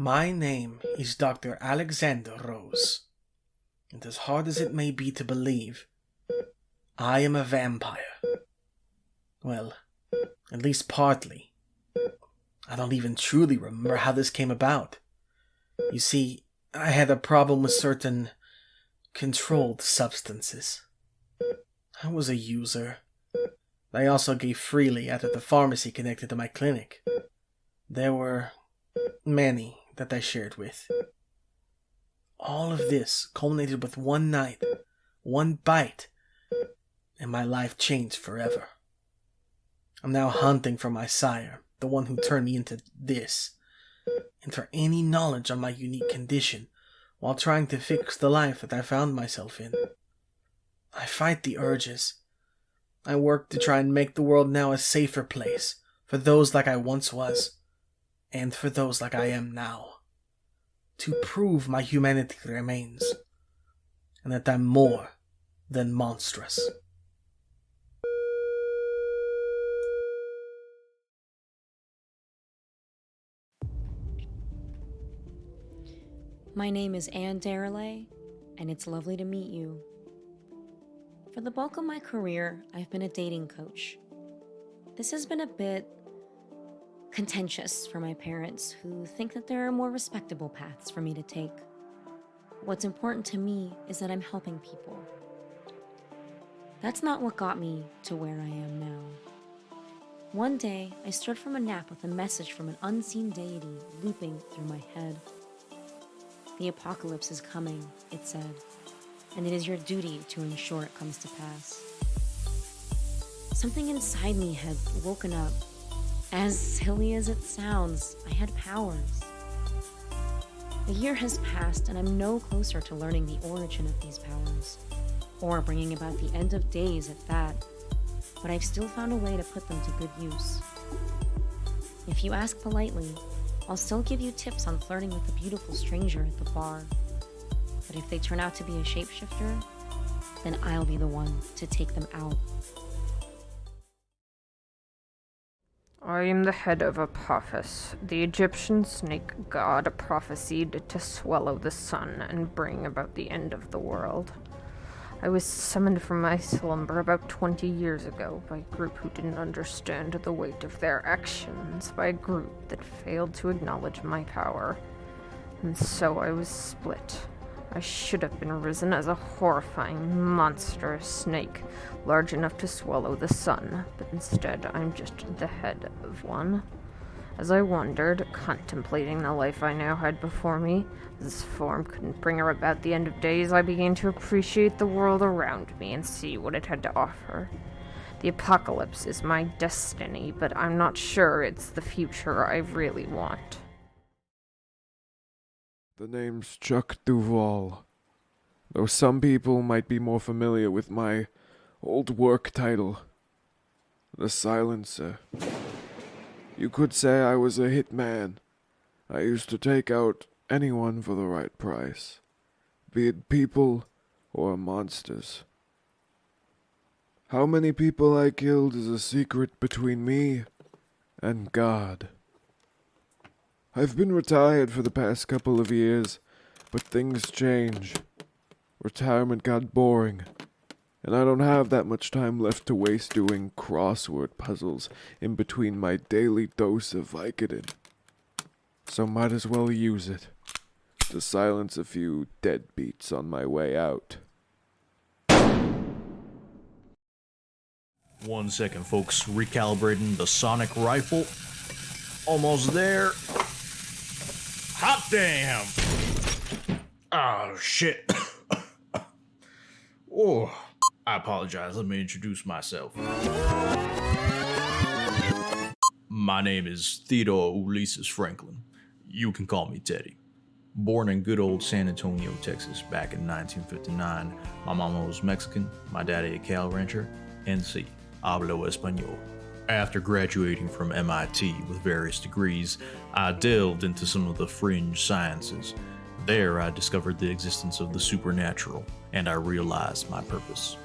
My name is Dr. Alexander Rose, and as hard as it may be to believe, I am a vampire. Well, at least partly. I don't even truly remember how this came about. You see, I had a problem with certain controlled substances. I was a user. I also gave freely out of the pharmacy connected to my clinic. There were many that I shared with. All of this culminated with one night, one bite, and my life changed forever. I'm now hunting for my sire, the one who turned me into this, and for any knowledge on my unique condition, while trying to fix the life that I found myself in. I fight the urges. I work to try and make the world now a safer place for those like I once was, and for those like I am now. To prove my humanity remains, and that I'm more than monstrous. My name is Anne Darelay, and it's lovely to meet you. For the bulk of my career, I've been a dating coach. This has been a bit contentious for my parents, who think that there are more respectable paths for me to take. What's important to me is that I'm helping people. That's not what got me to where I am now. One day, I stirred from a nap with a message from an unseen deity looping through my head. The apocalypse is coming, it said, and it is your duty to ensure it comes to pass. Something inside me had woken up. As silly as it sounds, I had powers. A year has passed, and I'm no closer to learning the origin of these powers, or bringing about the end of days at that, but I've still found a way to put them to good use. If you ask politely, I'll still give you tips on flirting with a beautiful stranger at the bar. But if they turn out to be a shapeshifter, then I'll be the one to take them out. I am the head of Apophis, the Egyptian snake god prophesied to swallow the sun and bring about the end of the world. I was summoned from my slumber about 20 years ago by a group who didn't understand the weight of their actions, by a group that failed to acknowledge my power. And so I was split. I should have been risen as a horrifying, monstrous snake, large enough to swallow the sun, but instead I'm just the head of one. As I wondered, contemplating the life I now had before me, this form couldn't bring about the end of days, I began to appreciate the world around me and see what it had to offer. The apocalypse is my destiny, but I'm not sure it's the future I really want. The name's Chuck Duval, though some people might be more familiar with my old work title, the Silencer. You could say I was a hitman. I used to take out anyone for the right price, be it people or monsters. How many people I killed is a secret between me and God. I've been retired for the past couple of years, but things change. Retirement got boring, and I don't have that much time left to waste doing crossword puzzles in between my daily dose of Vicodin. So might as well use it to silence a few deadbeats on my way out. 1 second, folks. Recalibrating the sonic rifle. Almost there. Hot damn! Oh, shit. Oh, I apologize. Let me introduce myself. My name is Theodore Ulysses Franklin. You can call me Teddy. Born in good old San Antonio, Texas, back in 1959. My mama was Mexican, my daddy a cow rancher, and sí, hablo español. After graduating from MIT with various degrees, I delved into some of the fringe sciences. There, I discovered the existence of the supernatural, and I realized my purpose: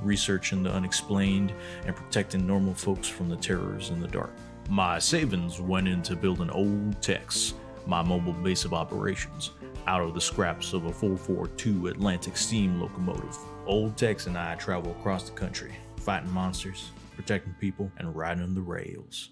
researching the unexplained and protecting normal folks from the terrors in the dark. My savings went into building old techs, my mobile base of operations, out of the scraps of a 442 Atlantic steam locomotive. Old Tex and I travel across the country, fighting monsters, protecting people, and riding the rails.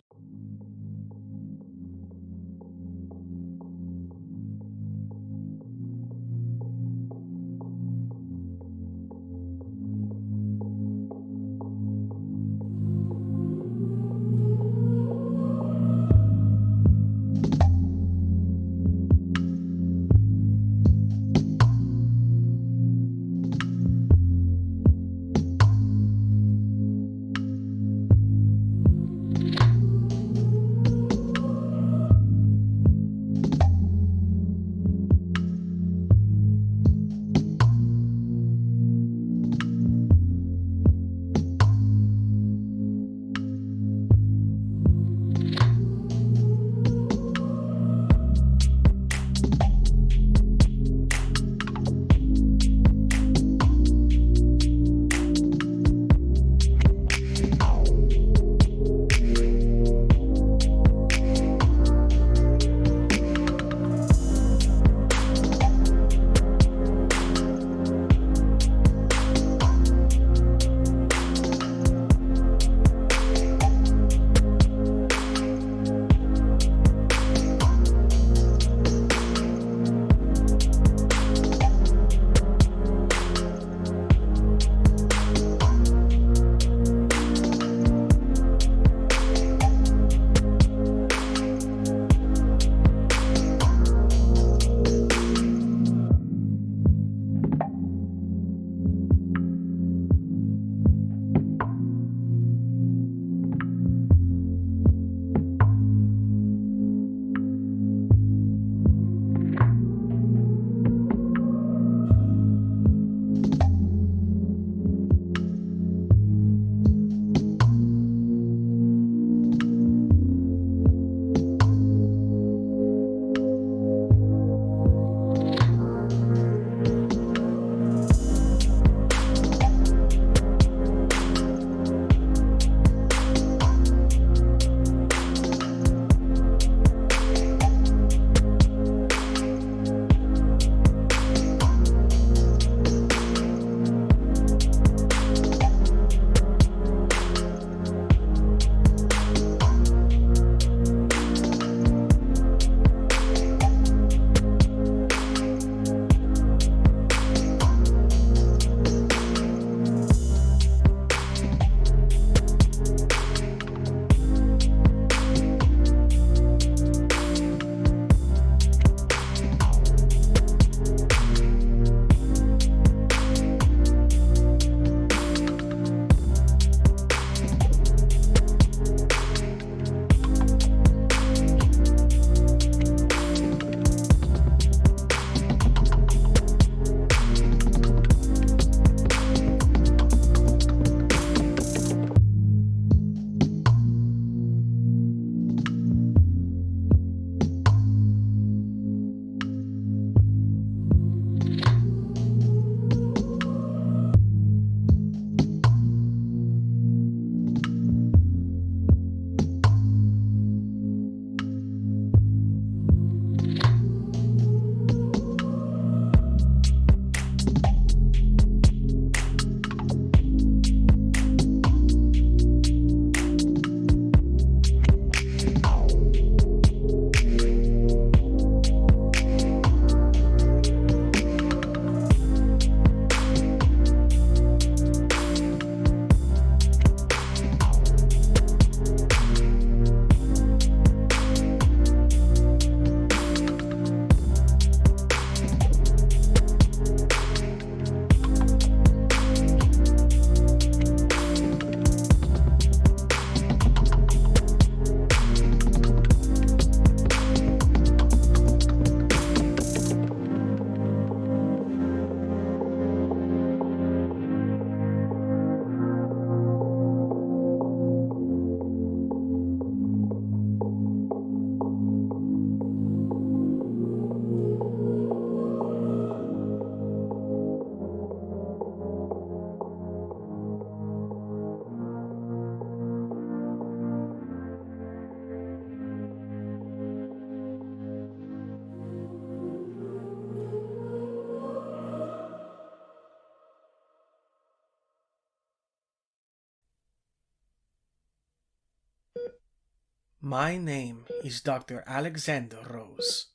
My name is Dr. Alexander Rose,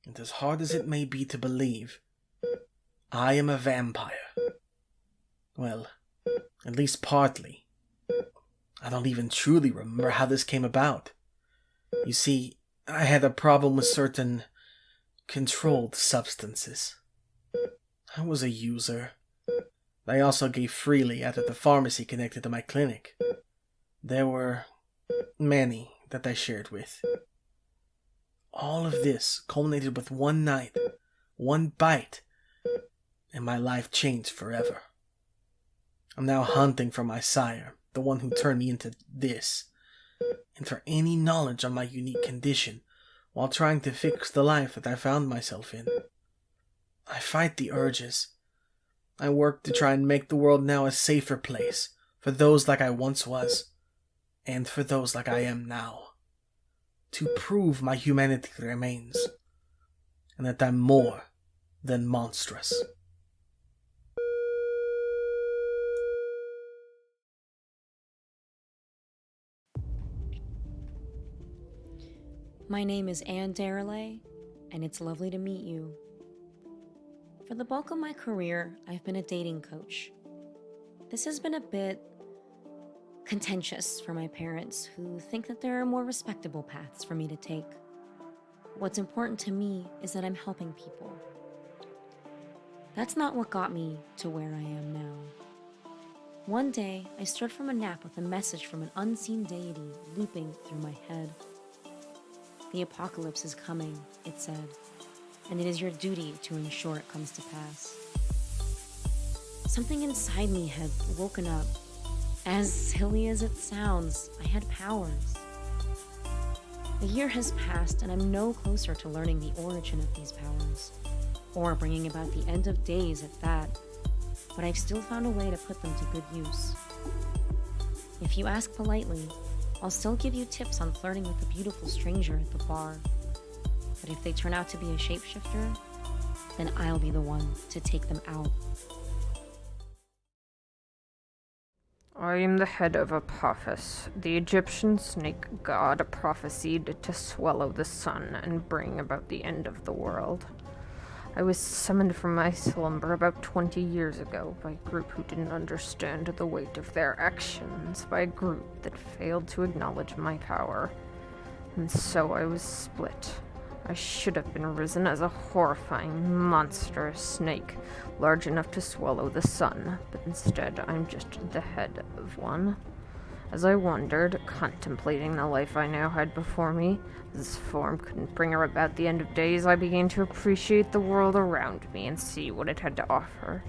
and as hard as it may be to believe, I am a vampire. Well, at least partly. I don't even truly remember how this came about. You see, I had a problem with certain controlled substances. I was a user. I also gave freely out of the pharmacy connected to my clinic. There were many that I shared with. All of this culminated with one night, one bite, and my life changed forever. I'm now hunting for my sire, the one who turned me into this, and for any knowledge on my unique condition while trying to fix the life that I found myself in. I fight the urges. I work to try and make the world now a safer place for those like I once was, and for those like I am now. To prove my humanity remains, and that I'm more than monstrous. My name is Anne Darelay, and it's lovely to meet you. For the bulk of my career, I've been a dating coach. This has been a bit contentious for my parents, who think that there are more respectable paths for me to take. What's important to me is that I'm helping people. That's not what got me to where I am now. One day, I stirred from a nap with a message from an unseen deity looping through my head. The apocalypse is coming, it said, and it is your duty to ensure it comes to pass. Something inside me had woken up. As silly as it sounds, I had powers. A year has passed, and I'm no closer to learning the origin of these powers, or bringing about the end of days at that, but I've still found a way to put them to good use. If you ask politely, I'll still give you tips on flirting with a beautiful stranger at the bar. But if they turn out to be a shapeshifter, then I'll be the one to take them out. I am the head of Apophis, the Egyptian snake god prophesied to swallow the sun and bring about the end of the world. I was summoned from my slumber about 20 years ago by a group who didn't understand the weight of their actions, by a group that failed to acknowledge my power. And so I was split. I should have been risen as a horrifying, monstrous snake, large enough to swallow the sun, but instead I'm just the head of one. As I wondered, contemplating the life I now had before me, this form couldn't bring about the end of days, I began to appreciate the world around me and see what it had to offer.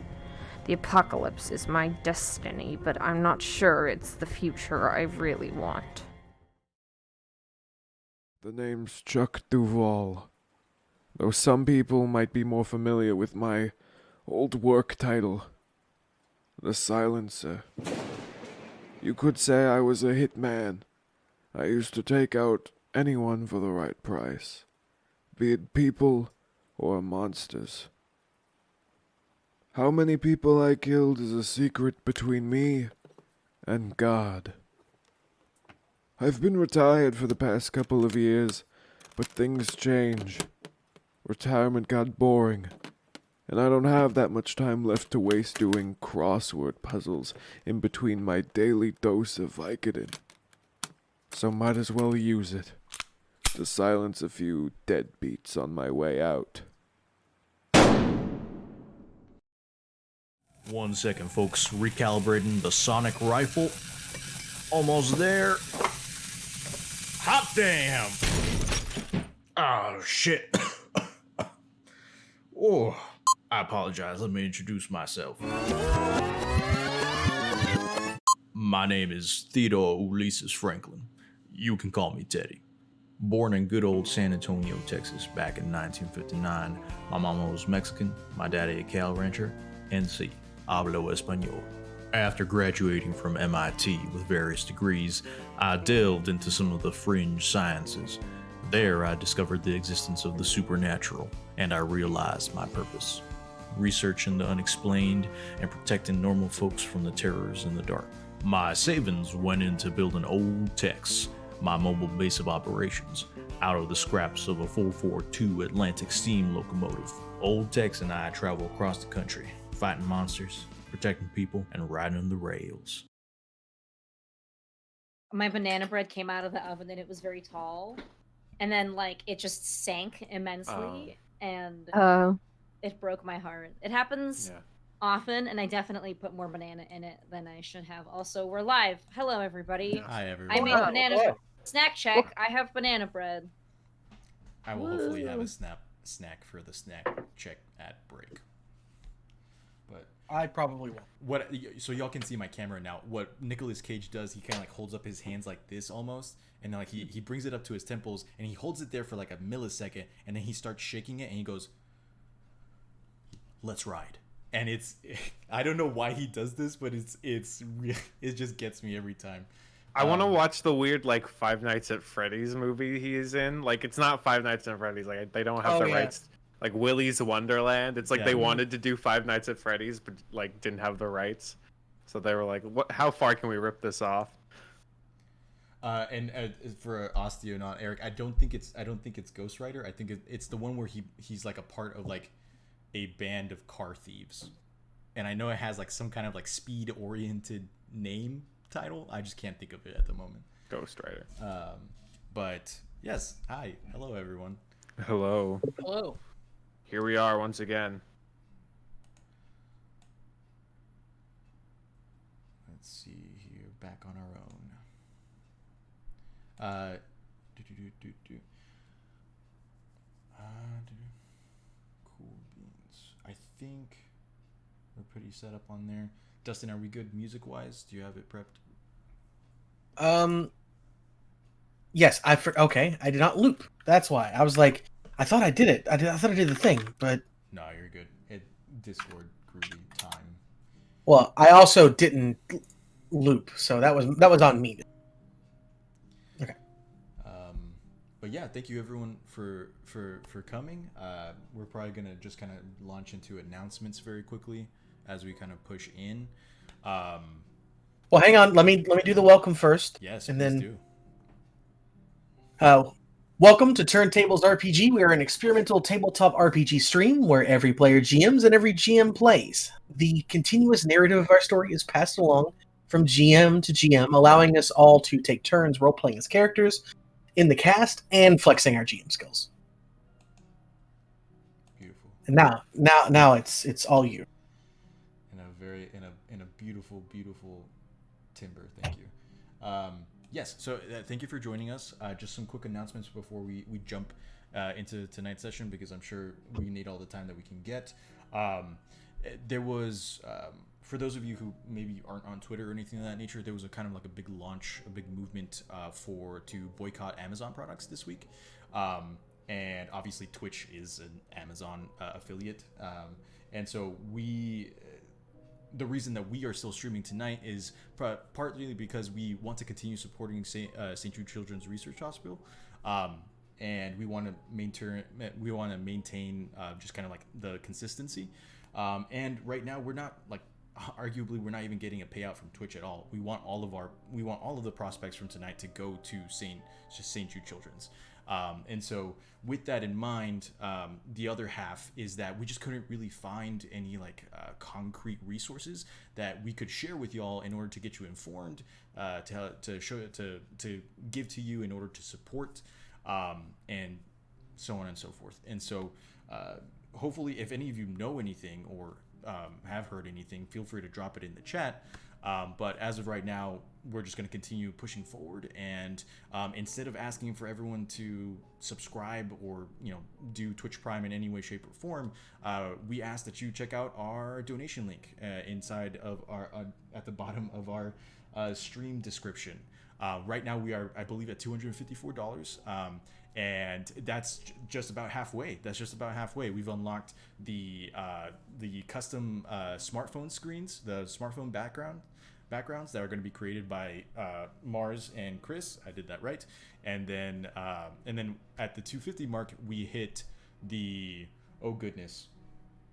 The apocalypse is my destiny, but I'm not sure it's the future I really want. The name's Chuck Duval, though some people might be more familiar with my old work title, the Silencer. You could say I was a hitman. I used to take out anyone for the right price, be it people or monsters. How many people I killed is a secret between me and God. I've been retired for the past couple of years, but things change. Retirement got boring, and I don't have that much time left to waste doing crossword puzzles in between my daily dose of Vicodin. So might as well use it to silence a few deadbeats on my way out. 1 second, folks. Recalibrating the sonic rifle. Almost there. Hot damn! Oh, shit. Oh, I apologize. Let me introduce myself. My name is Theodore Ulysses Franklin. You can call me Teddy. Born in good old San Antonio, Texas, back in 1959. My mama was Mexican, my daddy a cow rancher, and sí, hablo español. After graduating from MIT with various degrees, I delved into some of the fringe sciences. There, I discovered the existence of the supernatural, and I realized my purpose: researching the unexplained and protecting normal folks from the terrors in the dark. My savings went into building old techs, my mobile base of operations, out of the scraps of a 442 Atlantic steam locomotive. Old Tex and I travel across the country, fighting monsters, protecting people, and riding the rails. My banana bread came out of the oven and it was very tall. And then, like, it just sank immensely. And it broke my heart. It happens often, and I definitely put more banana in it than I should have. Also, we're live. Hello, everybody. Hi, everyone. I made banana snack check. I have banana bread. I will hopefully have a snack for the snack check at break. But I probably won't. so y'all can see my camera now. What Nicolas Cage does, he kind of like holds up his hands like this almost, and then like he brings it up to his temples, and he holds it there for like a millisecond, and then he starts shaking it, and he goes, "Let's ride." And it's I don't know why he does this, but it's real. It just gets me every time. I want to watch the weird like Five Nights at Freddy's movie he is in. Like it's not Five Nights at Freddy's. Like they don't have the rights. Like Willy's Wonderland. It's like they wanted to do Five Nights at Freddy's, but like didn't have the rights. So they were like, "What? How far can we rip this off?" And for Osteonaut Eric, I don't think it's Ghost Rider. I think it's the one where he's like a part of like a band of car thieves, and I know it has like some kind of like speed oriented name title. I just can't think of it at the moment. Ghost Rider. But yes, hi, hello everyone. Hello. Hello. Here we are once again. Let's see here, back on our own. Cool beans. I think we're pretty set up on there. Dustin, are we good music wise? Do you have it prepped? Yes, okay. I did not loop. That's why. I was like, I thought I did it. I thought I did the thing, but No, you're good. Discord groovy time. well, I also didn't loop, so that was on me. Okay. But yeah, thank you everyone for coming. We're probably gonna just kind of launch into announcements very quickly as we kind of push in. Well, hang on. Let me do the welcome first. Yes, and please then do. Welcome to Turntables RPG. We are an experimental tabletop RPG stream where every player GMs and every GM plays. The continuous narrative of our story is passed along from GM to GM, allowing us all to take turns role-playing as characters in the cast and flexing our GM skills. Beautiful. And now it's all you. In a beautiful timber. Thank you. Yes, so thank you for joining us. Just some quick announcements before we jump into tonight's session, because I'm sure we need all the time that we can get. There was, for those of you who maybe aren't on Twitter or anything of that nature, there was a kind of like a big launch, a big movement to boycott Amazon products this week. And obviously Twitch is an Amazon affiliate. And so the reason that we are still streaming tonight is partly because we want to continue supporting St. Jude Children's Research Hospital, and we want to maintain just kind of like the consistency. And right now, we're not like, arguably, we're not even getting a payout from Twitch at all. We want all of the prospects from tonight to go to St. Jude Children's. And so with that in mind, the other half is that we just couldn't really find any concrete resources that we could share with y'all in order to get you informed, to give to you in order to support, and so on and so forth. And so hopefully if any of you know anything or have heard anything, feel free to drop it in the chat. But as of right now, we're just going to continue pushing forward, and instead of asking for everyone to subscribe or do Twitch Prime in any way, shape, or form, we ask that you check out our donation link inside of our at the bottom of our stream description. Right now we are, I believe, at $254, and that's just about halfway. We've unlocked the custom smartphone screens, the smartphone backgrounds that are going to be created by Mars and Chris. I did that right. And then at the 250 mark, we hit the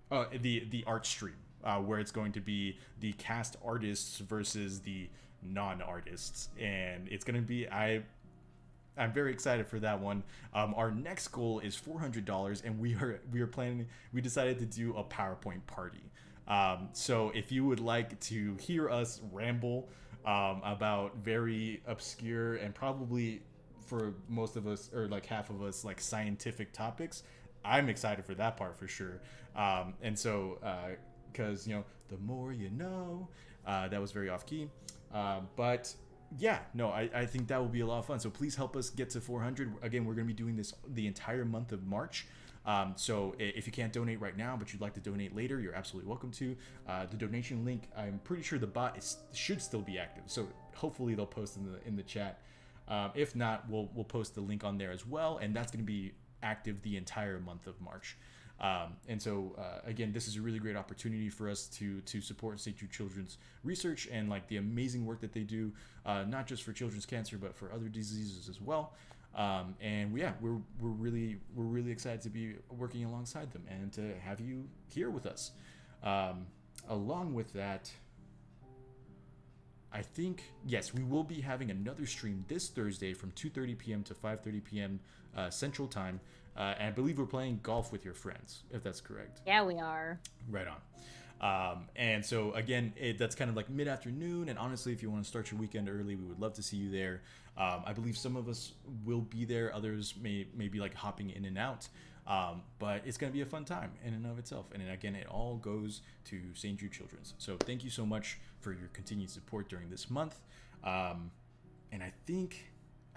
the art stream, where it's going to be the cast artists versus the non-artists, and it's going to be I'm very excited for that one. Our next goal is $400, and we are planning. We decided to do a PowerPoint party. So if you would like to hear us ramble about very obscure and probably for most of us, or like half of us, like scientific topics, I'm excited for that part for sure. And so because the more you know, that was very off key, but yeah, no, I think that will be a lot of fun. So please help us get to 400. Again, we're going to be doing this the entire month of March. So if you can't donate right now, but you'd like to donate later, you're absolutely welcome to. The donation link, I'm pretty sure the bot should still be active. So hopefully they'll post in the chat. If not, we'll post the link on there as well. And that's going to be active the entire month of March. And so again, this is a really great opportunity for us to support St. Jude Children's research and like the amazing work that they do, not just for children's cancer, but for other diseases as well. And we're really excited to be working alongside them and to have you here with us. Along with that, I think, yes, we will be having another stream this Thursday from 2:30 p.m. to 5:30 p.m. Central Time. And I believe we're playing golf with your friends, if that's correct. Yeah, we are. Right on. And so, again, that's kind of like mid-afternoon. And honestly, if you want to start your weekend early, we would love to see you there. I believe some of us will be there. Others may be like hopping in and out. But it's going to be a fun time in and of itself. And again, it all goes to St. Jude Children's. So thank you so much for your continued support during this month. And I think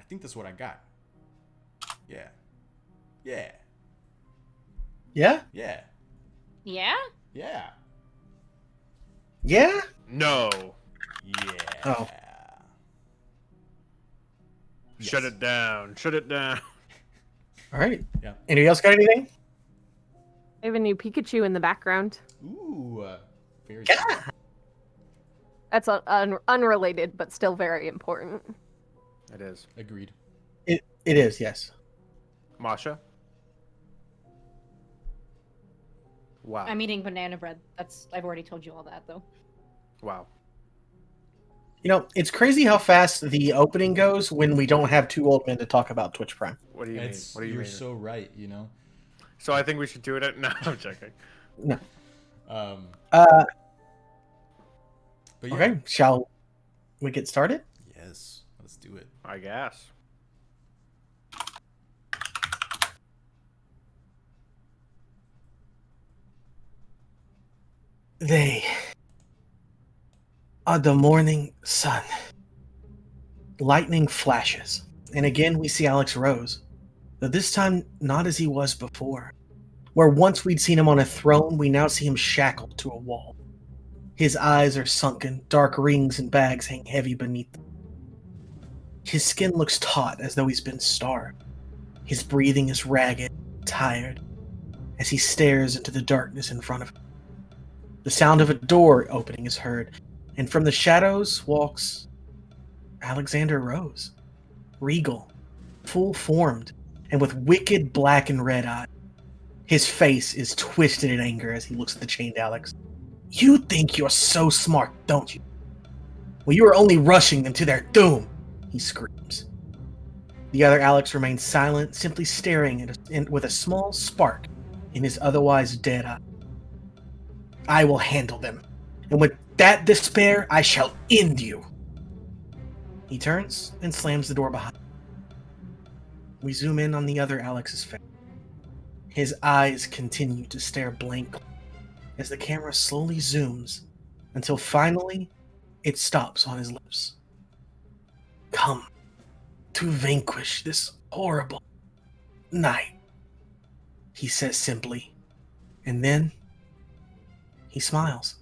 that's what I got. Yeah. Yeah. Yeah? Yeah. Yeah? Yeah. Yeah? No. Yeah. Oh. Yes. Shut it down. Shut it down. All right. Yeah. Anybody else got anything? I have a new Pikachu in the background. Ooh. Very Yeah. cool. That's unrelated, but still very important. It is. Agreed. It is, yes. Masha? Wow. I'm eating banana bread. I've already told you all that, though. Wow. You know, it's crazy how fast the opening goes when we don't have two old men to talk about Twitch Prime. What do you mean? What do you You're mean? so right, So I think we should do it. No, I'm checking. No. But yeah. Okay, shall we get started? Yes. Let's do it. I guess. They are the morning sun. Lightning flashes, and again we see Alex Rose, though this time not as he was before. Where once we'd seen him on a throne, we now see him shackled to a wall. His eyes are sunken, dark rings and bags hang heavy beneath them. His skin looks taut as though he's been starved. His breathing is ragged, tired, as he stares into the darkness in front of him. The sound of a door opening is heard, and from the shadows walks Alexander Rose, regal, full-formed, and with wicked black and red eyes. His face is twisted in anger as he looks at the chained Alex. You think you're so smart, don't you? Well, you are only rushing them to their doom, he screams. The other Alex remains silent, simply staring at with a small spark in his otherwise dead eye. I will handle them, and with that despair, I shall end you. He turns and slams the door behind him. We zoom in on the other Alex's face. His eyes continue to stare blankly as the camera slowly zooms until finally it stops on his lips. Come to vanquish this horrible night, he says simply, and then he smiles.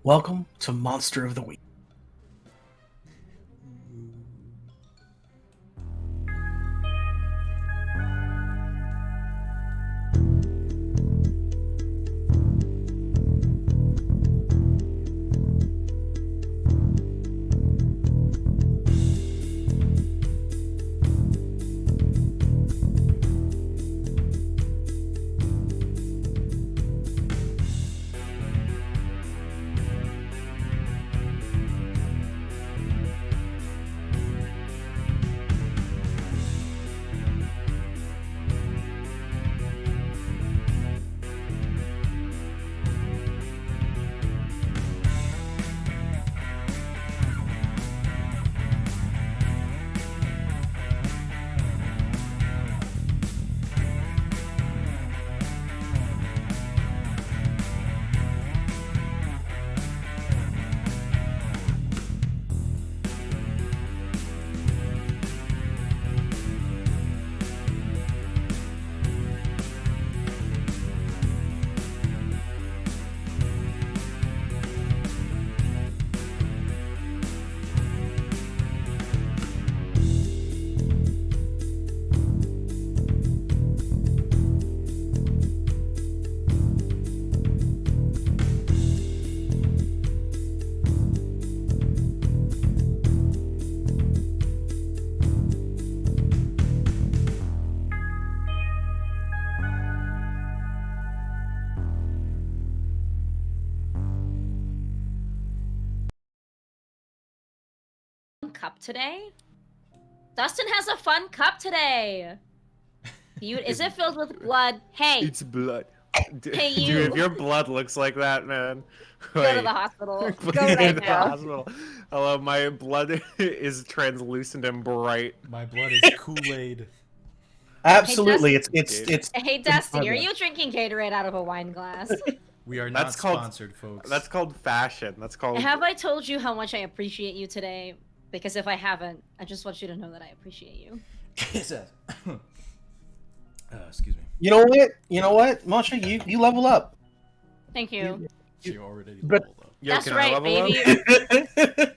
Welcome to Monster of the Week. cup today? Dustin has a fun cup today. Is it filled with blood? Hey, It's blood. Hey, you. Dude, if your blood looks like that, man, go to the hospital. Please Go go right to the now. hospital. Hello, my blood is translucent and bright. My blood is Kool-Aid. Absolutely, Dustin. it's. Hey, Dustin, are you drinking Gatorade out of a wine glass? We are not sponsored, folks. That's called fashion. That's called. Have I told you how much I appreciate you today? Because if I haven't, I just want you to know that I appreciate you. Excuse me. You know what, Masha, you level up. Thank you. She already But- leveled up. Yo, That's can I right, level up? baby.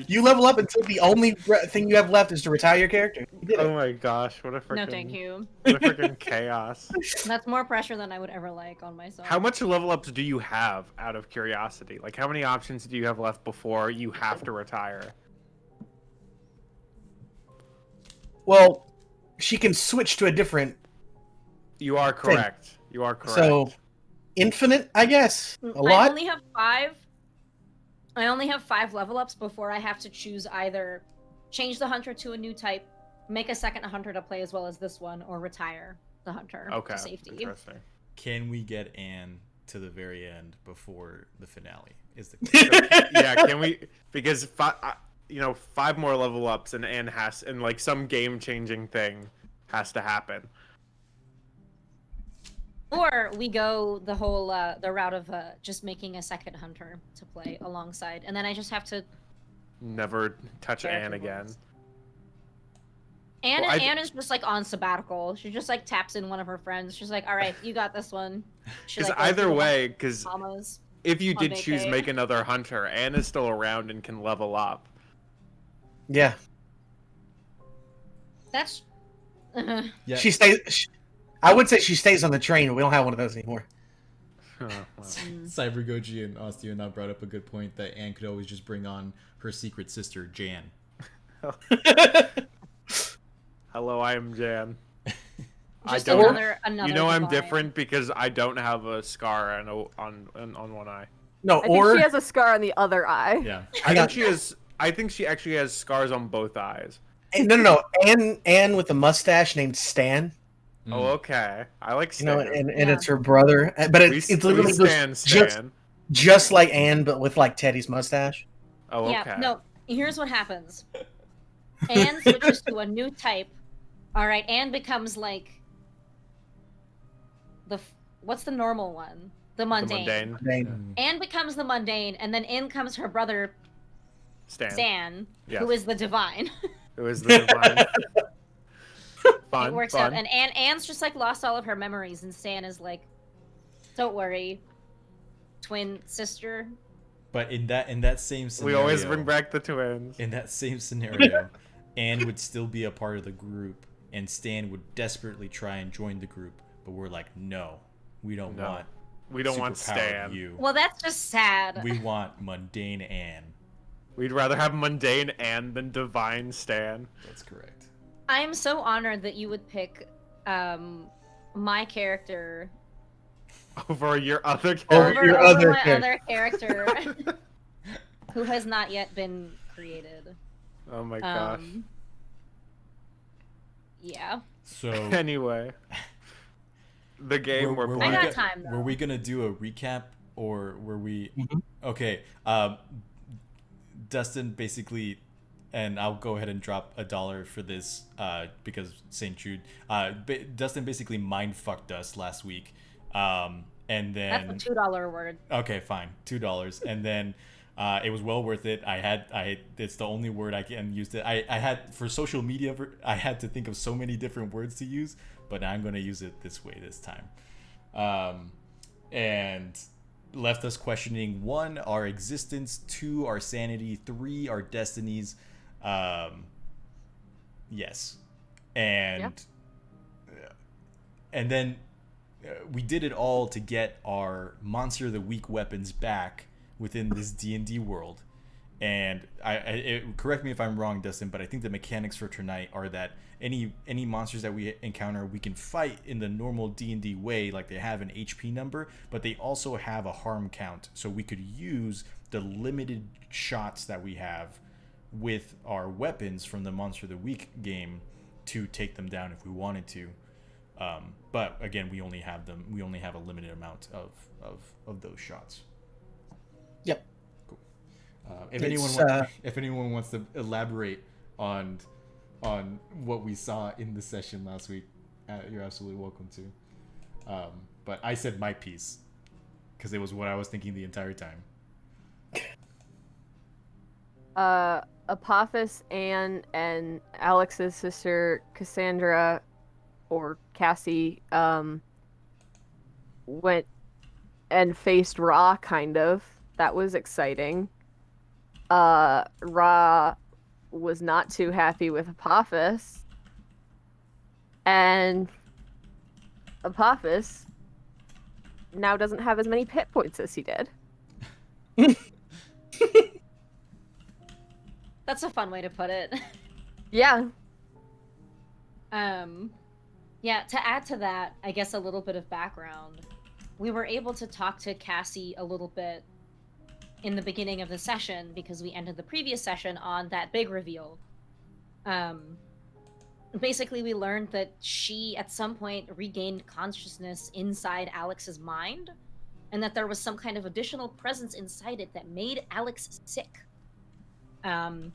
You level up until the only thing you have left is to retire your character. You did Oh it. my gosh, what a freaking. No, thank you. What a freaking chaos. That's more pressure than I would ever like on myself. How much level ups do you have, out of curiosity? Like, how many options do you have left before you have to retire? Well, she can switch to a different. You are correct. You are correct. So, infinite, I guess. A I lot. only have 5. I only have 5 level ups before I have to choose either change the hunter to a new type, make a second hunter to play as well as this one, or retire the hunter Okay. to safety. Interesting. Can we get Anne to the very end before the finale? Is the question. Yeah, can we? Because 5 more level ups and Anne has, and like some game changing thing has to happen. Or we go the whole the route of just making a second hunter to play alongside, and then I just have to. Never touch Character Anne again. voice. Well, Anne is just like on sabbatical. She just like taps in one of her friends. She's like, "All right, you got this one." She, Because like, goes either through the way, because Bahamas. if you on did choose vacay. make another hunter, Anne is still around and can level up. Yeah. That's. Yeah. She stays. I would say she stays on the train, but we don't have one of those anymore. Oh, well. Cyber Goji and Osteo brought up a good point that Anne could always just bring on her secret sister, Jan. Hello, I am Jan. Just don't- another. You know I'm divine. different because I don't have a scar on one eye. No, I think or she has a scar on the other eye. Yeah. I think she actually has scars on both eyes. no. Anne with a mustache named Stan. Oh, okay. I like You know, Stan. and it's her brother, but it's literally Stan. just like Anne, but with like Teddy's mustache. Oh, okay. Yeah. No. Here's what happens. Anne switches to a new type. All right. Anne becomes like what's the normal one? The The mundane. mundane. Anne becomes the mundane, and then in comes her brother Stan, Yes. who is the divine. It was the divine. Fun, It works fun. out, and Anne's just like lost all of her memories, and Stan is like, "Don't worry, twin sister." But in that same We scenario, always bring back the twins. in that same scenario, Anne would still be a part of the group, and Stan would desperately try and join the group. But we're like, no, we don't No. want. We don't want superpowered Stan. You. Well, that's just sad. We want mundane Anne. We'd rather have mundane Anne than divine Stan. That's correct. I am so honored that you would pick my character Over your other Over character. your over other my character. other character, who has not yet been created. Oh my gosh. Yeah. So Anyway. The game we're were I playing. got we time, though. Were we gonna do a recap, or were we? Mhm. Okay. Dustin basically, and I'll go ahead and drop $1 for this because St. Jude. Dustin basically mind fucked us last week, and then That's a $2 word. okay, fine, $2, and then. It was well worth it. It's the only word I can use. I had for social media. I had to think of so many different words to use, but I'm going to use it this way this time. And left us questioning 1, our existence, 2, our sanity, 3, our destinies. Yes, and then we did it all to get our Monster of the Week weapons back within this D&D world. And correct me if I'm wrong, Dustin, but I think the mechanics for tonight are that any monsters that we encounter, we can fight in the normal D&D way, like they have an HP number, but they also have a harm count, so we could use the limited shots that we have with our weapons from the Monster of the Week game to take them down if we wanted to. But again, we only have a limited amount of those shots. Yep. Cool. If anyone wants to elaborate on what we saw in the session last week, you're absolutely welcome to. But I said my piece because it was what I was thinking the entire time. Apophis and Alex's sister Cassandra, or Cassie, went and faced Ra, kind of. That was exciting. Ra was not too happy with Apophis. And Apophis now doesn't have as many hit points as he did. That's a fun way to put it. Yeah. Yeah, to add to that, I guess a little bit of background. We were able to talk to Cassie a little bit in the beginning of the session because we ended the previous session on that big reveal. Basically, we learned that she, at some point, regained consciousness inside Alex's mind, and that there was some kind of additional presence inside it that made Alex sick. And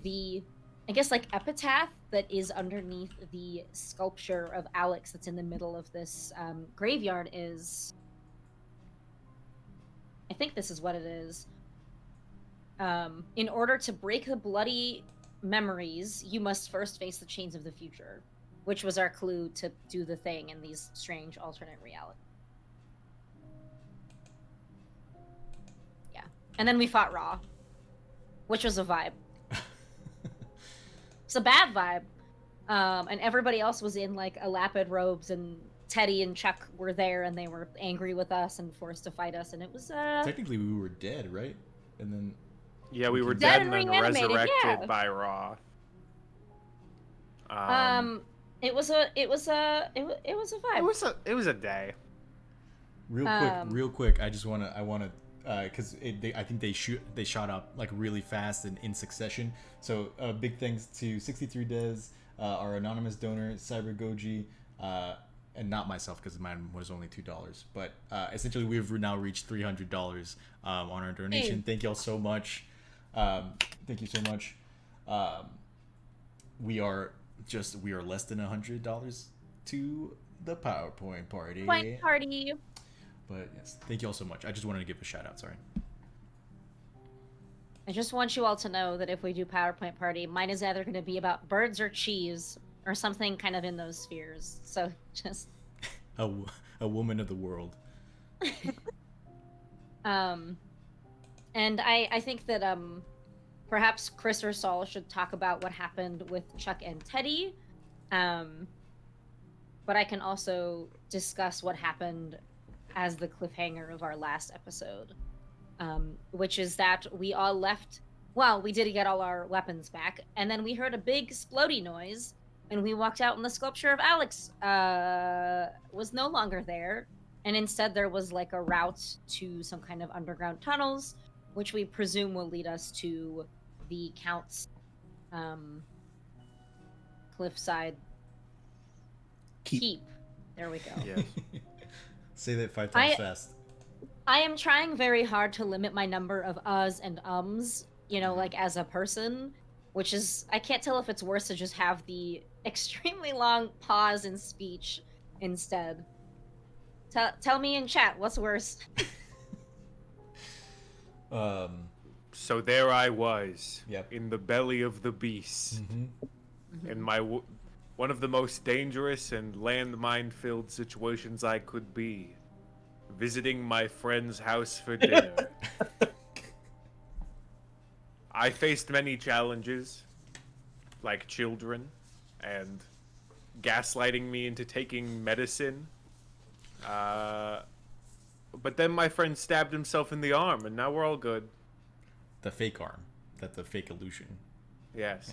the, I guess, like, epitaph that is underneath the sculpture of Alex that's in the middle of this graveyard is... I think this is what it is. In order to break the bloody memories, you must first face the chains of the future, which was our clue to do the thing in these strange alternate realities. Yeah. And then we fought Raw, which was a vibe. It's a bad vibe. And everybody else was in, like, elapid robes, and Teddy and Chuck were there, and they were angry with us and forced to fight us, and it was, Technically, we were dead, right? And then... Yeah, we were Dead dead and then reanimated, resurrected yeah. by Raw. It was a vibe. It was a day. Real quick, I wanna, because I think they shot up like really fast and in succession. So big thanks to 63 Des, our anonymous donor, Cyber Goji, and not myself because mine was only $2. But essentially, we've now reached $300 on our donation. Hey. Thank y'all so much. Thank you so much. We are less than $100 to the PowerPoint party. Point party. But yes, thank you all so much. I just wanted to give a shout out. Sorry. I just want you all to know that if we do PowerPoint party, mine is either going to be about birds or cheese or something kind of in those spheres. So just a woman of the world. And I think that perhaps Chris or Saul should talk about what happened with Chuck and Teddy. But I can also discuss what happened as the cliffhanger of our last episode, which is that we all left. Well, we did get all our weapons back, and then we heard a big splody noise, and we walked out, and the sculpture of Alex was no longer there, and instead there was like a route to some kind of underground tunnels, which we presume will lead us to the Count's cliffside keep. There we go. Yes. Say that 5 times fast. I am trying very hard to limit my number of uhs and ums, like as a person, which is, I can't tell if it's worse to just have the extremely long pause in speech instead. Tell me in chat, what's worse? So there I was, Yep. in the belly of the beast, in my one of the most dangerous and landmine-filled situations I could be, visiting my friend's house for dinner. I faced many challenges, like children, and gaslighting me into taking medicine. But then my friend stabbed himself in the arm, and now we're all good. The fake arm. That's the fake illusion. Yes.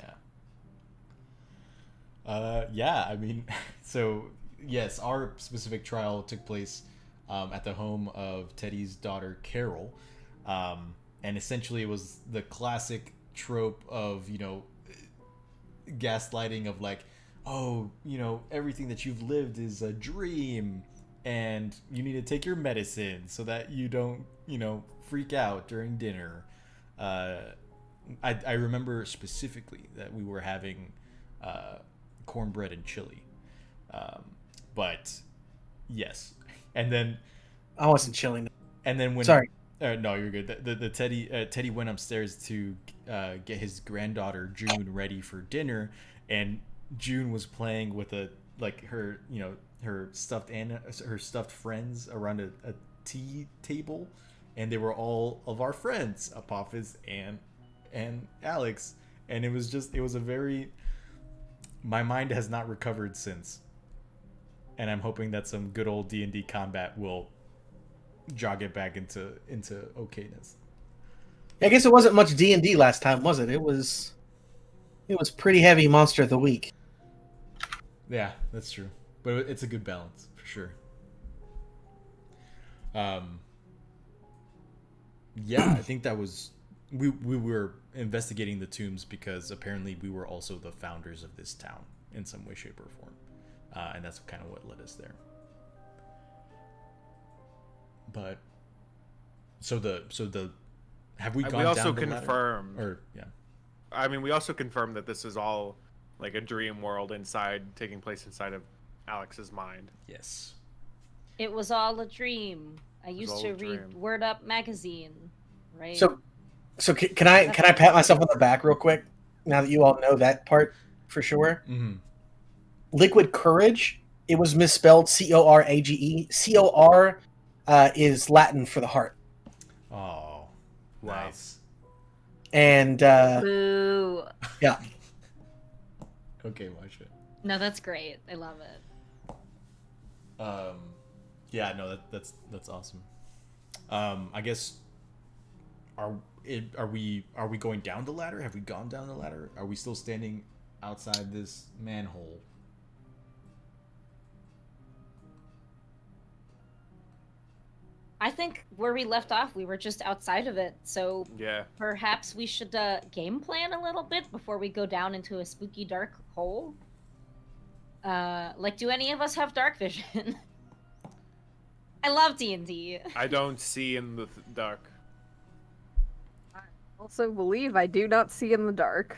Yeah. I mean, so yes, our specific trial took place at the home of Teddy's daughter Carol, and essentially it was the classic trope of, gaslighting of like, oh, everything that you've lived is a dream and you need to take your medicine so that you don't, freak out during dinner. I remember specifically that we were having cornbread and chili. But yes. And then I wasn't chilling. And then when Sorry. No, you're good. The Teddy went upstairs to get his granddaughter June ready for dinner, and June was playing with her stuffed friends around a tea table, and they were all of our friends, Apophis and Alex, and it was a very, my mind has not recovered since, and I'm hoping that some good old D&D combat will jog it back into okayness. I guess it wasn't much D&D last time, was it? It was pretty heavy Monster of the Week. Yeah, that's true. But it's a good balance, for sure. Yeah, I think that was... We were investigating the tombs because apparently we were also the founders of this town in some way, shape, or form. And that's kind of what led us there. But... So the... Have we gone we also down the confirmed... ladder? Or, yeah. I mean, we also confirmed that this is all like a dream world taking place inside of Alex's mind. Yes. It was all a dream. I used to read Word Up magazine, right? So can I pat myself on the back real quick now that you all know that part for sure? Mm-hmm. Liquid Courage, it was misspelled Corage. Cor is Latin for the heart. Oh, wow. Nice. And Boo. yeah. Okay, watch it. No, that's great. I love it. Yeah, no, that's awesome. I guess are we going down the ladder? Have we gone down the ladder? Are we still standing outside this manhole? I think where we left off, we were just outside of it. So yeah, perhaps we should game plan a little bit before we go down into a spooky dark hole. Do any of us have dark vision? I love D&D. I don't see in the dark. I also believe I do not see in the dark.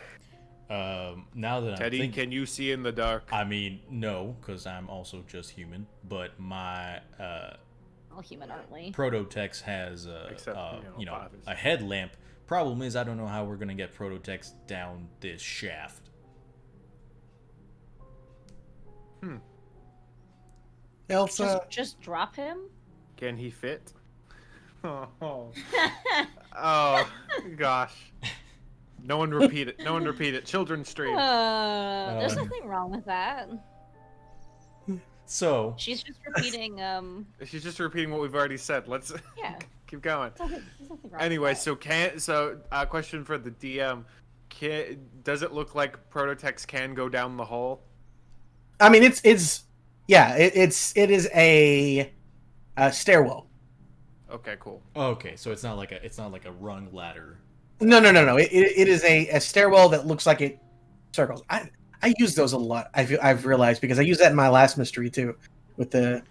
Now that Teddy, I'm thinking, can you see in the dark? I mean, no, because I'm also just human. But my All human, aren't we? Prototex has a headlamp. Problem is, I don't know how we're gonna get Prototex down this shaft. Elsa, Just drop him? Can he fit? Oh gosh. No one repeat it. No one repeat it. Children's stream. There's nothing wrong with that. So She's just repeating, She's just repeating what we've already said. Let's yeah. keep going. There's nothing wrong Anyway, with so question for the DM. Does it look like Prototex can go down the hole? I mean, it is a stairwell. Okay, cool. okay, so it's not like a rung ladder. No. It is a stairwell that looks like it circles. I use those a lot. I've realized because I use that in my last mystery too, with going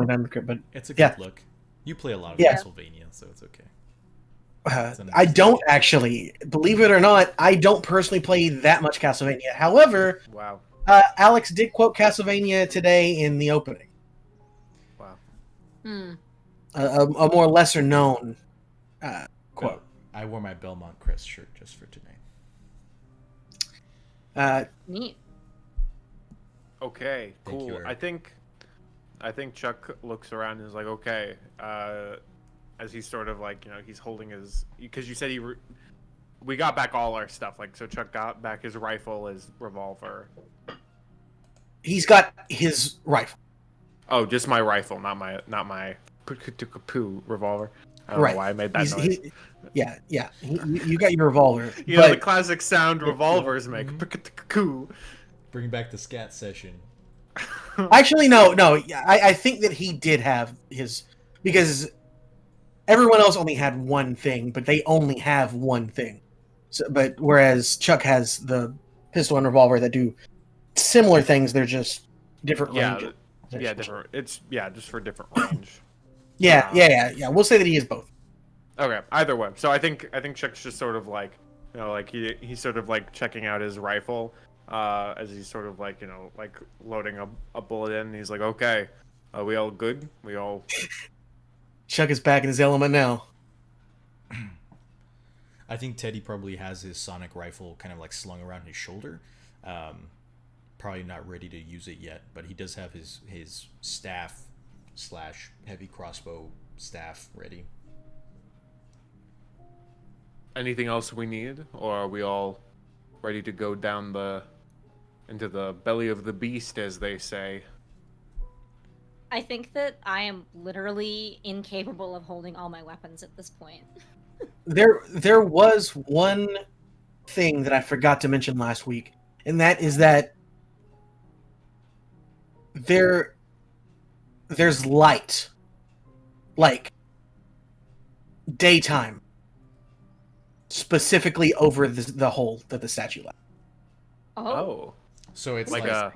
down the crypt. But it's a good look. You play a lot of Castlevania, so it's okay. I don't actually, believe it or not, I don't personally play that much Castlevania. However, Wow. Alex did quote Castlevania today in the opening. Wow. A more lesser known quote. I wore my Belmont Crest shirt just for today. Neat. Okay, Thank cool. you, Eric. I think Chuck looks around and is like, okay, as he's sort of like, he's holding his, because you said we got back all our stuff, like, so Chuck got back his rifle, his revolver. He's got his rifle. Oh, just my rifle, not my poo revolver. I don't know why I made that noise. You got your revolver. The classic sound revolvers make. Bring back the scat session. Actually, no. I think that he did have his, because everyone else only had one thing, but they only have one thing. So, but whereas Chuck has the pistol and revolver that do similar things, they're just different ranges. Yeah, different. It's just for different range. Yeah. We'll say that he is both. Okay, either way. So I think Chuck's just sort of like, like he's sort of like checking out his rifle, as he's sort of like, like loading a bullet in. And he's like, okay, are we all good? We all. Chuck is back in his element now. I think Teddy probably has his sonic rifle kind of like slung around his shoulder. Probably not ready to use it yet, but he does have his staff / heavy crossbow staff ready. Anything else we need, or are we all ready to go down into the belly of the beast, as they say? I think that I am literally incapable of holding all my weapons at this point. There was one thing that I forgot to mention last week, and that is that there's light, like daytime, specifically over the hole that the statue left. Oh, so it's like a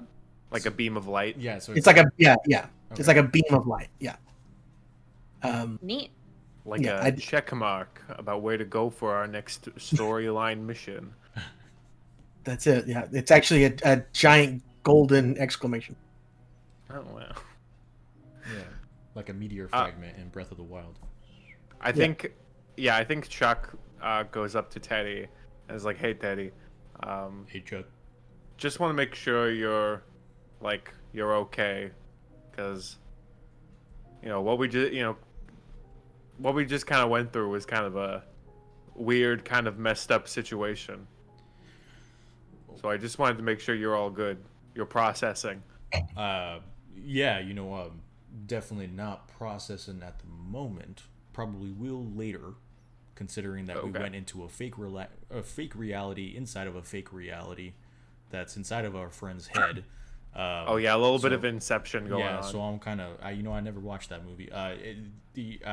beam of light. Yeah, so it's like a yeah. Okay. It's like a beam of light. Yeah. Neat. Like a check mark about where to go for our next storyline mission. That's it. Yeah, it's actually a giant golden exclamation. Oh wow. Yeah, like a meteor fragment in Breath of the Wild. I think Chuck goes up to Teddy and is like, "Hey, Teddy. Hey, Chuck. Just want to make sure you're okay, because what we just kind of went through was kind of a weird, kind of messed up situation. So I just wanted to make sure you're all good. You're processing." Yeah, definitely not processing at the moment. Probably will later, considering that we went into a fake reality inside of a fake reality that's inside of our friend's head. A little bit of Inception going on. Yeah, so I'm kind of, I never watched that movie. It's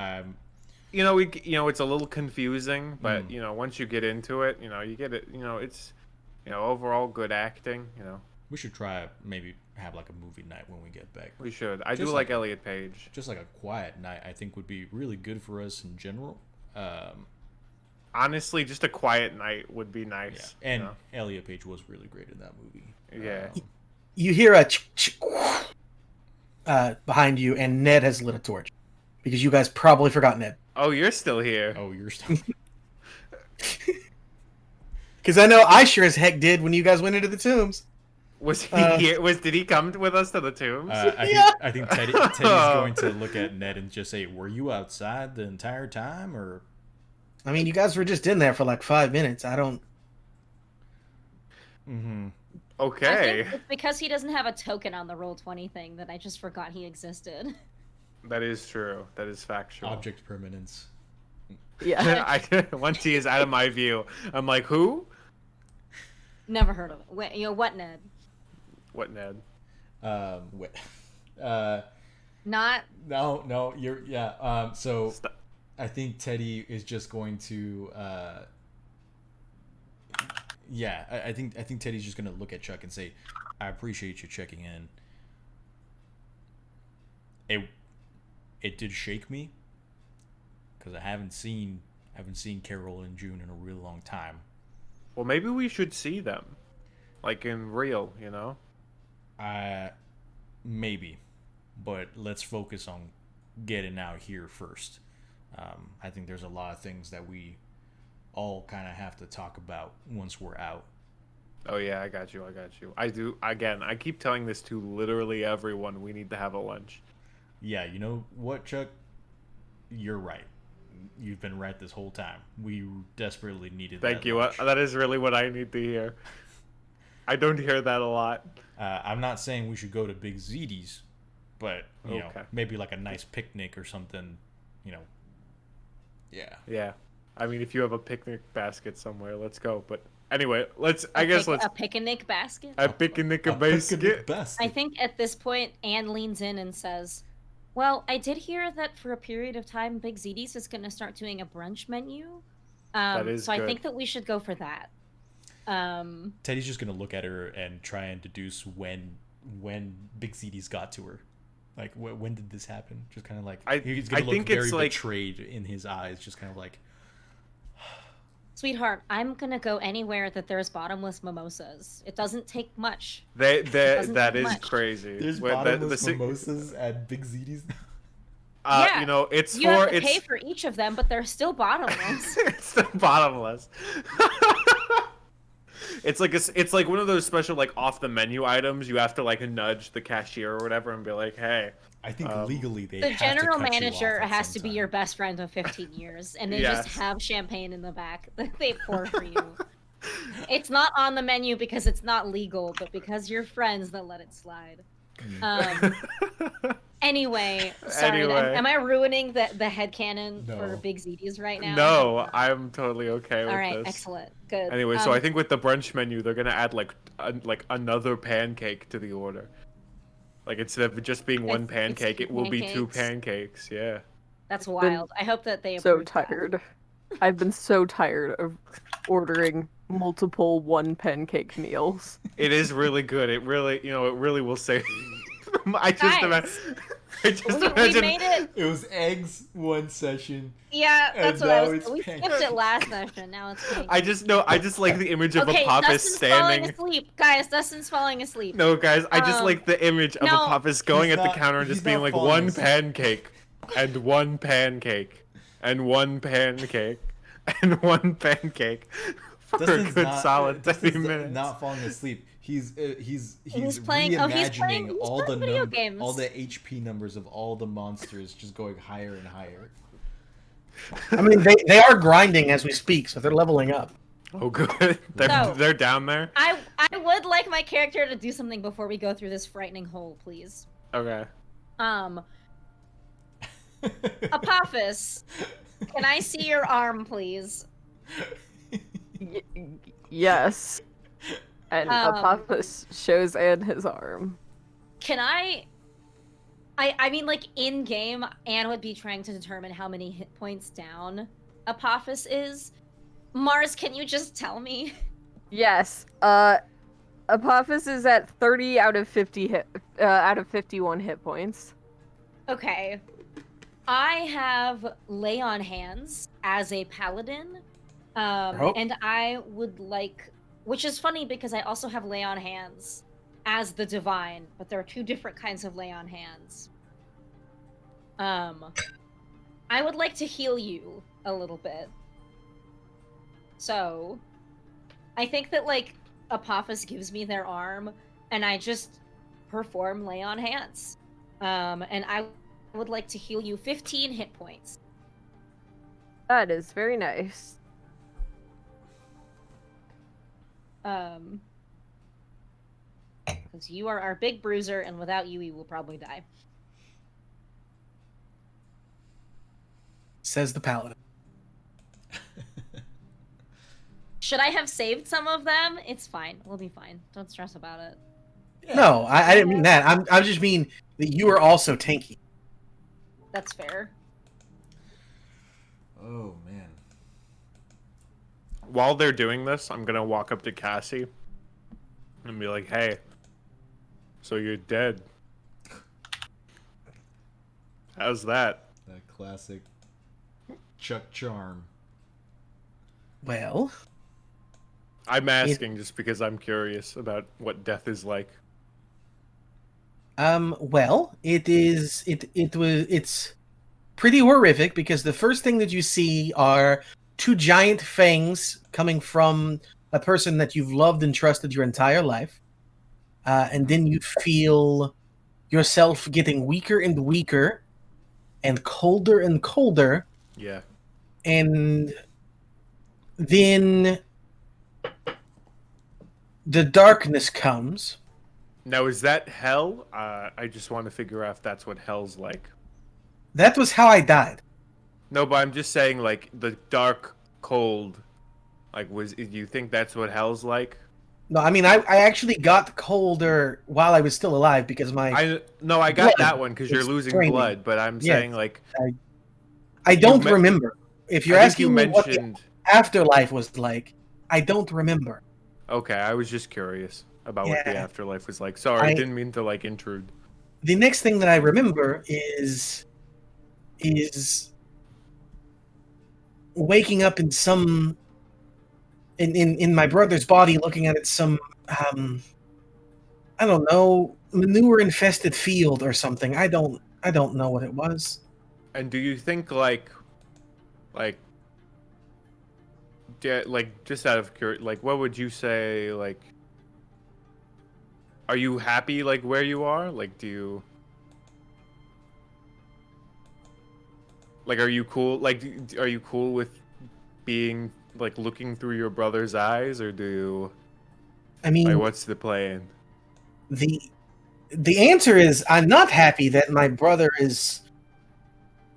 a little confusing, but once you get into it, you get it. It's overall good acting. We should try maybe have like a movie night when we get back. We should. I do like Elliot Page. Just like a quiet night, I think would be really good for us in general. Honestly, just a quiet night would be nice. Yeah. And Elliot Page was really great in that movie. Yeah. You hear a behind you, and Ned has lit a torch because you guys probably forgot Ned. Oh, you're still here. Oh, you're still. Because I know I sure as heck did when you guys went into the tombs. Was he here? Did he come with us to the tombs? I think Teddy's going to look at Ned and just say, "Were you outside the entire time, or?" I mean, you guys were just in there for like 5 minutes. I don't. Mm-hmm. Okay. I think it's because he doesn't have a token on the Roll20 thing that I just forgot he existed. That is true. That is factual. Object permanence. Yeah. Once he is out of my view, I'm like, who? Never heard of it. Wait, what Ned? What Ned? Wait. Not. No. You're yeah. So. Stop. I think Teddy is just going to. I think Teddy's just gonna look at Chuck and say, "I appreciate you checking in." It did shake me because I haven't seen Carol and June in a real long time. Well, maybe we should see them, like in real, Maybe, but let's focus on getting out here first. I think there's a lot of things that we all kind of have to talk about once we're out. Oh yeah, I got you. I do. Again, I keep telling this to literally everyone. We need to have a lunch. Yeah, you know what, Chuck? You're right. You've been right this whole time. We desperately needed that. Thank you. Lunch. That is really what I need to hear. I don't hear that a lot. I'm not saying we should go to Big Zeddy's, but you know, maybe like a nice picnic or something. Yeah. Yeah. I mean, if you have a picnic basket somewhere, let's go. But anyway, let's. A picnic basket. A picnic basket. I think at this point, Anne leans in and says, "Well, I did hear that for a period of time, Big Zeddy's is going to start doing a brunch menu. That is so good. I think that we should go for that. Teddy's just gonna look at her and try and deduce when Big ZD's got to her. Like, when did this happen? Just kind of like he's gonna look think very it's like betrayed in his eyes. Just kind of like, Sweetheart, I'm gonna go anywhere that there's bottomless mimosas. It doesn't take much. that is much. crazy. there's Where bottomless mimosas at Big ZD's. Yeah, you know, it's You for have to it's pay for each of them, but they're still bottomless. it's still bottomless. It's like one of those special like off the menu items. You have to like nudge the cashier or whatever and be like, "Hey." I think legally they The have general to cut you manager off at has some to be time. your best friend of 15 years, and they Yes. just have champagne in the back that they pour for you. It's not on the menu because it's not legal, but because you're friends that let it slide. Anyway, sorry, Anyway. am I ruining the headcanon No. for Big ZDs right now? No, I'm totally okay with All right, this. excellent, good. Anyway, so I think with the brunch menu, they're gonna add like another pancake to the order. Like instead of just being one It's pancake, two it will be 2 pancakes. pancakes. Yeah. that's wild. I hope that they So approve that. tired. I've been so tired of ordering multiple one pancake meals. It is really good. It really, it really will save. I just We imagine. made it. It was eggs one session. Yeah, that's And what I now was. it's We pink. skipped it last session. Now it's pink. I just like the image of Okay, Apophis Dustin's falling standing. asleep, guys. Dustin's falling asleep. No, guys, I just like the image of no. Apophis going He's at the not- counter and he's just being not like falling one asleep. pancake, and one pancake, and one pancake, and one pancake for Dustin's a good not, solid 30 Dustin's minutes. not falling asleep. He's playing- oh, he's reimagining playing- he's all the playing video games. all the HP numbers of all the monsters just going higher and higher. I mean, they are grinding as we speak, so they're leveling up. Oh, good. They're down there. I would like my character to do something before we go through this frightening hole, please. Okay. Apophis, can I see your arm, please? Yes. And Apophis shows Anne his arm. Can I mean, like, in-game, Anne would be trying to determine how many hit points down Apophis is. Mars, can you just tell me? Yes. Apophis is at 30 out of 50 out of 51 hit points. Okay. I have Lay on Hands as a paladin. And I would like... Which is funny because I also have Lay on Hands as the divine, but there are two different kinds of Lay on Hands. I would like to heal you a little bit. So, I think that, like, Apophis gives me their arm, and I just perform Lay on Hands. And I would like to heal you 15 hit points. That is very nice. Because you are our big bruiser, and without you, we will probably die. Says the paladin. Should I have saved some of them? It's fine. We'll be fine. Don't stress about it. No, I didn't mean that. I just mean that you are also tanky. That's fair. Oh man. While they're doing this, I'm gonna walk up to Cassie and be like, "Hey, so you're dead? How's that?" That classic Chuck charm. Well, I'm asking just because I'm curious about what death is like. well, it's pretty horrific because the first thing that you see are two giant fangs coming from a person that you've loved and trusted your entire life. And then you feel yourself getting weaker and weaker and colder, Yeah. and then the darkness comes. Now, is that hell? I just want to figure out if that's what hell's like. That was how I died. No, but I'm just saying, like, the dark, cold, like, do you think that's what hell's like? No, I mean, I actually got colder while I was still alive because I got blood that one because you're is losing draining. blood, but I'm Yes. saying, like, I don't You me- remember. If you're I think asking you me what the mentioned afterlife was like. I don't remember. Okay, I was just curious about what the Yeah. afterlife was like. Sorry, I didn't mean to like intrude. The next thing that I remember is waking up in some in my brother's body, looking at it some I don't know, manure infested field or something. I don't know what it was. And do you think like yeah, like just out of curiosity, like what would you say, like are you happy like where you are? Like do you like are you cool are you cool with being like looking through your brother's eyes, or do you I mean, like what's the plan? the answer is I'm not happy that my brother is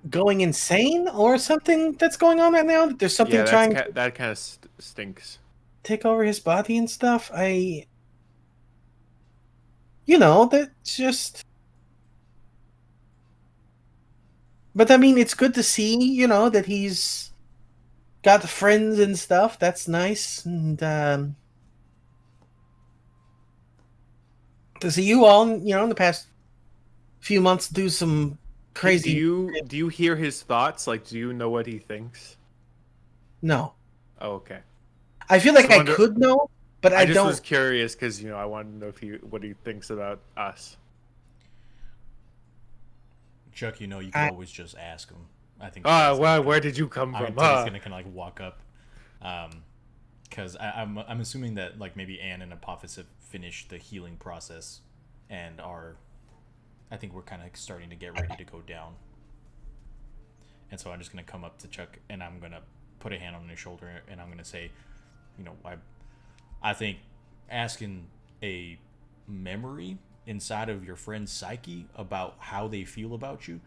going insane or something that's going on right now. That there's something Yeah, trying to that kind of stinks. take over his body and stuff. That's just. But I mean, it's good to see, that he's got friends and stuff. That's nice, and to see you all, in the past few months do some crazy. Do you hear his thoughts? Like, do you know what he thinks? No, Oh, okay. I feel like I could know, but I just don't. was curious because I wanted to know what he thinks about us. Chuck, you can always just ask him. I think. Where did you come from? He's gonna kind of like walk up, because I'm assuming that like maybe Anne and Apophis have finished the healing process, and I think we're kind of starting to get ready to go down. And so I'm just gonna come up to Chuck and I'm gonna put a hand on his shoulder and I'm gonna say, I think asking a memory inside of your friend's psyche about how they feel about you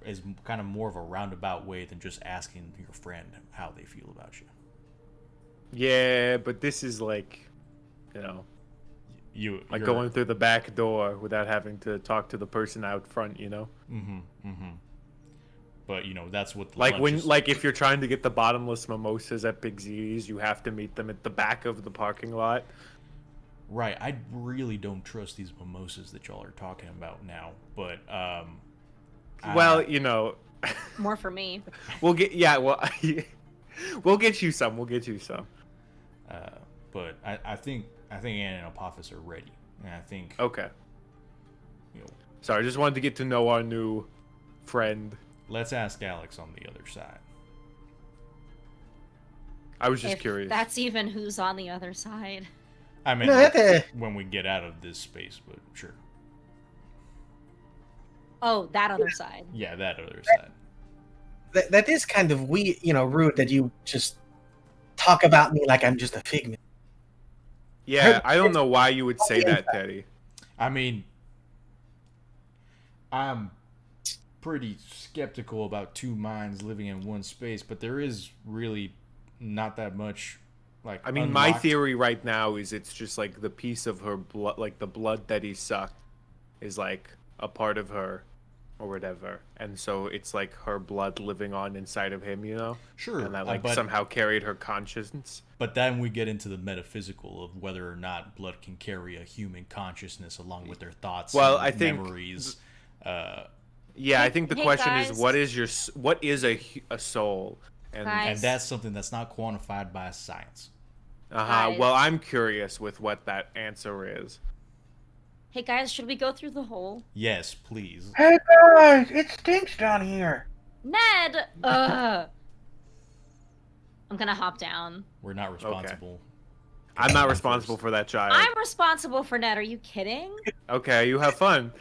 is kind of more of a roundabout way than just asking your friend how they feel about you. Yeah, but this is like, going through the back door without having to talk to the person out front, But that's what if you're trying to get the bottomless mimosas at Big Z's, you have to meet them at the back of the parking lot. Right, I really don't trust these mimosas that y'all are talking about now, but More for me. We'll get you some. But I think Anne and Apophis are ready, and I think okay. Sorry, I just wanted to get to know our new friend. Let's ask Alex on the other side. I was just curious. That's even who's on the other side. I mean, when we get out of this space, but sure. Oh, that other side. Yeah, that other side. That is kind of weird, rude that you just talk about me like I'm just a figment. Yeah, I don't know why you would say that, Teddy. I mean, I'm pretty skeptical about two minds living in one space, but there is really not that much. I mean, my theory right now is it's just like the piece of her blood, like the blood that he sucked, is like a part of her, or whatever, and so it's like her blood living on inside of him, Sure, and that somehow carried her consciousness. But then we get into the metaphysical of whether or not blood can carry a human consciousness along with their thoughts, and memories. Yeah, I think the question is what is a soul, and that's something that's not quantified by science. Well, I'm curious with what that answer is. Hey guys, should we go through the hole? Yes, please. Hey guys, it stinks down here. Ned! Ugh! I'm gonna hop down. We're not responsible. Okay. I'm not responsible for that child. I'm responsible for Ned, are you kidding? Okay, you have fun.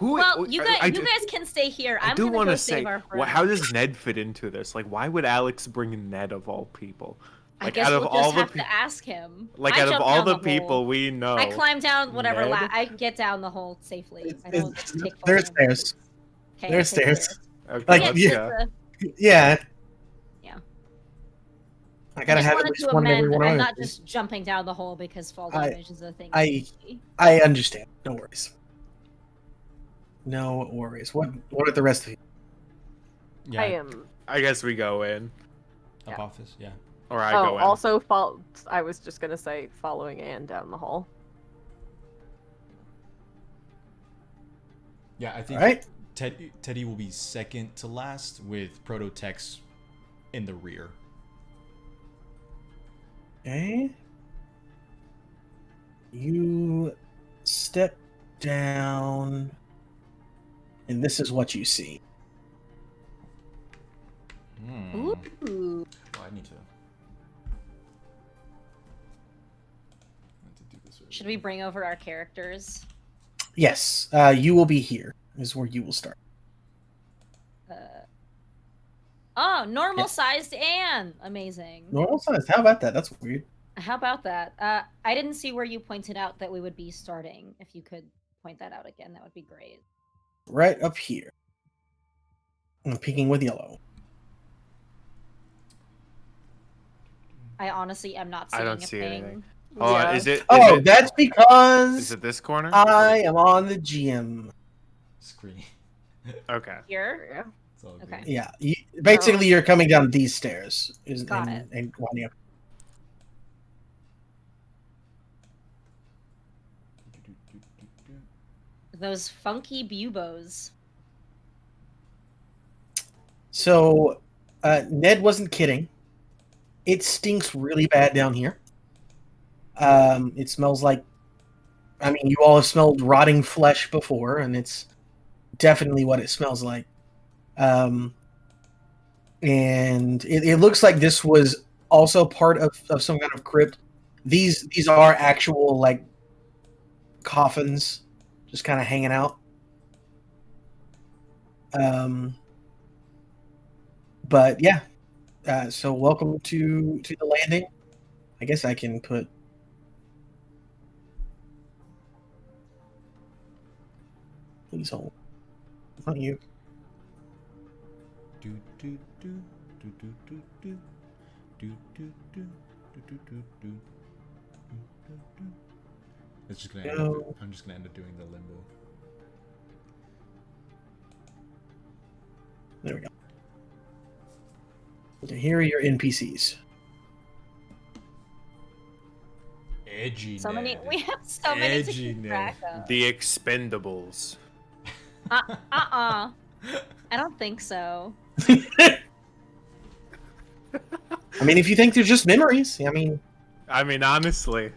Well, you guys can stay here. I'm gonna go save our friend. How does Ned fit into this? Like, why would Alex bring in Ned of all people? I guess we'll just have to ask him. Like, out of all the people we know, I climb down whatever I get down the hole safely. I don't take There's stairs. Okay, there's stairs. Okay, like, yeah. I gotta have at least one every 1 hour. I'm not just jumping down the hole because fall damage is a thing. I understand. No worries. No worries. What are the rest of you? Yeah. I guess we go in. Apophis, yeah. Or I Oh, go in. also, I was just gonna say following Anne down the hall. Yeah, I think Alright. Teddy will be second to last with Prototex in the rear. Okay. You step down, and this is what you see. Ooh. Well, I need to do this. Should we bring over our characters? Yes, you will be here, is where you will start. Oh, normal sized Anne. Amazing. Normal size. How about that? That's weird. How about that? I didn't see where you pointed out that we would be starting. If you could point that out again, that would be great. Right up here. I'm peeking with yellow. I honestly am not seeing I don't a see thing. anything. Oh, Yeah. is it? Oh, it, that's because Is it this corner? I am on the GM. Screen. Okay. Here? Yeah. It's all good. Okay. Yeah, basically you're coming down these stairs. Got it. And winding up. Those funky buboes. So, Ned wasn't kidding. It stinks really bad down here. It smells like, I mean, you all have smelled rotting flesh before, and it's definitely what it smells like. And it looks like this was also part of some kind of crypt. These are actual, like, coffins just kind of hanging out. But yeah, so welcome to the landing. I guess I can put. Please hold. Not you. Do do do do do do do do do do do do do do. It's just gonna. I'm just gonna end up doing the limbo. There we go. Okay, here are your NPCs. Edgy. So many. Ned. We have so many to Edgy keep Ned. track of. The Expendables. I don't think so. I mean, if you think they're just memories, I mean, Honestly,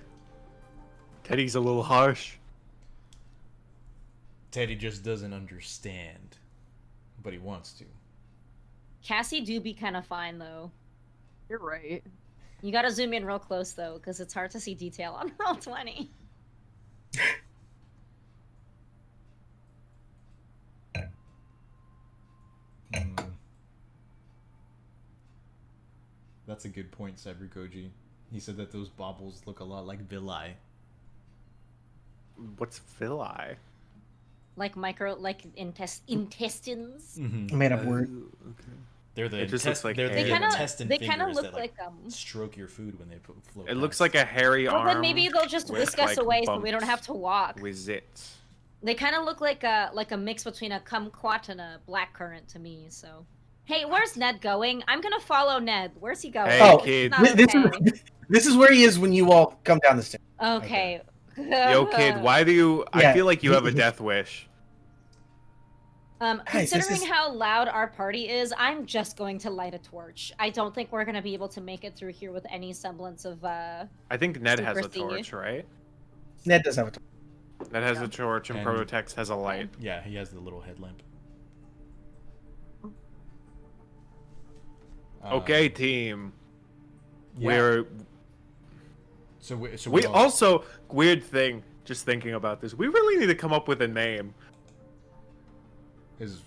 Teddy's a little harsh. Teddy just doesn't understand, but he wants to. Cassie do be kind of fine though. You're right. You gotta zoom in real close though, because it's hard to see detail on Roll20. That's a good point, Cyberkoji. He said that those baubles look a lot like villi. What's villi? Like intestines. made up word. Okay. They're the It just looks like they're hair. the intestine They kind of fingers look that, like stroke your food when they float. It looks past. like a hairy Well, arm. then maybe they'll just with, whisk us like, away so we don't bumps have to walk. with it. They kind of look like a mix between a kumquat and a blackcurrant to me. So, hey, where's Ned going? I'm gonna follow Ned. Where's he going? Hey, Oh, kid. Not okay. This is where he is when you all come down the stairs. Okay. Yo, kid, why do you... Yeah, I feel like you have a death wish. Guys, this Considering is- how loud our party is, I'm just going to light a torch. I don't think we're gonna be able to make it through here with any semblance of I think Ned has a secrecy. torch, right? Ned does have a. Ned has a torch and And- Prototex has a light. Yeah, he has the little headlamp. Okay, team. Yeah. We're... So We also... Weird thing, just thinking about this. We really need to come up with a name. is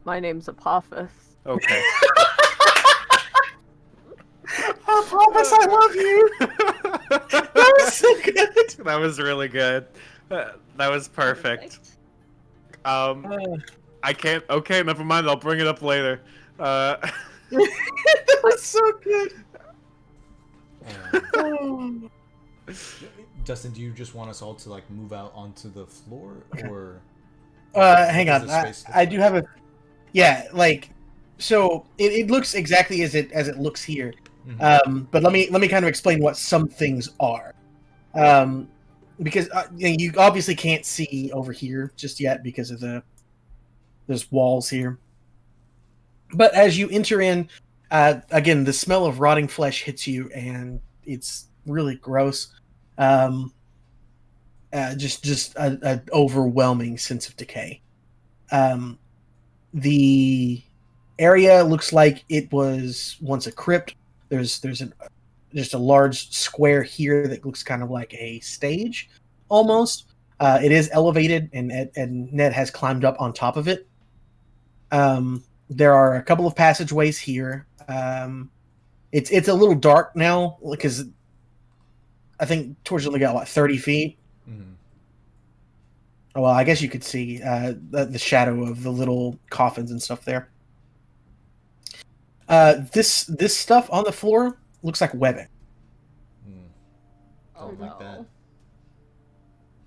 My name's Apophis. Okay. Oh, Thomas, I love you. That was so good. That was really good. That was perfect. I can't... Okay, never mind. I'll bring it up later. That was so good. Justin, do you just want us all to like move out onto the floor, or Hang what on. does the space look I do have a. Yeah, like, So it looks exactly as it looks here. But let me kind of explain what some things are. Because you obviously can't see over here just yet because of there's walls here. But as you enter in, again, the smell of rotting flesh hits you, and it's really gross. Just an overwhelming sense of decay. The area looks like it was once a crypt. There's just a large square here that looks kind of like a stage, almost. It is elevated, and Ned has climbed up on top of it. There are a couple of passageways here. It's a little dark now because I think Torch only got 30 feet. Oh, well, I guess you could see the shadow of the little coffins and stuff there. This stuff on the floor looks like webbing. Don't like that.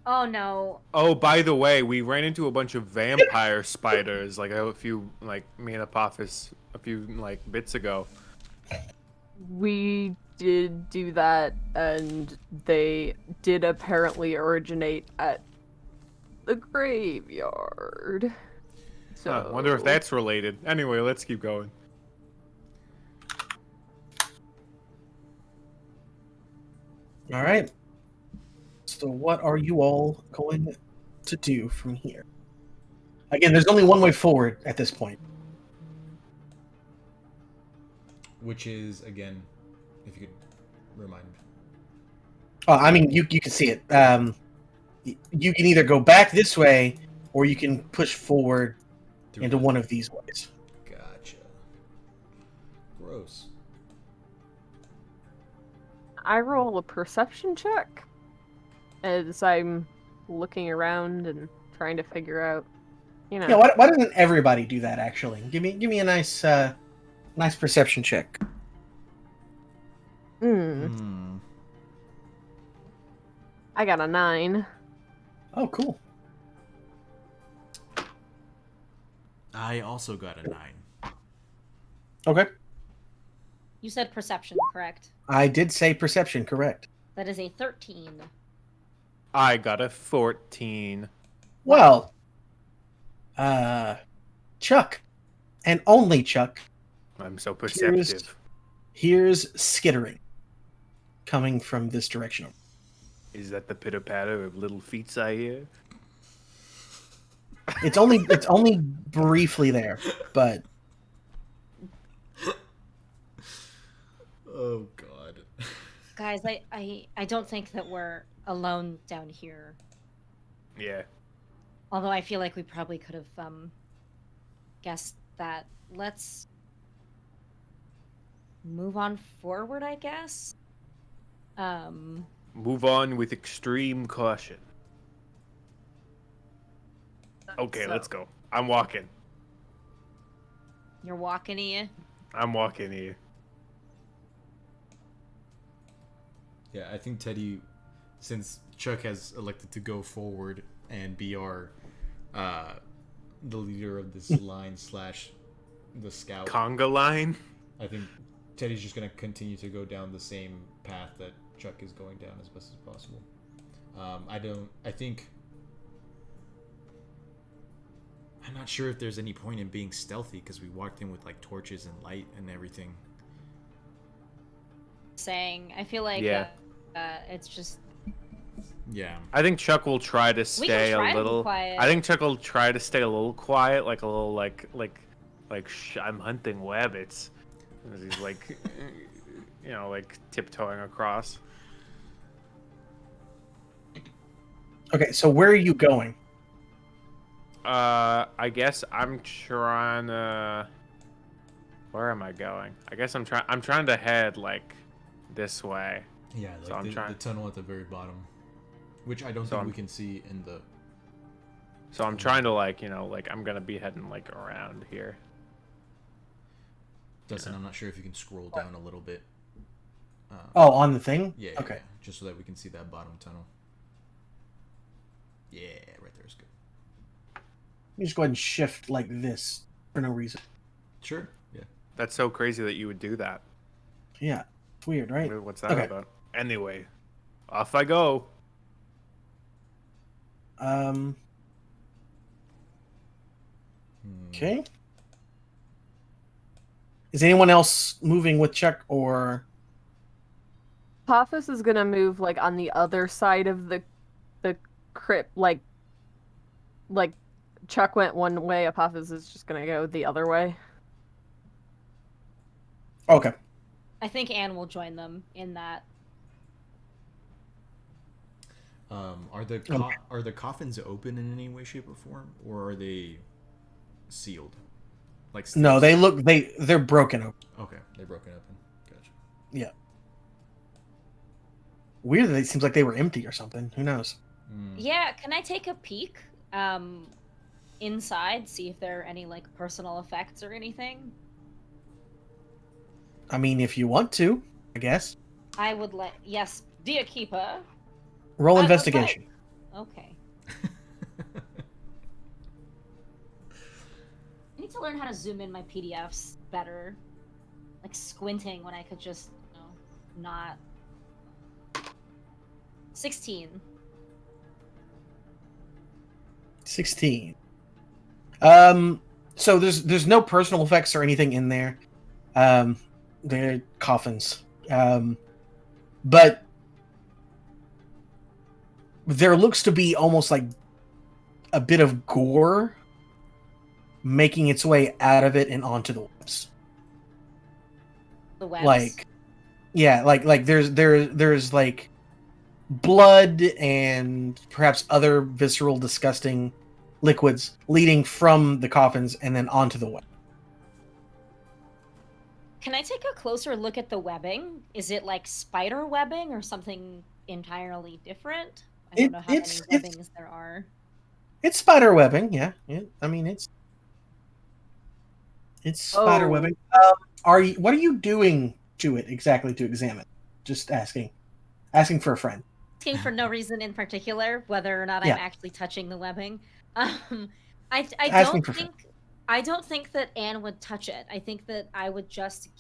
Oh no. Oh, by the way, we ran into a bunch of vampire spiders, like a few, like me and Apophis a few bits ago. We did do that, and they did apparently originate at the graveyard. So, Huh, wonder if that's related. Anyway, let's keep going. All right. So what are you all going to do from here? Again, there's only one way forward at this point. Which is, again, if you could remind me. Oh, I mean, you can see it. You can either go back this way, or you can push forward into one of these ways. Gotcha. Gross. I roll a perception check as I'm looking around and trying to figure out, Yeah, why doesn't everybody do that? Actually, give me a nice perception check. I got a 9. Oh, cool. I also got a 9. Okay. You said perception, correct? I did say perception, correct. That is a 13. I got a 14. Well, Chuck, and only Chuck, I'm so perceptive. here's skittering coming from this direction. Is that the pitter patter of little feet I hear? It's only briefly there, but Oh god. Guys, I don't think that we're alone down here. Yeah. Although I feel like we probably could have guessed that. Let's move on forward, I guess. Move on with extreme caution. Okay, let's go. I'm walking. You're walking here. I'm walking here. Yeah, I think Teddy, since Chuck has elected to go forward and be our the leader of this line / the scout. Conga line? I think Teddy's just gonna continue to go down the same path that Chuck is going down as best as possible. I'm not sure if there's any point in being stealthy because we walked in with torches and light and everything. I feel like it's just. Yeah. I think Chuck will try to stay try a to be little. quiet. I think Chuck will try to stay a little quiet, like a little like I'm hunting wabbits. As he's tiptoeing across. okay. So where are you going? I guess I'm trying to. Where am I going? I guess I'm trying to head this way. Yeah, so the tunnel at the very bottom, which I don't think we can see in the. So I'm trying to I'm gonna be heading around here. Dustin, I'm not sure if you can scroll down a little bit. On the thing? Yeah. Okay. Yeah, just so that we can see that bottom tunnel. Yeah, right there is good. You just go ahead and shift like this for no reason. Sure. That's so crazy that you would do that. Yeah, it's weird, right? What's that Okay. about? Anyway, off I go. Okay. Is anyone else moving with Chuck or? Apophis is gonna move like on the other side of the crypt, like Chuck went one way, Apophis is just gonna go the other way. Okay. I think Anne will join them in that. Are the coffins open in any way, shape, or form, or are they sealed? Like No, they're broken open. Okay, they're broken open. Gotcha. Yeah. Weird that it seems like they were empty or something. Who knows? Yeah, can I take a peek inside, see if there are any like personal effects or anything? I mean, if you want to, I guess. I would yes, dear keeper. Roll I would investigation. Okay. I need to learn how to zoom in my PDFs better. Like squinting when I could just, not. 16. 16. So there's no personal effects or anything in there. They're coffins. But there looks to be almost like a bit of gore making its way out of it and onto the webs. The webs? Like, yeah, like there's like blood and perhaps other visceral, disgusting liquids leading from the coffins and then onto the web. Can I take a closer look at the webbing? Is it like spider webbing or something entirely different? I don't know how many webbings there are. It's spider webbing, yeah. I mean, it's spider webbing. What are you doing to it exactly to examine? Just asking for a friend. Asking for no reason in particular, whether or not I'm actually touching the webbing. I don't think that Anne would touch it. I think that I would just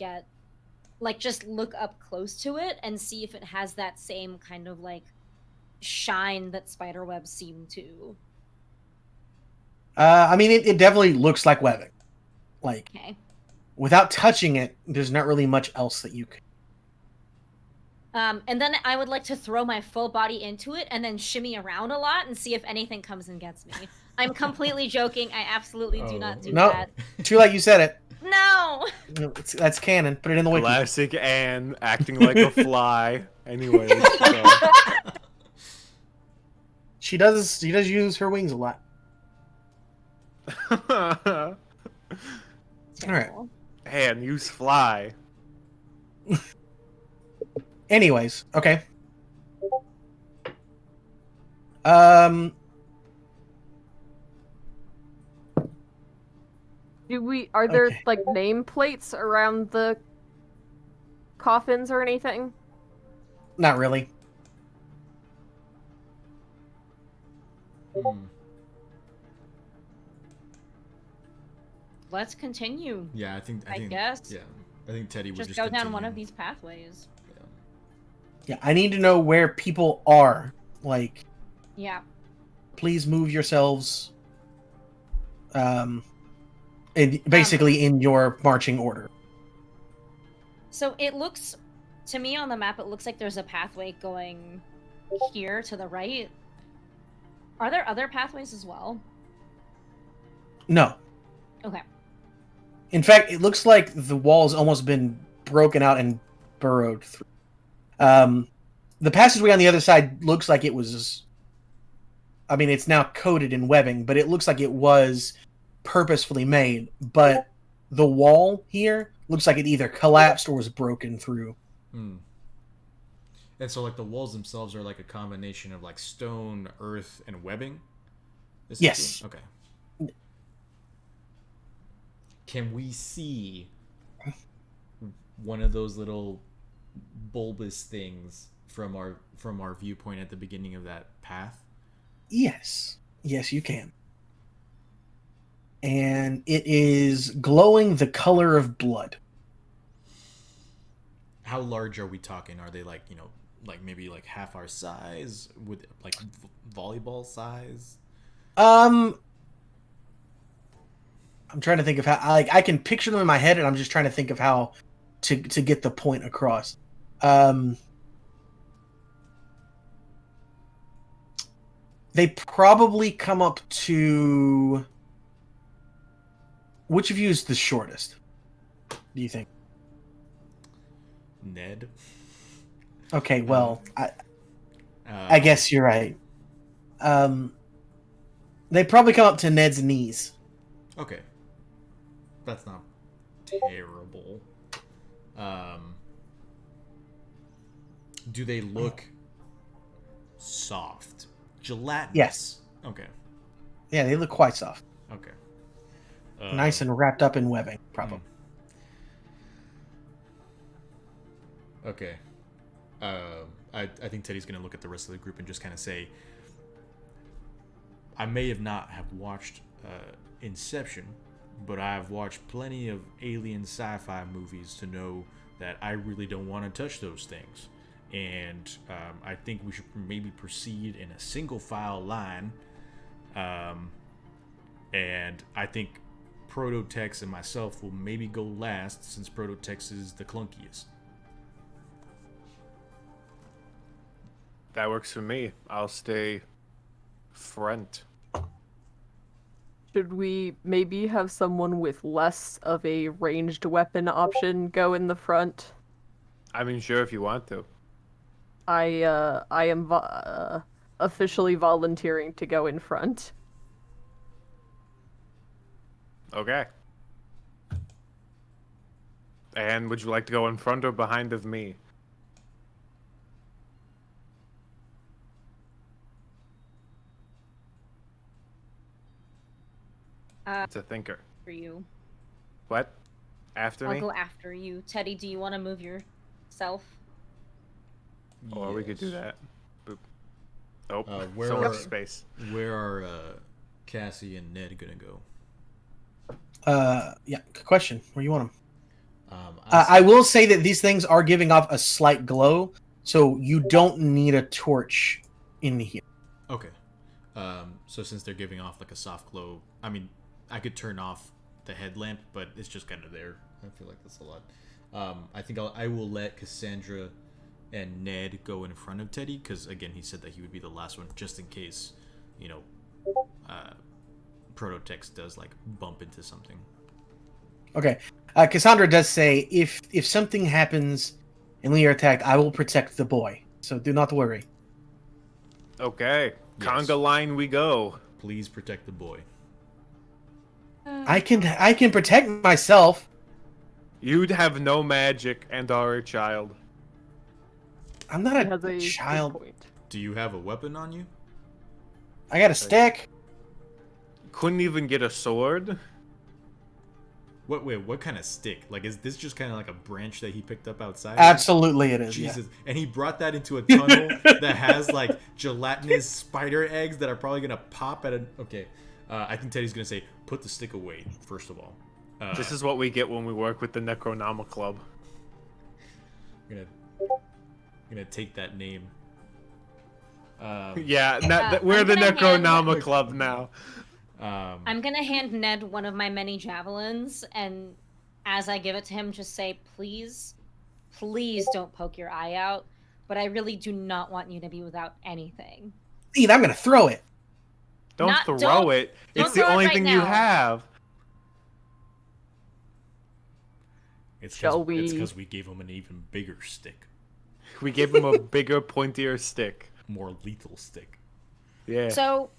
just look up close to it and see if it has that same kind of like shine that spiderwebs seem to. I mean, it definitely looks like webbing. Like, okay. Without touching it, there's not really much else that you could. And then I would like to throw my full body into it and then shimmy around a lot and see if anything comes and gets me. I'm completely joking. I absolutely do not do that. Too late, you said it. No! That's canon. Put it in the wiki. Classic Anne acting like a fly. Anyways, so. She does use her wings a lot. All right. Anne, use fly. Anyways, okay. Are there like nameplates around the coffins or anything? Not really. Let's continue. Yeah, I think. I guess. Yeah, I think Teddy would just go down continue. one of these pathways. Yeah, I need to know where people are. Like, yeah. Please move yourselves. Basically in your marching order. So it looks, to me on the map, it looks like there's a pathway going here to the right. Are there other pathways as well? No. Okay. In fact, it looks like the wall's almost been broken out and burrowed through. The passageway on the other side looks like it was... I mean, it's now coated in webbing, but it looks like it was purposefully made. But the wall here looks like it either collapsed or was broken through. And so, like, the walls themselves are like a combination of, like, stone, earth, and webbing? Yes. Okay. Can we see one of those little bulbous things from our viewpoint at the beginning of that path? Yes, you can. And it is glowing the color of blood. how large are we talking? Are they like, like maybe like half our size, with like volleyball size? I'm trying to think of how I can picture them in my head, and I'm just trying to think of how to get the point across. They probably come up to... Which of you is the shortest, do you think? Ned. Okay, well, I guess you're right. They probably come up to Ned's knees. Okay. That's not terrible. Do they look soft? Gelatinous? Yes. Okay. Yeah, they look quite soft. Okay. Nice and wrapped up in webbing, probably. Okay. I think Teddy's going to look at the rest of the group and just kind of say, I may have not have watched Inception, but I've watched plenty of alien sci-fi movies to know that I really don't want to touch those things. And I think we should maybe proceed in a single file line. And I think Prototex and myself will maybe go last, since Prototex is the clunkiest. That works for me. I'll stay front. Should we maybe have someone with less of a ranged weapon option go in the front? I mean, sure, if you want to. I am officially volunteering to go in front. Okay. And would you like to go in front or behind of me? It's a thinker. For you. What? After I'll me? go after you. Teddy, do you want to move yourself? Or we could do that. Boop. Oh, where so are- much space. Where are Cassie and Ned gonna go? Yeah, good question. Where you want them? I I will say that these things are giving off a slight glow, so you don't need a torch in here. Okay. So since they're giving off like a soft glow, I mean, I could turn off the headlamp, but it's just kind of there. I feel like that's a lot. I think I will let Cassandra and Ned go in front of Teddy, because again, he said that he would be the last one, just in case, Prototex does like bump into something. Okay. Cassandra does say, if something happens and we are attacked, I will protect the boy. So do not worry. Okay. Yes. Conga line we go. Please protect the boy. I can protect myself. You'd have no magic and are a child. I'm not He has a a good child. point. Do you have a weapon on you? I got a stick. Couldn't even get a sword. What kind of stick? Like, is this just kind of like a branch that he picked up outside? Absolutely it is. Jesus. And he brought that into a tunnel that has like gelatinous spider eggs that are probably gonna pop at a... Okay. I think Teddy's gonna say, put the stick away, first of all. This is what we get when we work with the Necronoma Club. I'm gonna take that name. Yeah, we're I'm the gonna hand- Necronoma Club now. I'm gonna hand Ned one of my many javelins, and as I give it to him, just say, please don't poke your eye out, but I really do not want you to be without anything. Steve, I'm gonna throw it. Don't throw it. don't It's the throw it only right thing you now. have. Shall we- It's because we gave him an even bigger stick. We gave him a bigger, pointier stick. More lethal stick. Yeah. So,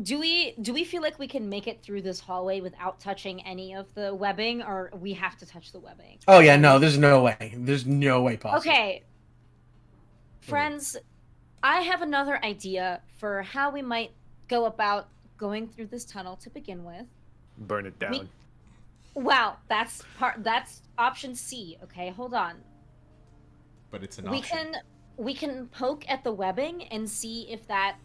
do we feel like we can make it through this hallway without touching any of the webbing, or we have to touch the webbing? Oh yeah, no, there's no way. There's no way possible. Okay. Friends, I have another idea for how we might go about going through this tunnel to begin with. Burn it down. Well, that's option C. Okay, hold on. But it's an option. We can poke at the webbing and see if that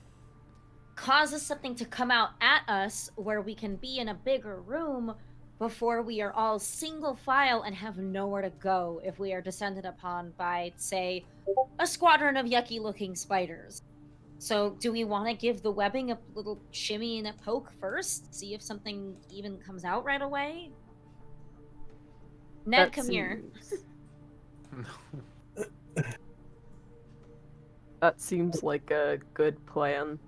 causes something to come out at us where we can be in a bigger room, before we are all single file and have nowhere to go if we are descended upon by, say, a squadron of yucky looking spiders. So do we want to give the webbing a little shimmy and a poke first? See if something even comes out right away? Ned, come here. That seems like a good plan.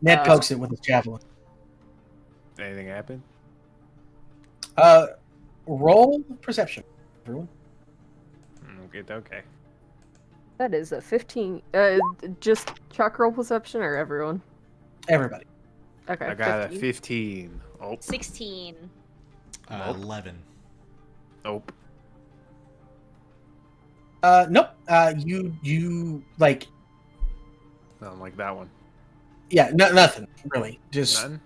Ned pokes it with his javelin. Anything happen? Roll perception, everyone. Okay. That is a 15. Just chuck roll perception or everyone? Everybody. Okay. I got 15. a 15. Oh. 16. 11. Nope. Nope. You like. I don't like that one. Yeah, nothing really. Just None?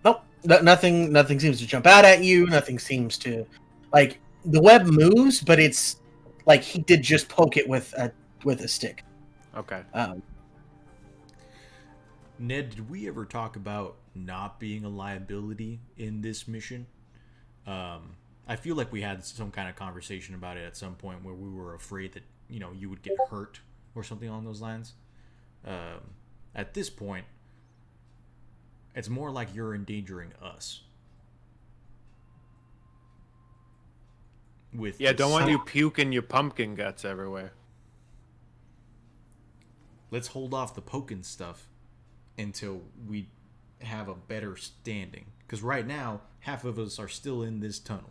nope. Nothing. Nothing seems to jump out at you. Nothing seems to, like, the web moves, but it's like he did just poke it with a stick. Okay. Ned, did we ever talk about not being a liability in this mission? I feel like we had some kind of conversation about it at some point where we were afraid that, you would get hurt or something along those lines. At this point, it's more like you're endangering us. Don't want you puking your pumpkin guts everywhere. Let's hold off the poking stuff until we have a better standing. Because right now, half of us are still in this tunnel.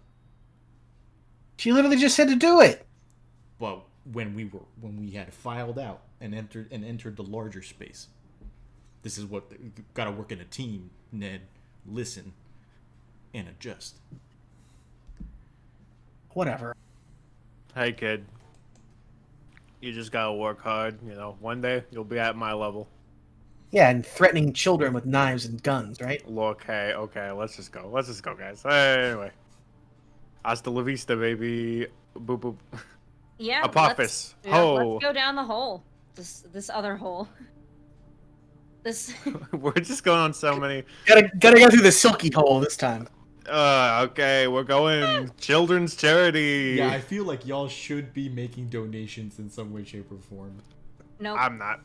She literally just said to do it. But when we had filed out and entered the larger space, this is what got to work in a team. Ned, listen and adjust. Whatever. Hey, kid. You just gotta work hard. One day you'll be at my level. Yeah, and threatening children with knives and guns, right? Look, hey, okay, let's just go, guys. Anyway. Hasta la vista, baby. Boop, boop. Yeah. Apophis. Let's go down the hole. This other hole. We're just going on so many. Gotta go through the silky hole this time. Okay, we're going children's charity. Yeah, I feel like y'all should be making donations in some way, shape, or form. No, I'm not.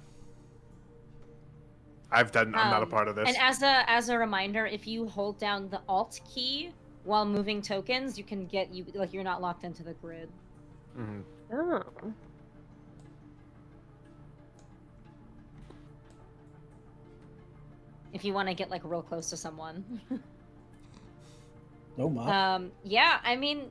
I'm not a part of this. And as a reminder, if you hold down the Alt key while moving tokens, you can you're not locked into the grid. Mm-hmm. Oh. If you want to get real close to someone. Oh my. Yeah, I mean,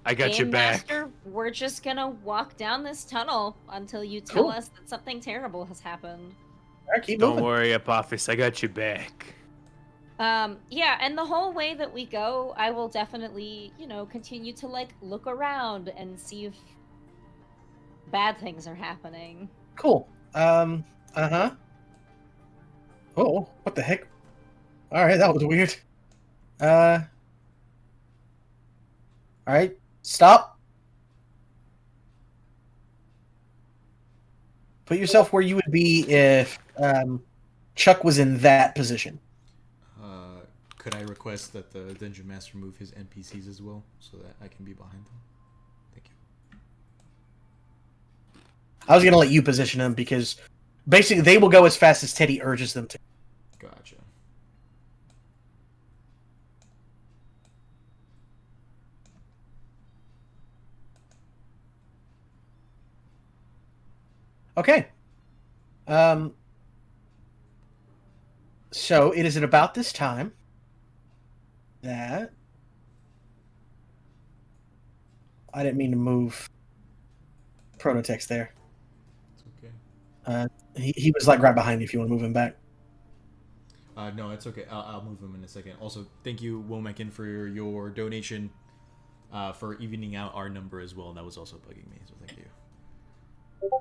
I got your Game back. Master, we're just gonna walk down this tunnel until you tell us that something terrible has happened. All right, keep Don't moving. worry, Apophis. I got your back. Yeah, and the whole way that we go, I will definitely, continue to look around and see if bad things are happening. Cool. Uh-huh. Oh, what the heck? All right, that was weird. All right, stop. Put yourself where you would be if Chuck was in that position. Could I request that the Dungeon Master move his NPCs as well, so that I can be behind them? Thank you. I was going to let you position them because basically they will go as fast as Teddy urges them to. Gotcha. Okay. So it is at about this time that I didn't mean to move Prototext there. It's okay. He was right behind you if you want to move him back. No, it's okay. I'll move him in a second. Also, thank you, Womakin, for your donation for evening out our number as well. That was also bugging me, so thank you.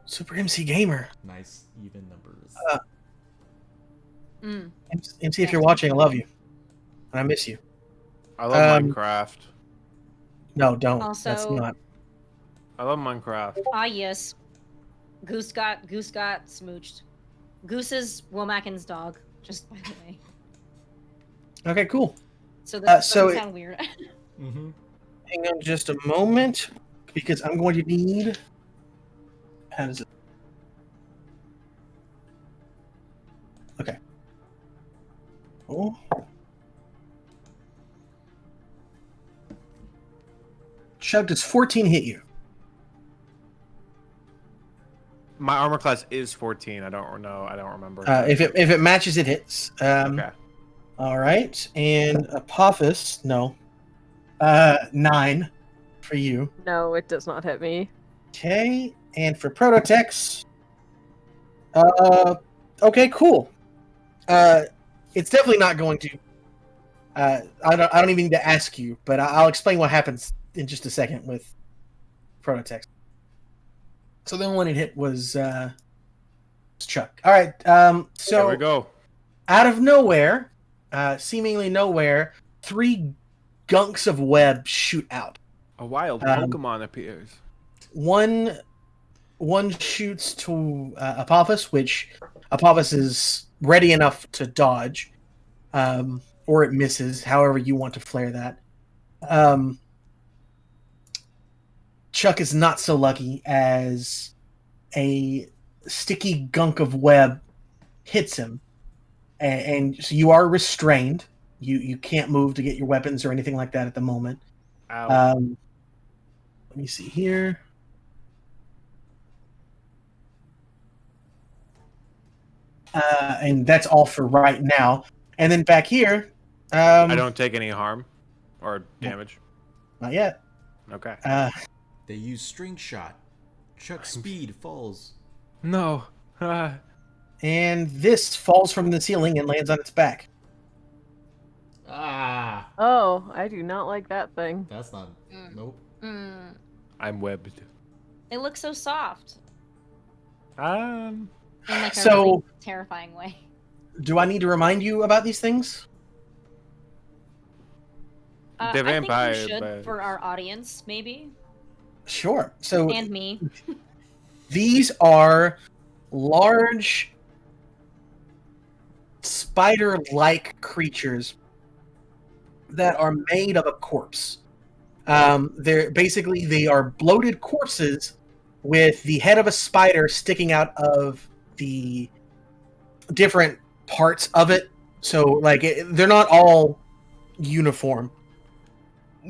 Super MC Gamer. Nice, even numbers. MC, if you're watching, I love you. And I miss you. I love Minecraft. No, don't. Also- That's not. I love Minecraft. Ah, yes. Goose got smooched. Goose is Womakin's dog, just by the way. Okay, cool. So this so doesn't it- sound weird. Mm-hmm. Hang on just a moment, because I'm going to need. How does it? Okay. Oh. Chuck, does 14 hit you? My armor class is 14. I don't know. I don't remember. If it matches, it hits. Okay. All right, and Apophis, no. 9 for you. No, it does not hit me. Okay, and for Prototex, okay, cool. It's definitely not going to. I don't even need to ask you, but I'll explain what happens in just a second with Prototex. So the only one it hit was Chuck. All right, so There we go. out of nowhere, seemingly nowhere, 3 gunks of web shoot out. A wild Pokemon appears. One shoots to Apophis, which Apophis is ready enough to dodge, or it misses, however you want to flare that. Chuck is not so lucky, as a sticky gunk of web hits him, and so you are restrained. You can't move to get your weapons or anything like that at the moment. Ow. Let me see here. And that's all for right now. And then back here, I don't take any harm or damage. not yet. Okay. They use string shot. Chuck's speed falls. No. And this falls from the ceiling and lands on its back. Ah, Oh, I do not like that thing. that's not. Nope. I'm webbed. It looks so soft Um. in like a So- really terrifying way. Do I need to remind you about these things? They're I think vampire, you should but- for our audience, maybe, Sure. So and me. these are large spider-like creatures that are made of a corpse. They are bloated corpses with the head of a spider sticking out of the different parts of it. So, like, they're not all uniform.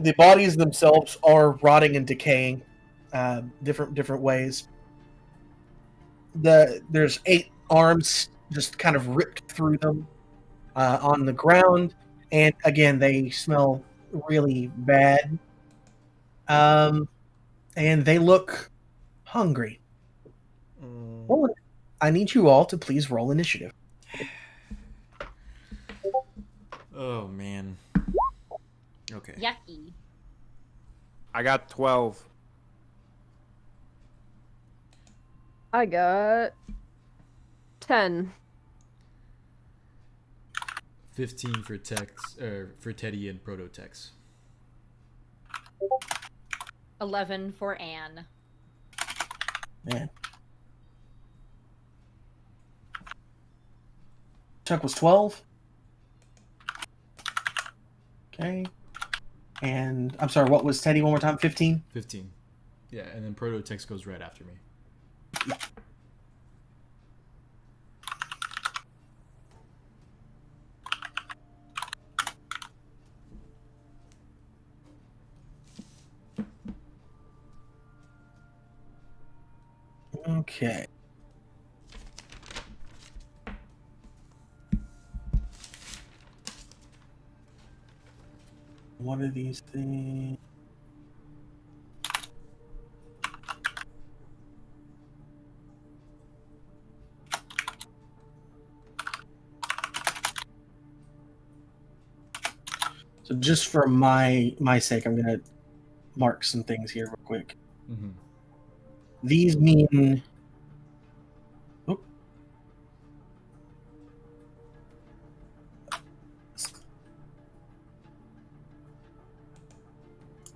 The bodies themselves are rotting and decaying, different ways. There's 8 arms just kind of ripped through them on the ground, and again, they smell really bad. And they look hungry. Well, I need you all to please roll initiative. Oh man. Okay. Yucky. I got 12. I got 10. 15 for Tex, for Teddy and Prototex. 11 for Anne. Man. Chuck was 12. Okay. And I'm sorry, what was Teddy one more time? 15? 15. Yeah, and then Prototex goes right after me. Okay. What are these things? So just for my sake, I'm gonna mark some things here real quick. Mm-hmm. These mean. Oop.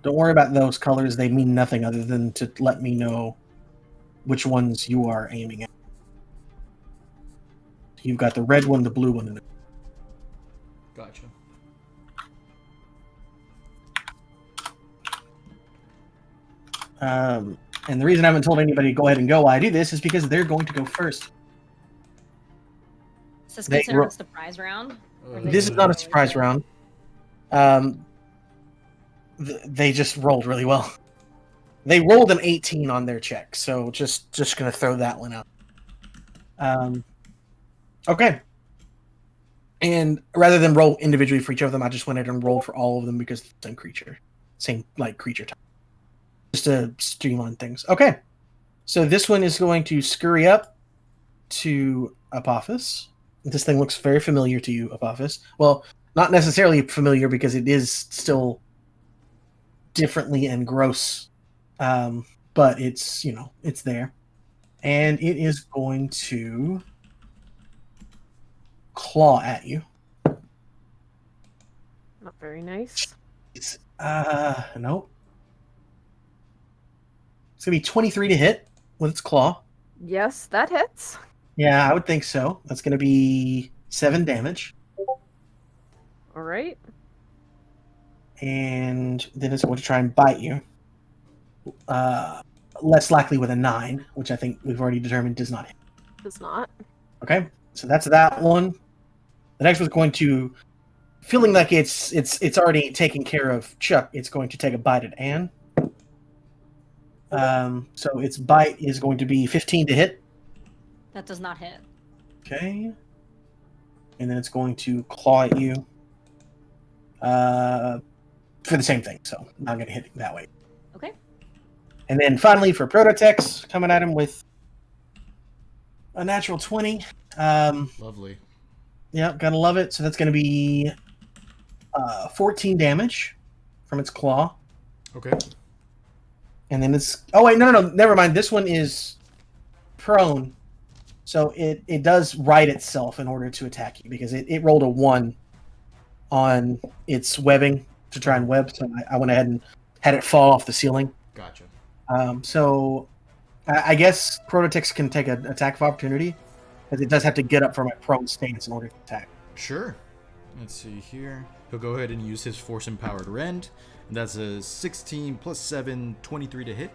Don't worry about those colors. They mean nothing other than to let me know which ones you are aiming at. You've got the red one, the blue one, and the... Gotcha. And the reason I haven't told anybody to go ahead and go while I do this is because they're going to go first. Is this They considered ro- a surprise round? This is not a surprise round. They just rolled really well. They rolled an 18 on their check, so just gonna throw that one out. Okay. And rather than roll individually for each of them, I just went ahead and rolled for all of them because it's the same creature. Same, like, creature type. Just to streamline things. Okay. So this one is going to scurry up to Apophis. This thing looks very familiar to you, Apophis. Well, not necessarily familiar because it is still differently and gross. But it's, it's there. And it is going to claw at you. Not very nice. Nope. It's gonna be 23 to hit with its claw. Yes, that hits. Yeah, I would think so. That's gonna be 7 damage. All right. And then it's going to try and bite you. Less likely with a 9, which I think we've already determined does not hit. Does not. Okay, so that's that one. The next one's going to, feeling like it's already taken care of Chuck, it's going to take a bite at Anne. So its bite is going to be 15 to hit. That does not hit. Okay. And then it's going to claw at you. For the same thing, so not going to hit it that way. Okay. And then finally for Prototex, coming at him with a natural 20. Lovely. Yeah, gotta love it. So that's going to be 14 damage from its claw. Okay. And then it's... Oh, wait, no, never mind. This one is prone. So it does right itself in order to attack you because it rolled a 1 on its webbing to try and web. So I went ahead and had it fall off the ceiling. Gotcha. So I guess Prototex can take an attack of opportunity because it does have to get up from a prone stance in order to attack. Sure. Let's see here. He'll go ahead and use his Force Empowered Rend. And that's a 16 plus 7, 23 to hit.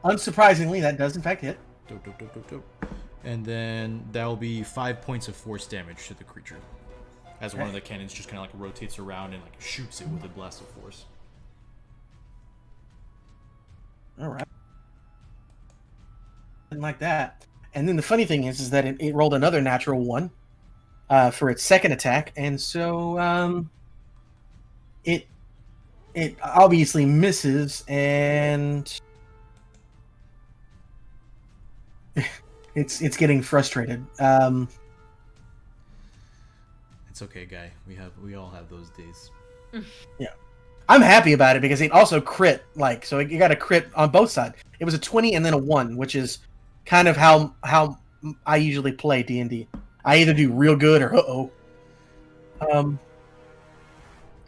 Unsurprisingly, that does in fact hit. Dope. And then that'll be 5 points of force damage to the creature. As one of the cannons just kind of like rotates around and like shoots it with a blast of force. All right. Didn't like that. And then the funny thing is that it rolled another natural 1 for its second attack, and so it obviously misses, and it's getting frustrated. It's okay, guy. We all have those days. Yeah. I'm happy about it because it also crit, so it got a crit on both sides. It was a 20 and then a 1, which is kind of how I usually play D&D. I either do real good or uh-oh.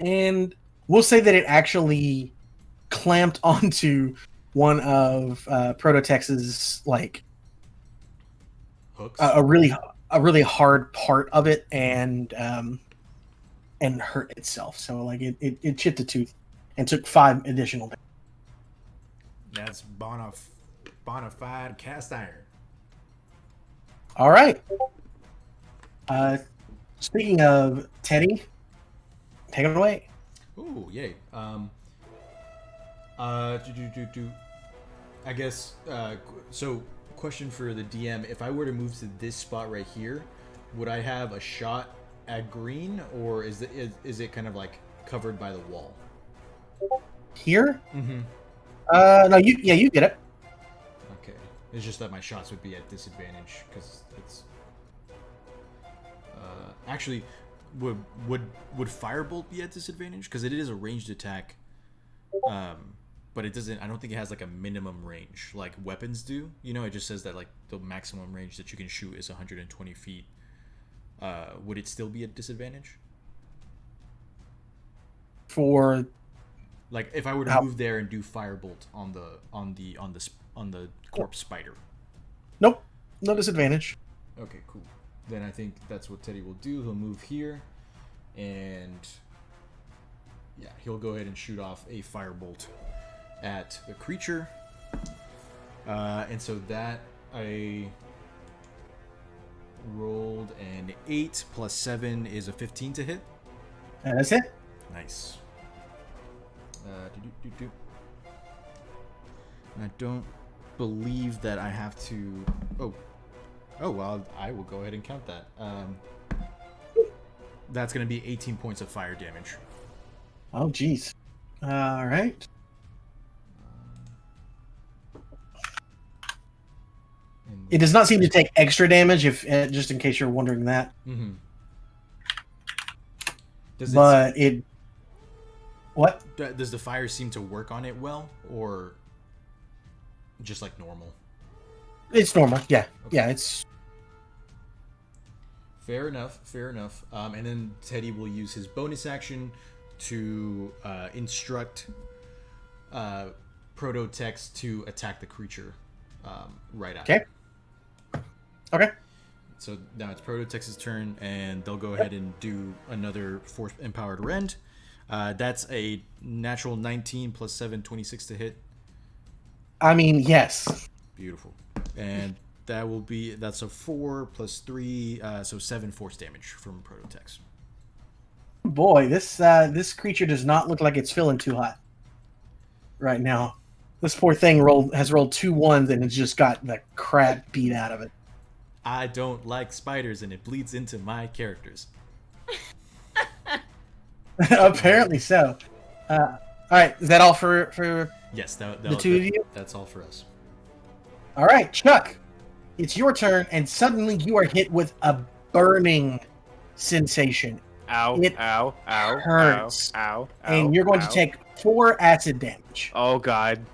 And we'll say that it actually clamped onto one of Prototex's Hooks? a really hard part of it and hurt itself. So it chipped a tooth and took 5 additional damage. That's bona fide cast iron. All right. Speaking of Teddy, take it away. Ooh, yay. I guess, so question for the DM, if I were to move to this spot right here, would I have a shot at green, or is it kind of like covered by the wall? Here? Mm-hmm. No, you get it. Okay. It's just that my shots would be at disadvantage because it's actually would Firebolt be at disadvantage because it is a ranged attack, but it doesn't. I don't think it has like a minimum range like weapons do. It just says that like the maximum range that you can shoot is 120 feet. Would it still be at disadvantage? For like if I were to move there and do Firebolt on the corpse spider. Nope, no disadvantage. Okay, cool. Then I think that's what Teddy will do. He'll move here, and Yeah, he'll go ahead and shoot off a firebolt at the creature. And so that I rolled an 8 plus 7 is a 15 to hit. That's it. Nice. I don't believe that I have to. Oh, well, I will go ahead and count that. That's going to be 18 points of fire damage. Oh, jeez. All right. It does not seem to take extra damage, if just in case you're wondering that. Mm-hmm. What? Does the fire seem to work on it well, or just like normal? It's normal. Yeah. Okay. Yeah. It's fair enough. And then Teddy will use his bonus action to instruct Prototex to attack the creature right after. Okay. So now it's Prototex's turn, and they'll go ahead and do another Force Empowered Rend. That's a natural 19 plus 7, 26 to hit. I mean, yes. Beautiful. And that's a 4 plus 3, so 7 force damage from Prototex. Boy, this creature does not look like it's feeling too hot right now. This poor thing has rolled 2 ones and it's just got the crap beat out of it. I don't like spiders, and it bleeds into my characters. Apparently so. All right, is that all for Yes, the two of you? That's all for us. All right, Chuck, it's your turn, and suddenly you are hit with a burning sensation. Ow, It ow, ow, hurts. ow, ow, And you're going to take 4 acid damage Oh god.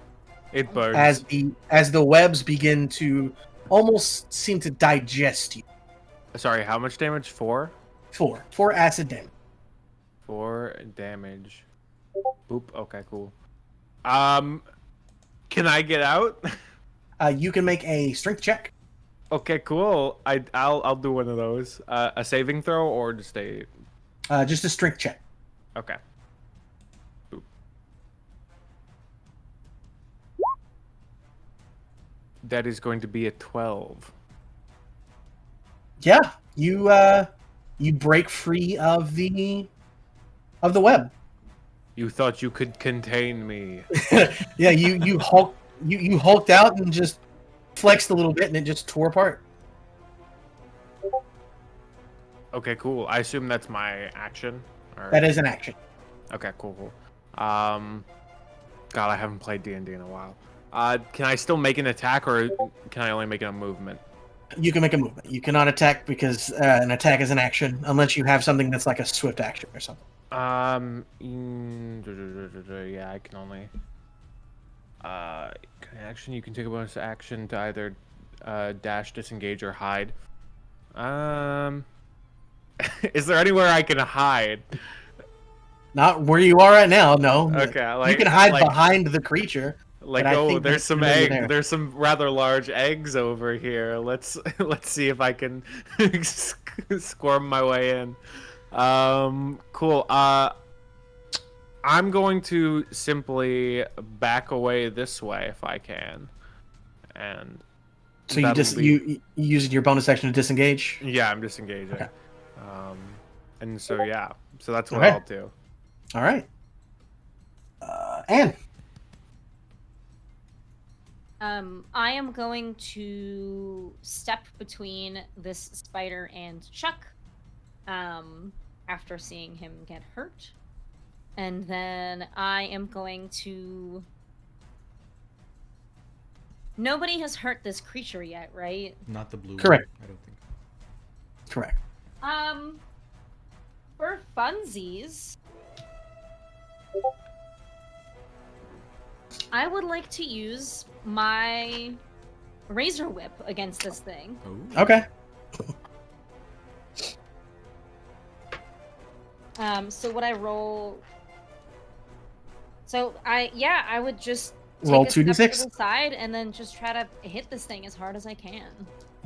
It burns. as the webs begin to almost seem to digest you. Sorry, how much damage? 4? 4 acid damage. 4 damage. Boop. Okay, cool. Can I get out? You can make a strength check. Okay, cool. I'll do one of those. A saving throw or just a. Just a strength check. Okay. Boop. That is going to be a 12. Yeah, you break free of the web. You thought you could contain me. Yeah, you hulked out and just flexed a little bit, and it just tore apart. Okay, cool. I assume that's my action. Or... That is an action. Okay, cool. God, I haven't played D&D in a while. Can I still make an attack, or can I only make a movement? You can make a movement. You cannot attack because an attack is an action, unless you have something that's like a swift action or something. Yeah, I can only. Action. You can take a bonus action to either dash, disengage, or hide. Is there anywhere I can hide? Not where you are right now. No. Okay, like you can hide behind the creature. Like, but I oh, think there's some really egg. there. There's some rather large eggs over here. Let's see if I can squirm my way in. Cool. I'm going to simply back away this way if I can, and so you using your bonus action to disengage. Yeah, I'm disengaging. Okay. And so yeah, so that's what Okay. I'll do. All right. Anne. I am going to step between this spider and Chuck, after seeing him get hurt. And then I am going to... Nobody has hurt this creature yet, right? Not the blue Correct. one, I don't think. Correct. For funsies, I would like to use my razor whip against this thing. Oh. Okay. So would I roll? So I would just take Roll a step 2d6? to the side and then just try to hit this thing as hard as I can.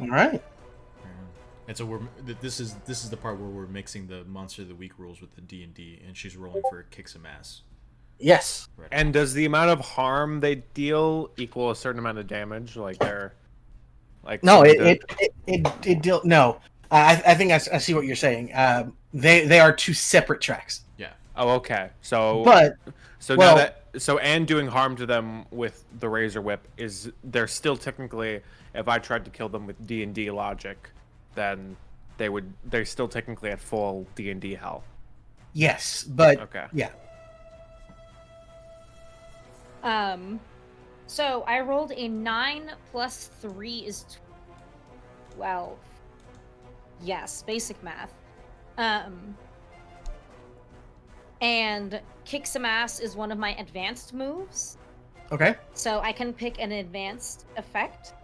All right. And so this is the part where we're mixing the Monster of the Week rules with the D&D, and she's rolling for kick some ass. Yes. Right. And does the amount of harm they deal equal a certain amount of damage? Like they're like No, it deal no. I think I see what you're saying. They are two separate tracks. Yeah. Oh, okay. So Well- now that and doing harm to them with the razor whip they're still technically, if I tried to kill them with D&D logic, then they're still technically at full D&D hell. Yes, but Okay. yeah. So I rolled a 9 plus 3 is 12. Yes, basic math. And kick some ass is one of my advanced moves. Okay. So I can pick an advanced effect.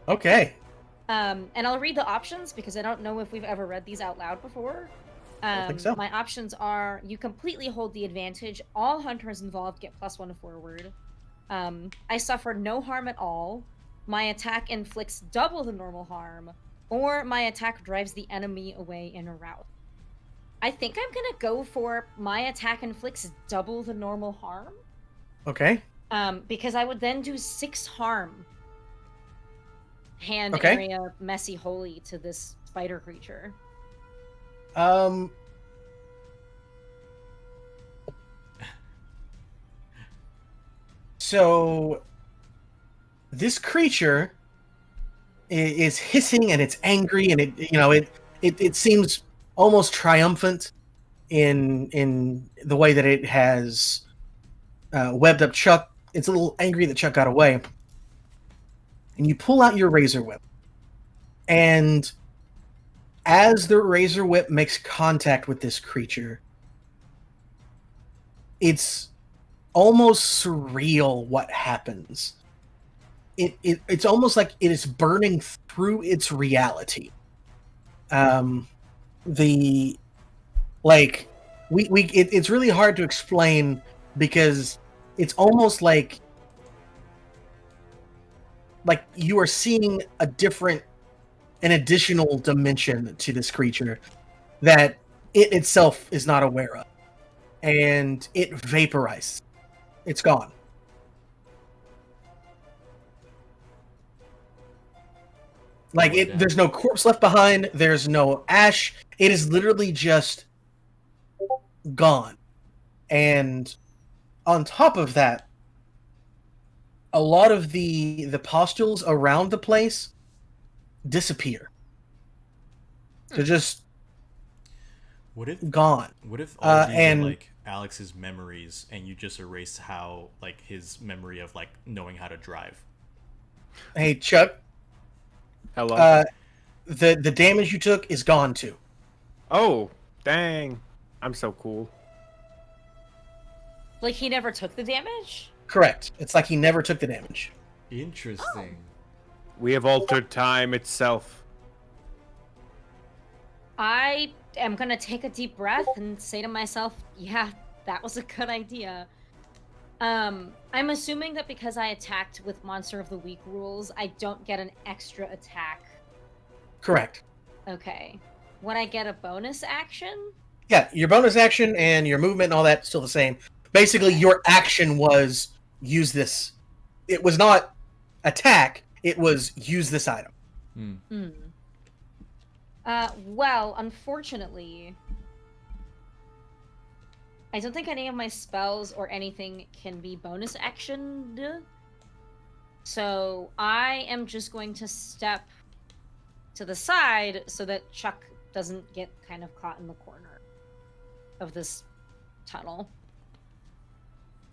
Okay. And I'll read the options because I don't know if we've ever read these out loud before. I think so. My options are: you completely hold the advantage. All hunters involved get +1 forward. I suffer no harm at all. My attack inflicts double the normal harm. Or my attack drives the enemy away in a rout. I think I'm gonna go for my attack inflicts double the normal harm. Okay. Because I would then do 6 harm. Hand Okay. area messy holy to this spider creature. So this creature is hissing and it's angry and it seems almost triumphant in the way that it has webbed up Chuck. It's a little angry that Chuck got away. And you pull out your razor whip. And as the razor whip makes contact with this creature, it's almost surreal what happens. It's almost like it is burning through its reality. It's really hard to explain because it's almost like you are seeing an additional dimension to this creature that it itself is not aware of, and it vaporizes. It's gone. There's no corpse left behind. There's no ash. It is literally just gone. And on top of that, a lot of the pustules around the place disappear. They're just gone. What if all of these and are like Alex's memories, and you just erased how his memory of knowing how to drive? Hey, Chuck. Hello. The damage you took is gone too. Oh, dang! I'm so cool. Like he never took the damage? Correct. It's like he never took the damage. Interesting. We have altered time itself. I am gonna take a deep breath and say to myself, yeah, that was a good idea. I'm assuming that because I attacked with Monster of the Week rules, I don't get an extra attack. Correct. Okay. Would I get a bonus action? Yeah, your bonus action and your movement and all that still the same. Basically, your action was use this. It was not attack. It was use this item. Well, unfortunately, I don't think any of my spells or anything can be bonus actioned. So I am just going to step to the side so that Chuck doesn't get kind of caught in the corner of this tunnel.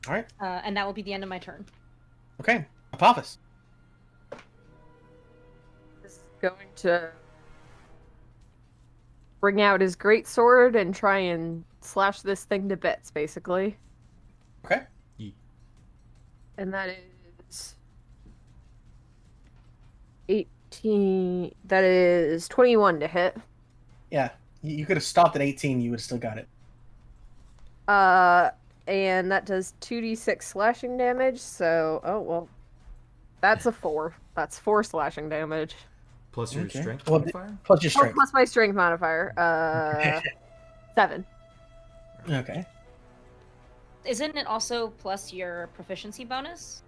All right. And that will be the end of my turn. Okay. Apophis. Is going to bring out his great sword and try and slash this thing to bits, basically. Okay. And that is 18. That is 21 to hit. Yeah. You could have stopped at 18. You would have still got it. And that does 2d6 slashing damage. So, oh well, that's a 4. That's 4 slashing damage. Plus your Okay. strength Well, modifier? plus your Oh, strength. plus my strength modifier. 7. Okay. Isn't it also plus your proficiency bonus?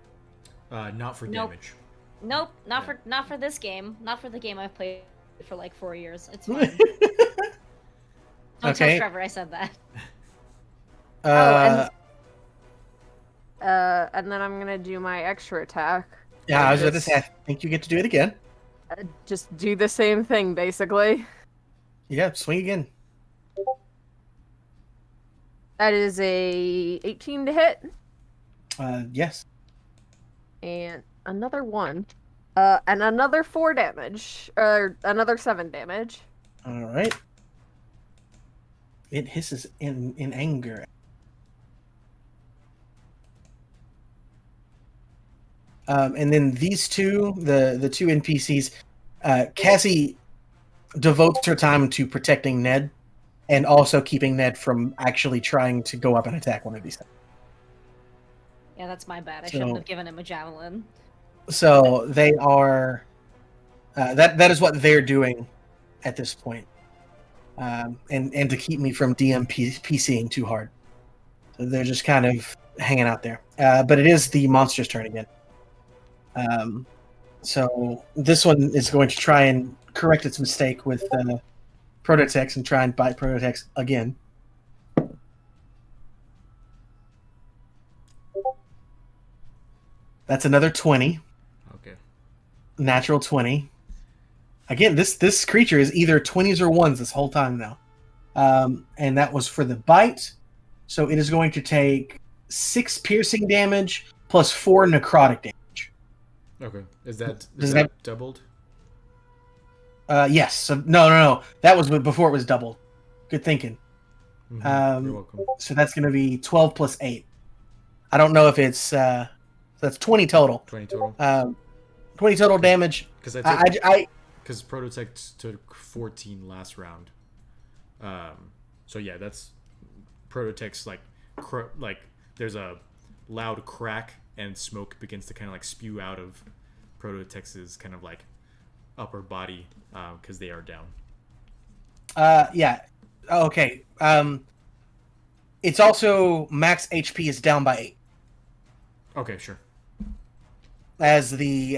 Not for Nope. damage. Nope, Yeah. not for this game. Not for the game I've played for like 4 years. It's fine. Don't Okay. tell Trevor I said that. And then I'm gonna do my extra attack. Yeah, I was about to Just- say, I think you get to do it again. Just do the same thing, basically. Yeah, swing again. That is a 18 to hit, Yes. and another 1. And another 4 damage, or another 7 damage. All right. It hisses in anger. And then these two, the two NPCs, Cassie devotes her time to protecting Ned, and also keeping Ned from actually trying to go up and attack one of these things. Yeah, that's my bad. I So- shouldn't have given him a javelin. So they are. That is what they're doing at this point, and to keep me from PCing too hard. So they're just kind of hanging out there. But it is the monster's turn again. So this one is going to try and correct its mistake with Prototex and try and bite Prototex again. That's another 20. Okay. Natural 20. Again, this creature is either 20s or 1s this whole time now. And that was for the bite. So it is going to take 6 piercing damage plus 4 necrotic damage. Okay. Is that Does that- doubled? Yes. So, no. That was before it was doubled. Good thinking. Mhm. You're welcome. So that's going to be 12 plus 8. I don't know if it's... that's 20 total. 20 total. 20 total damage. Because because Prototech took 14 last round. So yeah, that's Prototech's like there's a loud crack and smoke begins to kind of like spew out of Prototech's kind of like upper body because they are down. Yeah. Okay. It's also max HP is down by 8 Okay, sure. as the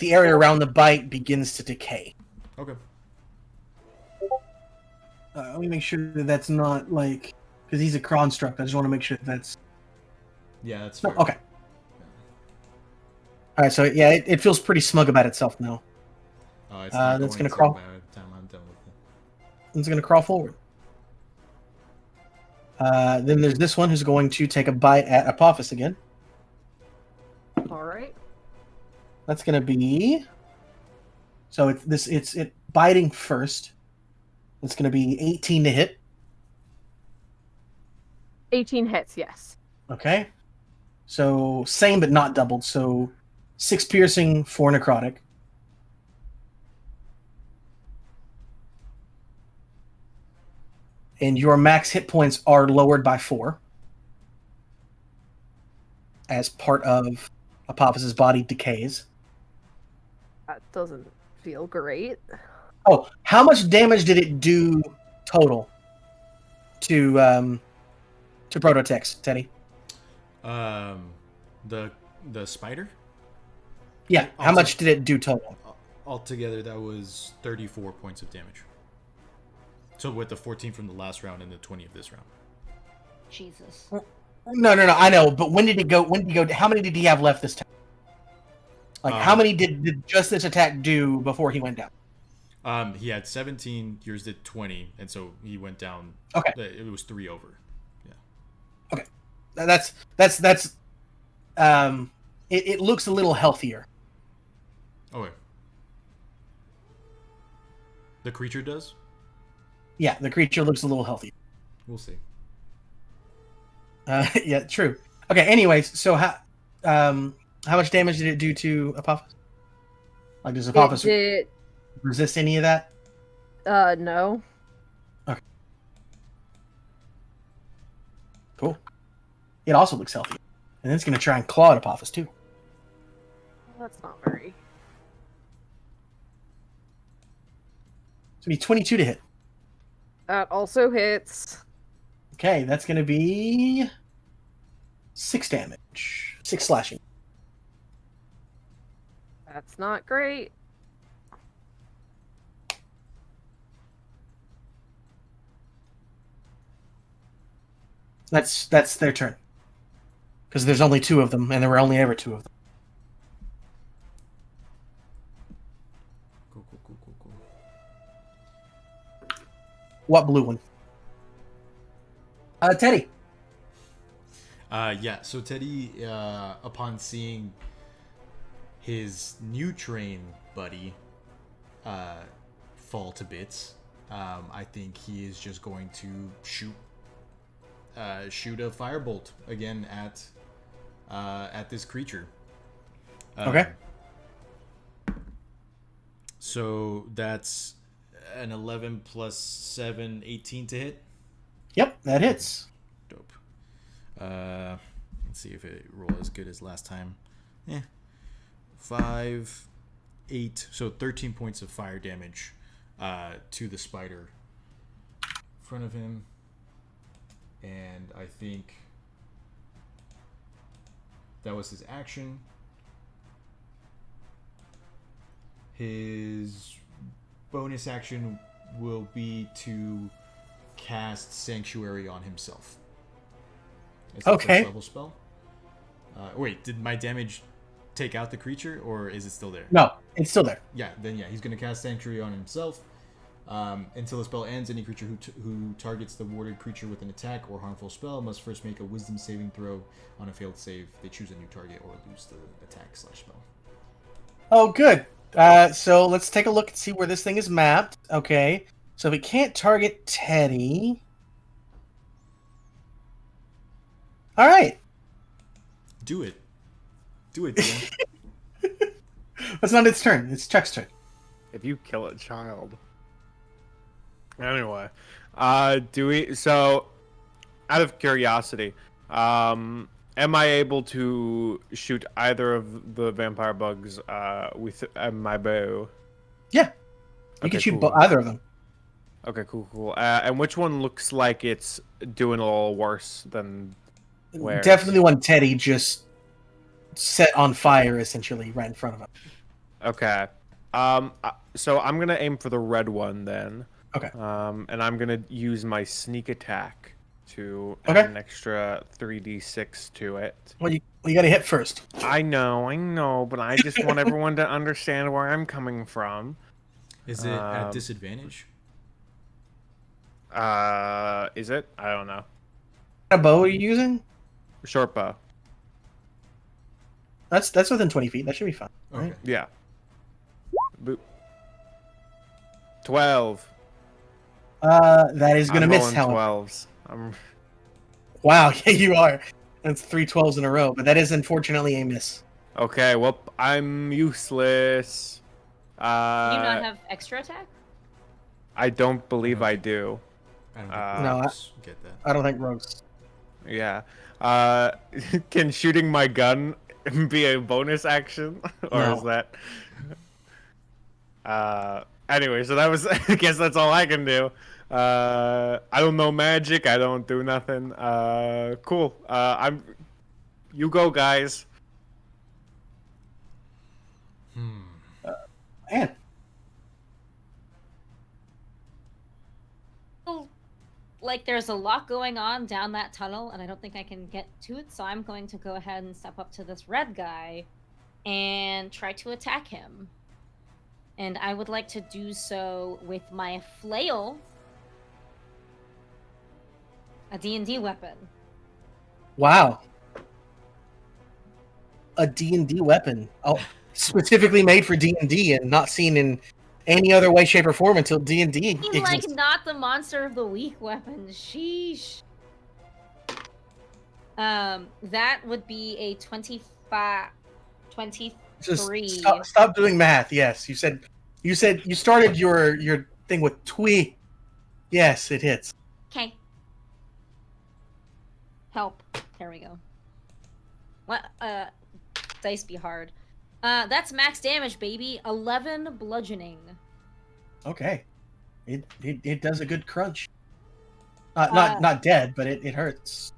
area around the bite begins to decay. Okay. Let me make sure that that's not like because he's a construct. I just want to make sure that's Yeah, that's no. fair. Okay. All right. So yeah, it feels pretty smug about itself now. It's not that's going gonna to crawl. by the time I'm done with it. It's going to crawl forward. Then there's this one who's going to take a bite at Apophis again. Alright. That's going to be. So it's biting first. It's going to be 18 to hit. 18 hits, yes. Okay. So same but not doubled. So 6 piercing, 4 necrotic. And your max hit points are lowered by 4 as part of Apophis's body decays. That doesn't feel great. Oh, how much damage did it do total to Prototex, Teddy? The spider Yeah, how much did it do total? altogether that was 34 points of damage. So with the 14 from the last round and the 20 of this round. Jesus. No, I know, but when did he go? How many did he have left this time? Like, how many did just this attack do before he went down? He had 17. Yours did 20, and so he went down. Okay, it was 3 over. Yeah. Okay, that's it looks a little healthier. Okay. The creature does. Yeah, the creature looks a little healthier. We'll see. Yeah, true. Okay. Anyways, so how much damage did it do to Apophis? Like, does Apophis resist any of that? No. Okay. Cool. It also looks healthy. And it's going to try and claw at Apophis, too. That's not very... It's going to be 22 to hit. That also hits. Okay, that's going to be 6 damage. 6 slashing. That's not great. That's their turn. Because there's only 2 of them, and there were only ever 2 of them. Cool. What blue one? Teddy. Yeah, so Teddy, upon seeing his new train buddy fall to bits, I think he is just going to shoot a firebolt again at this creature. Okay. So that's an 11 plus 7, 18 to hit. Yep, that hits. Dope. Let's see if it roll as good as last time. 5, 8, so 13 points of fire damage to the spider in front of him. And I think that was his action. His bonus action will be to cast Sanctuary on himself. It's a Okay. first level spell. Wait, did my damage take out the creature, or is it still there? No, it's still there. Yeah, he's going to cast Sanctuary on himself. Until the spell ends, any creature who targets the warded creature with an attack or harmful spell must first make a Wisdom saving throw. On a failed save, they choose a new target or lose the attack/spell. Oh, good. So let's take a look and see where this thing is mapped. Okay. So we can't target Teddy. All right. Do it, Dan. It's not its turn. It's Chuck's turn. If you kill a child. Anyway, so out of curiosity, am I able to shoot either of the vampire bugs with my bow? Yeah. You Okay, can shoot cool. either of them. Okay, cool. And which one looks like it's doing a little worse than where? Definitely one Teddy just set on fire, essentially, right in front of him. Okay. So I'm gonna aim for the red one then. Okay. And I'm gonna use my sneak attack to Okay. add an extra 3d6 to it. Well, you got to hit first. I know, but I just want everyone to understand where I'm coming from. Is it at disadvantage? Is it? I don't know. What bow are you using? Short bow. That's within 20 feet. That should be fine. Okay. Right? Yeah. Boop. 12. That is going to I'm miss, rolling Helen. 12s. Wow, yeah, you are. That's 3 12s in a row, but that is unfortunately a miss. Okay, well, I'm useless. Do you not have extra attack? I don't believe I do. I don't No, rogues get that. I don't think rogues. Yeah. Can shooting my gun be a bonus action? Or No. is that... Anyway, so that was... I guess that's all I can do. I don't know magic. I don't do nothing. Cool. You go, guys. Man. Like, there's a lot going on down that tunnel, and I don't think I can get to it, so I'm going to go ahead and step up to this red guy and try to attack him. And I would like to do so with my flail, a D&D weapon. Wow. A D&D weapon. Oh, specifically made for D&D and not seen in any other way, shape, or form until D&D I mean, like, exists. not the monster of the week weapon. Sheesh. That would be a 23. Just stop doing math. Yes, you said you started your thing with twee. Yes, it hits. Okay. Help. There we go. What? Dice be hard. That's max damage, baby. 11 bludgeoning. Okay. It does a good crunch. Not dead, but it hurts.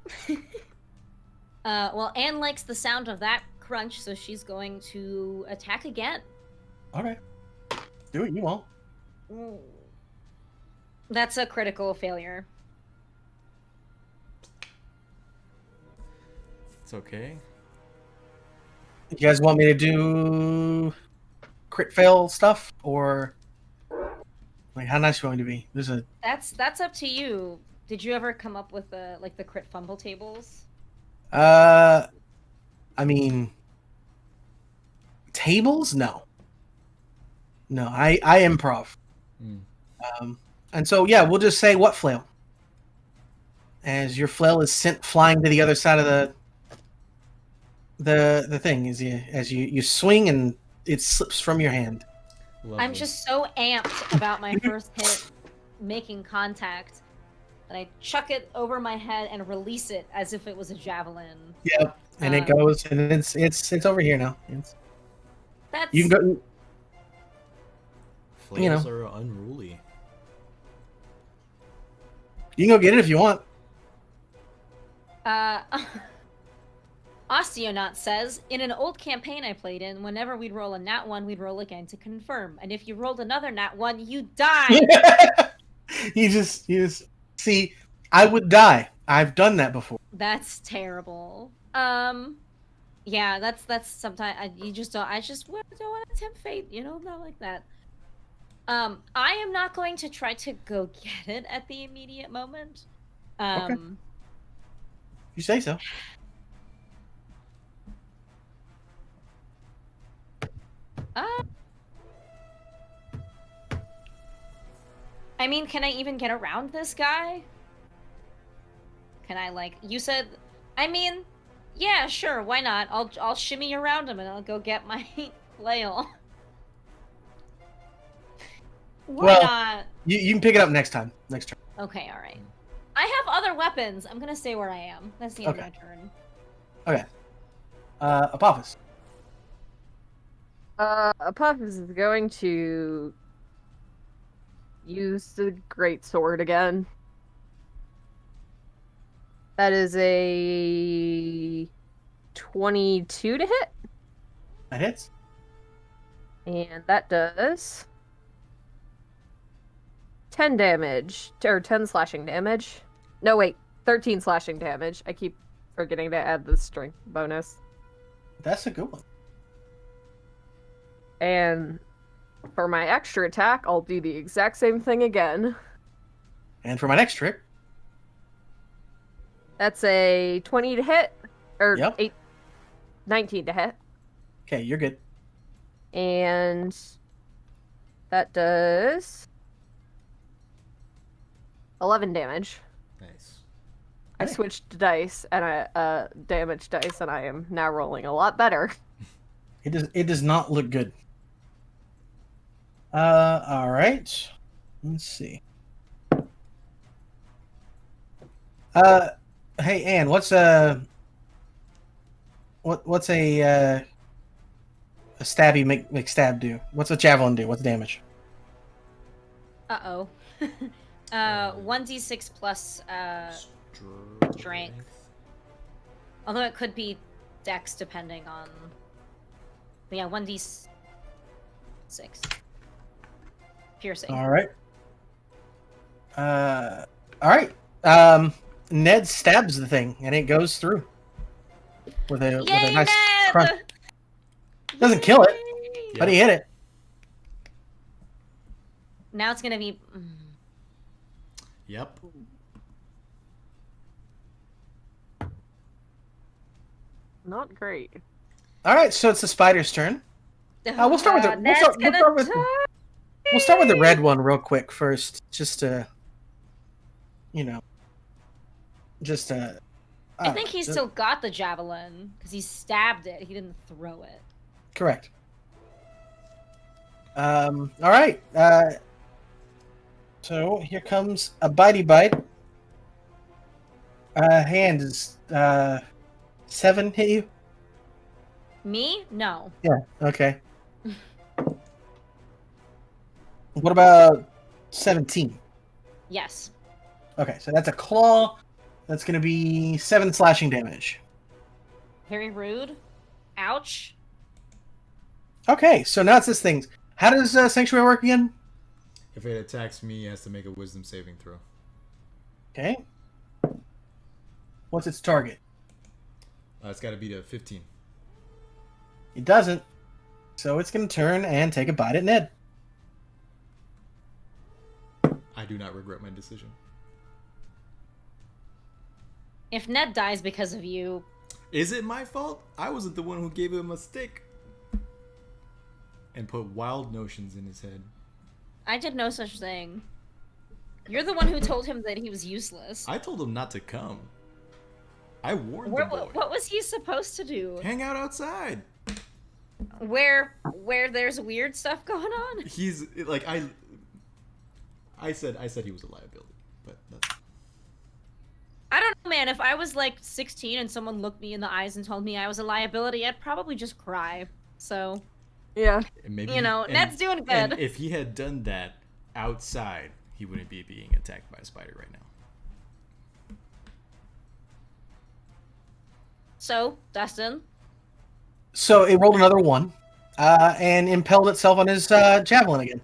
Well, Anne likes the sound of that crunch, so she's going to attack again. Okay. Do what you want. That's a critical failure. It's okay. You guys want me to do crit fail stuff, or like how nice you want me to be? That's up to you. Did you ever come up with the crit fumble tables? I mean, tables? No. I improv. And so yeah, we'll just say what flail. As your flail is sent flying to the other side of the thing, as you swing and it slips from your hand. Lovely. I'm just so amped about my first hit making contact that I chuck it over my head and release it as if it was a javelin. Yep, and it goes, and it's over here now. That's You can go. Flails are unruly. You can go get it if you want. Osteonaut says, in an old campaign I played in, whenever we'd roll a nat 1, we'd roll again to confirm. And if you rolled another nat 1, you die! You just see, I would die. I've done that before. That's terrible. Yeah, that's sometimes I just don't want to tempt fate, not like that. I am not going to try to go get it at the immediate moment. Okay. You say so. I mean, can I even get around this guy? Can I, you said, I mean, yeah, sure, why not? I'll shimmy around him and I'll go get my flail. Why not? You can pick it up next turn. Okay, alright. I have other weapons. I'm gonna stay where I am. That's the end of my turn. Okay. Apophis. Apophis is going to use the great sword again. That is a 22 to hit. That hits. And that does 10 damage, or 10 slashing damage. No, wait, 13 slashing damage. I keep forgetting to add the strength bonus. That's a good one. And for my extra attack, I'll do the exact same thing again. And for my next trick, that's a 20 to hit, or Yep. 19 to hit. Okay, you're good. And that does 11 damage. Nice. I switched dice, and I damage dice, and I am now rolling a lot better. It does not look good. All right. Let's see. Hey Anne, what's a stabby make stab do? What's a javelin do? What's damage? Uh-oh. 1d6 plus strength. Although it could be dex depending on... But yeah, 1d6. Piercing. All right. All right. Ned stabs the thing, and it goes through with a nice Ned! crunch. Doesn't kill it, but he hit it. Now it's gonna be... Yep. Not great. All right, so it's the spider's turn. We'll start with the red one real quick first, just to, I think he still got the javelin because he stabbed it. He didn't throw it. Correct. All right. So here comes a bitey bite. Hand is 7 hit you? Me? No. Yeah. Okay. What about 17. Yes. Okay, so that's a claw. That's going to be 7 slashing damage. Very rude. Ouch. Okay, so now it's this thing. How does Sanctuary work again? If it attacks me, it has to make a wisdom saving throw. Okay. What's its target? It's got to beat a 15. It doesn't. So it's going to turn and take a bite at Ned. I do not regret my decision. If Ned dies because of you... Is it my fault? I wasn't the one who gave him a stick. And put wild notions in his head. I did no such thing. You're the one who told him that he was useless. I told him not to come. I warned Where, the boy. what was he supposed to do? Hang out outside. Where there's weird stuff going on? He's like I said he was a liability, but that's... I don't know, man. If I was like 16 and someone looked me in the eyes and told me I was a liability, I'd probably just cry. So, Yeah. Maybe, Ned's doing good. And if he had done that outside, he wouldn't be being attacked by a spider right now. So, Dustin. So it rolled another 1 and impelled itself on his javelin again.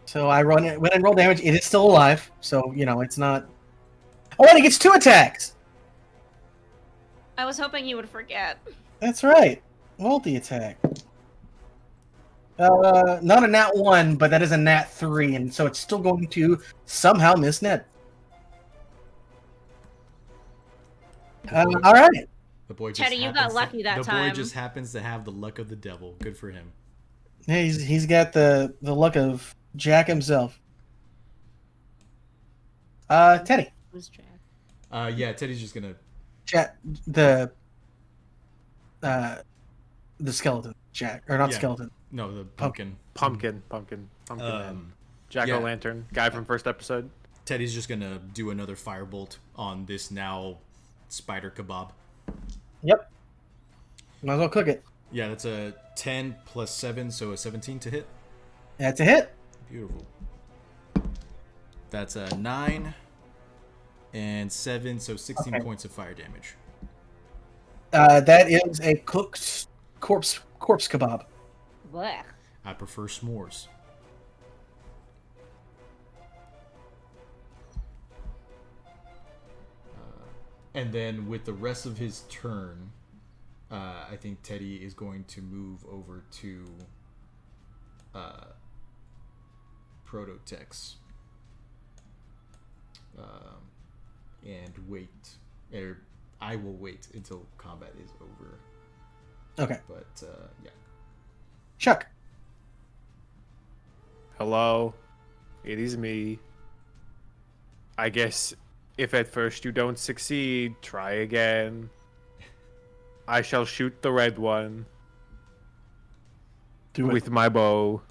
So I went and rolled damage. It is still alive, so, it's not... Oh, and it gets 2 attacks! I was hoping you would forget. That's right. Multi-attack. Not a nat 1, but that is a nat 3, and so it's still going to somehow miss Ned. All right. The boy just Teddy, you got lucky that time. The boy just happens to have the luck of the devil. Good for him. Yeah, he's got the luck of Jack himself. Teddy. Who's Jack? Yeah, Teddy's just gonna... Jack, the skeleton, Jack, or not skeleton. No, the pumpkin. Pumpkin man. Jack-o'-lantern, guy from first episode. Teddy's just gonna do another firebolt on this now spider kebab. Yep. Might as well cook it. Yeah, that's a 10 plus 7, so a 17 to hit. That's a hit. Beautiful. That's a 9 and 7, so 16 points of fire damage. That is a cooked corpse kebab. Blech. I prefer s'mores. And then with the rest of his turn, I think Teddy is going to move over to Prototex and wait. Or I will wait until combat is over. Okay. But yeah. Chuck. Hello, it is me. I guess if at first you don't succeed, try again. I shall shoot the red one with my bow.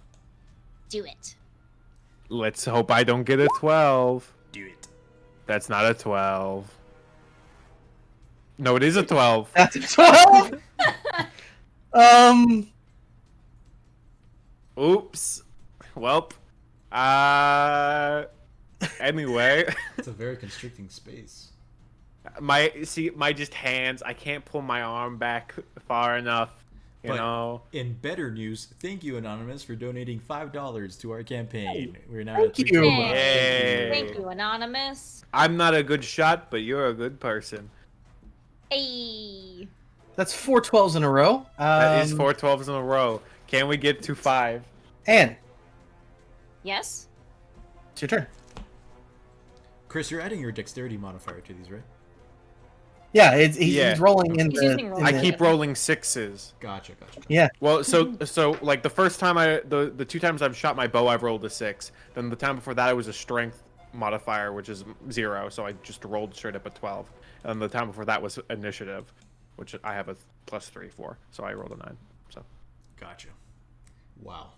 Do it. Let's hope I don't get a 12. Do it. That's not a 12. No, it is a 12. That's a 12. Oops. Welp. Anyway. It's a very constricting space. My just hands. I can't pull my arm back far enough. You know. In better news, thank you, Anonymous, for donating $5 to our campaign. We're now Thank at you. Yay. Thank you, Anonymous. I'm not a good shot, but you're a good person. Hey. That's 4 12s in a row. That is 4 12s in a row. Can we get to 5? Anne, Yes? it's your turn. Chris, you're adding your dexterity modifier to these, right? Yeah, he's rolling in He's the. using roll. in I the- keep rolling 6s. Gotcha. Yeah. Well, so like the first time the 2 times I've shot my bow, I've rolled a 6. Then the time before that, it was a strength modifier, which is 0. So I just rolled straight up a 12. And the time before that was initiative, which I have a +3 for. So I rolled a 9. So. Gotcha. Wow.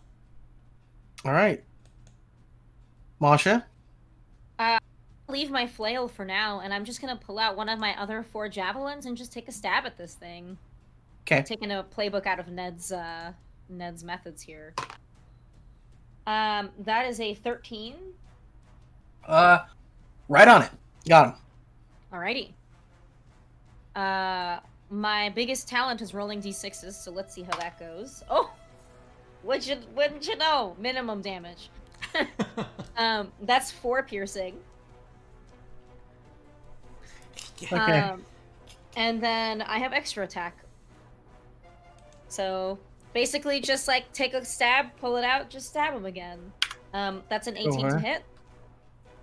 All right. Masha. Leave my flail for now, and I'm just gonna pull out one of my other 4 javelins and just take a stab at this thing. Okay. Taking a playbook out of Ned's methods here. That is a 13. Right on it. Got him. Alrighty. My biggest talent is rolling d6s, so let's see how that goes. Oh, wouldn't you know? Minimum damage. That's 4 piercing. Okay. And then I have extra attack. So basically, just like take a stab, pull it out, just stab him again. That's an 18 to hit.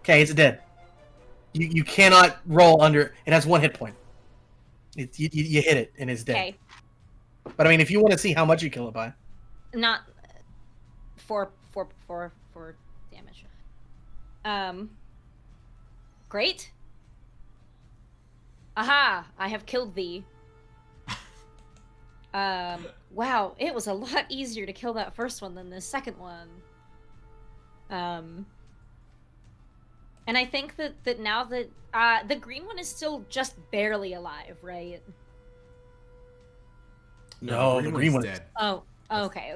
Okay, it's dead. You cannot roll under. It has 1 hit point. You hit it and it's dead. Okay. But I mean, if you want to see how much you kill it by, Not 4 damage. Great. Aha! I have killed thee. Wow, it was a lot easier to kill that first one than the second one. And I think that now that the green one is still just barely alive, right? No, the green one's dead. Oh, okay.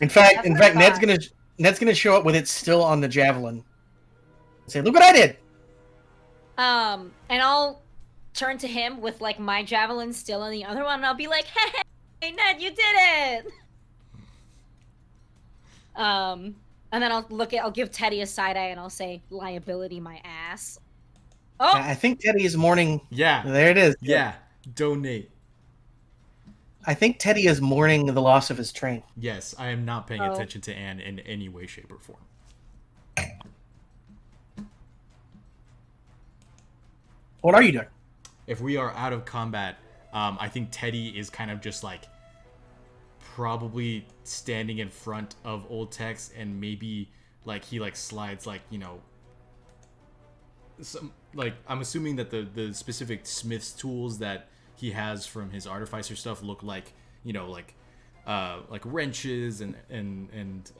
In fact, That's what I Ned's gonna show up with it still on the javelin. And say, "Look what I did!" And I'll turn to him with like my javelin still in the other one, and I'll be like, "Hey, Ned, you did it!" And then I'll give Teddy a side eye, and I'll say, "Liability, my ass." Oh, I think Teddy is mourning. Yeah. There it is. Yeah. Donate. I think Teddy is mourning the loss of his train. Yes, I am not paying attention to Anne in any way, shape, or form. What are you doing? If we are out of combat, I think Teddy is kind of just like probably standing in front of Old Tex, and maybe like he like slides like, you know, some like, I'm assuming that the specific smith's tools that he has from his artificer stuff look like, you know, like wrenches and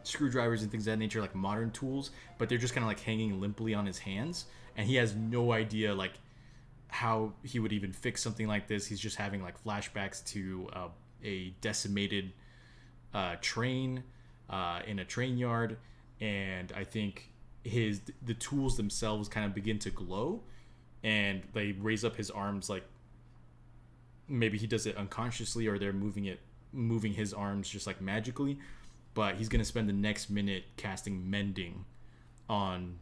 screwdrivers and things of that nature, like modern tools, but they're just kind of like hanging limply on his hands, and he has no idea like how he would even fix something like this. He's just having like flashbacks to a decimated train in a train yard, and I think the tools themselves kind of begin to glow, and they raise up his arms, like maybe he does it unconsciously, or they're moving his arms just like magically, but he's gonna spend the next minute casting mending on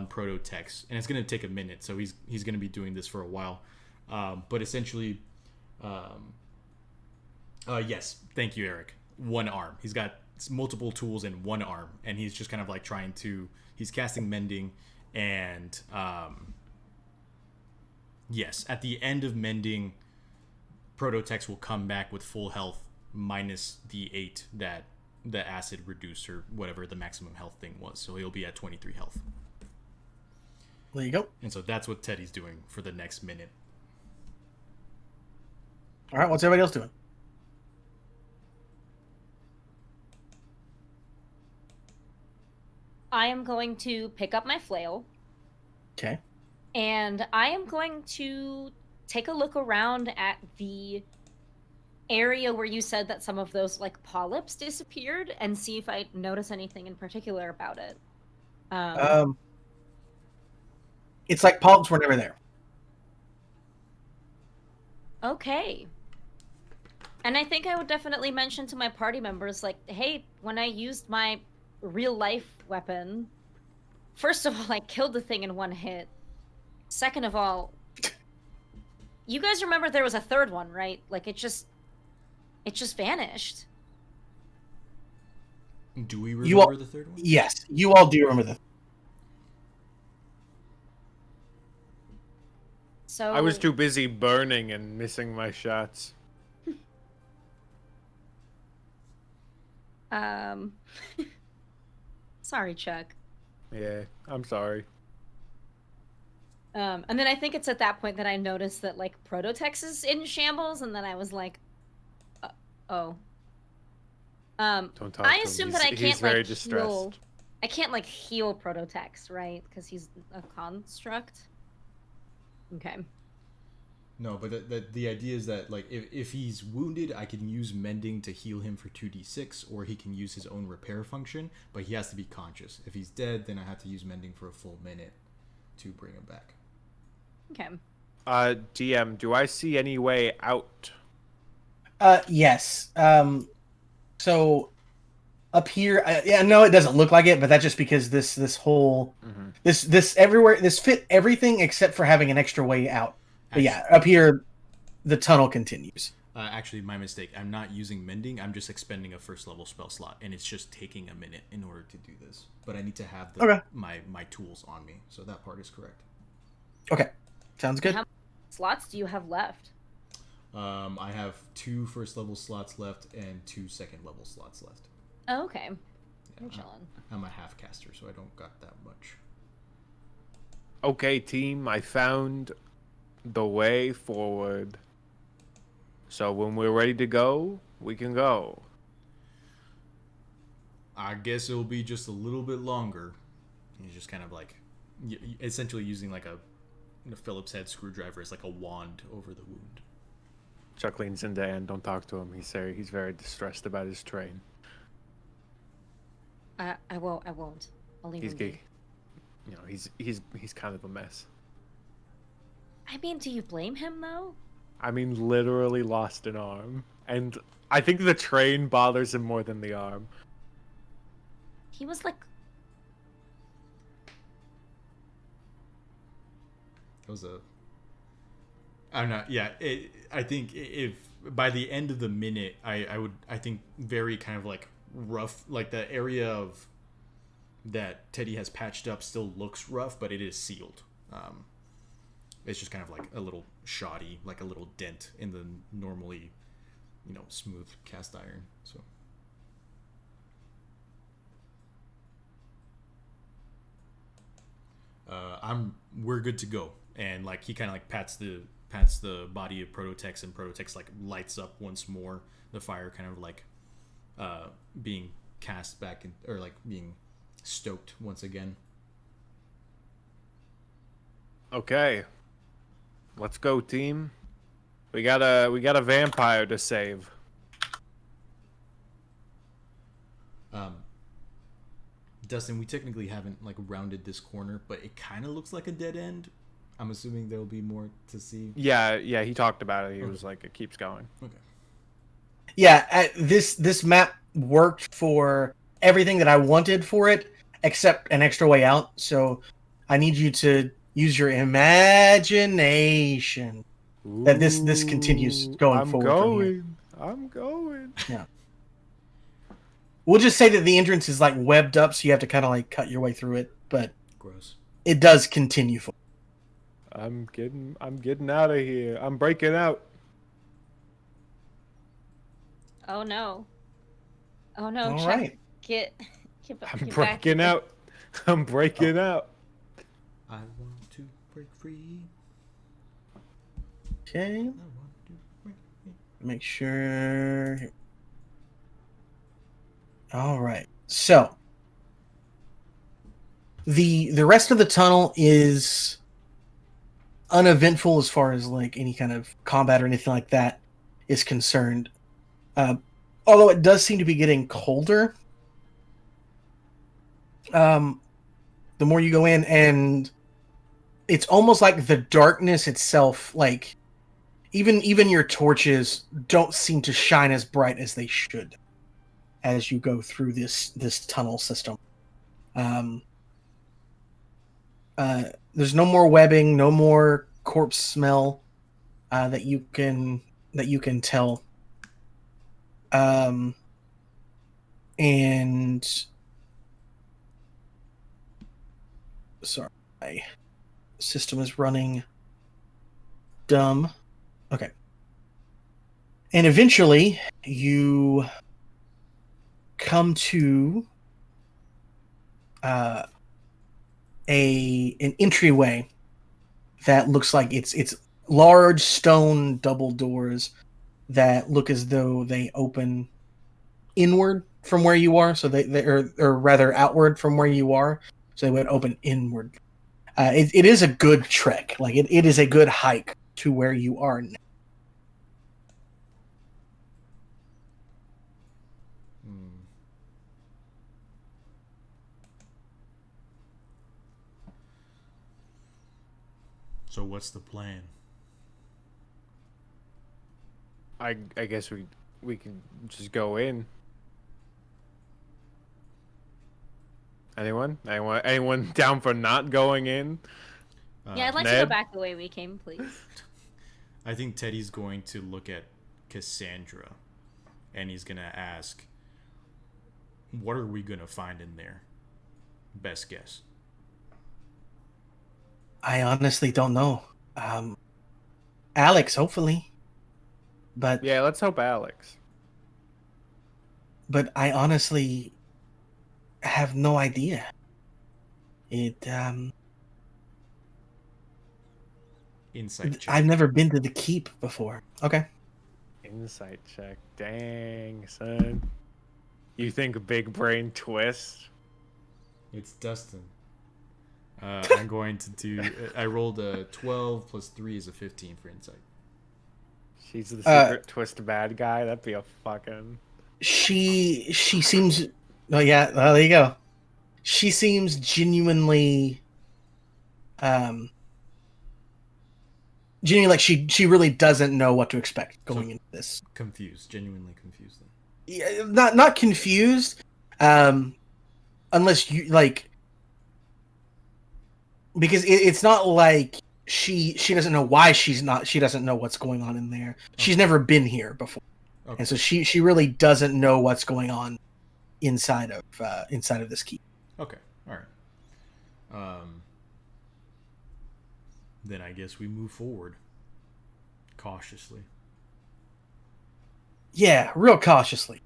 Proto-Tex, and it's gonna take a minute, so he's gonna be doing this for a while, but essentially yes, thank you, Eric. One arm. He's got multiple tools in one arm, and he's just kind of like he's casting mending, and yes, at the end of mending, Proto-Tex will come back with full health minus the 8 that the acid reduced, or whatever the maximum health thing was, so he'll be at 23 health. There you go. And so that's what Teddy's doing for the next minute. All right, what's everybody else doing? I am going to pick up my flail. Okay. And I am going to take a look around at the area where you said that some of those like polyps disappeared, and see if I notice anything in particular about it. It's like polyps were never there. Okay. And I think I would definitely mention to my party members, like, hey, when I used my real life weapon, first of all, I killed the thing in one hit. Second of all, you guys remember there was a third one, right? Like, it just vanished. Do we remember the third one? Yes, you all do remember the. So I was too busy burning and missing my shots. Sorry, Chuck. Yeah, I'm sorry. And then I think it's at that point that I noticed that like Proto-Tex is in shambles, and then I was like, oh. Don't talk I to assume him. that I He's can't very like distressed. heal. I can't like heal Proto-Tex, right? Because he's a construct. Okay. No, but the idea is that like if he's wounded, I can use mending to heal him for 2d6, or he can use his own repair function, but he has to be conscious. If he's dead, then I have to use mending for a full minute to bring him back. Okay. DM, do I see any way out? Yes. So up here, yeah, no, it doesn't look like it, but that's just because this whole this everywhere this fit everything except for having an extra way out. But yeah, up here, the tunnel continues. Actually, my mistake. I'm not using mending. I'm just expending a first level spell slot, and it's just taking a minute in order to do this. But I need to have my tools on me, so that part is correct. Okay, sounds good. How many slots do you have left? I have 2 first level slots left and 2 second level slots left. Oh, okay. Yeah, You're chilling. I'm a half caster, so I don't got that much. Okay, team, I found the way forward. So when we're ready to go, we can go. I guess it'll be just a little bit longer. He's just kind of like, essentially using like a Phillips head screwdriver as like a wand over the wound. Chuck leans into Anne. Don't talk to him. He's very distressed about his train. I won't. I'll leave him be. You know, he's kind of a mess. I mean, do you blame him though? I mean, literally lost an arm, and I think the train bothers him more than the arm. He was like, It was a. I don't know. Yeah, I think if by the end of the minute, I think very kind of like rough, like the area of that Teddy has patched up still looks rough, but it is sealed. It's just kind of like a little shoddy, like a little dent in the normally, smooth cast iron. So. We're good to go, and like he kind of like pats the body of Prototex, and Prototex like lights up once more. The fire kind of like being cast back in, or like being stoked once again. Okay, let's go, team. We got a vampire to save. Dustin, we technically haven't like rounded this corner, but it kind of looks like a dead end. I'm assuming there'll be more to see. Yeah, he talked about it. He was like, it keeps going. Okay. Yeah, this map worked for everything that I wanted for it, except an extra way out. So I need you to use your imagination. That this continues going forward. I'm going. Yeah. We'll just say that the entrance is like webbed up, so you have to kind of like cut your way through it. But gross. It does continue forward. I'm getting out of here. I'm breaking out. oh no, All Chuck, right. get I'm back. breaking out. I'm breaking out. I want to break free. Okay. I want to break free. Make sure. All right. So the rest of the tunnel is uneventful as far as like any kind of combat or anything like that is concerned. Although it does seem to be getting colder. The more you go in, and it's almost like the darkness itself, like even your torches don't seem to shine as bright as they should as you go through this tunnel system. There's no more webbing, no more corpse smell that you can tell. And sorry, my system is running dumb. Okay. And eventually you come to an entryway that looks like it's large stone double doors that look as though they open inward from where you are, so they or rather outward from where you are, so they would open inward. It is a good trek, like it is a good hike to where you are now. So what's the plan? I guess we can just go in. Anyone down for not going in? Yeah, I'd like to Ned? go back the way we came, please. I think Teddy's going to look at Cassandra, and he's gonna ask, "What are we gonna find in there?" Best guess. I honestly don't know. Alex, hopefully. But Yeah, let's hope Alex. but I honestly have no idea. Insight check. I've never been to the keep before. Okay. Insight check. Dang, son. You think big brain twist? It's Dustin. I'm going to do. I rolled a 12 plus 3 is a 15 for insight. She's the secret twist bad guy. That'd be a fucking. She seems. Oh yeah. Well, there you go. She seems genuinely. Genuinely like she really doesn't know what to expect going into this. Confused, genuinely confused. Then. Yeah, not confused. Unless you like. Because it's not like she doesn't know why she doesn't know what's going on in there. She's never been here before, and so she really doesn't know what's going on inside of this keep. Okay, all right. Then I guess we move forward cautiously. Yeah, real cautiously.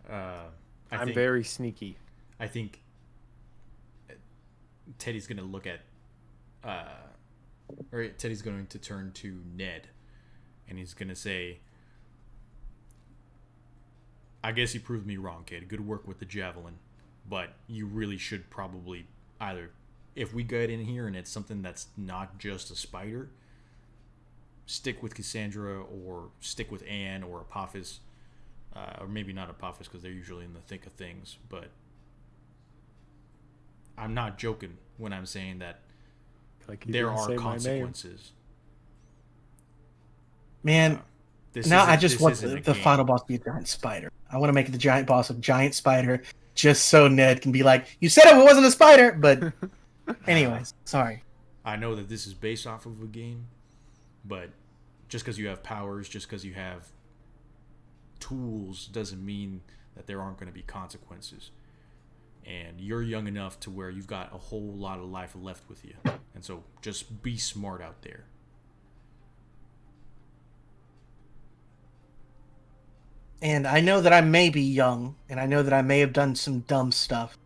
I'm very sneaky. I think Teddy's going to look at, or Teddy's going to turn to Ned, and he's going to say, "I guess you proved me wrong, kid. Good work with the javelin, but you really should probably either, if we get in here and it's something that's not just a spider, stick with Cassandra or stick with Anne or Apophis, or maybe not Apophis because they're usually in the thick of things, but I'm not joking when I'm saying that there are consequences." Man, now I just want the final boss to be a giant spider. I want to make the giant boss a giant spider just so Ned can be like, "You said it wasn't a spider," but anyways, sorry. I know that this is based off of a game, but just because you have powers, just because you have tools, doesn't mean that there aren't going to be consequences. And you're young enough to where you've got a whole lot of life left with you. And so just be smart out there. And I know that I may be young, and I know that I may have done some dumb stuff.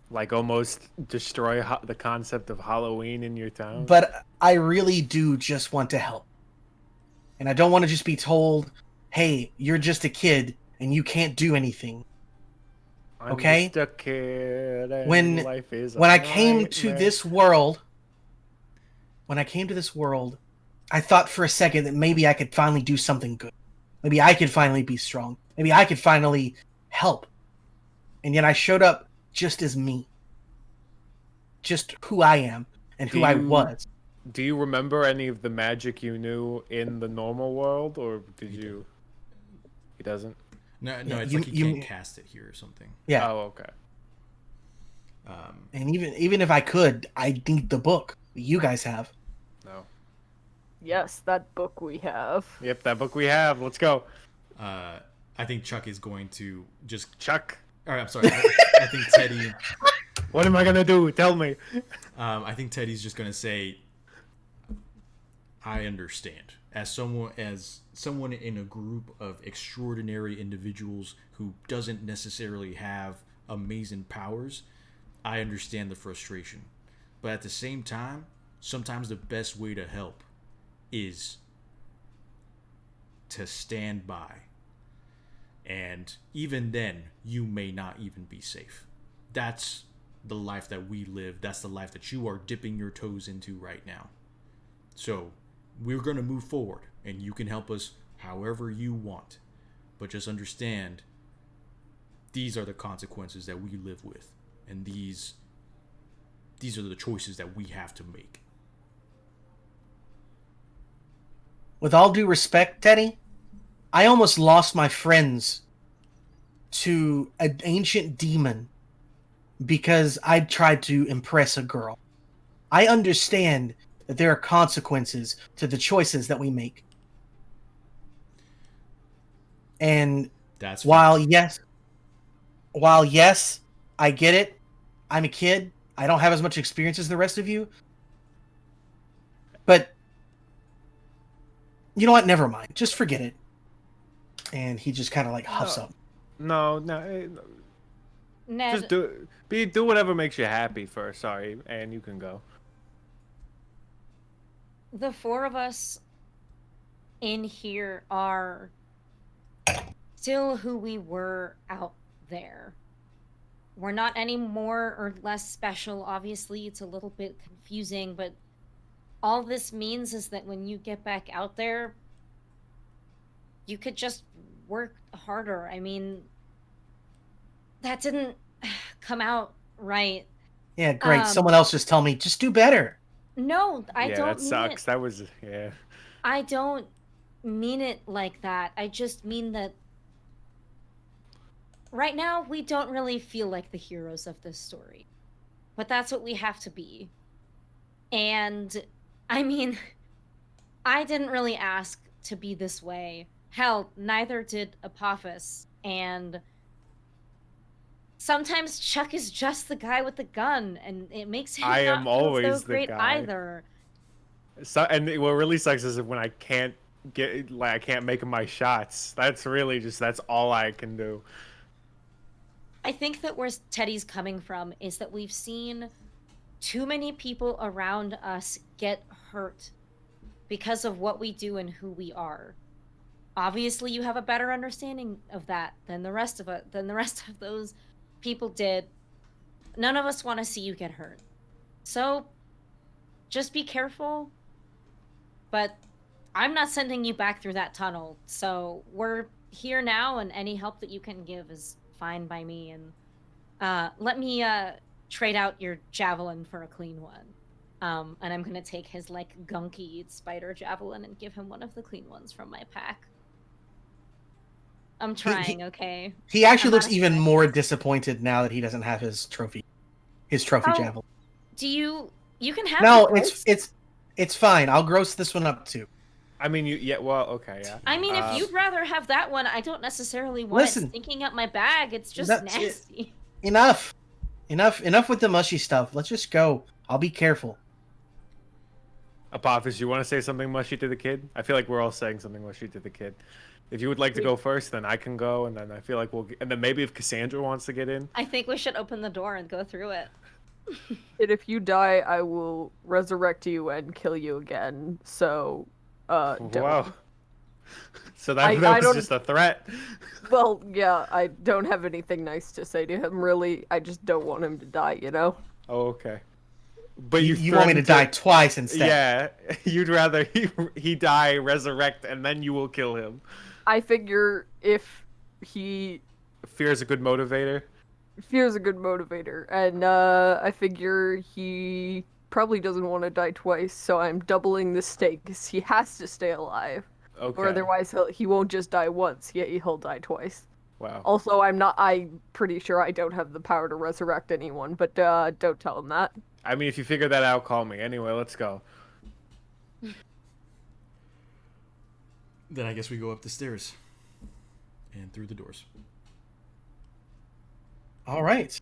Like almost destroy the concept of Halloween in your town. But I really do just want to help. And I don't want to just be told, "Hey, you're just a kid, and you can't do anything." Okay? I'm just a kid, and When life is I came to this world, I thought for a second that maybe I could finally do something good. Maybe I could finally be strong. Maybe I could finally help. And yet I showed up just as me. Just who I am and who I was. Do you remember any of the magic you knew in the normal world, or did you? He doesn't. No, it's like you can't cast it here or something. Yeah. Oh, okay. And even if I could, I need the book that you guys have. No. Yes, that book we have. Yep, that book we have. Let's go. I think Chuck is going to just... Chuck. All right, I'm sorry. I think Teddy... What am I going to do? Tell me. I think Teddy's just going to say, "I understand. As someone in a group of extraordinary individuals who doesn't necessarily have amazing powers, I understand the frustration. But at the same time, sometimes the best way to help is to stand by. And even then, you may not even be safe. That's the life that we live. That's the life that you are dipping your toes into right now. So we're going to move forward, and you can help us however you want. But just understand, these are the consequences that we live with, and these are the choices that we have to make. With all due respect, Teddy, I almost lost my friends to an ancient demon because I tried to impress a girl. I understand that there are consequences to the choices that we make. And That's while yes, I get it. I'm a kid. I don't have as much experience as the rest of you. But you know what? Never mind. Just forget it. And he just kind of like huffs up. No. Ned, Just do whatever makes you happy first. Sorry, and you can go. the four of us in here are still who we were out there. We're not any more or less special. Obviously, it's a little bit confusing, but all this means is that when you get back out there, you could just work harder. I mean, that didn't come out right. Yeah, great. Someone else just tell me, just do better. No, I don't that mean sucks. it. That was yeah. I don't mean it like that. I just mean that right now we don't really feel like the heroes of this story. But that's what we have to be. And I mean, I didn't really ask to be this way. Hell, neither did Apophis. And sometimes Chuck is just the guy with the gun, and it makes him I not am feel always so the great guy. either. So, and what really sucks is when I can't I can't make my shots. That's really that's all I can do. I think that where Teddy's coming from is that we've seen too many people around us get hurt because of what we do and who we are. Obviously, you have a better understanding of that than the rest of those people did. None of us want to see you get hurt. So, just be careful. But I'm not sending you back through that tunnel. So, we're here now, and any help that you can give is fine by me. And let me trade out your javelin for a clean one. And I'm gonna take his like gunky spider javelin and give him one of the clean ones from my pack. I'm trying, okay? He actually I'm looks not a even scientist. more disappointed now that he doesn't have his trophy Oh, javelin. Do you can have No, the gross? it's fine. I'll gross this one up too. I mean, okay, yeah. I mean, if you'd rather have that one, I don't necessarily want it stinking up my bag. It's just nasty. Enough with the mushy stuff. Let's just go. I'll be careful. Apophis, you want to say something mushy to the kid? I feel like we're all saying something mushy to the kid. If you would like to go first, then I can go, and then I feel like and then maybe if Cassandra wants to get in. I think we should open the door and go through it. And if you die, I will resurrect you and kill you again. So, don't. Wow. So that was don't- just a threat. Well, yeah, I don't have anything nice to say to him, really. I just don't want him to die, you know? Oh, okay. But You want me to die twice instead? Yeah, you'd rather he die, resurrect, and then you will kill him. I figure if he... Fear is a good motivator. Fear's a good motivator, and I figure he probably doesn't want to die twice, so I'm doubling the stakes. He has to stay alive, Okay. or otherwise he won't just die once. He'll die twice. Wow. Also, I'm pretty sure I don't have the power to resurrect anyone, but don't tell him that. I mean, if you figure that out, call me. Anyway, let's go. Then I guess we go up the stairs and through the doors. All right.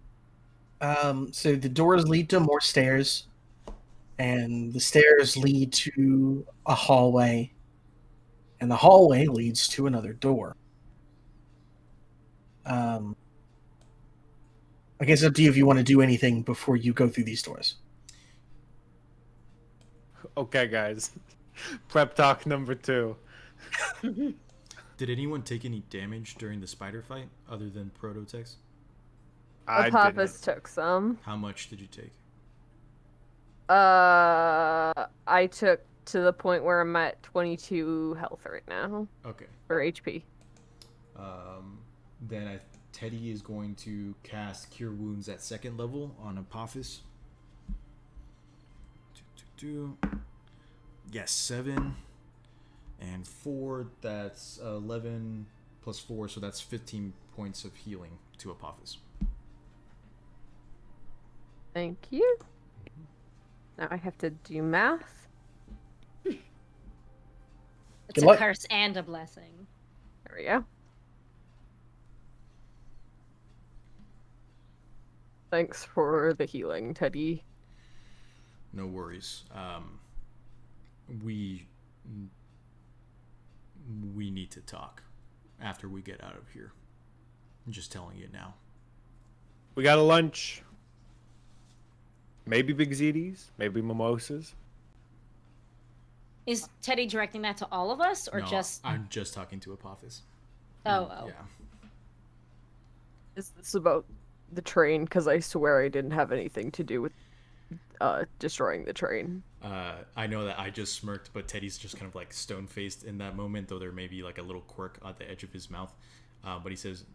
So the doors lead to more stairs, and the stairs lead to a hallway, and the hallway leads to another door. I guess it's up to you if you want to do anything before you go through these doors. Okay, guys. Prep talk number 2. Did anyone take any damage during the spider fight other than Prototex? I Apophis didn't. took some. How much did you take? I took to the point where I'm at 22 health right now. Okay. Or HP. Then Teddy is going to cast Cure Wounds at 2nd level on Apophis. Yes, 7 and 4. That's 11 plus 4, so that's 15 points of healing to Apophis. Thank you. Now I have to do math. It's Good a luck. curse and a blessing. There we go. Thanks for the healing, Teddy. No worries. We need to talk after we get out of here. I'm just telling you now. We got a lunch. Maybe Big ZDs, maybe mimosas. Is Teddy directing that to all of us, or No, just... I'm just talking to Apophis. Oh. Yeah. Is this about the train? Because I swear I didn't have anything to do with destroying the train. I know that I just smirked, but Teddy's just kind of like stone-faced in that moment, though there may be like a little quirk at the edge of his mouth. But he says,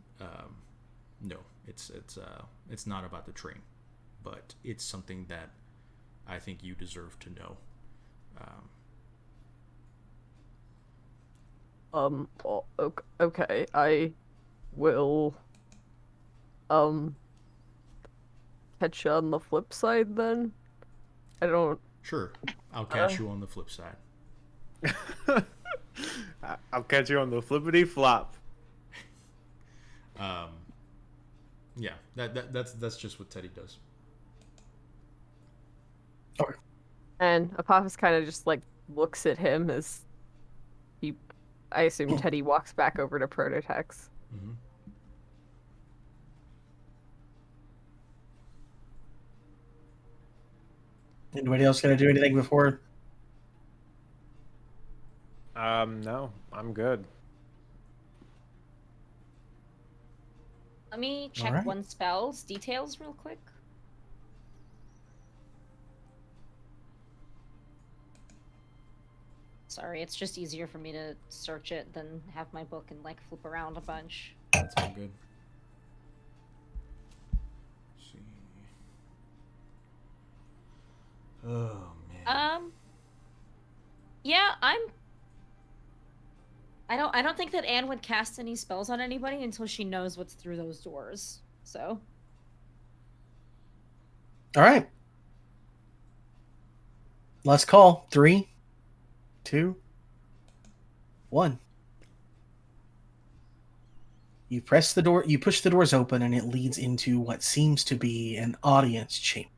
no, it's not about the train, but it's something that I think you deserve to know. Well, okay, I will, catch you on the flip side then? I don't... Sure, I'll catch you on the flip side. I'll catch you on the flippity flop. Yeah, that's just what Teddy does. Okay. And Apophis kind of just, like, looks at him as he... I assume Teddy walks back over to Prototex. Mm-hmm. Anybody else gonna do anything before? No, I'm good. Let me check Alright. one spell's details real quick. Sorry, it's just easier for me to search it than have my book and like flip around a bunch. That's all good. Let's see. Oh man. Yeah, I don't think that Anne would cast any spells on anybody until she knows what's through those doors. So. All right. Let's call. 3, 2, 1. You press the door. You push the doors open, and it leads into what seems to be an audience chamber.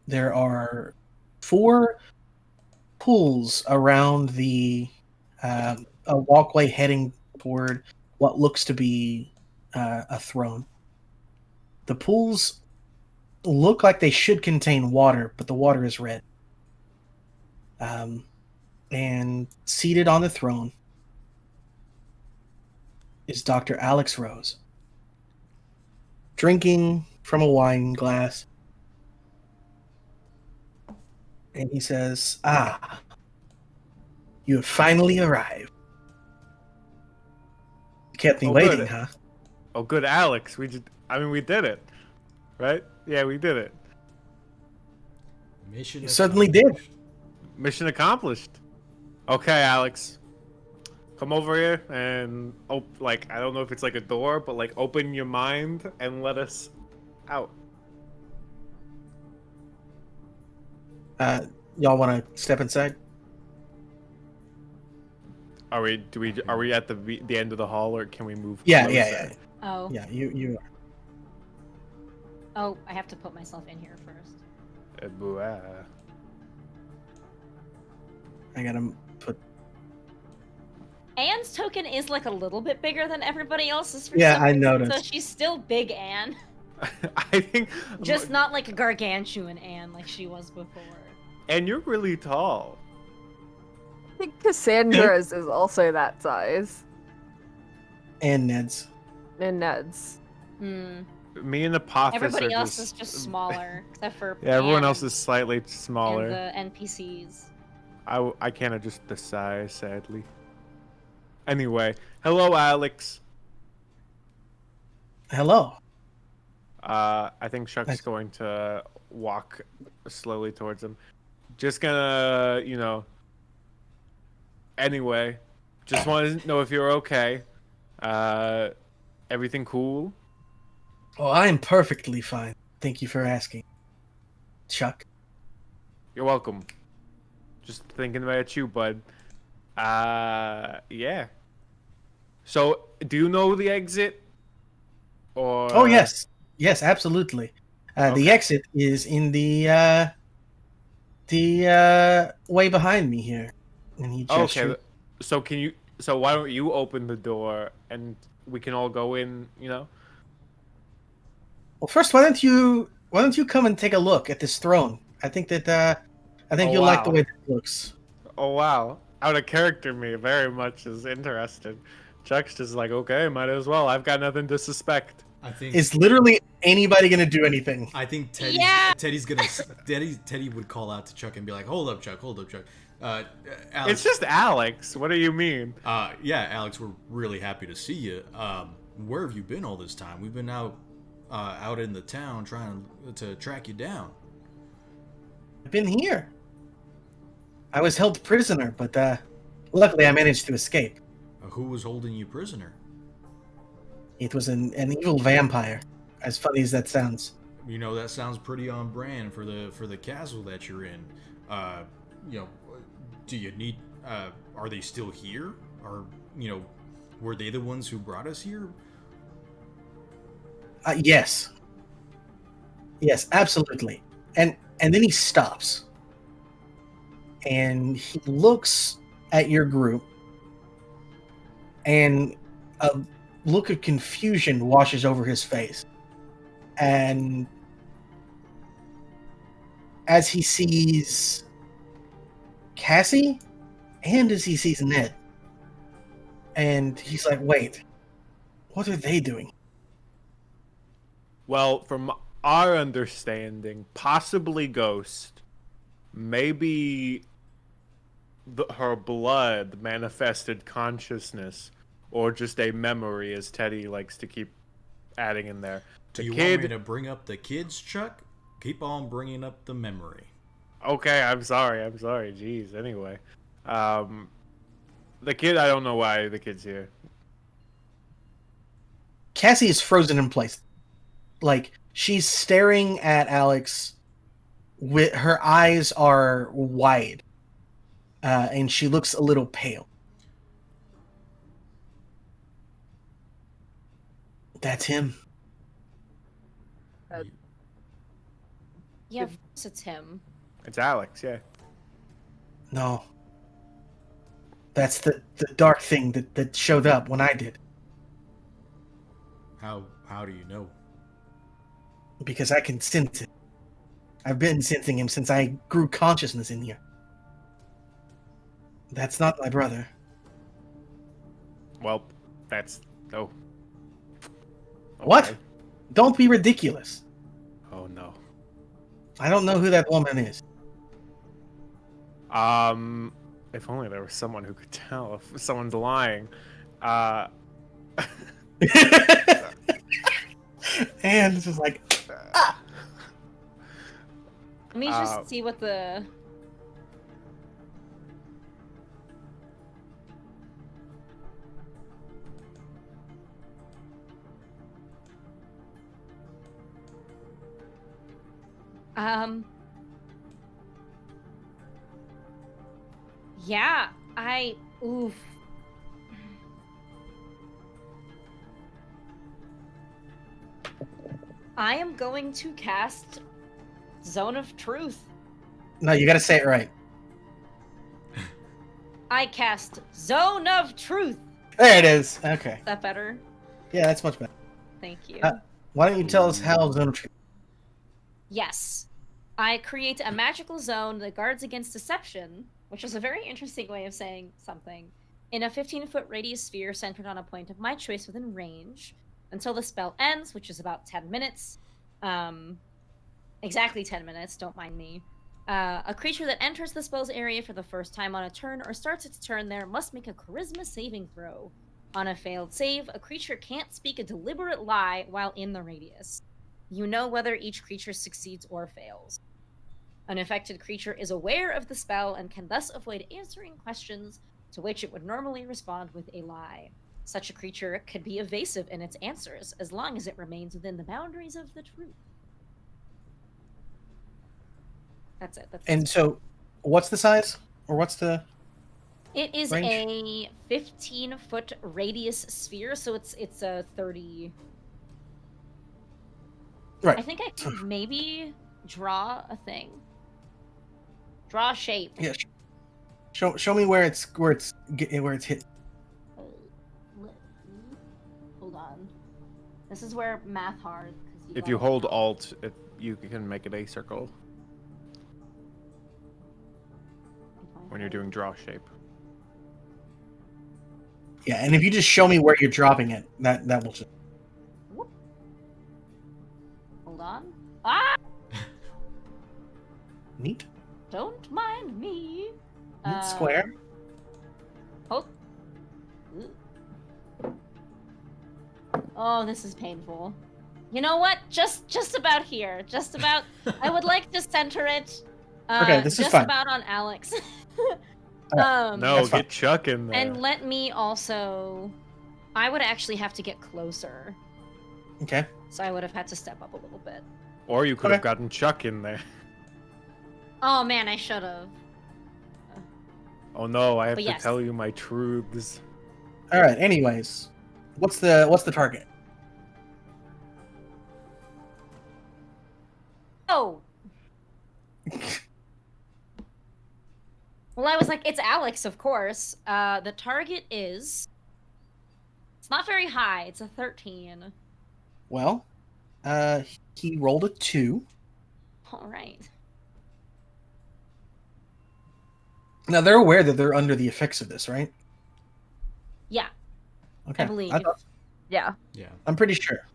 There are 4 pools around a walkway heading toward what looks to be a throne. The pools look like they should contain water, but the water is red. And seated on the throne is Dr. Alex Rose, drinking from a wine glass. And he says, you have finally arrived. You kept me waiting, good. huh? Oh, good, Alex. We did it, right? Yeah, we did it. Mission You certainly did. Mission accomplished. Okay, Alex. Come over here and I don't know if it's like a door, but like open your mind and let us out. Y'all want to step inside? Are we at the end of the hall, or can we move? Yeah. Oh. Yeah, you Oh, I have to put myself in here first. I gotta put... Anne's token is like a little bit bigger than everybody else's. For Yeah, some I reason, noticed. So she's still big Anne, I think. just not like a gargantuan Anne like she was before. And you're really tall. I think Cassandra's is also that size. And Ned's. And Ned's. Hmm. Me and Apophis Everybody are else is just smaller, except for Yeah, everyone Pam else is slightly smaller. and the NPCs. I can't adjust the size, sadly. Anyway, hello, Alex. Hello. I think Chuck's Nice. going to walk slowly towards him. Just gonna, Anyway, just wanted to know if you're okay. Everything cool? Oh, I am perfectly fine. Thank you for asking. Chuck. You're welcome. Just thinking about you, bud. Yeah. So, do you know the exit? Or Oh, yes. Yes, absolutely. The Okay. exit is in the way behind me here. And he gestured. Okay. So so why don't you open the door and we can all go in, Well, first, why don't you come and take a look at this throne? I think Oh, you'll like the wow. way it looks. Oh wow. Out of character me very much is interested. Chuck's just like, okay, might as well. I've got nothing to suspect. I think Is literally anybody gonna do anything? I think Teddy's, Yeah. Teddy would call out to Chuck and be like, hold up, Chuck. Alex, It's just Alex. What do you mean? yeah, Alex, we're really happy to see you. Where have you been all this time? We've been out in the town trying to track you down. I've been here. I was held prisoner, but luckily I managed to escape. Who was holding you prisoner? It was an evil vampire. As funny as that sounds. You know, that sounds pretty on brand for the castle that you're in. Do you need? Are they still here? Or were they the ones who brought us here? Yes. Yes, absolutely. And then he stops. And he looks at your group. And a look of confusion washes over his face. And as he sees Cassie, and as he sees Ned, and he's like, wait, what are they doing? Well, from our understanding, possibly Ghost, maybe her blood manifested consciousness, or just a memory, as Teddy likes to keep adding in there. Do you want me to bring up the kids, Chuck? Keep on bringing up the memory. Okay, I'm sorry. Jeez. Anyway, the kid. I don't know why the kid's here. Cassie is frozen in place. Like, she's staring at Alex with her eyes are wide. And she looks a little pale. That's him. Yeah, of course it's him. It's Alex. Yeah. No. That's the dark thing that showed up when I did. How do you know? Because I can sense it. I've been sensing him since I grew consciousness in here. That's not my brother. Well, that's no. Okay. What? Don't be ridiculous. Oh no. I don't know who that woman is. If only there was someone who could tell if someone's lying. And it's just like, Let me just see what the... Yeah, oof. I am going to cast Zone of Truth. no, you gotta say it right. I cast Zone of Truth. There it is. Okay. Is that better? Yeah, that's much better. Thank you. Why don't you tell us how Zone of Truth? Yes. I create a magical zone that guards against deception, which is a very interesting way of saying something. in a 15-foot radius sphere centered on a point of my choice within range until the spell ends, which is about 10 minutes. Exactly 10 minutes, don't mind me. A creature that enters the spell's area for the first time on a turn or starts its turn there must make a charisma saving throw. On a failed save, a creature can't speak a deliberate lie while in the radius. You know whether each creature succeeds or fails. An affected creature is aware of the spell and can thus avoid answering questions to which it would normally respond with a lie. Such a creature could be evasive in its answers as long as it remains within the boundaries of the truth. That's it. And so, what's the size? Or what's the... It is range? a 15-foot radius sphere, so it's a 30... Right. I think I could maybe draw a thing. Draw a shape. Yeah. Show me where it's hit. Hold on. This is where math hard. If you hold Alt, you can make it a circle when you're doing draw shape. Yeah, and if you just show me where you're dropping it, that will just... Whoop. Hold on. Ah! Neat. Don't mind me. Neat square. Hold. Oh, this is painful. You know what? Just about here. Just about. I would like to center it. Okay, this is just fine. about on Alex. No, That's fine. get Chuck in there. And let me also. I would actually have to get closer, Okay. so I would have had to step up a little bit. Or you could have Okay. gotten Chuck in there. Oh man, I should have. Oh no, I have But to yes. tell you my truths. All right. Anyways, what's the target? Oh. Well, I was like, it's Alex, of course. The target is. It's not very high. It's a 13. Well, he rolled a 2. All right. Now they're aware that they're under the effects of this, right? Yeah. Okay. believe. Yeah. Yeah. I'm pretty sure.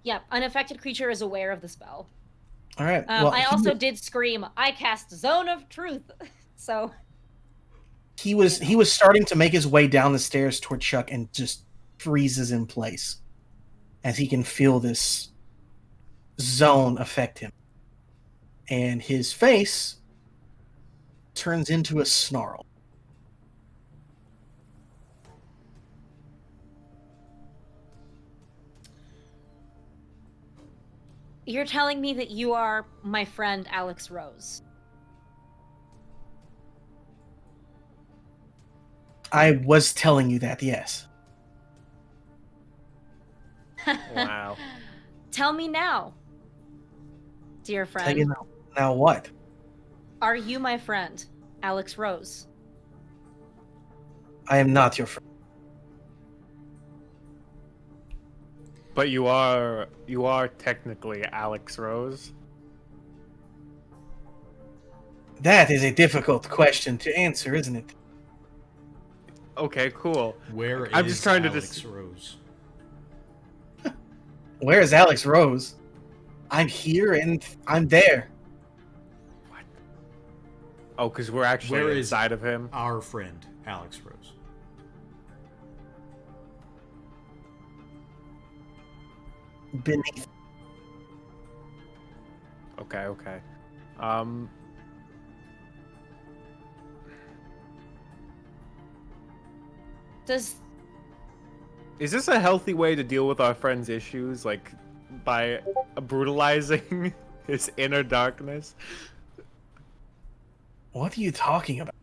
Yeah. Unaffected creature is aware of the spell. All right. I also did scream, I cast Zone of Truth. So. He was starting to make his way down the stairs toward Chuck and just freezes in place as he can feel this zone affect him. And his face turns into a snarl. You're telling me that you are my friend Alex Rose. I was telling you that, yes. Wow. Tell me now, dear Tell friend. you now what? Are you my friend, Alex Rose? I am not your friend. But you are technically Alex Rose. That is a difficult question to answer, isn't it? Okay, cool. Where I'm is just trying to Alex Rose? Where is Alex Rose? I'm here and I'm there. Oh, because we're actually Where is- inside of him. Our friend, Alex Rose. Beneath. Okay. Does Is this a healthy way to deal with our friend's issues, like by brutalizing his inner darkness? What are you talking about?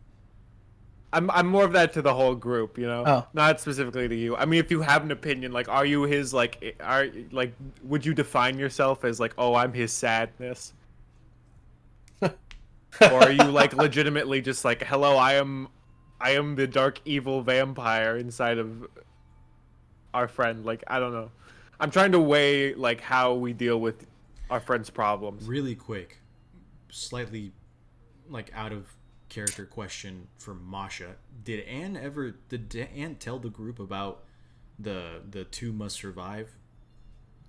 I'm more of that to the whole group, you know, Oh. not specifically to you. I mean, if you have an opinion, like, are you his would you define yourself as like, oh, I'm his sadness, or are you like legitimately just like, hello, I am the dark evil vampire inside of our friend? Like, I don't know. I'm trying to weigh like how we deal with our friend's problems. Really quick, slightly like out of character question for Masha. Did Anne tell the group about the two must survive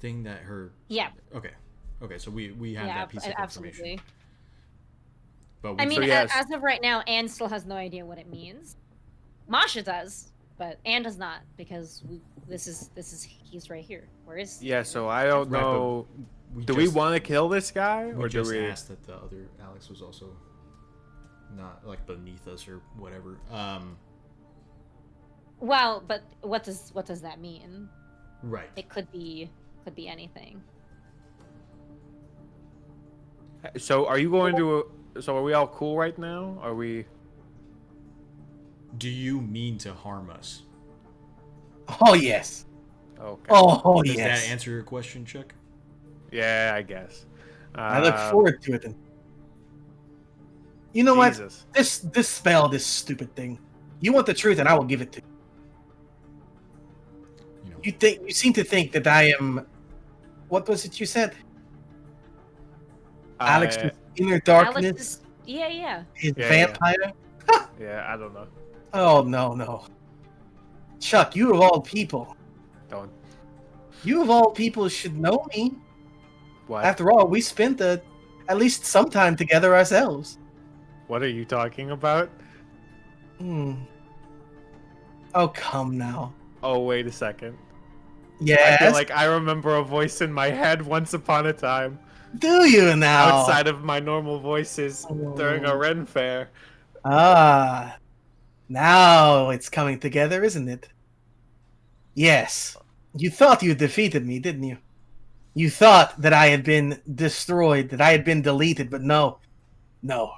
thing that her? Yeah. Okay, so we have that piece of information. Absolutely. But I mean, So, yes. as of right now, Anne still has no idea what it means. Masha does, but Anne does not, because this is he's right here. Where is? Yeah, so I don't Right, know. we Do just- we want to kill this guy, We or do just we? asked that the other Alex was also not like beneath us or whatever. Well, but what does that mean? Right. It could be anything. So are you going to? So are we all cool right now? Are we? Do you mean to harm us? Oh yes. Okay. Oh Does yes. that answer your question, Chuck? Yeah, I guess. I look forward to it. Then. You know Jesus. what? This spell, this stupid thing. You want the truth, and I will give it to you. You know, You seem to think that I am. What was it you said? Alex's inner darkness Alex is, yeah. is Yeah, vampire. Yeah, I don't know. Oh no. Chuck, you of all people. Don't. You of all people should know me. What? After all, we spent at least some time together ourselves. What are you talking about? Oh, come now. Oh, wait a second. Yes. I feel like I remember a voice in my head once upon a time, Do you now? outside of my normal voices during a Ren fair. Ah. Now it's coming together, isn't it? Yes. You thought you defeated me, didn't you? You thought that I had been destroyed, that I had been deleted, but no. No.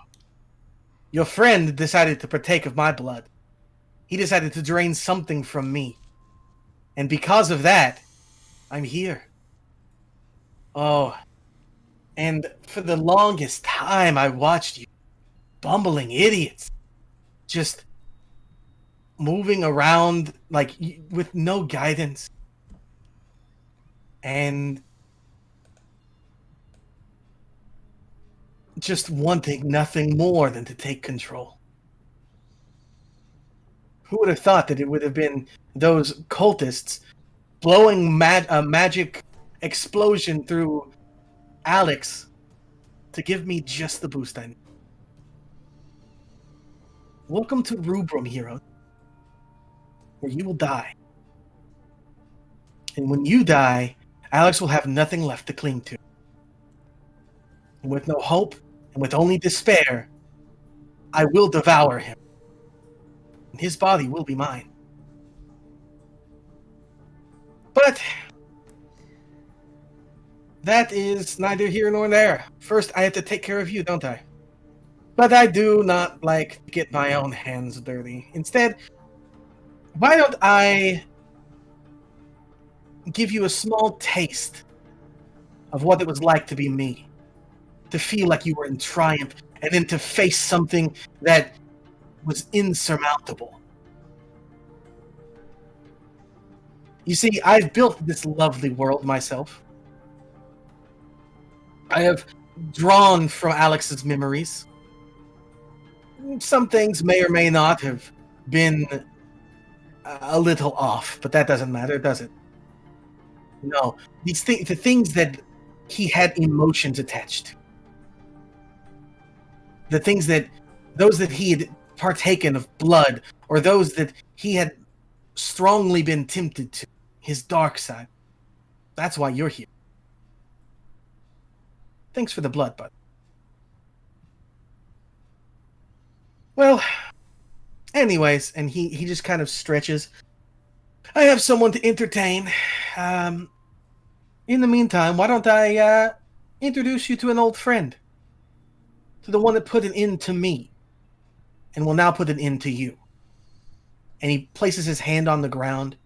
Your friend decided to partake of my blood. He decided to drain something from me. And because of that, I'm here. Oh. And for the longest time, I watched you bumbling idiots. Just moving around like with no guidance. And just wanting nothing more than to take control. Who would have thought that it would have been those cultists blowing a magic explosion through Alex to give me just the boost I need? Welcome to Rubrum, hero, where you will die. And when you die, Alex will have nothing left to cling to. And with no hope, and with only despair, I will devour him. And his body will be mine. But that is neither here nor there. First, I have to take care of you, don't I? But I do not like to get my own hands dirty. Instead, why don't I give you a small taste of what it was like to be me? To feel like you were in triumph, and then to face something that was insurmountable. You see, I've built this lovely world myself. I have drawn from Alex's memories. Some things may or may not have been a little off, but that doesn't matter, does it? No, the things that he had emotions attached to. The things those that he had partaken of blood, or those that he had strongly been tempted to, his dark side. That's why you're here. Thanks for the blood, bud. Well, anyways, and he just kind of stretches. I have someone to entertain. In the meantime, why don't I introduce you to an old friend? To the one that put an end to me, and will now put an end to you. And he places his hand on the ground,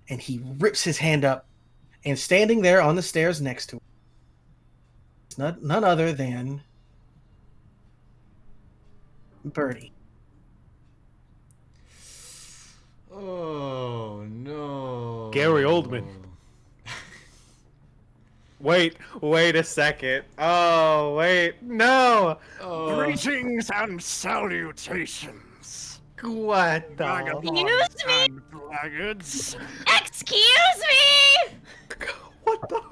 and he rips his hand up, and standing there on the stairs next to him, it's none other than Birdie. Oh no. Gary Oldman. Wait a second. Oh, wait, no! Greetings and salutations, What the? vagabonds Excuse me? and blackguards. Excuse me! What the?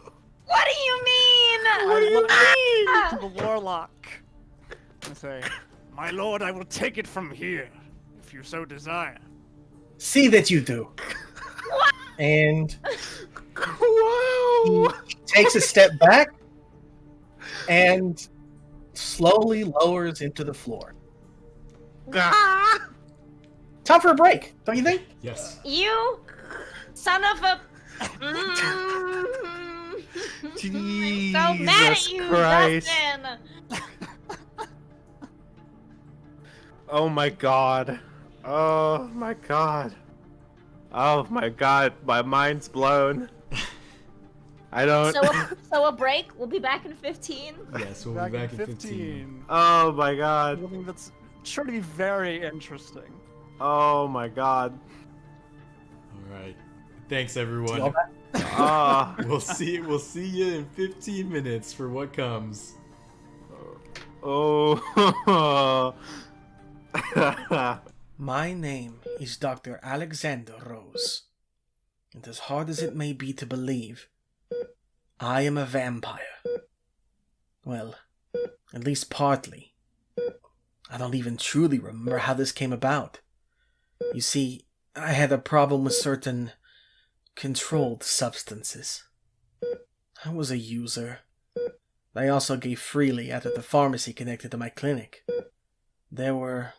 What do you mean? What do you mean? To the warlock. I say, my lord, I will take it from here, if you so desire. See that you do. And Whoa! he takes a step back and slowly lowers into the floor. Ah! Time for a break, don't you think? Yes. You son of a. Jesus I'm so mad at you, Christ. Dustin. Oh my god. Oh my god. Oh my god. My mind's blown. I don't. So a break. We'll be back in 15. Yes, we'll be back in 15. Oh my god. Something that's sure to be very interesting. Oh my god. All right. Thanks, everyone. Y'all back? Ah. We'll see you in 15 minutes for what comes. Oh. My name is Dr. Alexander Rose, and as hard as it may be to believe, I am a vampire. Well, at least partly. I don't even truly remember how this came about. You see, I had a problem with certain controlled substances. I was a user. I also gave freely out of the pharmacy connected to my clinic. There were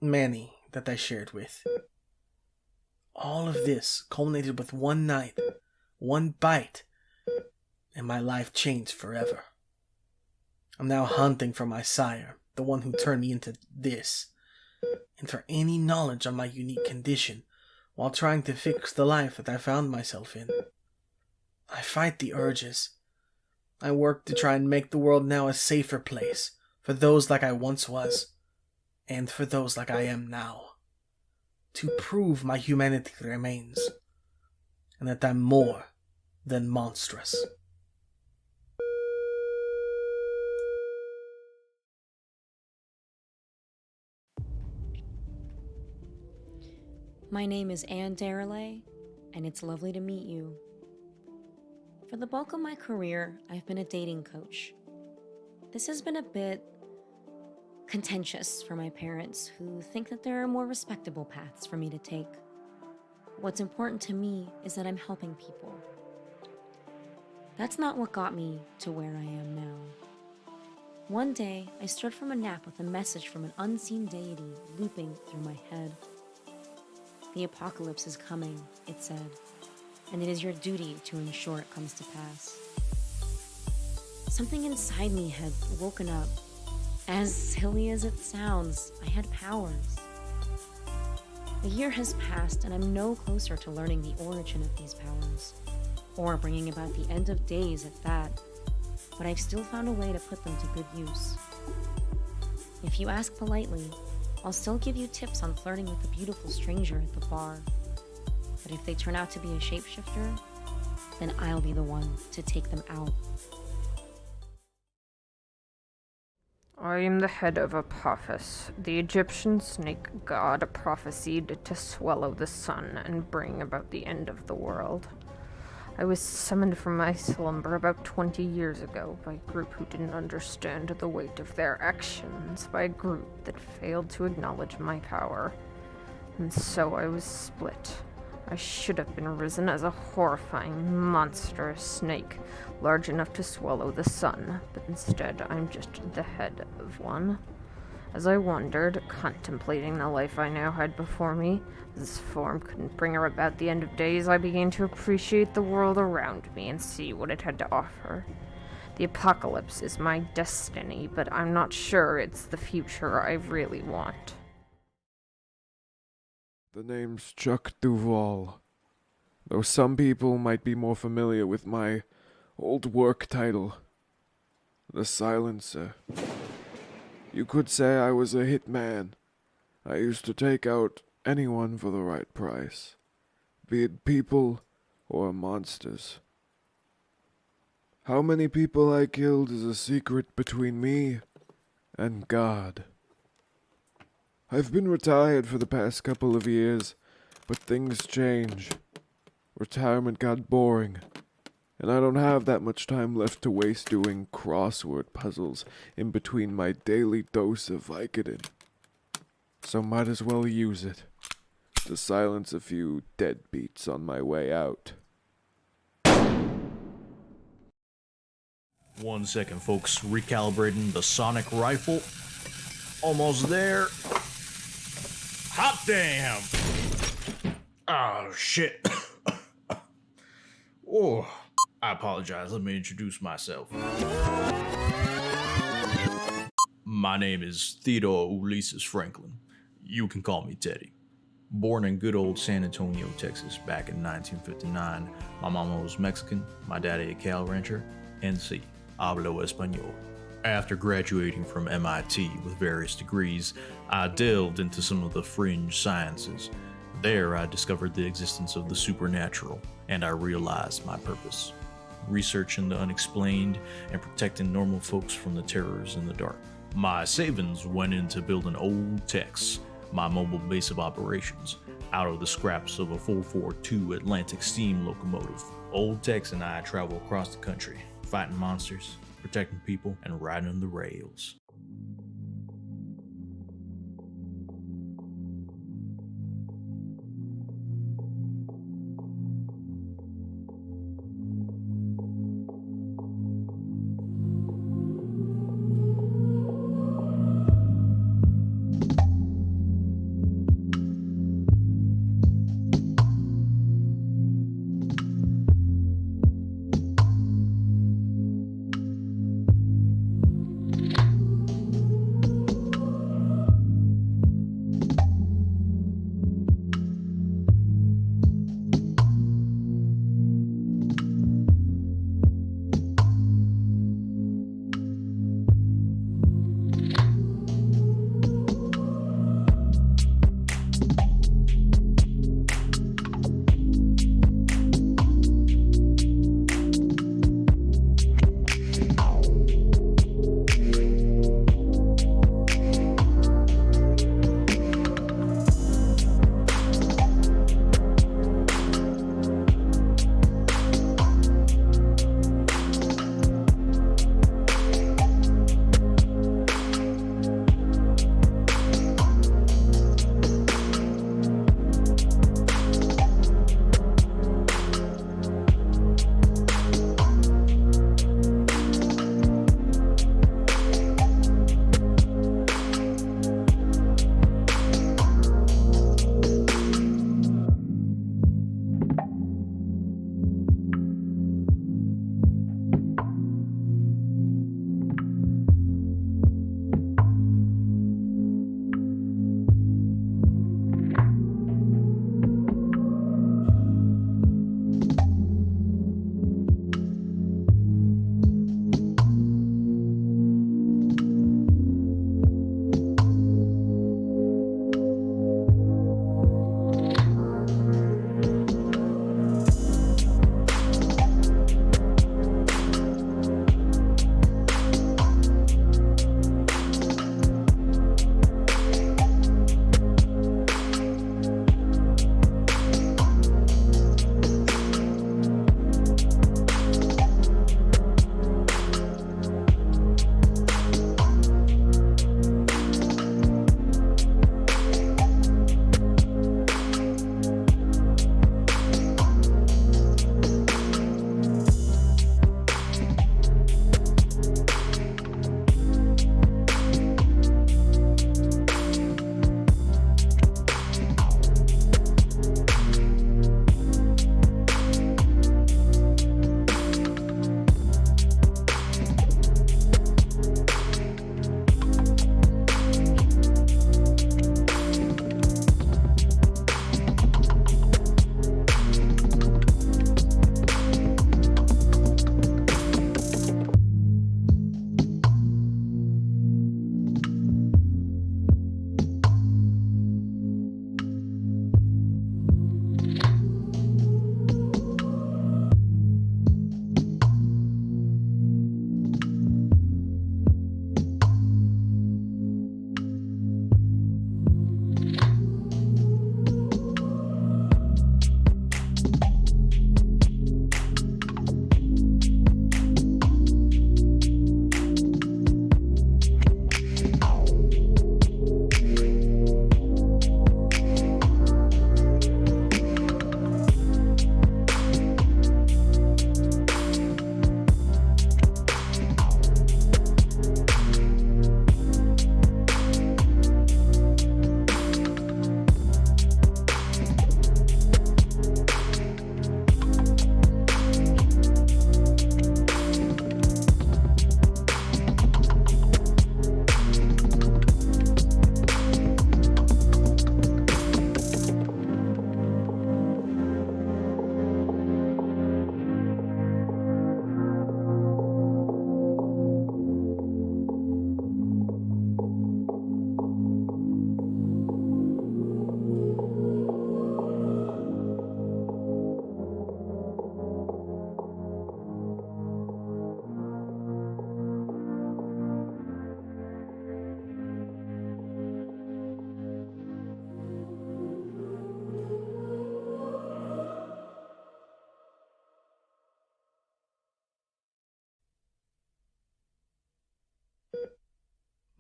many that I shared with. All of this culminated with one night, one bite, and my life changed forever. I'm now hunting for my sire, the one who turned me into this, and for any knowledge on my unique condition, while trying to fix the life that I found myself in. I fight the urges. I work to try and make the world now a safer place for those like I once was, and for those like I am now. To prove my humanity remains, and that I'm more than monstrous. My name is Anne Darelay, and it's lovely to meet you. For the bulk of my career, I've been a dating coach. This has been a bit contentious for my parents, who think that there are more respectable paths for me to take. What's important to me is that I'm helping people. That's not what got me to where I am now. One day, I stood from a nap with a message from an unseen deity looping through my head. The apocalypse is coming, it said, and it is your duty to ensure it comes to pass. Something inside me had woken up. As silly as it sounds, I had powers. A year has passed, and I'm no closer to learning the origin of these powers, or bringing about the end of days at that, but I've still found a way to put them to good use. If you ask politely, I'll still give you tips on flirting with a beautiful stranger at the bar. But if they turn out to be a shapeshifter, then I'll be the one to take them out. I am the head of Apophis, the Egyptian snake god prophesied to swallow the sun and bring about the end of the world. I was summoned from my slumber about 20 years ago by a group who didn't understand the weight of their actions, by a group that failed to acknowledge my power. And so I was split. I should have been risen as a horrifying, monstrous snake, large enough to swallow the sun, but instead I'm just the head of one. As I wondered, contemplating the life I now had before me, this form couldn't bring about the end of days, I began to appreciate the world around me and see what it had to offer. The apocalypse is my destiny, but I'm not sure it's the future I really want. The name's Chuck Duval, though some people might be more familiar with my old work title, the Silencer. You could say I was a hitman. I used to take out anyone for the right price, be it people or monsters. How many people I killed is a secret between me and God. I've been retired for the past couple of years, but things change. Retirement got boring, and I don't have that much time left to waste doing crossword puzzles in between my daily dose of Vicodin. So might as well use it to silence a few deadbeats on my way out. 1 second, folks. Recalibrating the sonic rifle. Almost there. Hot damn! Oh, shit. Oh, I apologize. Let me introduce myself. My name is Theodore Ulysses Franklin. You can call me Teddy. Born in good old San Antonio, Texas, back in 1959. My mama was Mexican, my daddy a cow rancher, and sí, hablo español. After graduating from MIT with various degrees, I delved into some of the fringe sciences. There, I discovered the existence of the supernatural, and I realized my purpose: researching the unexplained and protecting normal folks from the terrors in the dark. My savings went into building Old Tex, my mobile base of operations, out of the scraps of a 442 Atlantic steam locomotive. Old Tex and I travel across the country, fighting monsters, protecting people, and riding the rails.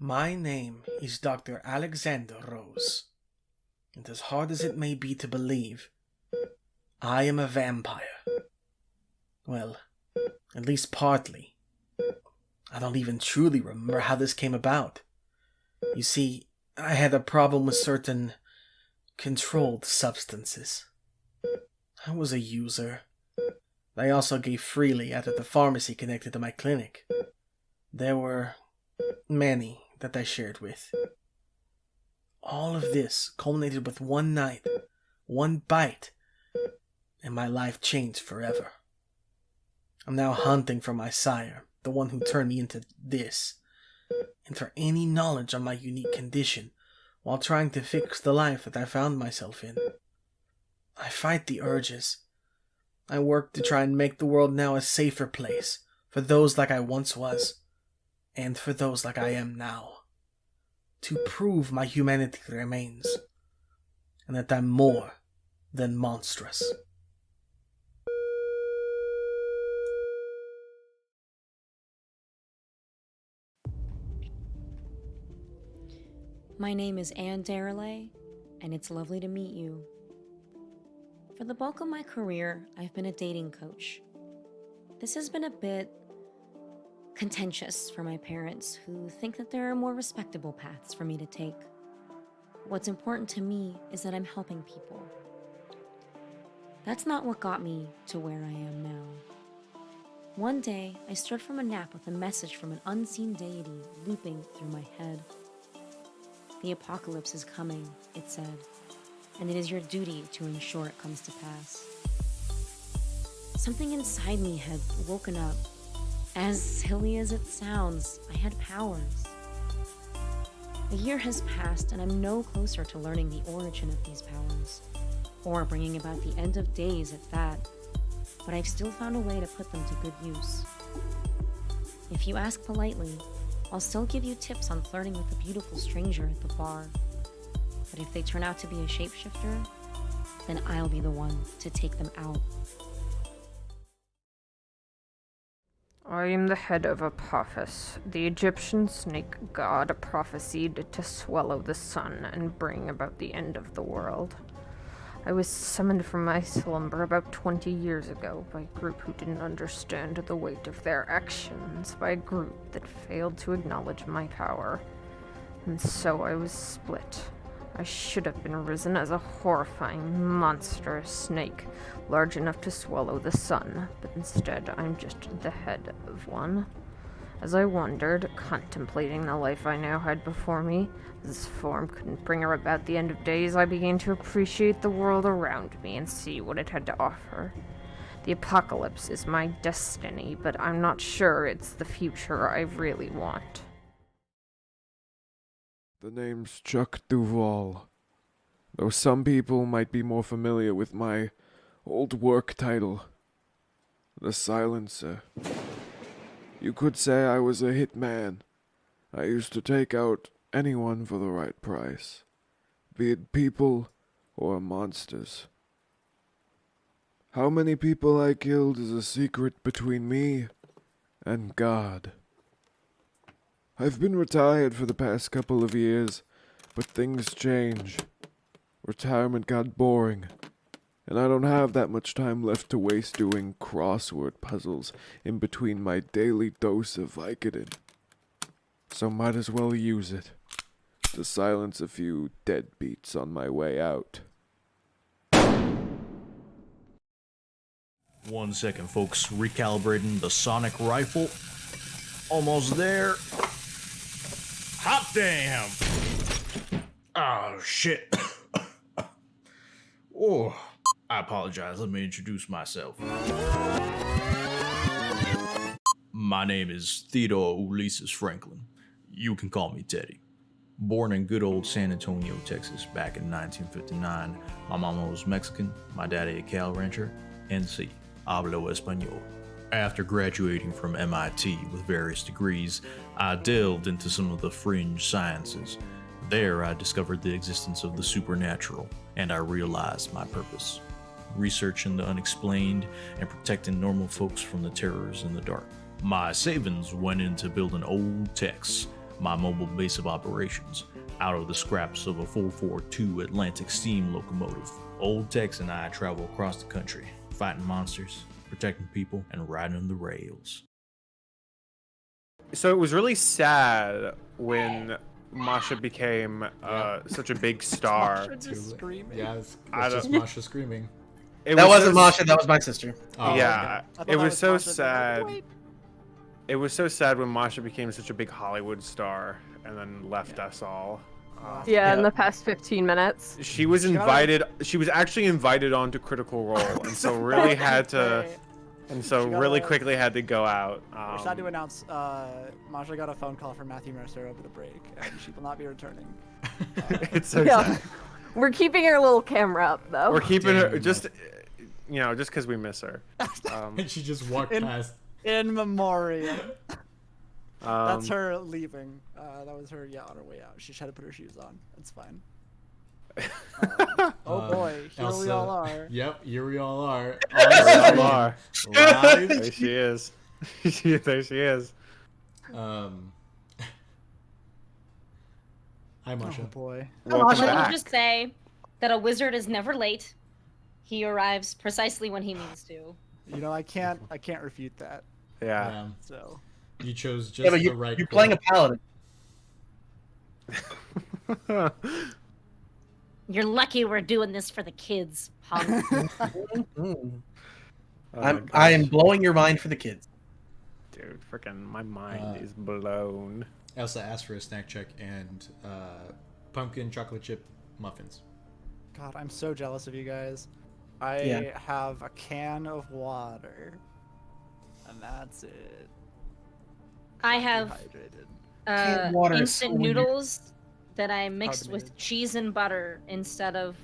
My name is Dr. Alexander Rose, and as hard as it may be to believe, I am a vampire. Well, at least partly. I don't even truly remember how this came about. You see, I had a problem with certain controlled substances. I was a user. I also gave freely out of the pharmacy connected to my clinic. There were many that I shared with. All of this culminated with one night, one bite, and my life changed forever. I'm now hunting for my sire, the one who turned me into this, and for any knowledge on my unique condition while trying to fix the life that I found myself in. I fight the urges. I work to try and make the world now a safer place for those like I once was, and for those like I am now. To prove my humanity remains, and that I'm more than monstrous. My name is Anne Darelay, and it's lovely to meet you. For the bulk of my career, I've been a dating coach. This has been a bit contentious for my parents, who think that there are more respectable paths for me to take. What's important to me is that I'm helping people. That's not what got me to where I am now. One day, I stirred from a nap with a message from an unseen deity looping through my head. The apocalypse is coming, it said, and it is your duty to ensure it comes to pass. Something inside me had woken up. As silly as it sounds, I had powers. A year has passed, and I'm no closer to learning the origin of these powers, or bringing about the end of days at that, but I've still found a way to put them to good use. If you ask politely, I'll still give you tips on flirting with a beautiful stranger at the bar. But if they turn out to be a shapeshifter, then I'll be the one to take them out. I am the head of Apophis. The Egyptian snake god prophesied to swallow the sun and bring about the end of the world. I was summoned from my slumber about 20 years ago by a group who didn't understand the weight of their actions, by a group that failed to acknowledge my power. And so I was split. I should have been risen as a horrifying, monstrous snake, large enough to swallow the sun, but instead I'm just the head of one. As I wondered, contemplating the life I now had before me, this form couldn't bring her about the end of days, I began to appreciate the world around me and see what it had to offer. The apocalypse is my destiny, but I'm not sure it's the future I really want. The name's Chuck Duval, though some people might be more familiar with my old work title, the Silencer. You could say I was a hitman. I used to take out anyone for the right price, be it people or monsters. How many people I killed is a secret between me and God. I've been retired for the past couple of years, but things change. Retirement got boring, and I don't have that much time left to waste doing crossword puzzles in between my daily dose of Vicodin. So might as well use it to silence a few deadbeats on my way out. 1 second, folks. Recalibrating the sonic rifle. Almost there. Hot damn! Oh, shit. Oh, I apologize. Let me introduce myself. My name is Theodore Ulysses Franklin. You can call me Teddy. Born in good old San Antonio, Texas, back in 1959. My mama was Mexican, my daddy a cow rancher, and sí, hablo español. After graduating from MIT with various degrees, I delved into some of the fringe sciences. There, I discovered the existence of the supernatural, and I realized my purpose: researching the unexplained and protecting normal folks from the terrors in the dark. My savings went into building old techs, my mobile base of operations, out of the scraps of a 442 Atlantic steam locomotive. Old Tex and I travel across the country, fighting monsters, protecting people, and riding the rails. So it was really sad when Masha became such a big star. Masha just screaming. Yeah, it's I just don't- Masha screaming. That wasn't Masha, that was my sister. Oh, Yeah, okay. it was so Masha, but I'm like, sad. wait. It was so sad when Masha became such a big Hollywood star and then left us all. Yeah, in the past 15 minutes. She was invited. She was actually invited onto Critical Role, and so really had to. Wait. And so She really got a- quickly had to go out. We're sad to announce, Masha got a phone call from Matthew Mercer over the break, and she will not be returning. It's so Yeah. sad. We're keeping her little camera up, though. We're keeping her Damn. just, just because we miss her. And she just walked In- past. In memoriam. That's Um, her leaving. That was her, on her way out. She had to put her shoes on. It's fine. Oh boy, here we Elsa. all are. Yep, here we all are. there we are. Live. There she is. There she is. Hi, Masha. Oh boy. Welcome Let back. me just say that a wizard is never late. He arrives precisely when he means to. You know, I can't refute that. Yeah. So. You chose just Yeah, but the right. you're playing a paladin. You're lucky we're doing this for the kids, punk. Oh my I am gosh. blowing your mind for the kids. Dude, freaking my mind is blown. Elsa asked for a snack check and pumpkin chocolate chip muffins. God, I'm so jealous of you guys. I Yeah. have a can of water, and that's it. I have Dehydrated. Canned water is instant so weird. noodles that I mixed with Carbonated. cheese and butter instead of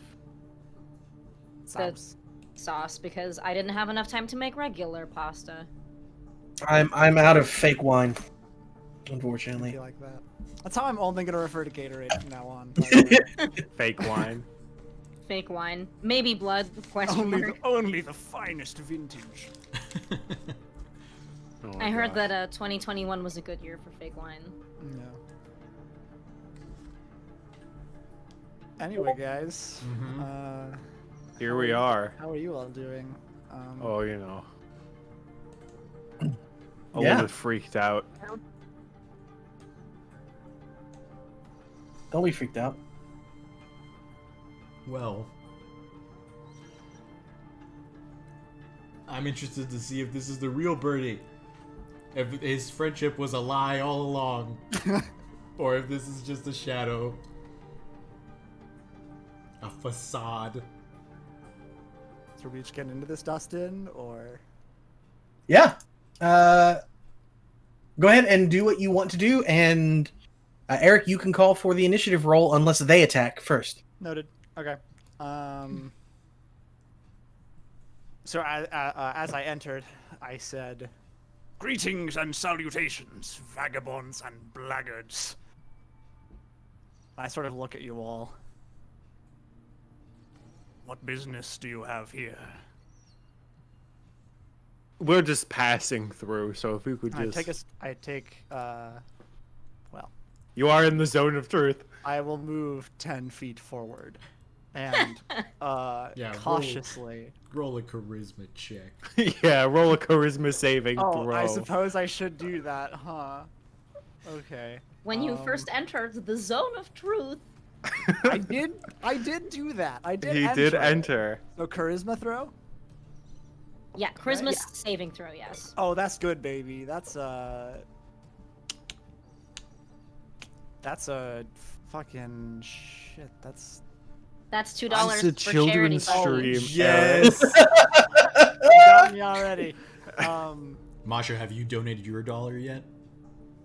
Sauce. sauce because I didn't have enough time to make regular pasta. I'm out of fake wine, I unfortunately. feel like that. That's how I'm only gonna refer to Gatorade from now on. by the way. Fake wine. Fake wine, maybe blood? Question mark. only the finest vintage. Oh my I heard gosh. that 2021 was a good year for fake wine. No. Anyway, guys, Mhm. Here we are. how are you all doing? Oh, you know. A Yeah. little bit freaked out. Don't be freaked out. Well, I'm interested to see if this is the real Birdie. If his friendship was a lie all along, or if this is just a shadow, a facade. So we just getting into this, Dustin, or Yeah. Go ahead and do what you want to do, and Eric, you can call for the initiative roll unless they attack first. noted? Okay. So as I entered, I said, "Greetings and salutations, vagabonds and blackguards." I sort of look at you all. What business do you have here? We're just passing through, so if we could just... Well, You are in the zone of truth. I will move 10 feet forward. And, Yeah, cautiously. Roll a charisma check. Yeah, roll a charisma saving Oh, throw. I suppose I should do that, huh? Okay. When you first entered the zone of truth, I did do that. I did He enter. did enter. So charisma throw? yeah, charisma Yeah. saving throw, yes. Oh, that's good, baby. That's a fucking shit. That's That's $2 That's a for charity. children's stream. Yes. got me already. Masha, have you donated your $1 yet?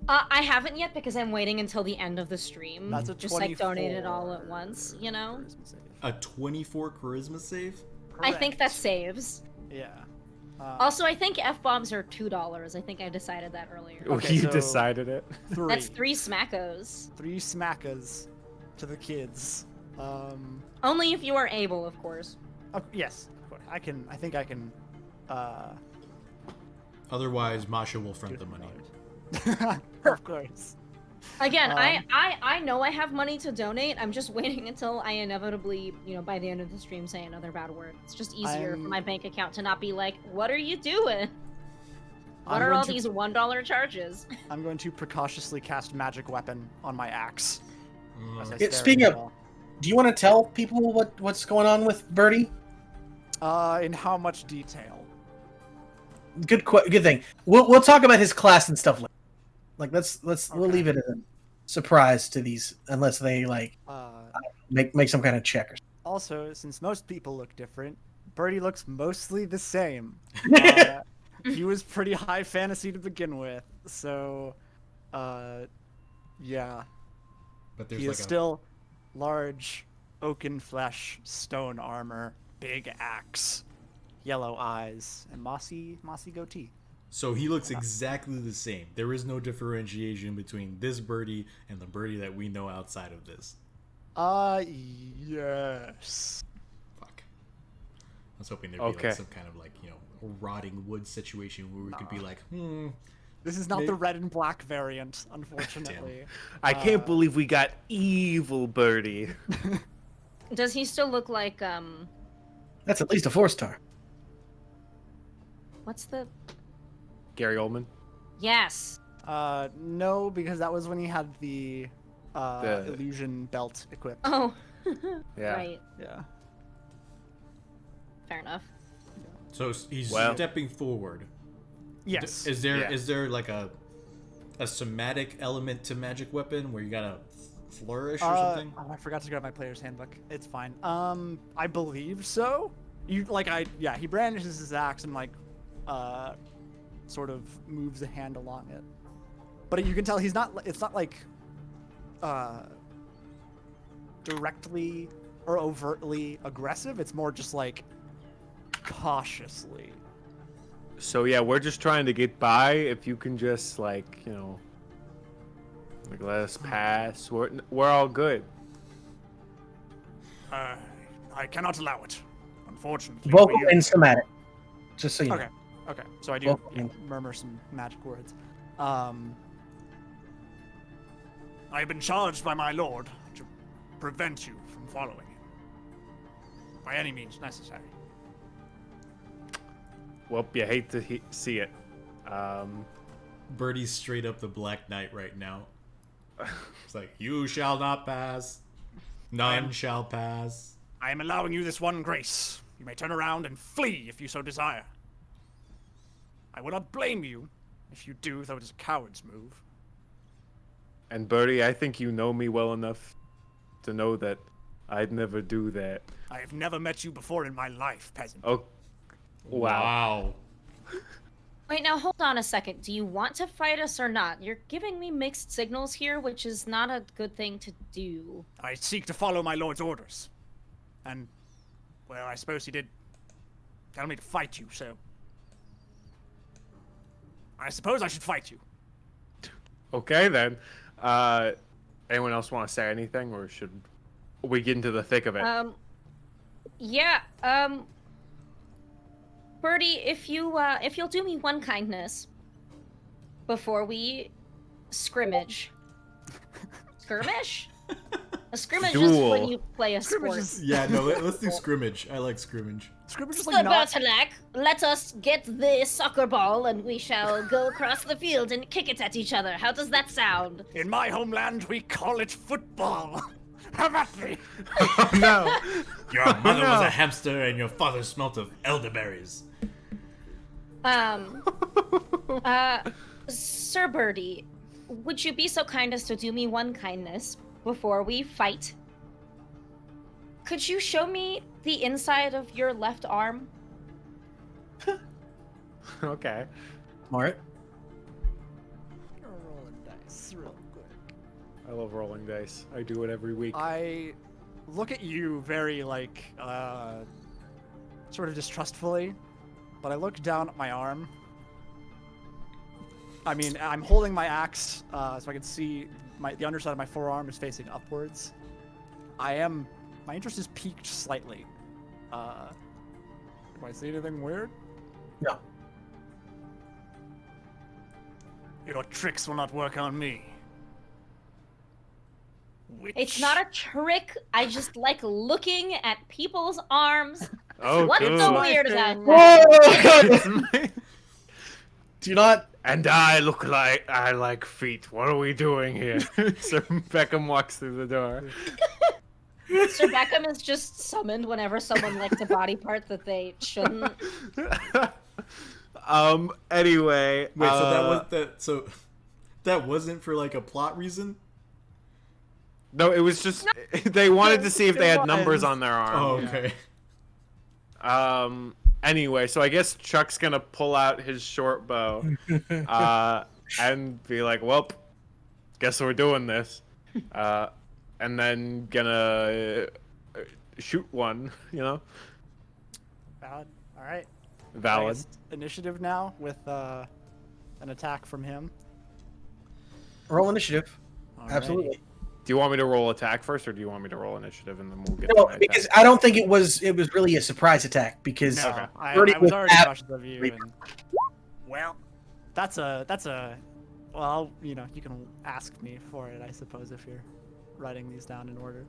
I haven't yet because I'm waiting until the end of the stream. That's a just like donate it all 24 at once, you know? charisma save. A 24 charisma save? I think that Correct. saves. Yeah. Also, I think F-bombs are $2. I think I decided that earlier. Okay, you so- decided it. three. That's 3 smackos. 3 smackers to the kids. Only if you are able, of course. Yes. Of course. I think I can. Otherwise, Masha will front the money. Of course. Again, I know I have money to donate. I'm just waiting until I inevitably, by the end of the stream, say another bad word. It's just easier for my bank account to not be like, "What are you doing? What are all these $1 charges?" I'm going to precautiously cast magic weapon on my axe. Speaking of, do you want to tell people what's going on with Birdie? In how much detail? Good thing. We'll talk about his class and stuff later. Like we'll leave it as a surprise to these, unless they make some kind of check or something. Also, since most people look different, Birdie looks mostly the same. He was pretty high fantasy to begin with, so yeah. But there's he is still large, oaken flesh, stone armor, big axe, yellow eyes, and mossy goatee. So he looks exactly the same. There is no differentiation between this Birdie and the Birdie that we know outside of this. Yes. Fuck. I was hoping there'd be like some kind of rotting wood situation where we could be like, This is not the red and black variant, unfortunately. I can't believe we got evil Birdie. Does he still look like That's at least a 4-star. What's the Gary Oldman? Yes. No, because that was when he had the illusion belt equipped. Oh. Yeah. Right. Yeah. Fair enough. So he's stepping forward. Yes. Is there like a somatic element to magic weapon where you gotta flourish or something? Oh, I forgot to grab my player's handbook. It's fine. I believe so. He brandishes his axe and sort of moves a hand along it. But you can tell it's not like directly or overtly aggressive. It's more just like cautiously. So yeah, we're just trying to get by. If you can just let us pass, we're all good. I cannot allow it, unfortunately. Vocal and somatic. Just so you know. Okay. So I do murmur some magic words. I have been charged by my lord to prevent you from following him by any means necessary. Well, you hate to see it. Birdie's straight up the Black Knight right now. It's like, you shall not pass. None shall pass. I am allowing you this one grace. You may turn around and flee if you so desire. I will not blame you if you do, though it is a coward's move. And Birdie, I think you know me well enough to know that I'd never do that. I have never met you before in my life, peasant. Oh, wow. Wait, now hold on a second. Do you want to fight us or not? You're giving me mixed signals here, which is not a good thing to do. I seek to follow my lord's orders. And, well, I suppose he did tell me to fight you, so... I suppose I should fight you. Okay, then. Anyone else want to say anything, or should we get into the thick of it? Birdie, if you'll do me one kindness before we scrimmage. Skirmish? A scrimmage is when you play a sport. Yeah, no, let's do scrimmage. I like scrimmage. Scrimmage is let us get the soccer ball and we shall go across the field and kick it at each other. How does that sound? In my homeland, we call it football. Have at me! Oh, no. Your mother was a hamster and your father smelt of elderberries. Sir Birdie, would you be so kind as to do me one kindness before we fight? Could you show me the inside of your left arm? Okay. Smart. You're rolling dice real quick. I love rolling dice. I do it every week. I look at you very, sort of distrustfully, but I look down at my arm. I mean, I'm holding my axe, so I can see the underside of my forearm is facing upwards. My interest is peaked slightly. Do I see anything weird? No. Your tricks will not work on me. Which... It's not a trick. I just like looking at people's arms. Oh, What's cool. so weird about that? Whoa! Do not. And I like feet. What are we doing here? Sir Beckham walks through the door. Sir Beckham is just summoned whenever someone likes a body part that they shouldn't. Anyway. Wait, so that was that. So that wasn't for like a plot reason. No, it was just they wanted to see if they had numbers on their arm. Oh, okay. Anyway, so I guess Chuck's gonna pull out his short bow, and be like, "Well, guess we're doing this," and then gonna shoot one. You know. Valid. All right. Valid. I guess initiative now with an attack from him. Roll initiative. Alrighty. Absolutely. Do you want me to roll attack first, or do you want me to roll initiative and then we'll get? No, to my because attack? I don't think it was really a surprise attack because No, I Birdie was already at- cautious of you. And, well, that's a. Well, you know, you can ask me for it, I suppose, if you're writing these down in order.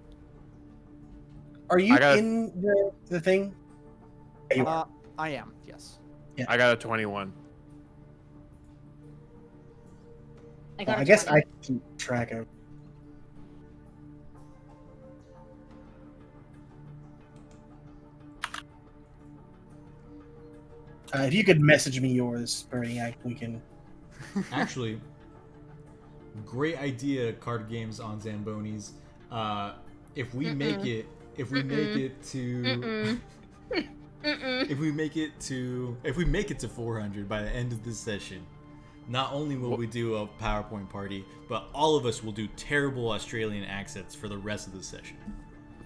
Are you I got- in the thing? Yeah, you are. I am. Yes. I got a 21. I guess I keep track of. If you could message me yours, Bernie, we can. Actually, great idea. Card games on Zambonis. If we make it to, if we make it to 400 by the end of this session, not only will we do a PowerPoint party, but all of us will do terrible Australian accents for the rest of the session.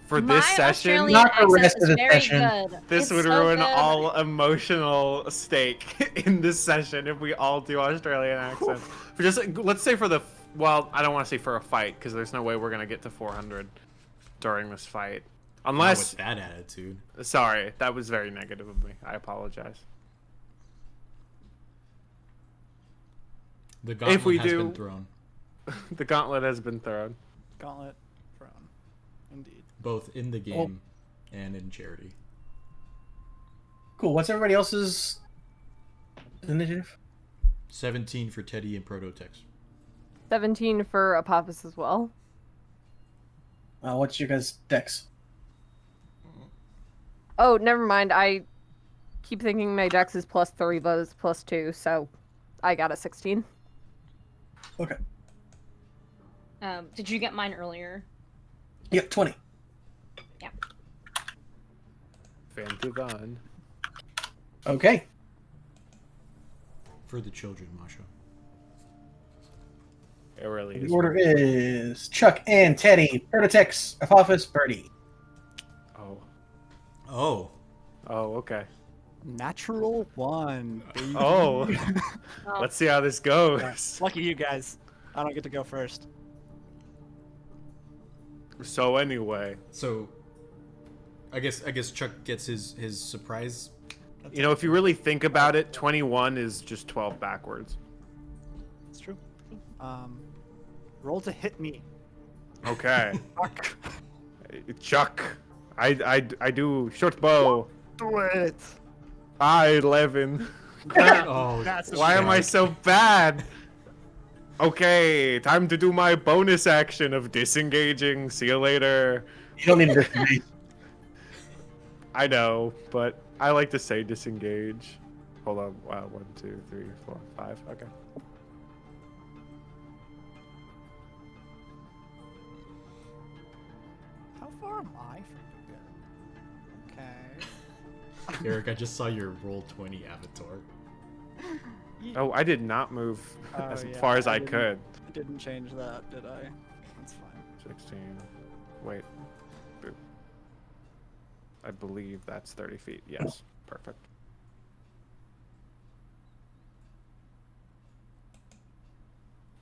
For My this session, Australian Not the accent rest is of the very session. good. this It's would so ruin good. all emotional stake in this session if we all do Australian accents. For just let's say for the I don't want to say for a fight because there's no way we're gonna get to 400 during this fight, Not unless. with that attitude. Sorry, that was very negative of me. I apologize. The gauntlet If we has do- been thrown, The gauntlet has been thrown. Gauntlet thrown. Indeed. both in the game and in charity. Cool. What's everybody else's initiative? 17 for Teddy and Prototex. 17 for Apophis as well. What's your guys' dex? Oh, never mind. I keep thinking my dex is +3, but it's +2, so I got a 16. Okay. Did you get mine earlier? Yep, 20. Yeah. Fantuvan. Okay. For the children, Masha. It really is. The order is Chuck and Teddy, Prototex, Apophis, Birdie. Oh. Oh. Oh, okay. Natural 1. Baby. Oh. Let's see how this goes. Lucky you guys. I don't get to go first. So anyway, So, I guess Chuck gets his surprise. you know, if you really think about it, 21 is just 12 backwards. It's true. Roll to hit me. Okay. Fuck. Chuck. I do short bow. Do it. 11. Oh, That's Why am I so bad? Okay, time to do my bonus action of disengaging. See you later. You don't need to. I know, but I like to say disengage. Hold on. Wow, 1, 2, 3, 4, 5. Okay. How far am I from you? Okay. Eric, I just saw your roll 20 avatar. Oh, I did not move as yeah, far as I didn't- could. I didn't change that, did I? That's fine. 16. Wait. Boop. I believe that's 30 feet. Yes. Perfect.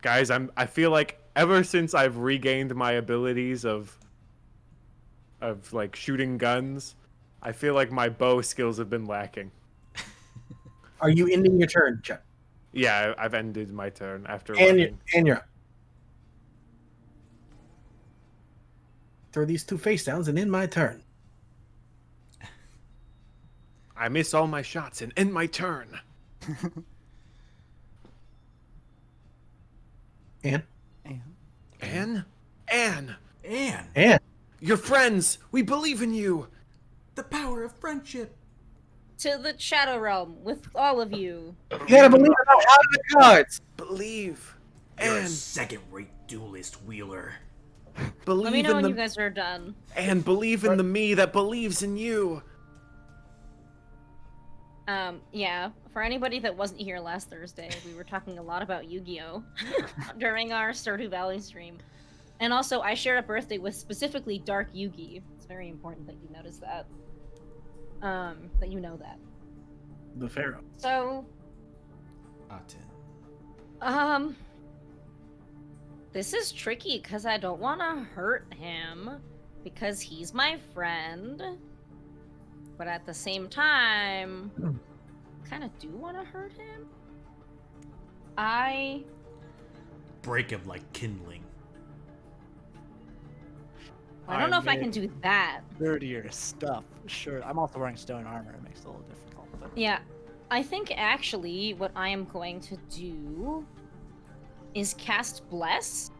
Guys, I feel like ever since I've regained my abilities of like shooting guns, I feel like my bow skills have been lacking. Are you ending your turn, Chuck? Yeah, I've ended my turn after And running. you're up. throw these 2 face downs and end my turn. I miss all my shots and end my turn. Anne? Anne? Anne! You're friends! We believe in you! The power of friendship. To the Shadow Realm with all of you. You gotta believe about how the cards! Believe. You're a Anne, second-rate duelist, Wheeler. believe Let me know in when the... you guys are done. And believe in the me that believes in you. Yeah, for anybody that wasn't here last Thursday, we were talking a lot about Yu-Gi-Oh! During our Stardew Valley stream. And also, I shared a birthday with specifically Dark Yugi. It's very important that you notice that. That you know that. The Pharaoh. So, Aten. this is tricky because I don't want to hurt him because he's my friend. But at the same time, kind of do want to hurt him. I Break him like kindling. don't know if I can do that. Dirtier stuff. Sure. I'm also wearing stone armor. It makes it a little difficult. But... Yeah, I think actually what I am going to do is cast Bless.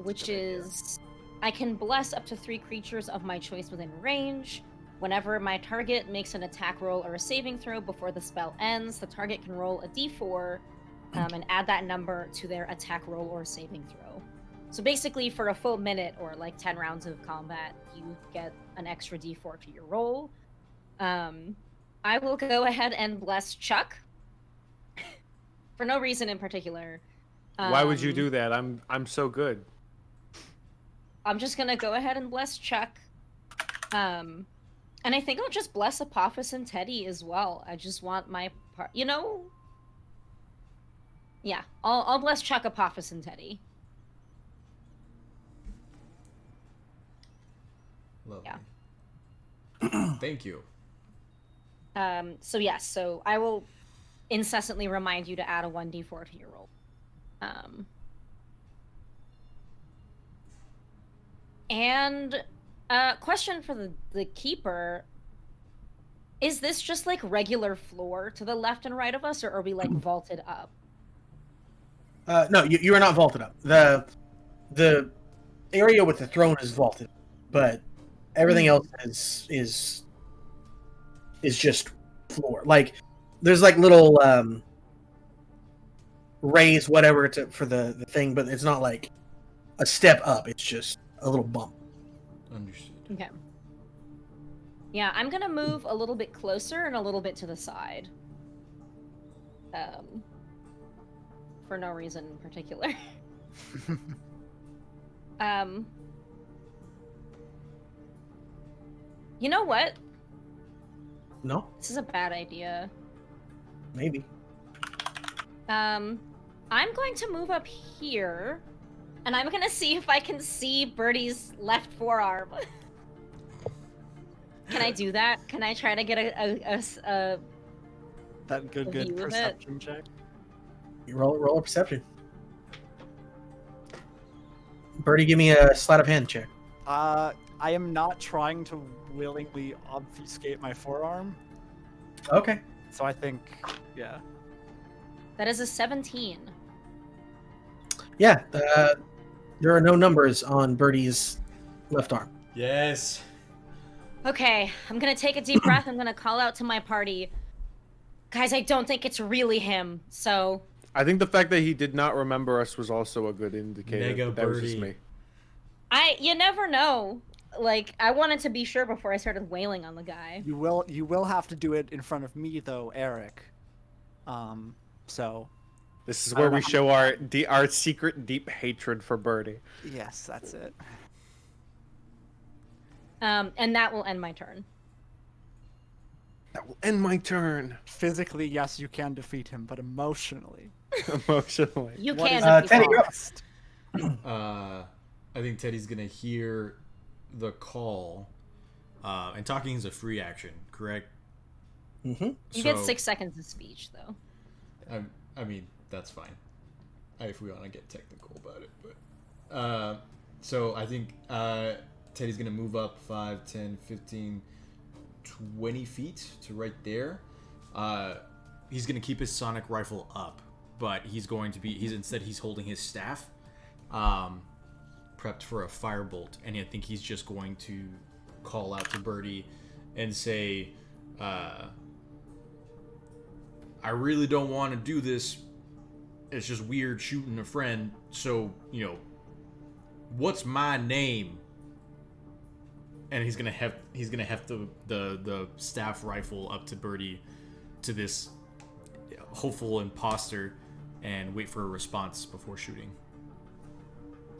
Which is I can bless up to 3 creatures of my choice within range. Whenever my target makes an attack roll or a saving throw before the spell ends, the target can roll a d4 and add that number to their attack roll or saving throw. So basically, for a full minute or like 10 rounds of combat, you get an extra d4 to your roll. I will go ahead and bless Chuck for no reason in particular. Why would you do that? I'm so good. I'm just gonna go ahead and bless Chuck. And I think I'll just bless Apophis and Teddy as well. I just want my part, you know? Yeah, I'll bless Chuck, Apophis, and Teddy. Lovely. Yeah. Thank you. So yes, so I will incessantly remind you to add a 1d4 to your roll. And question for the keeper: is this just like regular floor to the left and right of us, or are we like vaulted up? No, you are not vaulted up. The area with the throne is vaulted, but everything else is just floor. Like there's like little raised whatever for the thing, but it's not like a step up. It's just a little bump. Understood. Okay. Yeah, I'm gonna move a little bit closer and a little bit to the side. For no reason in particular. You know what? No, This is a bad idea. maybe. I'm going to move up here, and I'm gonna see if I can see Birdie's left forearm. Can I do that? Can I try to get a That good view of it? perception check. You roll a perception. Birdie, give me a sleight of hand check. I am not trying to willingly obfuscate my forearm, Okay. so I think, yeah. That is a 17. Yeah. There are no numbers on Birdie's left arm. Yes. Okay, I'm gonna take a deep breath. I'm gonna call out to my party. Guys, I don't think it's really him, so... I think the fact that he did not remember us was also a good indicator. Mega That was just birdie. me. You never know. Like, I wanted to be sure before I started wailing on the guy. You will have to do it in front of me though, Eric. So This is I where don't we know show our secret deep hatred for Birdie. yes, that's it. And that will end my turn. That will end my turn. Physically, yes, you can defeat him, but emotionally, Emotionally. You what can is defeat Teddy, him. you're up. cost? I think Teddy's gonna hear the call. And talking is a free action, correct? Mm-hmm. You get 6 seconds of speech, though. I mean, that's fine. If we want to get technical about it, but So I think Teddy's going to move up 5, 10, 15, 20 feet to right there. He's going to keep his sonic rifle up, but he's holding his staff, prepped for a firebolt, and I think he's just going to call out to Birdie and say, I really don't want to do this. It's just weird shooting a friend. So, what's my name? And he's gonna heft the staff rifle up to Birdie, to this hopeful imposter, and wait for a response before shooting.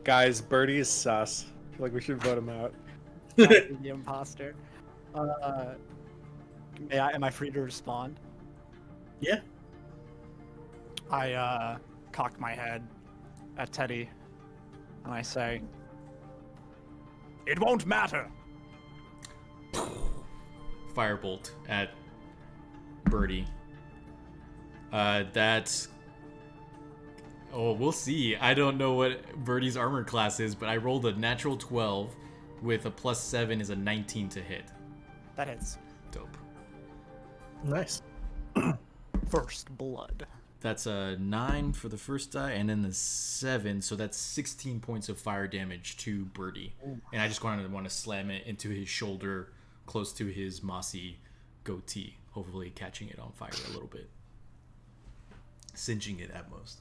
Guys, Birdie is sus. I feel like we should vote him out. The imposter. Am I free to respond? Yeah. I cock my head at Teddy, and I say, "It won't matter." Firebolt at Birdie. That's... Oh, we'll see. I don't know what Birdie's armor class is, but I rolled a natural 12 with a +7 is a 19 to hit. That hits. Dope. Nice. First blood. That's a 9 for the first die, and then the 7, so that's 16 points of fire damage to Birdie. Ooh. And I just want to slam it into his shoulder, close to his mossy goatee, hopefully catching it on fire a little bit. Singeing it at most.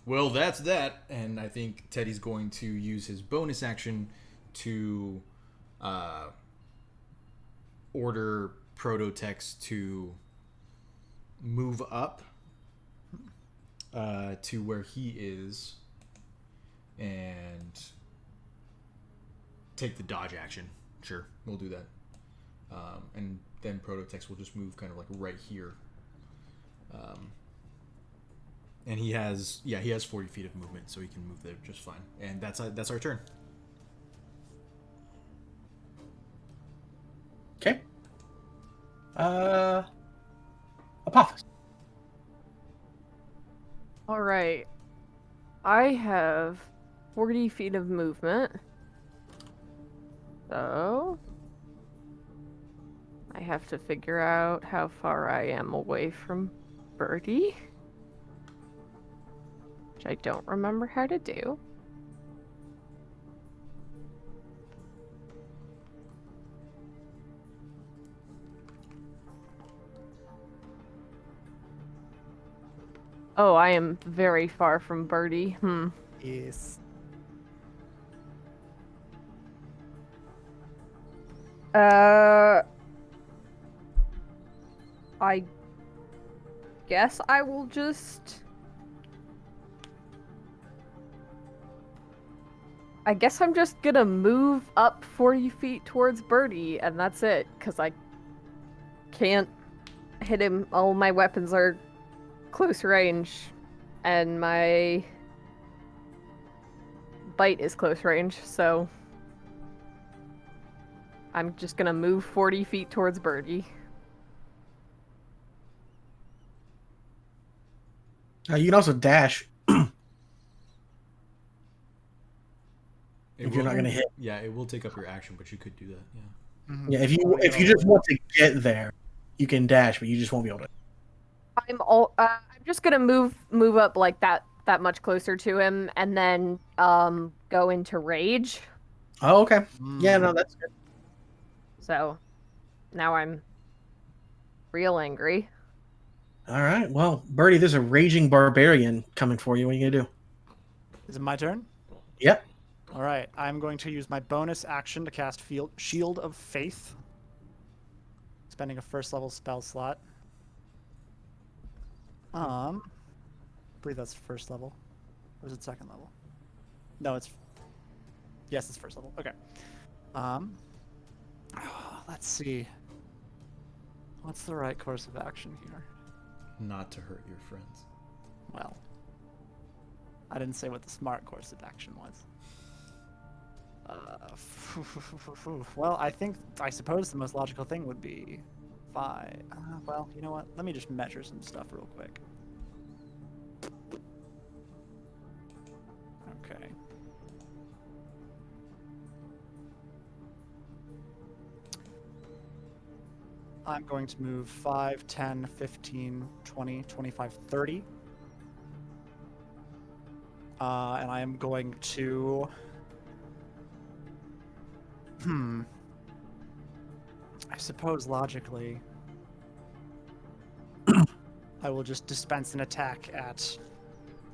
Well, that's that, and I think Teddy's going to use his bonus action to order Prototex to move up to where he is and take the dodge action. Sure, we'll do that. And then Prototex will just move kind of like right here. And he has 40 feet of movement, so he can move there just fine. And that's our turn. Okay. Apophis. All right. I have 40 feet of movement. So I have to figure out how far I am away from Birdie, which I don't remember how to do. Oh, I am very far from Birdie. Yes. I guess I will just... I guess I'm just gonna move up 40 feet towards Birdie, and that's it, because I can't hit him. All my weapons are close range, and my bite is close range, so I'm just gonna move 40 feet towards Birdie. You can also dash. If you're not going to hit. Yeah, it will take up your action, but you could do that. Yeah. Mm-hmm. Yeah, if you just want to get there, you can dash, but you just won't be able to. I'm just gonna move up like that much closer to him, and then go into rage. Oh, okay. Yeah, no, that's good. So now I'm real angry. All right. Well, Birdie, there's a raging barbarian coming for you. What are you gonna do? Is it my turn? Yep. All right. I'm going to use my bonus action to cast Shield of Faith, spending a first level spell slot. I believe that's first level. Or is it second level? No, yes, it's first level. Okay. Let's see. What's the right course of action here? Not to hurt your friends. Well, I didn't say what the smart course of action was. Well, I suppose the most logical thing would be well, you know what? Let me just measure some stuff real quick. Okay. I'm going to move 5, 10, 15, 20, 25, 30. And I am going to... I suppose logically, I will just dispense an attack at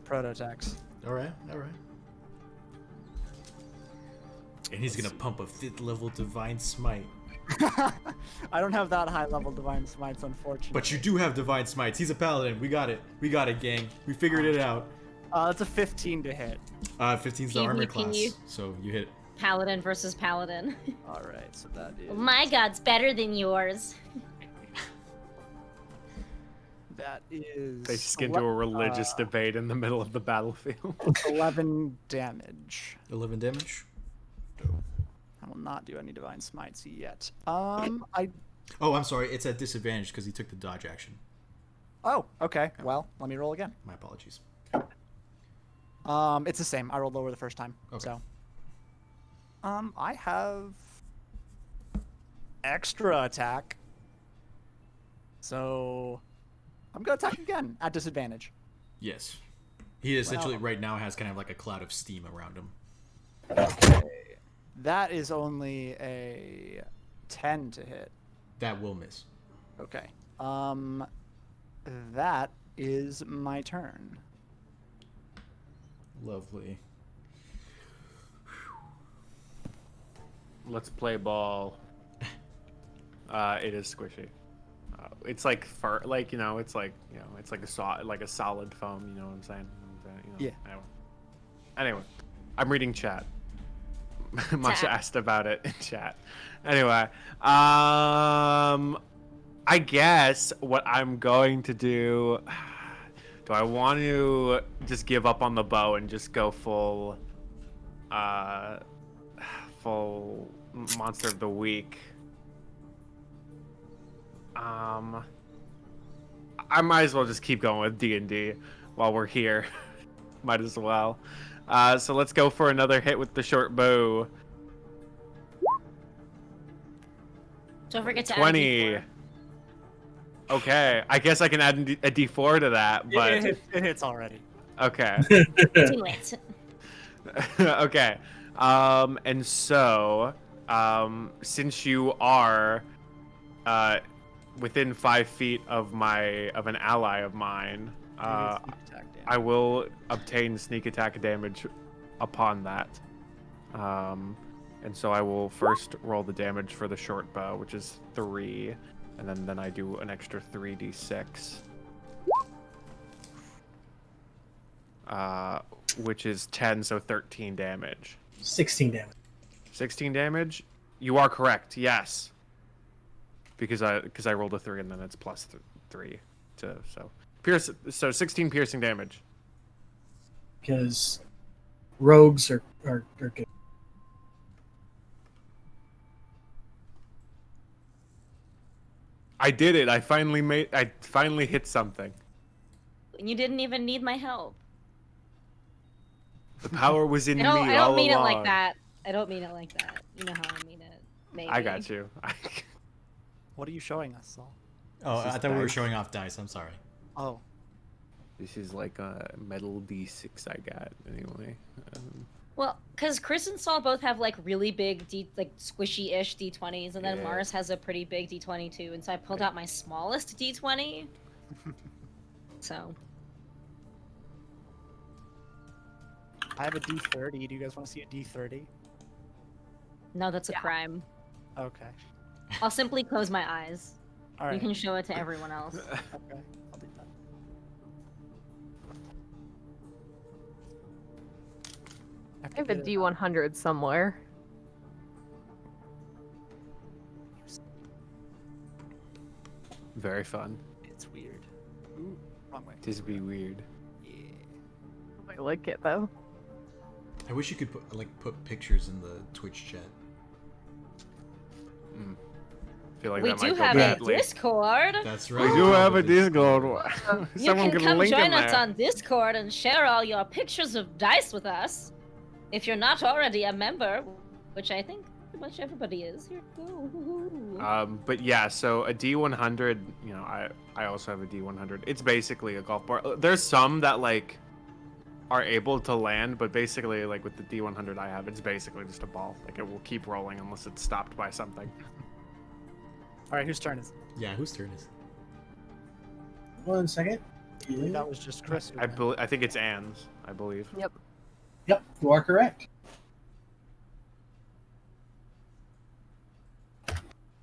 Prototex. All right. And he's gonna pump a 5th level Divine Smite. I don't have that high level Divine Smites, unfortunately. But you do have Divine Smites. He's a paladin. We got it, gang. We figured it out. That's a 15 to hit. 15's the armor class, so you hit. Paladin versus paladin. All right, so that is. My god's better than yours. That is. They just get into a religious debate in the middle of the battlefield. 11 damage. 11 damage. I will not do any Divine Smites yet. I. Oh, I'm sorry. It's at disadvantage because he took the dodge action. Oh, okay. Well, let me roll again. My apologies. It's the same. I rolled lower the first time. Okay. So. I have extra attack. So I'm gonna attack again at disadvantage. Yes. He essentially right now has kind of like a cloud of steam around him. Okay. That is only a 10 to hit. That will miss. Okay. That is my turn. Lovely. Let's play ball. It is squishy. It's like fur, like it's like it's like a solid foam. You know what I'm saying? Yeah. Anyway, I'm reading chat. Masha asked about it in chat. Anyway, I guess what I'm going to do. Do I want to just give up on the bow and just go full monster of the week? I might as well just keep going with D&D while we're here. Might as well. So let's go for another hit with the short bow. Don't forget to 20. add a D4. Okay, I guess I can add a D4 to that, but It hits already. okay. Do it. Okay. And so, since you are within 5 feet of an ally of mine, I will obtain sneak attack damage upon that. And so I will first roll the damage for the short bow, which is 3, and then I do an extra 3d6. Which is 10, so 13 damage. 16 damage. 16 damage? You are correct, yes. Because I rolled a 3 and then it's plus 3 so 16 piercing damage. Because rogues are good. I did it. I finally hit something. You didn't even need my help. The power was in me all along. I don't mean it like that. I don't mean it like that. You know how I mean it. Maybe. I got you. What are you showing us, Saul? Oh, I thought we were showing off dice. I'm sorry. Oh. This is like a metal D6 I got, anyway. Well, because Chris and Saul both have like really big, squishy-ish D20s, and then Yeah. Mars has a pretty big D20 too, and so I pulled out my smallest D20. So. I have a D30. Do you guys want to see a D30? No, that's a crime. Okay. I'll simply close my eyes. All right. You can show it to everyone else. Okay. I'll do that. I have a D100 somewhere. Very fun. It's weird. Ooh, wrong way. This be weird. Yeah. I like it though. I wish you could put pictures in the Twitch chat. I feel like We that do might go have a badly. Discord. That's right. We do have a Discord. You Someone can can come link in join us there. on Discord and share all your pictures of dice with us. If you're not already a member, which I think pretty much everybody is, here you go. But yeah, so a D100, you know, I also have a D100. It's basically a golf ball. There's some that like are able to land, but basically like with the D100 I have, it's basically just a ball. Like it will keep rolling unless it's stopped by something. All right, whose turn is it? Yeah, whose turn is it? 1 second. I believe that was just Chris. I think it's Anne's, I believe. Yep. Yep, you are correct.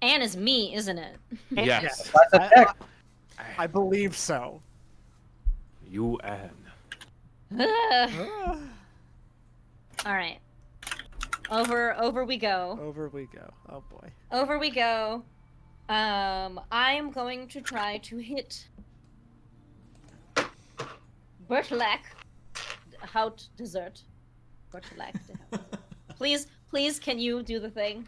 Anne is me, isn't it? Yes. That's a check. I believe so. You Anne. All right. Over we go. Over we go. Oh boy. Over we go. I'm going to try to hit Bertolac. Hout dessert. Bertolac. Please, can you do the thing?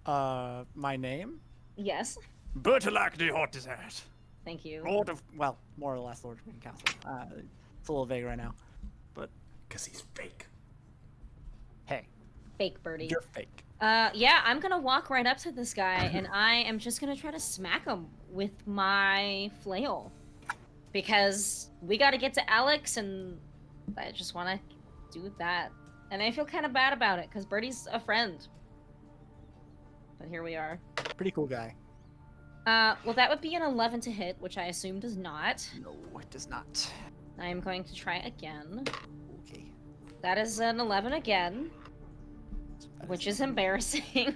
My name? Yes. Bertolac de Haut Dessert. Thank you. Lord of, well, more or less Lord of Green Castle. It's a little vague right now, but Because he's fake. hey, Fake birdie. you're fake. Yeah, I'm gonna walk right up to this guy and I am just gonna try to smack him with my flail. Because we gotta get to Alex and I just wanna do that. And I feel kind of bad about it because Birdie's a friend. But here we are. Pretty cool guy. Well, that would be an 11 to hit, which I assume does not. No, it does not. I am going to try again. Okay. That is an 11 again, which is embarrassing.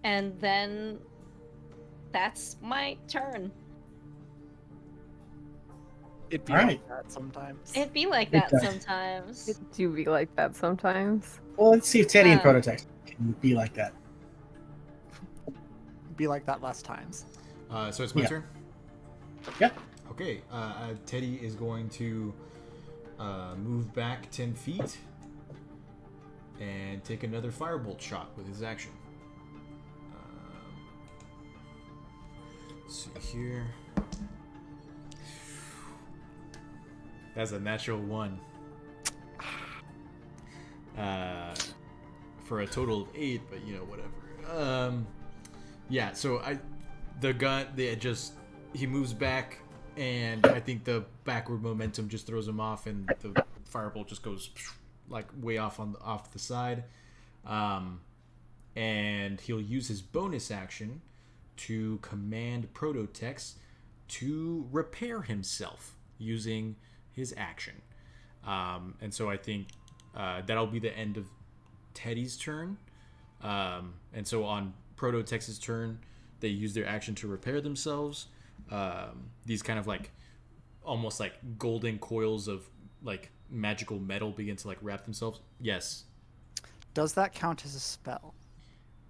And then that's my turn. It'd be Alright. like that sometimes. It'd be like It that does. sometimes. It do be like that sometimes. Well, let's see if Teddy and Uh, Prototype can be like that. Be like that less times. So it's my Yeah. turn? Yep. Okay, Teddy is going to move back 10 feet and take another firebolt shot with his action. Let's see here. That's a natural 1. For a total of 8, but you know, whatever. Yeah, so he moves back, and I think the backward momentum just throws him off, and the firebolt just goes like way off the side. And he'll use his bonus action to command Prototex to repair himself using his action. And so I think that'll be the end of Teddy's turn. And so on Prototex's turn, they use their action to repair themselves. These kind of like almost like golden coils of like magical metal begin to like wrap themselves. Yes. Does that count as a spell?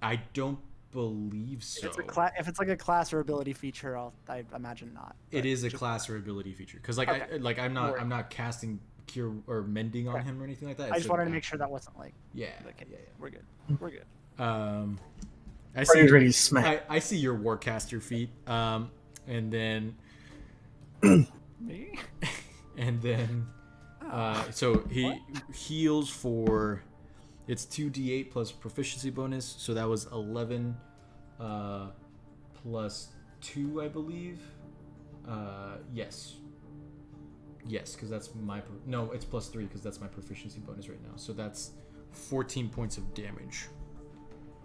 I don't believe so. If it's like a class or ability feature, I imagine not. It but is a just- class or ability feature because like Okay. I'm not casting cure or mending on Okay. him or anything like that. I It's just a- wanted to make sure that wasn't like. Yeah. Okay, Yeah. we're good. We're good. I Party's ready to smack. I see your Warcaster feat. And then Me? and then so he heals for it's 2d8 plus proficiency bonus, so that was 11 plus 2, I believe. Yes, because that's my no, it's plus 3 because that's my proficiency bonus right now. So that's 14 points of damage.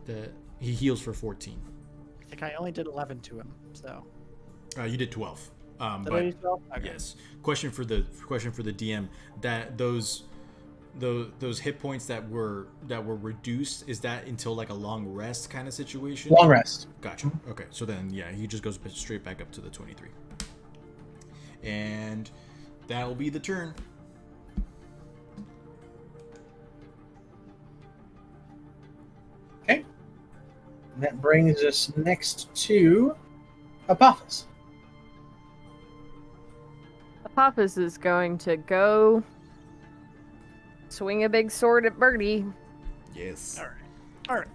That he heals for 14. I think I only did 11 to him, so. You did 12. Did I But do 12? Okay. yes. Question for the DM: that those hit points that were reduced, is that until like a long rest kind of situation? Long rest. Gotcha. Okay, so then yeah, he just goes straight back up to the 23, and that'll be the turn. Okay. And that brings us next to Apophis. Apophis is going to go swing a big sword at Birdie. Yes. All right.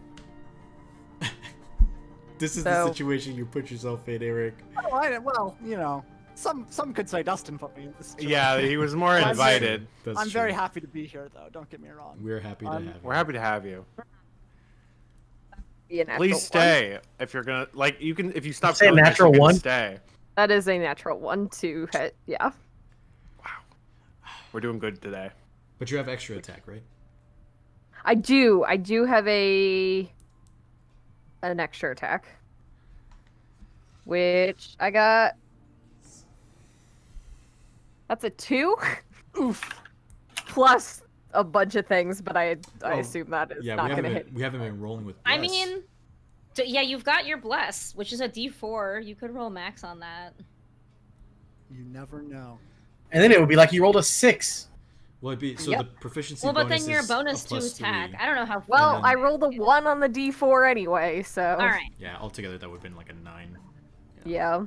This is the So- situation you put yourself in, Eric. Well, you know, Some could say Dustin put me in this job. Yeah, he was more invited. That's I'm true. very happy to be here, though. Don't get me wrong. We're happy to have you. We're happy to have you. Be a natural Please one. stay if you're gonna like. You can if you stop. Say a doing this, natural you can one? Stay. That is a natural 1 to hit. Yeah. We're doing good today. But you have extra attack, right? I do have an extra attack, which I got. That's a 2. Oof. Plus a bunch of things, but I assume that is not going to hit. We haven't been rolling with. I bless. mean, yeah, you've got your bless, which is a D4. You could roll max on that. You never know. And then it would be like you rolled a 6. Well, it'd be so Yep. the proficiency. Well, but bonus then your is bonus a to plus attack. 3. I don't know how. Well, then- I rolled a 1 on the D4 anyway, so. All right. Yeah, altogether that would have been like a 9. Yeah.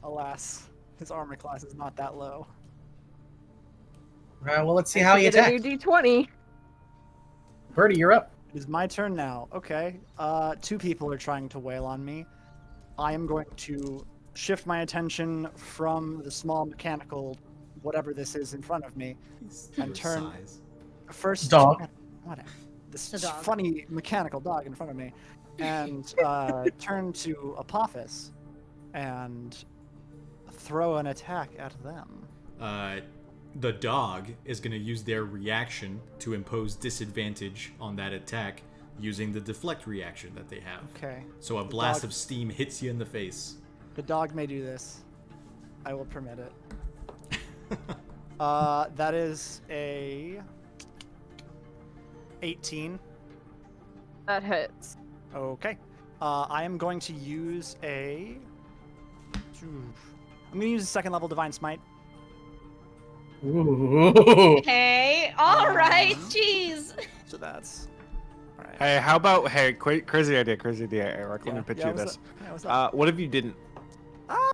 Alas, his armor class is not that low. Well, let's see how you Get a attack. new D20. Birdie, you're up. It is my turn now. Okay. 2 people are trying to wail on me. I am going to shift my attention from the small mechanical, whatever this is in front of me, and Your turn size. first. Dog. Whatever. This It's a dog. funny mechanical dog in front of me, and turn to Apophis, and throw an attack at them. The dog is going to use their reaction to impose disadvantage on that attack using the deflect reaction that they have. Okay. So a The blast dog- of steam hits you in the face. The dog may do this. I will permit it. That is a 18. That hits. Okay. I am going to use a. I'm going to use a 2nd level Divine Smite. Ooh. Okay. All right. Jeez. So that's. All right. Hey, how about crazy idea, Eric? Let me pitch you what's this. up? Yeah, what's up? What if you didn't?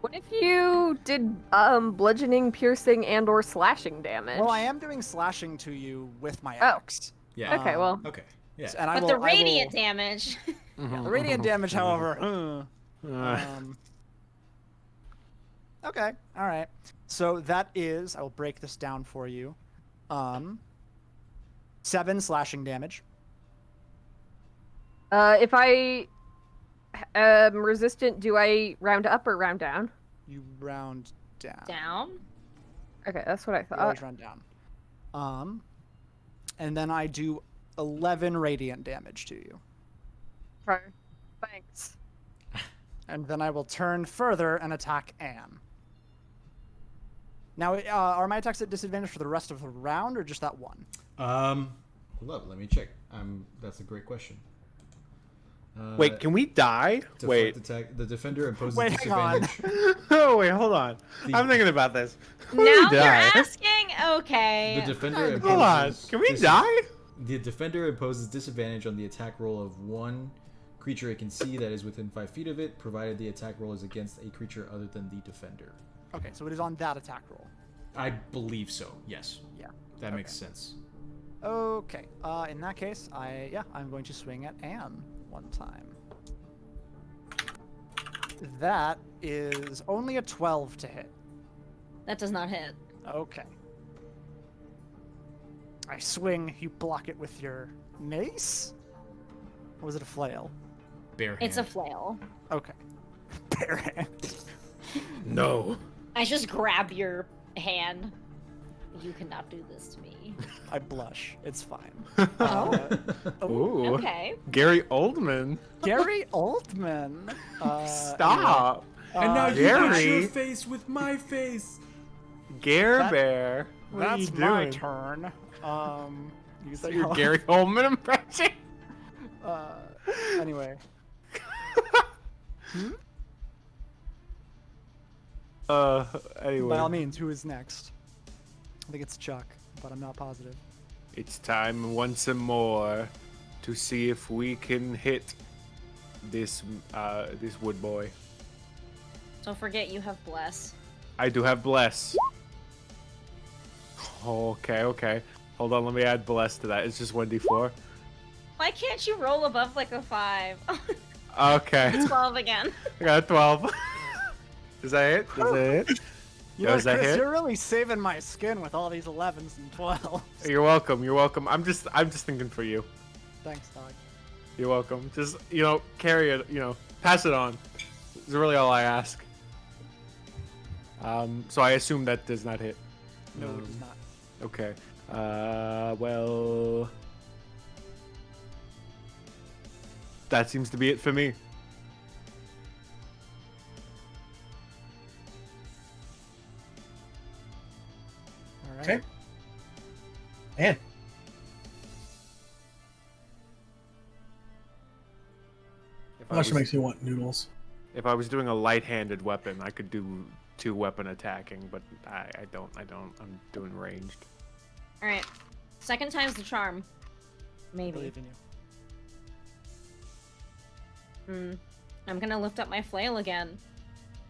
What if you did bludgeoning, piercing, and/or slashing damage? Well, I am doing slashing to you with my Oh. axe. Yeah. Okay, well. Okay. Yeah. And I But will, the radiant damage. The radiant damage, however. Okay. All right. So that is. I will break this down for you. 7 slashing damage. If I am resistant, do I round up or round down? You round down. Down. Okay, that's what I You thought. always round down. And then I do 11 radiant damage to you. Okay, thanks. And then I will turn further and attack Anne. Now, are my attacks at disadvantage for the rest of the round, or just that one? Hold up, let me check. That's a great question. Wait, can we die? Deflect Wait. attack. The defender imposes Wait, hang on. disadvantage. Oh wait, hold on. I'm thinking about this. Can we Now you're die? asking. Okay. The defender Hold on. imposes. Can we die? The defender imposes disadvantage on the attack roll of one creature it can see that is within 5 feet of it, provided the attack roll is against a creature other than the defender. Okay, so it is on that attack roll. I believe so. Yes. Yeah. That makes sense. Okay. In that case, I'm going to swing at Anne one time. That is only a 12 to hit. That does not hit. Okay. I swing. You block it with your mace? Or was it a flail? Bare hand. It's a flail. Okay. Bare hand. No. I just grab your hand. You cannot do this to me. I blush. It's fine. Ooh. Okay. Gary Oldman. Gary Oldman. Stop. And now you Gary. match your face with my face. Gare That- Bear. What are you That's my doing? turn. You Is say that your hello. Gary Oldman impression? Anyway. Anyway. By all means, who is next? I think it's Chuck, but I'm not positive. It's time once more to see if we can hit this this wood boy. Don't forget you have bless. I do have bless. Okay. Hold on, let me add bless to that. It's just 1d4. Why can't you roll above like a 5? Okay. 12 again. I got a 12. Does that hit? Does that hit? You know, Does that Chris, hit? you're really saving my skin with all these 11s and 12s. You're welcome. You're welcome. I'm just thinking for you. Thanks, dog. You're welcome. Just carry it. Pass it on. Is really all I ask. So I assume that does not hit. No, it does not. Okay. Well, that seems to be it for me. All right. Okay. Man. That actually makes me want noodles. If I was doing a light-handed weapon, I could do 2-weapon attacking, but I don't. I'm doing ranged. All right. Second time's the charm. I Maybe. believe in you. I'm gonna lift up my flail again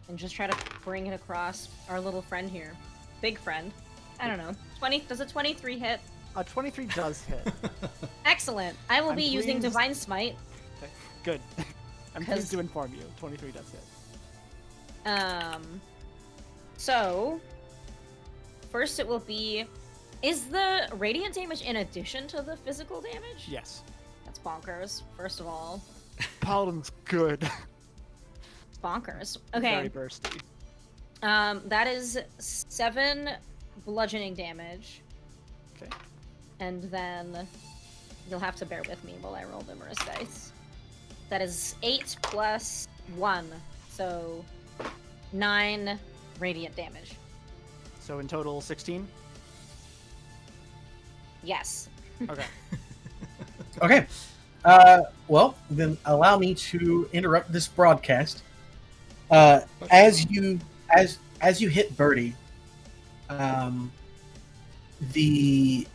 and just try to bring it across our little friend here. Big friend. I don't know. 20. Does a 23 hit? 23 does hit. Excellent. I will I'm be using pleased. Divine Smite. Okay, good. I'm pleased to inform you. 23 does hit. So first it will be. Is the radiant damage in addition to the physical damage? Yes. That's bonkers. First of all. Paladin's good. It's bonkers. Okay. Very bursty. That is 7 bludgeoning damage. Okay. And then you'll have to bear with me while I roll numerous dice. That is 8 plus 1, so 9 radiant damage. So in total, 16? Yes. Okay. Okay. Well, then allow me to interrupt this broadcast. As you hit Birdie, the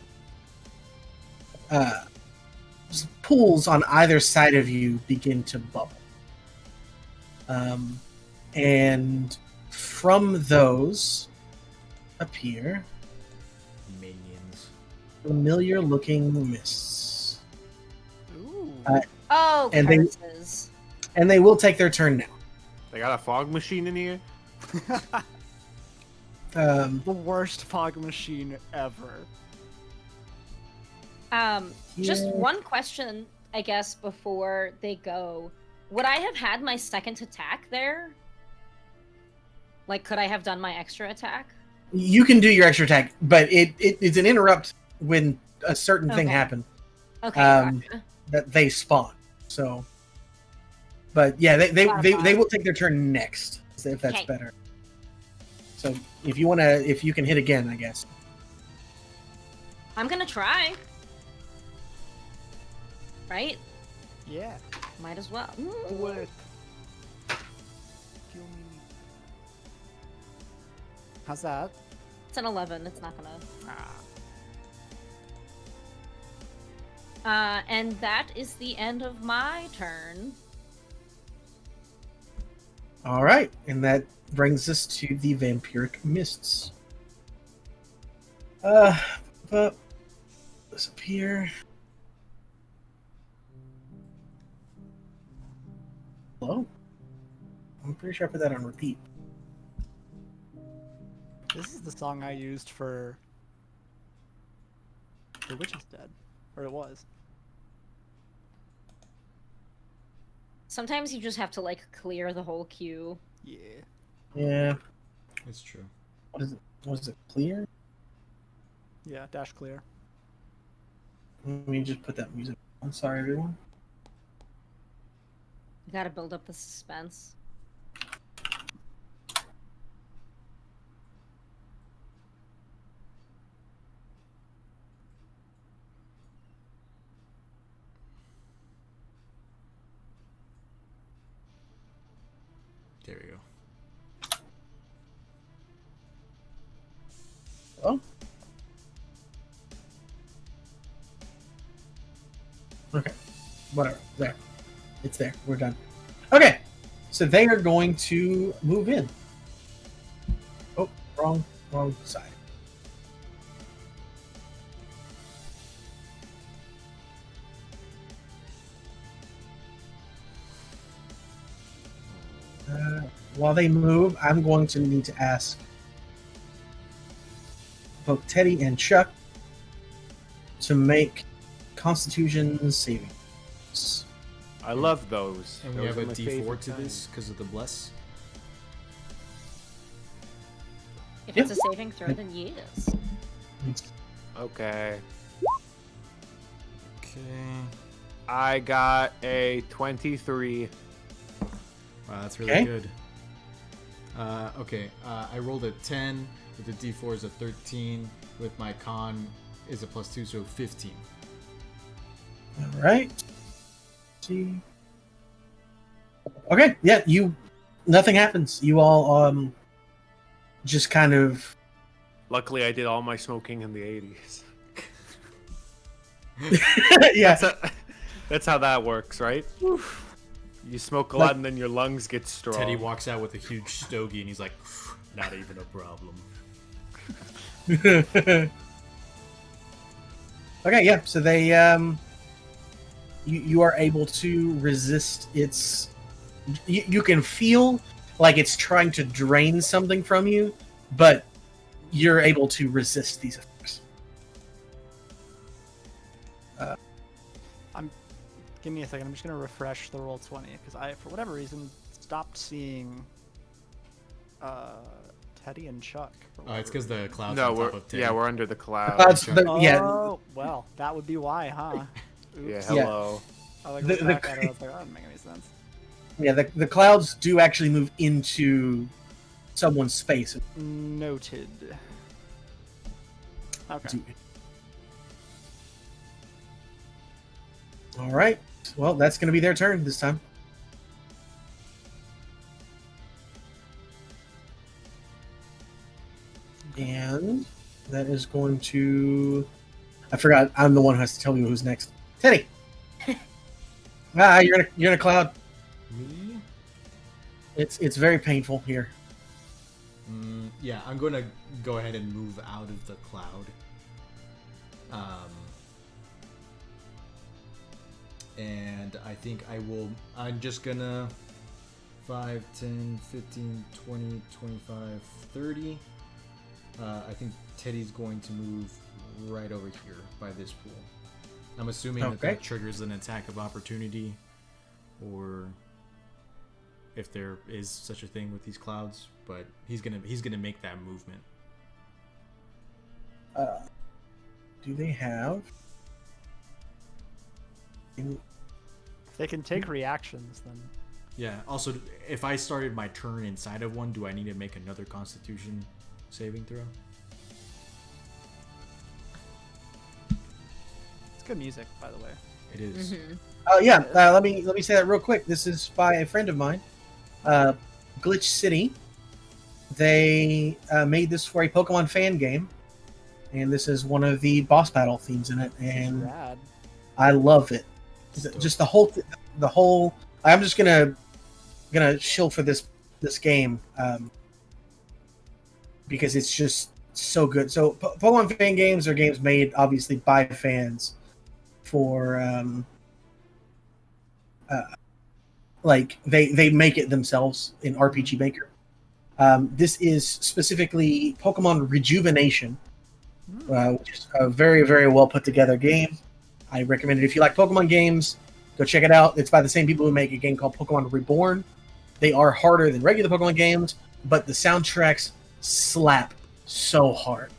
pools on either side of you begin to bubble. And from those appear Minions. familiar-looking mists. Ooh. Oh, And curses. And they will take their turn now. They got a fog machine in here. The worst fog machine ever. Just Yeah. one question, I guess, before they go. Would I have had my second attack there? Like, could I have done my extra attack? You can do your extra attack, but it's an interrupt when a certain thing Okay. happens. Okay, gotcha. That they spawn. So, but yeah, they will take their turn next if that's Okay. better. So if you can hit again, I guess. I'm gonna try. Right? Yeah. Might as well. Do it. Kill me. How's that? It's an 11. It's not gonna. Ah. And that is the end of my turn. All right, and that brings us to the vampiric mists. But disappear. Hello? I'm pretty sure I put that on repeat. This is the song I used for The Witch is Dead. Or it was. Sometimes you just have to, like, clear the whole queue. Yeah. Yeah. It's true. What is it? Was it clear? Yeah, dash clear. Let me just put that music. I'm sorry, everyone. You gotta build up the suspense. There we go. Oh. Okay. Whatever. There. It's there. We're done. Okay. So they are going to move in. Oh, wrong side. while they move, I'm going to need to ask both Teddy and Chuck to make Constitution savings. I love those. And Those we have are a my D4 favorite to kind. this because of the bless. If it's a saving throw, then yes. Okay. Okay. I got a 23. Wow, that's really Okay. good. Okay, I rolled a 10 with the D4 is a 13 with my con is a +2, so 15. All right. See. Okay. Yeah. Nothing happens. You all just kind of. Luckily, I did all my smoking in the 80s. Yeah. That's how that works, right? You smoke a lot and then your lungs get strong. Teddy walks out with a huge stogie and he's like, not even a problem. Okay. Yeah. So they you are able to resist its. You can feel like it's trying to drain something from you, but you're able to resist these effects. Give me a second. I'm just gonna refresh the roll 20 because I, for whatever reason, stopped seeing Teddy and Chuck. It's because the clouds No, on top of Teddy. we're under the clouds. Yeah. Oh, well, that would be why, huh? Yeah, Oops. hello. I like The- looked back at it. I was like, oh, that doesn't make any sense. Yeah. The clouds do actually move into someone's space. Noted. Okay. All right. Well, that's going to be their turn this time. And that is going to. I forgot. I'm the one who has to tell you who's next. Teddy. You're in a cloud. Me? It's very painful here. Yeah, I'm going to go ahead and move out of the cloud. And I think I'm just gonna 5, 10, 15, 20, 25, 30. I think Teddy's going to move right over here by this pool. I'm assuming that triggers an attack of opportunity, or if there is such a thing with these clouds, but he's gonna make that movement. Do they have? If they can take reactions, then. Yeah. Also, if I started my turn inside of one, do I need to make another Constitution saving throw? It's good music, by the way. It is. Oh yeah. Let me say that real quick. This is by a friend of mine, Glitch City. They made this for a Pokemon fan game, and this is one of the boss battle themes in it, and Rad. I love it. Just the whole. I'm just gonna shill for this game because it's just so good. So Pokemon fan games are games made obviously by fans for like they make it themselves in RPG Maker. This is specifically Pokemon Rejuvenation, which is a very, very well put together game. I recommend it if you like Pokemon games. Go check it out. It's by the same people who make a game called Pokemon Reborn. They are harder than regular Pokemon games, but the soundtracks slap so hard.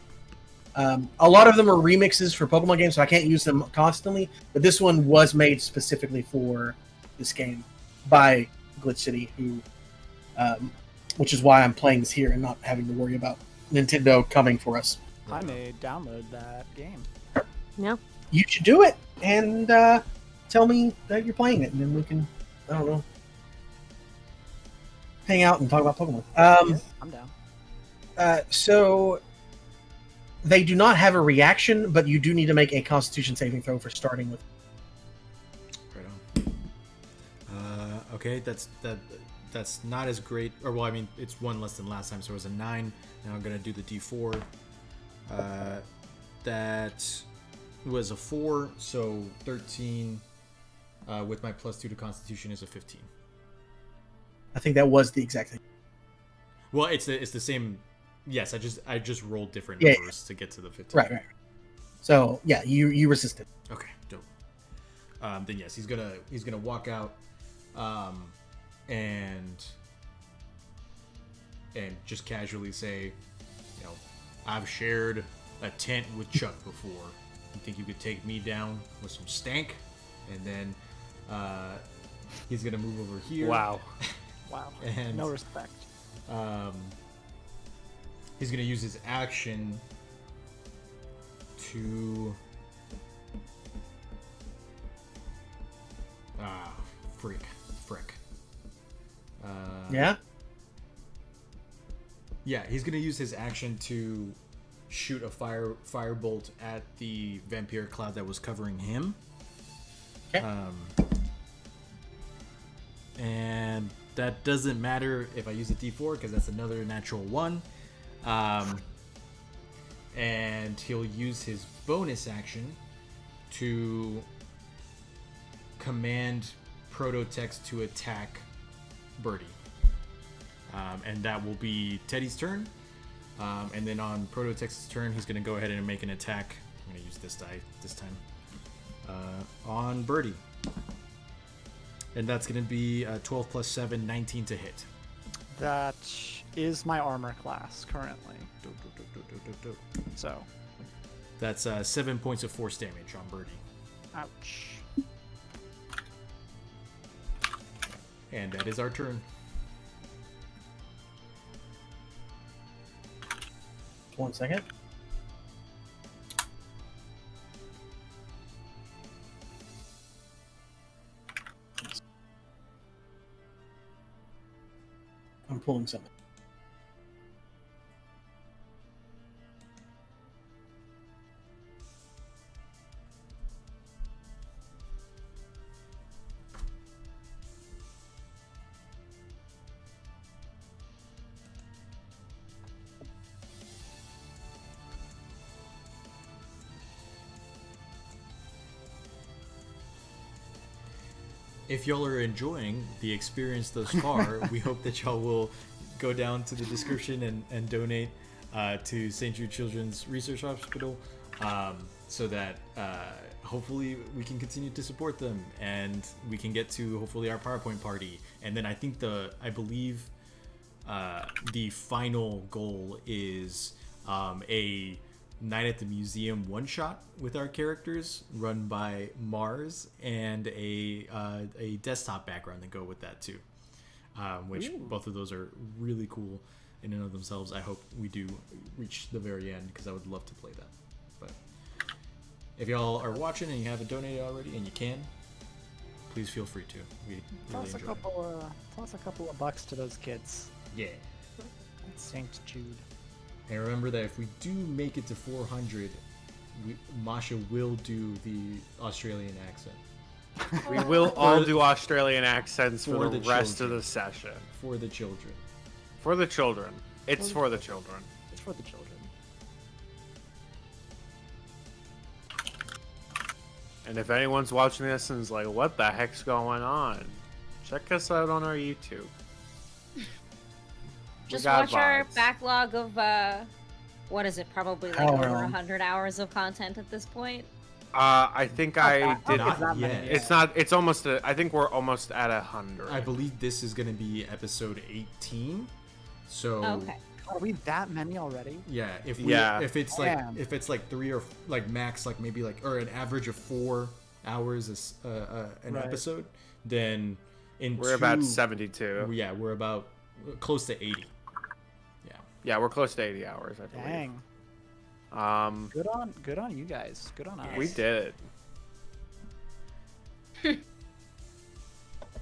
A lot of them are remixes for Pokemon games, so I can't use them constantly. But this one was made specifically for this game by Glitch City, which is why I'm playing this here and not having to worry about Nintendo coming for us. I may download that game. No. You should do it and tell me that you're playing it, and then we can, I don't know, hang out and talk about Pokemon. I'm down. So they do not have a reaction, but you do need to make a Constitution saving throw for starting with. Right on. Okay, that's not as great. Or well, I mean, it's one less than last time, so it was a 9. Now I'm gonna do the D4. That was a 4, so 13. With my +2 to Constitution is a 15. I think that was the exact thing. Well, it's the same. Yes, I just rolled different Yeah, numbers to get to the 15. Right. So yeah, you resisted. Okay, dope. Then yes, he's gonna walk out, and just casually say, you know, I've shared a tent with Chuck before. You think you could take me down with some stank? And then he's gonna move over here. Wow. And No respect. he's gonna use his action to frick. Yeah. Yeah, he's gonna use his action to shoot a firebolt at the vampire cloud that was covering him. Okay. And that doesn't matter if I use a D4 because that's another natural 1. And he'll use his bonus action to command Prototex to attack Birdie. And that will be Teddy's turn. And then on Prototex's turn, he's going to go ahead and make an attack. I'm going to use this die this time. On Birdie. And that's going to be 12 plus 7, 19 to hit. That is my armor class currently. Dope. So. That's 7 points of force damage on Birdie. Ouch. And that is our turn. One second. I'm pulling something. If y'all are enjoying the experience thus far, we hope that y'all will go down to the description and donate to St. Jude Children's Research Hospital so that hopefully we can continue to support them and we can get to hopefully our PowerPoint party. And then I believe the final goal is a Night at the Museum one-shot with our characters run by Mars and a desktop background to go with that too, which both of those are really cool in and of themselves. I hope we do reach the very end because I would love to play that. But if y'all are watching and you haven't donated already and you can, please feel free to. We really Toss enjoy it. a couple of bucks to those kids. Yeah. St. Jude. And remember that if we do make it to 400, Masha will do the Australian accent. We will all do Australian accents for the rest of children. the session. For the children. For the children. It's for the children. It's for the children. And if anyone's watching this and is like, what the heck's going on? Check us out on our YouTube. Just got watch our vibes. backlog of, what is it, probably like Hour over long. 100 hours of content at this point? I think I did. Not yet. It's not. It's almost. I think we're almost at 100. I believe this is going to be episode 18. So Oh, okay. Are we that many already? yeah, if it's like Damn. if it's like 3 or like max like maybe like or an average of 4 hours an Right. episode, then we're about 72. Yeah, we're about close to 80. Yeah, we're close to 80 hours. I believe. Dang. Good on you guys. Good on us. We did it.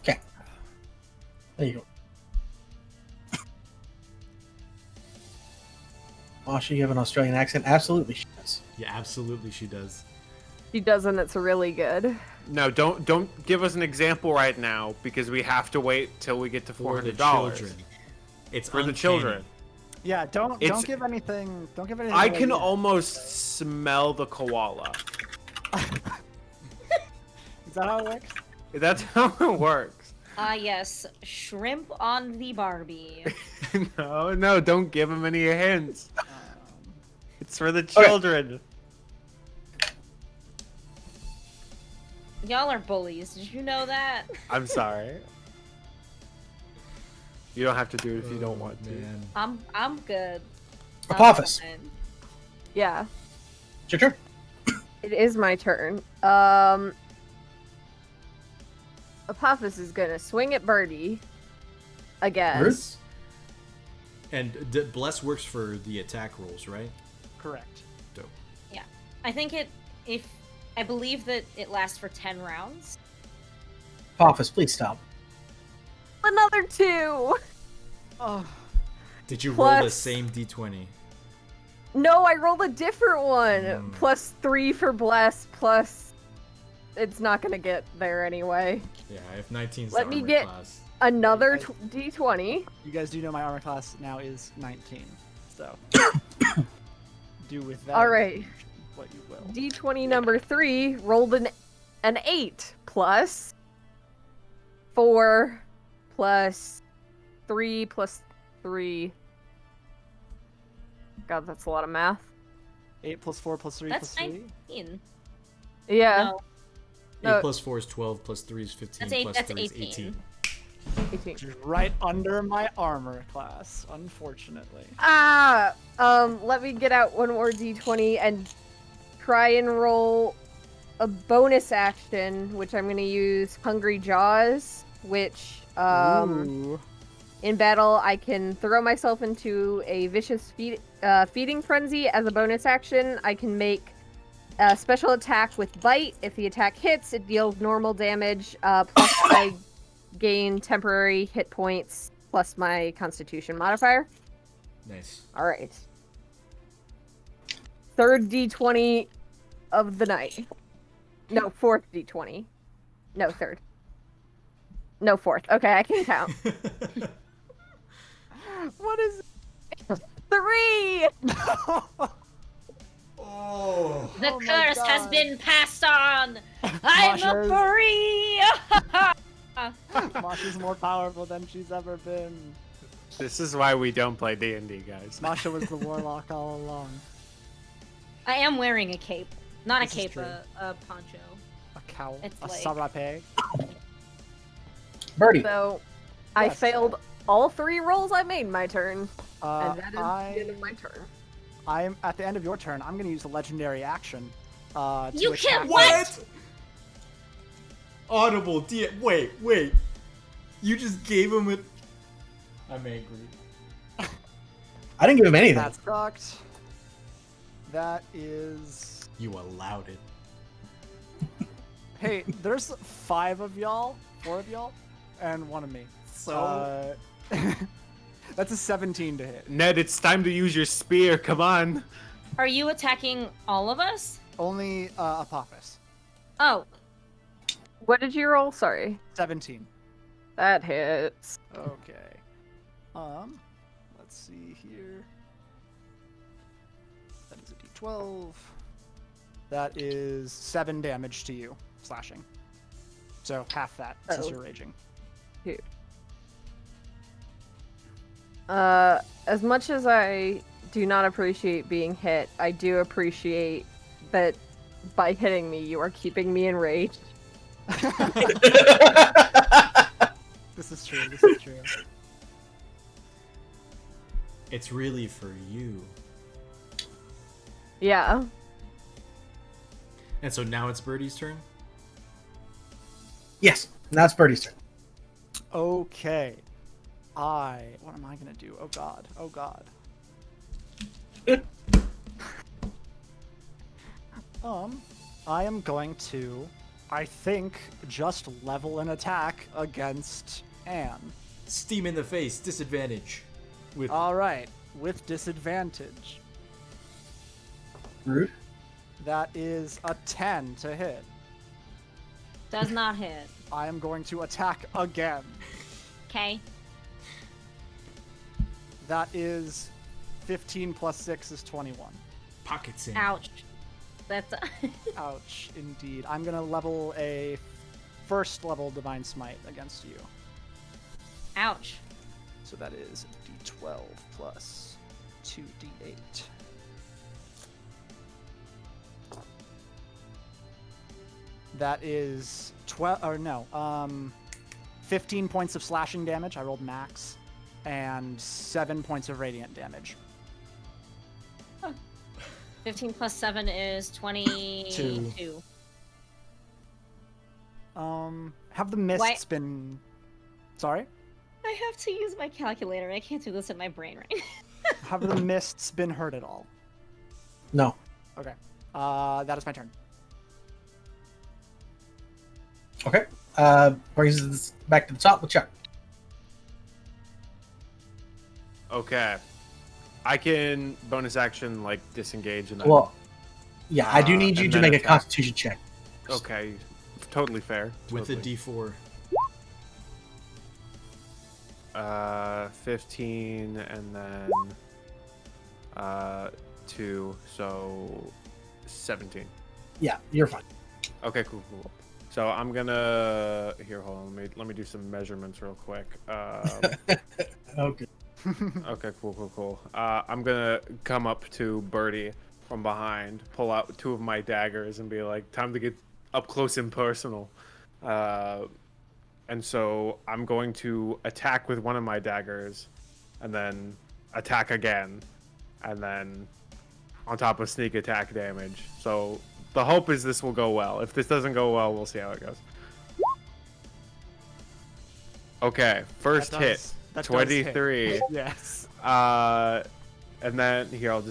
Okay. There you go. Masha, you have an Australian accent? Absolutely, she does. Yeah, absolutely she does. She doesn't. It's really good. No, don't give us an example right now because we have to wait till we get to For the $400. children. It's For the uncanny. children. Yeah, don't It's- give anything. Don't give anything. I away can yet. almost smell the koala. Is that how it works? That's how it works. Ah, yes. Shrimp on the Barbie. No, don't give him any hints. It's for the children. Y'all are bullies. Did you know that? I'm sorry. You don't have to do it if you don't want to. Man. I'm good. Apophis. Fine. Yeah, It's your turn. it is my turn. Apophis is gonna swing at Birdie again. Rude. And bless works for the attack rolls, right? Correct. Dope. Yeah. I think I believe that it lasts for 10 rounds. Apophis, please stop. Another 2. Oh, Did you roll the Plus- same d20? No, I rolled a different one. Plus 3 for bless. Plus, it's not gonna get there anyway. Yeah, if 19's Let the me armor get- class. Another d20. you guys do know my armor class now is 19, so do with that All right. what you will. D20 number 3 rolled an 8 plus 4 plus 3 plus 3. God, that's a lot of math. 8 plus 4 plus 3 That's plus 3. 19. Yeah, No, 8 No. plus 4 is 12, plus 3 is 15, that's, plus that's 3 is 18. 18. 18. Which is right under my armor class, unfortunately. Let me get out one more d20 and try and roll a bonus action, which I'm gonna use Hungry Jaws, which Ooh. in battle I can throw myself into a vicious feeding frenzy as a bonus action. I can make a special attack with bite. If the attack hits, it deals normal damage, plus I gain temporary hit points plus my constitution modifier. Nice. Alright. Third d20 of the night. No, fourth d20. No, third. No, fourth. Okay, I can count. What is 3! Oh. The Oh my curse has God. been passed on! I'm a Masha's- furry! Masha's more powerful than she's ever been. This is why we don't play D&D, guys. Masha was the warlock all along. I am wearing a cape. Not This a is cape, true. a poncho. A cowl. It's a like- sarape. Birdie. So, I Yes. failed all 3 rolls I made my turn. And that is the end of I my turn. I'm at the end of your turn. I'm going to use the legendary action. To You attack can't- you. What? Audible. Wait. You just gave him a... I'm angry. I didn't give him anything. That sucked. That is. You allowed it. Hey, there's 5 of y'all, 4 of y'all, and 1 of me. So? That's a 17 to hit. Ned, it's time to use your spear. Come on. Are you attacking all of us? Only Apophis. Oh, What did you roll? Sorry. 17. That hits. Okay. Let's see here. That is a d12. That is 7 damage to you, slashing. So half that since Oh. you're raging. As much as I do not appreciate being hit, I do appreciate that by hitting me, you are keeping me enraged. This is true. This is true. It's really for you. Yeah. And so now it's Birdie's turn? Yes. Now it's Birdie's turn. Okay. What am I gonna do? Oh god. Oh god. I am going to, I think, just level an attack against Anne. Steam in the face, disadvantage. With Alright, with disadvantage. Rude. That is a 10 to hit. does not hit. I am going to attack again. Okay. That is 15 plus 6 is 21. pockets in. Ouch. That's. Ouch, indeed. I'm gonna level a first level Divine Smite against you. Ouch. So that is d12 plus 2d8. That is 15 points of slashing damage. I rolled max, and 7 points of radiant damage. 15 plus 7 is 22. Have the mists been... Sorry? I have to use my calculator. I can't do this in my brain right now. Have the mists been hurt at all? No. Okay. That is my turn. Okay. Brings us back to the top with Chuck. Okay. I can bonus action like disengage and then. Well, yeah, I do need you and to then make a attack. Constitution check. Okay, totally fair. With a Totally. D4. 15 and then 2, so 17. Yeah, you're fine. Okay, cool. So I'm gonna hold on. Let me do some measurements real quick. Okay. Okay, cool. I'm gonna come up to Birdie from behind, pull out 2 of my daggers, and be like, "Time to get up close and personal." And so I'm going to attack with one of my daggers, and then attack again, and then on top of sneak attack damage. So the hope is this will go well. If this doesn't go well, we'll see how it goes. Okay, first hit, That does 23. hit. Yes. And then here I'll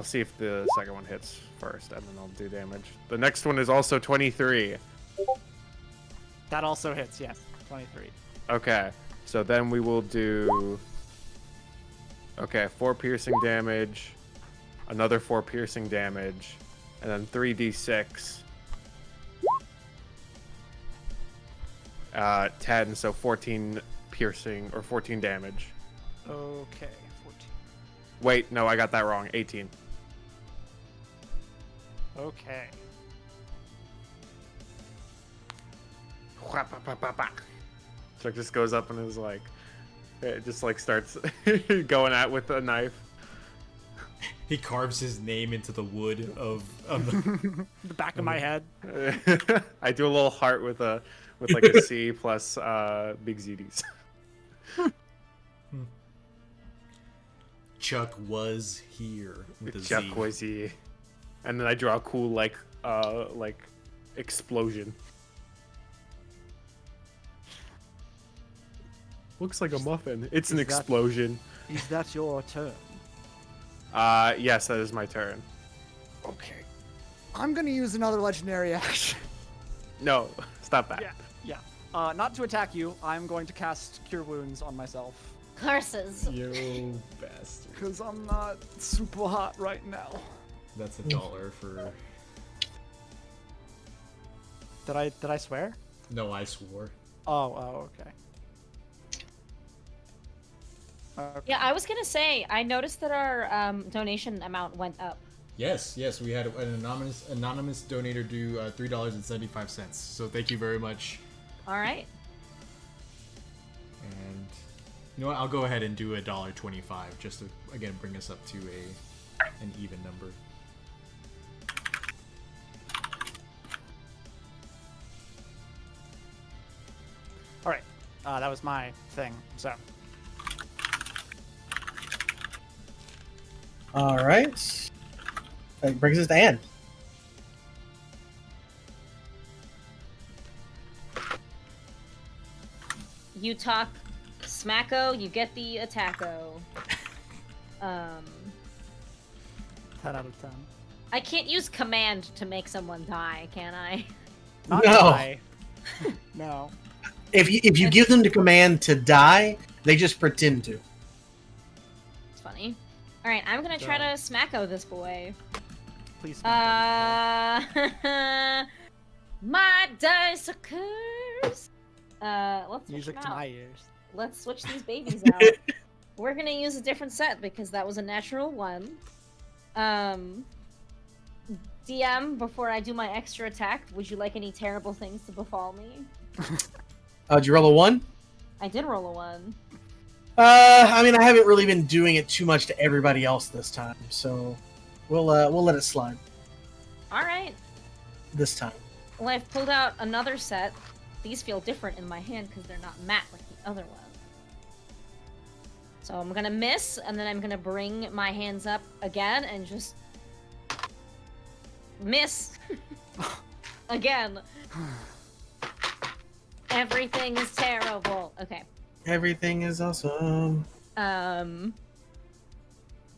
see if the second one hits first, and then I'll do damage. The next one is also 23. That also hits, yes. 23. Okay, so then we will do 4 piercing damage, another 4 piercing damage, and then 3d6. 10, so 14 piercing or 14 damage. Okay, 14. Wait, no, I got that wrong. 18. Okay. So it just goes up and is like, it just like starts going at with a knife. He carves his name into the wood of the... The back of my head. I do a little heart with like a C plus big ZDs. Chuck was here with a Chuck Z. was here. And then I draw a cool like explosion. Looks like a muffin. It's an Is that- explosion. Is that your turn? Yes, that is my turn. Okay. I'm gonna use another legendary action. No, stop that. Yeah. Not to attack you, I'm going to cast Cure Wounds on myself. Curses. You bastard. Because I'm not super hot right now. That's $1 for... Did I swear? No, I swore. Oh, okay. Yeah, I was gonna say, I noticed that our donation amount went up. Yes, we had an anonymous donator do $3.75. So thank you very much. All right. And you know what? I'll go ahead and do $1.25 just to again bring us up to an even number. All right. That was my thing. So. All right. That brings us to Anne. You talk smacko, you get the attacko. 10 out of 10. I can't use command to make someone die, can I? Not No. die. No. If you give them the command to die, they just pretend to. It's funny. All right, I'm gonna try to smacko this boy. Please. My dice are cursed. Let's switch Music them to out. my ears. Let's switch these babies out. We're gonna use a different set because that was a natural 1. DM, before I do my extra attack, would you like any terrible things to befall me? Did you roll a 1? I did roll a 1. I mean, I haven't really been doing it too much to everybody else this time, so we'll let it slide All right. this time. Well, I've pulled out another set. These feel different in my hand because they're not matte like the other one. So I'm gonna miss, and then I'm gonna bring my hands up again and just miss again. Everything is terrible. Okay. Everything is awesome.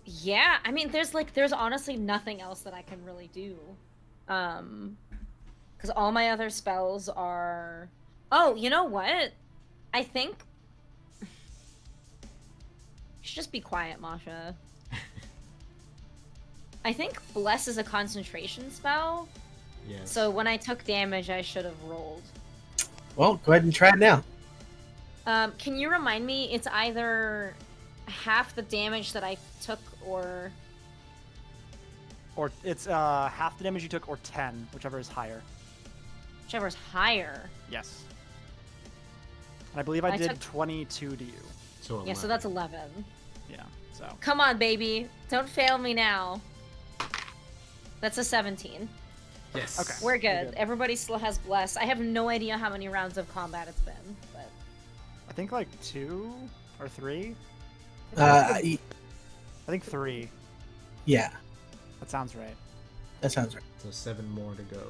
Yeah, I mean, there's honestly nothing else that I can really do. Because all my other spells are... Oh, you know what? I think... You should just be quiet, Masha. I think Bless is a concentration spell. Yes. So when I took damage, I should have rolled. Well, go ahead and try it now. Can you remind me? It's either half the damage that I took, or it's half the damage you took, or 10, whichever is higher. whichever's higher. Yes. And I believe I did took 22 to you. So Yeah, so that's 11. Yeah. So. Come on, baby. Don't fail me now. That's a 17. Yes. Okay. We're good. Everybody still has Bless. I have no idea how many rounds of combat it's been, but... I think like 2 or 3. I think 3. Yeah, That sounds right. that sounds right. So 7 more to go.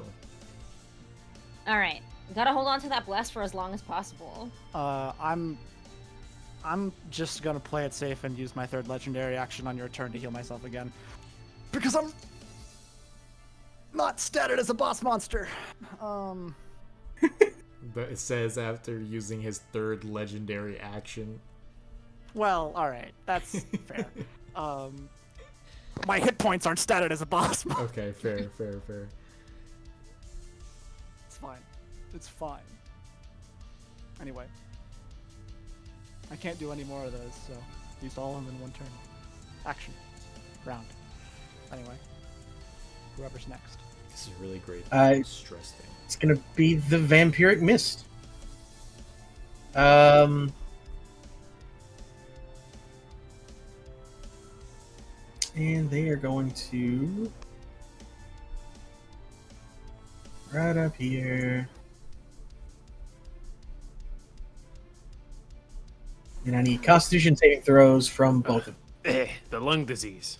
Alright. Gotta hold on to that Bless for as long as possible. I'm just gonna play it safe and use my 3rd legendary action on your turn to heal myself again. Because I'm not statted as a boss monster. But it says after using his 3rd legendary action. Well, alright, that's fair. My hit points aren't statted as a boss monster. Okay, fair. It's fine. It's fine. Anyway. I can't do any more of those, so used all of them in one turn. Action. Round. Anyway. Whoever's next. This is really great. Stress thing. It's gonna be the Vampiric Mist. And they are going to right up here. And I need Constitution saving throws from both of them. The lung disease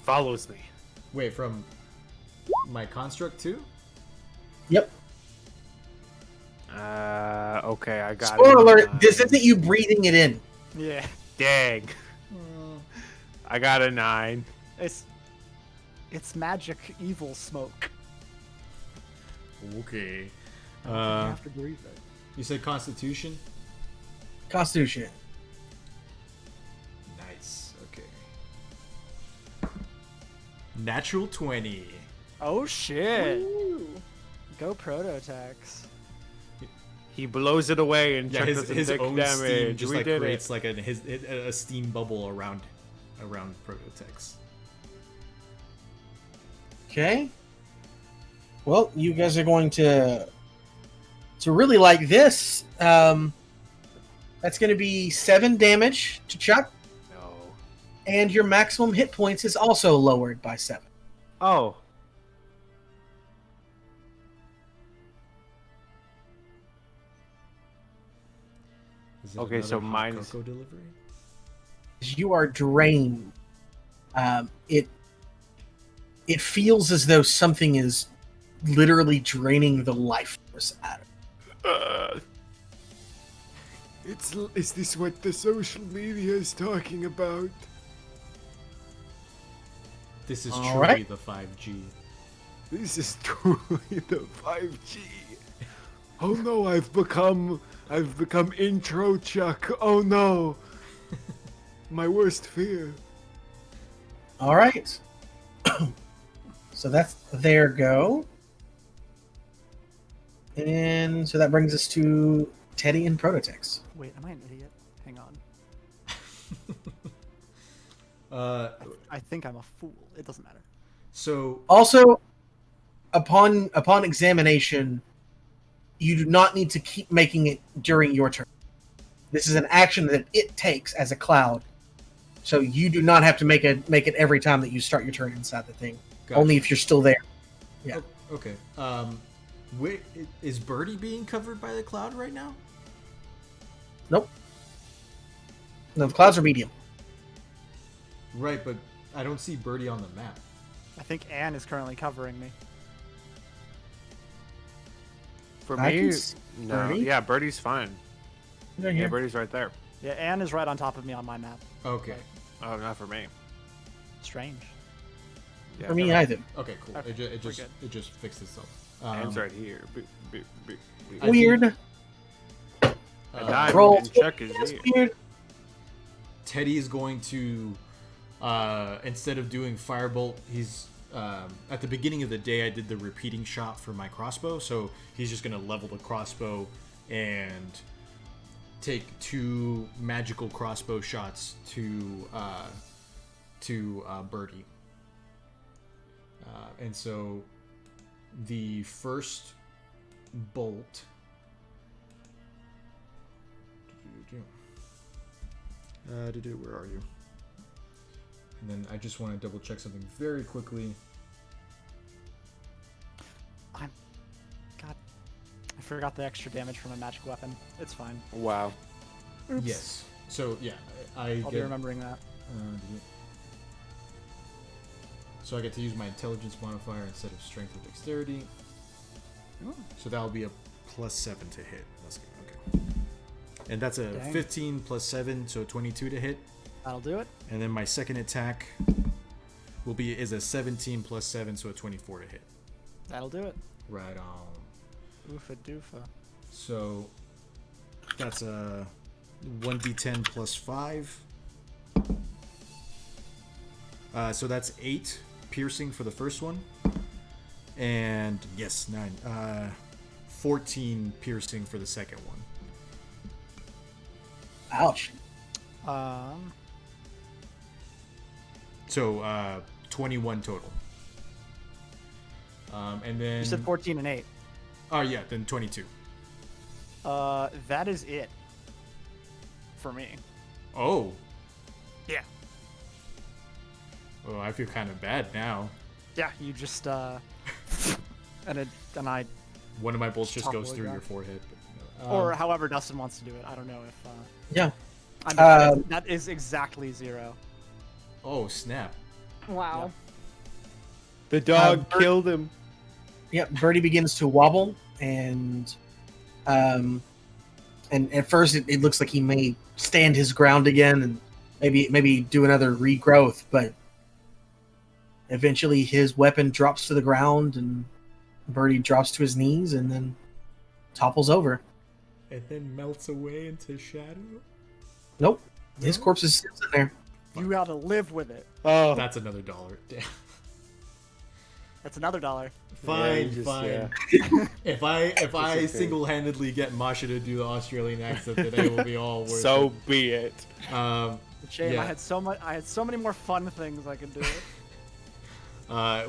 follows me. Wait, from my construct too? Yep. Okay, I got Spoiler it. alert, this isn't you breathing it in. Yeah. Dang. I got a 9. It's magic evil smoke. Okay. You have to breathe it. You said Constitution? Constitution. Nice. Okay. Natural 20. Oh shit. Go Prototex. He blows it away and Yeah, chucks his dick own damage. steam just We like did creates it. like a steam bubble around Prototex. Okay. Well, you guys are going to really like this. That's going to be 7 damage to Chuck, No. and your maximum hit points is also lowered by 7. Oh. Is it Okay, so another hot mine's- cocoa delivery? You are drained. It feels as though something is literally draining the life force out of it. Is this what the social media is talking about? This is All truly right. the 5G. This is truly the 5G. Oh no, I've become intro Chuck. Oh no. My worst fear. All right. So that's their go. And so that brings us to Teddy and Prototex. Wait, am I an idiot? Hang on. I think I'm a fool. It doesn't matter. So Also, upon examination, you do not need to keep making it during your turn. This is an action that it takes as a cloud, so you do not have to make it every time that you start your turn inside the thing. Gotcha. Only if you're still there. Yeah. Okay. Is Birdie being covered by the cloud right now? Nope. No, the clouds are medium. Right, but I don't see Birdie on the map. I think Anne is currently covering me. For I can me, s- no. Birdie? Yeah, Birdie's fine. They're Yeah, here. Birdie's right there. Yeah, Anne is right on top of me on my map. Okay. Oh, not for me. Strange. Yeah, For me either. Okay, cool. Okay, It we're just good. it just fixed itself. Anne's right here. I think- Weird. I died. Roll. And Chuck is That's here. weird. Teddy is going to, instead of doing firebolt, he's at the beginning of the day I did the repeating shot for my crossbow, so he's just gonna level the crossbow and take 2 magical crossbow shots to Birdie. And so the first bolt. Where are you? And then I just want to double check something very quickly. God, I forgot the extra damage from a magic weapon. It's fine. Wow. Oops. Yes. So yeah, I I'll get. be remembering that. So I get to use my intelligence modifier instead of strength or dexterity. Ooh. So that will be a +7 to hit. That's good. Okay. And that's a Dang. 15 + 7, so 22 to hit. That'll do it. And then my second attack is a 17 + 7, so a 24 to hit. That'll do it. Right on. Oofa doofa. So that's a 1d10 + 5. So that's 8 piercing for the first one. And yes, 9. 14 piercing for the second one. Ouch. So 21 total. And then You said 14 and 8. Oh yeah, then 22. That is it. For me. Oh. Yeah. Oh, I feel kind of bad now. Yeah, you just and I One of my bolts just Topple goes it through down. your forehead. But, or however Dustin wants to do it. I don't know if Yeah. that is exactly 0. Oh snap! Wow. The dog Bert- killed him. Yep, Birdie begins to wobble, and at first it looks like he may stand his ground again, and maybe do another regrowth, but eventually his weapon drops to the ground, and Birdie drops to his knees, and then topples over. And then melts away into shadow. Nope, his corpse is still in there. You gotta live with it. Oh, That's another $1. Damn. That's another $1. Fine, just- fine. yeah. If I okay. single-handedly get Masha to do the Australian accent, then it will be all worth So be it. it. Shame Yeah. I had so many more fun things I could do.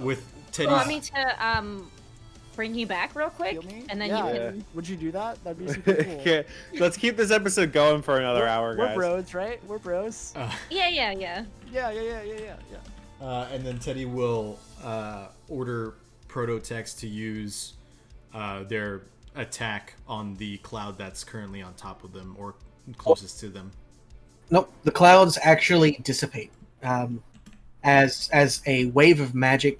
With You Teddy's. want me to bring you back real quick, Heal me? and then Yeah. you can. Would you do that? That'd be super cool. Okay, let's keep this episode going for another hour, We're guys. bros, right? We're bros. Yeah. Yeah. And then Teddy will order Prototex to use their attack on the cloud that's currently on top of them or closest to them. Nope, the clouds actually dissipate as a wave of magic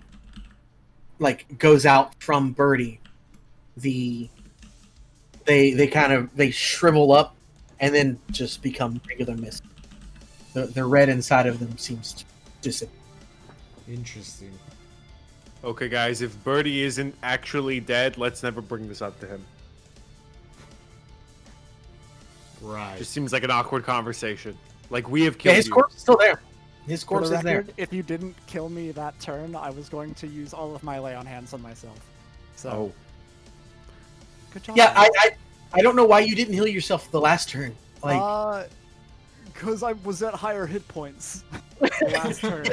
goes out from Birdie. They shrivel up and then just become regular mist. The red inside of them seems to dissipate. Interesting. Okay, guys, if Birdie isn't actually dead, let's never bring this up to him. Right. Just seems like an awkward conversation. Like, we have Yeah, killed his you. corpse is still there. His For corpse the is there. record, if you didn't kill me that turn, I was going to use all of my lay on hands on myself. So Oh. good job. Yeah, guys. I don't know why you didn't heal yourself the last turn. Because I was at higher hit points the last turn.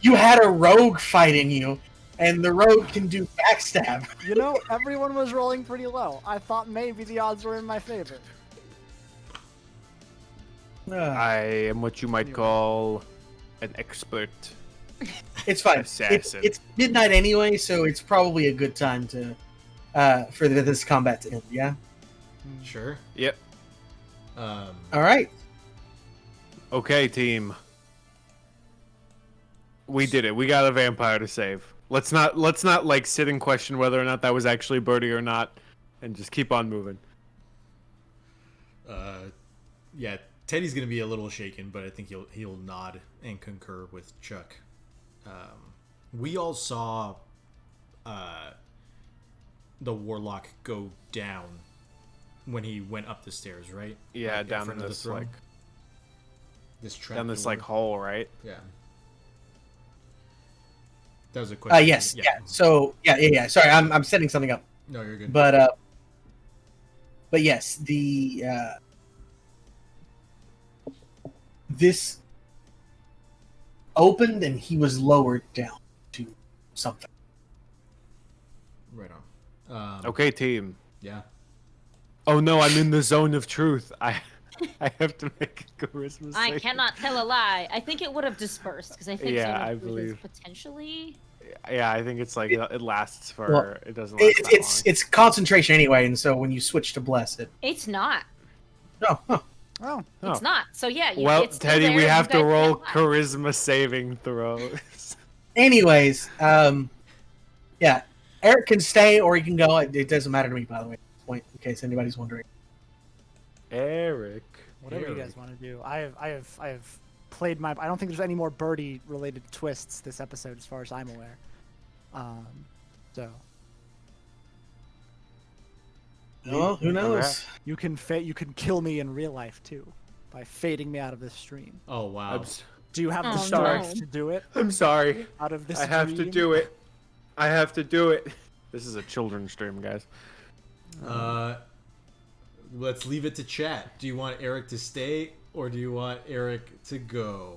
You had a rogue fighting you, and the rogue can do backstab. You know, everyone was rolling pretty low. I thought maybe the odds were in my favor. I am what you might call an expert. It's fine. Assassin. It's midnight anyway, so it's probably a good time to for this combat to end. Yeah. Sure. Yep. All right. Okay, team. We did it. We got a vampire to save. Let's not like sit and question whether or not that was actually Birdie or not, and just keep on moving. Yeah, Teddy's gonna be a little shaken, but I think he'll nod and concur with Chuck. We all saw the warlock go down when he went up the stairs, right? Yeah, Like, in down front of this the throne? like this trap down this door? like hole, right? Yeah. That was a question. Yes. Yeah. So yeah. Sorry, I'm setting something up. No, you're good. But yes, the this opened and he was lowered down to something. Right on. Okay, team. Yeah. Oh no, I'm in the zone of truth. I have to make a charisma I save. cannot tell a lie. I think it would have dispersed because I think Yeah, Zone of I Truth believe. is potentially. Yeah, I think it's like it lasts for. Well, it doesn't last that long. It's concentration anyway, and so when you switch to bless it. It's not. No. Huh. Oh. It's not. So yeah. Well, it's still Teddy, there, we you have to guys roll can't lie. charisma saving throws. Anyways, yeah, Eric can stay or he can go. It doesn't matter to me, by the way. At this point, in case anybody's wondering. Eric. Whatever you guys want to do. I have played my. I don't think there's any more birdie related twists this episode, as far as I'm aware. So Well, who knows? you can kill me in real life too, by fading me out of this stream. Oh wow. Do you have the Oh, stars no. to do it? I'm sorry. Out of this, I have to dream? do it. I have to do it. This is a children's stream, guys. Let's leave it to chat. Do you want Eric to stay or do you want Eric to go?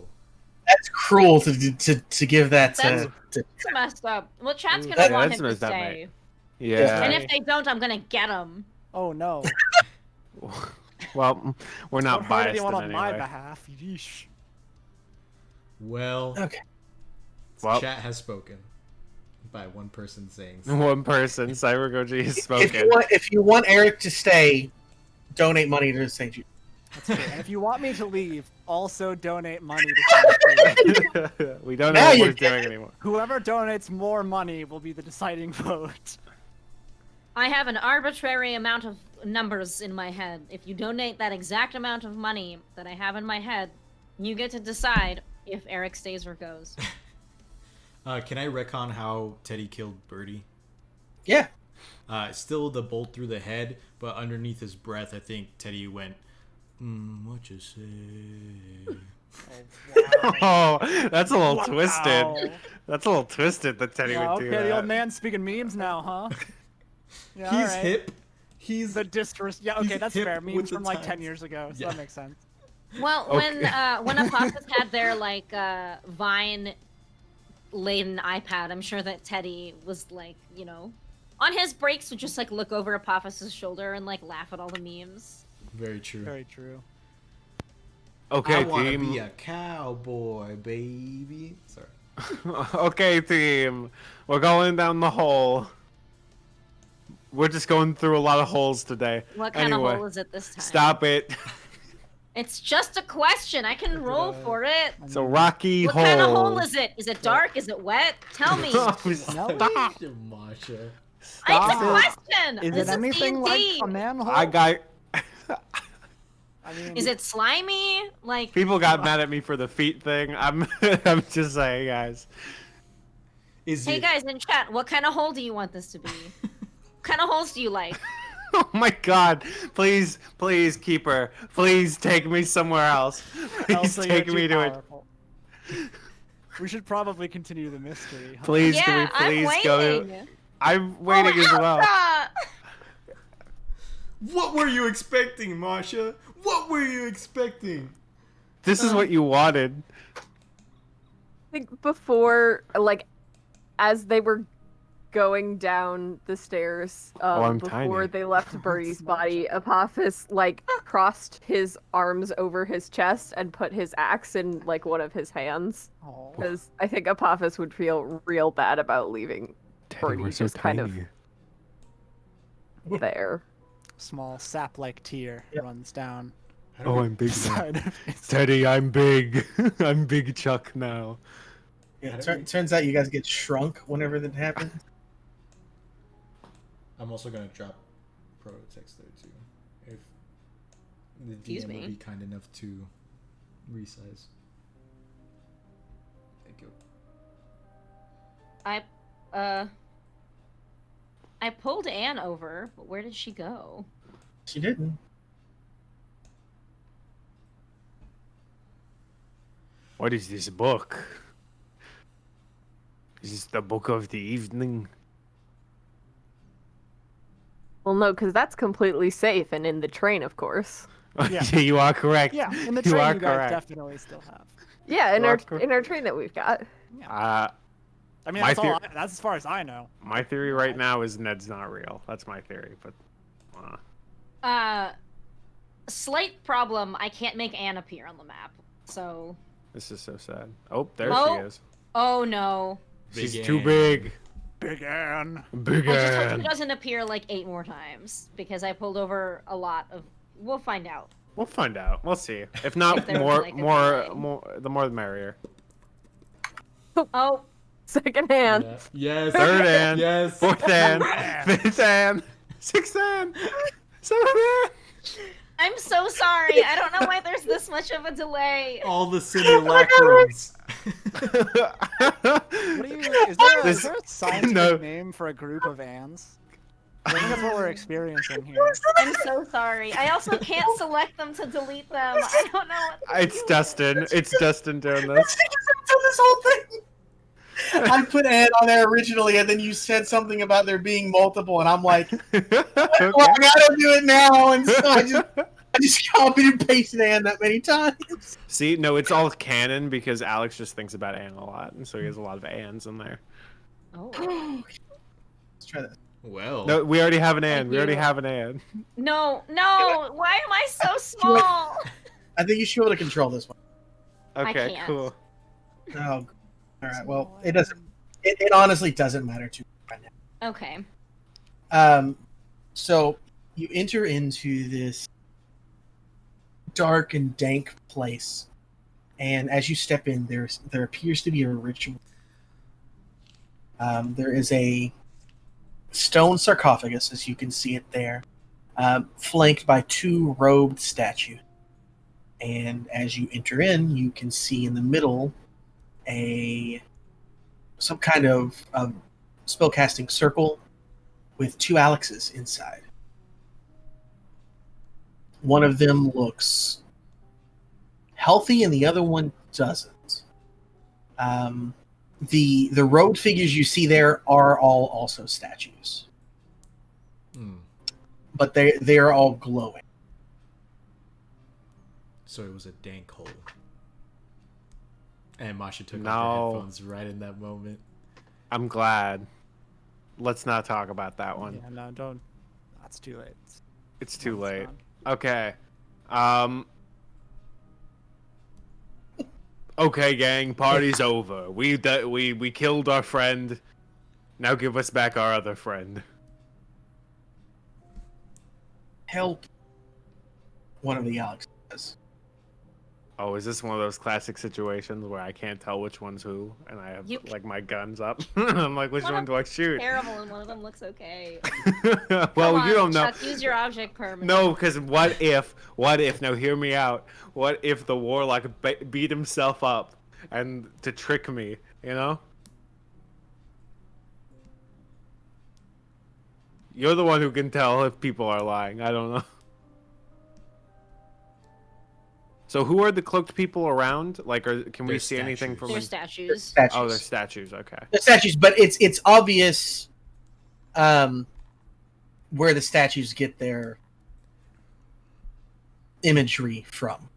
That's cruel to give that That's- to. It's messed up. Well, chat's gonna That- want that's him to messed up, stay. mate. Yeah. And if they don't, I'm gonna get him. Oh no! Well, we're not Don't hurt biased anyone in on any my way. behalf. Yeesh. Well, Okay. Well, chat has spoken by one person saying one person, CyberGoG, has If spoken. you want Eric to stay, donate money to St. Jude. That's true. And if you want me to leave, also donate money to St. Jude. We don't Now know what you we're get doing it. anymore. Whoever donates more money will be the deciding vote. I have an arbitrary amount of numbers in my head. If you donate that exact amount of money that I have in my head, you get to decide if Eric stays or goes. Can I retcon how Teddy killed Birdie? Yeah. Still the bolt through the head, but underneath his breath, I think Teddy went, what you say? Oh, that's a little Wow. twisted. That's a little twisted that Teddy Yeah, would do okay, that. the old man speaking memes now, huh? Yeah, He's alright. hip. He's The Yeah, okay, he's that's hip fair. with Memes the from like 10 times. years ago, so Yeah. that makes sense. Well, Okay. when Apophis had their like Vine laden iPad, I'm sure that Teddy was like, you know, on his breaks would just like look over Apophis's shoulder and like laugh at all the memes. very true. Very true. Okay, I want to team. be a cowboy, baby. Sorry. Okay, team. We're going down the hole. We're just going through a lot of holes today. What kind Anyway, of hole is it this time? Stop it. It's just a question. I can roll for it. It's a rocky What hole. kind of hole is it? Is it dark? Is it wet? Tell me. Oh, It's stop. Masha. a Stop. question. Is This it anything like D&D. a manhole? I got. I mean, Is it slimy? Like, People got mad at me for the feet thing. I'm just saying, guys. Is hey it? guys in chat, what kind of hole do you want this to be? What kind of holes do you like? Oh my god. Please, please, Keeper. Please take me somewhere else. Please Elsa, you're take me too to it. powerful. We should probably continue the mystery. Huh? Please, Yeah, can we please I'm go? waiting. I'm waiting as well. Elsa! What were you expecting, Masha? What were you expecting? This is what you wanted. I think before, like, as they were going down the stairs I'm before tiny. they left Birdie's body, Apophis like crossed his arms over his chest and put his axe in like one of his hands. Oh. Because I think Apophis would feel real bad about leaving Teddy, Birdie we're so just kind tiny. of there. Small sap-like tear runs down. Oh, I'm big now. side of his- Teddy, I'm big. I'm Big Chuck now. Yeah, turns out you guys get shrunk whenever that happens. I'm also gonna drop proto text there too, if the Excuse DM me? would be kind enough to resize. Thank you. I pulled Anne over, but where did she go? She didn't. What is this book? Is this the book of the evening? Well, no, because that's completely safe and in the train, of course. Yeah. You are correct. Yeah, in the You train are you guys correct. definitely still have. Yeah, in Well, our train that we've got. I mean, My that's as far as I know. My theory right now is Ned's not real. That's my theory, but Slight problem. I can't make Anne appear on the map. So. this is so sad. Oh, there Oh. she is. Oh no. She's Big too Ann. big. Big Ann. Big I just hope she Ann. doesn't appear like 8 more times because I pulled over a lot of. We'll find out. We'll find out. We'll see. If not, If there's, more, like, a more, delay. more. The more, the merrier. Oh, Second hand. Yeah. Yes. Third Ann. Yes. Fourth Ann. Fifth Ann. Sixth Ann. Seventh Ann. I'm so sorry. I don't know why there's this much of a delay. All the simulacrums. What do you? Is there This- a scientific no. name for a group of Anns? I think that's what we're experiencing here. I'm so sorry. I also can't select them to delete them. I don't know what to It's do. Dustin. It's Dustin doing this. This whole thing. I put Ann on there originally, and then you said something about there being multiple, and I'm like, well, I gotta do it now, and so I just copied and pasted Ann that many times. See, no, it's all canon because Alex just thinks about Ann a lot, and so he has a lot of Anns in there. Oh. Let's try that. Well. No, we already have an Ann. Thank We already you. have an Ann. No, no. Why am I so small? I think you should be able to control this one. Okay, can't. cool. Oh, all right. Well, it doesn't. It honestly doesn't matter to me right now. Okay. So you enter into this dark and dank place, and as you step in, there appears to be a ritual. There is a stone sarcophagus, as you can see it there, flanked by 2 robed statues. And as you enter in, you can see in the middle some kind of spellcasting circle with 2 Alexes inside. One of them looks healthy, and the other one doesn't. The robed figures you see there are all also statues, but they are all glowing. So it was a dank hole. And Masha took No. off her headphones right in that moment. I'm glad. Let's not talk about that one. Yeah, no, don't. That's too late. It's too It's late. done. Okay. Okay, gang. Party's over. We killed our friend. Now give us back our other friend. Help! One of the Alexes says. Oh, is this one of those classic situations where I can't tell which one's who, and I have like my guns up? I'm like, which One one of do I shoot? Terrible, and one of them looks okay. Well, Come on, you don't know. Chuck, use your object permanent. No, because what if? Now hear me out. What if the warlock beat himself up and to trick me? You know. You're the one who can tell if people are lying. I don't know. So who are the cloaked people around? Like, can we They're see anything statues. from? They're They're statues. statues. Oh, they're statues. Okay. They're statues, but it's obvious where the statues get their imagery from.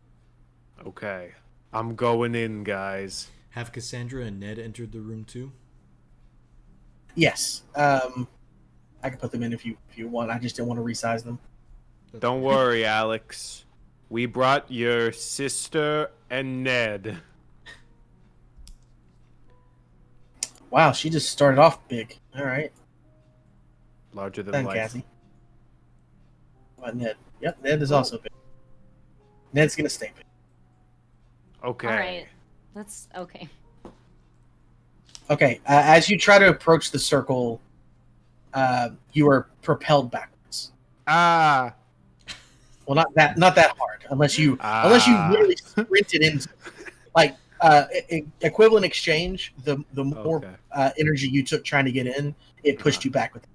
Okay. I'm going in, guys. Have Cassandra and Ned entered the room too? Yes. I can put them in if you want. I just didn't want to resize them. Don't worry, Alex. We brought your sister and Ned. Wow, she just started off big. All right. Larger than Then life. Cassie. What, Ned? Yep, Ned is also big. Ned's gonna stay big. Okay. All right. That's okay. Okay. As you try to approach the circle, you are propelled backwards. Ah. Well, not that hard, unless you really sprinted into like equivalent exchange. The more energy you took trying to get in, it pushed you back with it.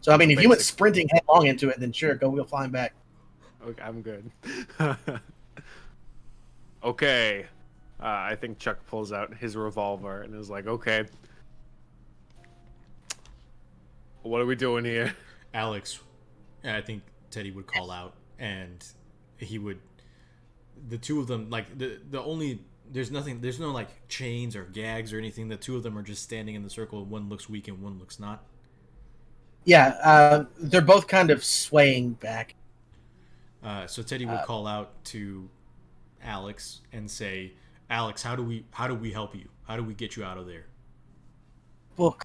So I mean, if you went sprinting headlong into it, then sure, go flying back. Okay, I'm good. Okay. I think Chuck pulls out his revolver and is like, okay. What are we doing here? Alex, I think Teddy would call out, and he would. The two of them, like the only, there's no like chains or gags or anything. The two of them are just standing in the circle. One looks weak and one looks not. Yeah, they're both kind of swaying back. So Teddy would call out to Alex and say, "Alex, how do we help you? How do we get you out of there?" Book.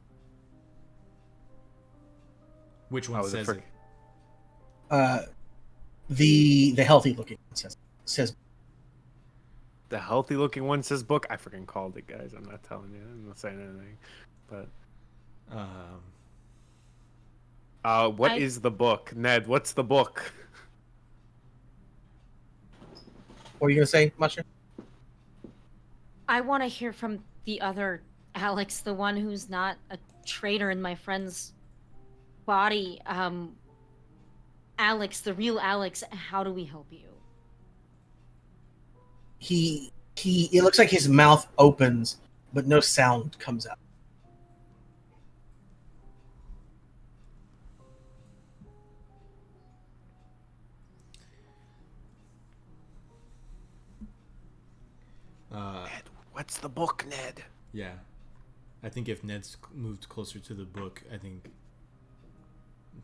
Which one says it? The healthy looking one says. The healthy looking one says book. I freaking called it, guys. I'm not telling you. I'm not saying anything. But what is the book? Ned, what's the book? What are you gonna say, Mushroom? I want to hear from the other Alex, the one who's not a traitor in my friend's body. Alex, the real Alex, how do we help you? It looks like his mouth opens, but no sound comes out. Ned, what's the book, Ned? Yeah. I think if Ned's moved closer to the book, I think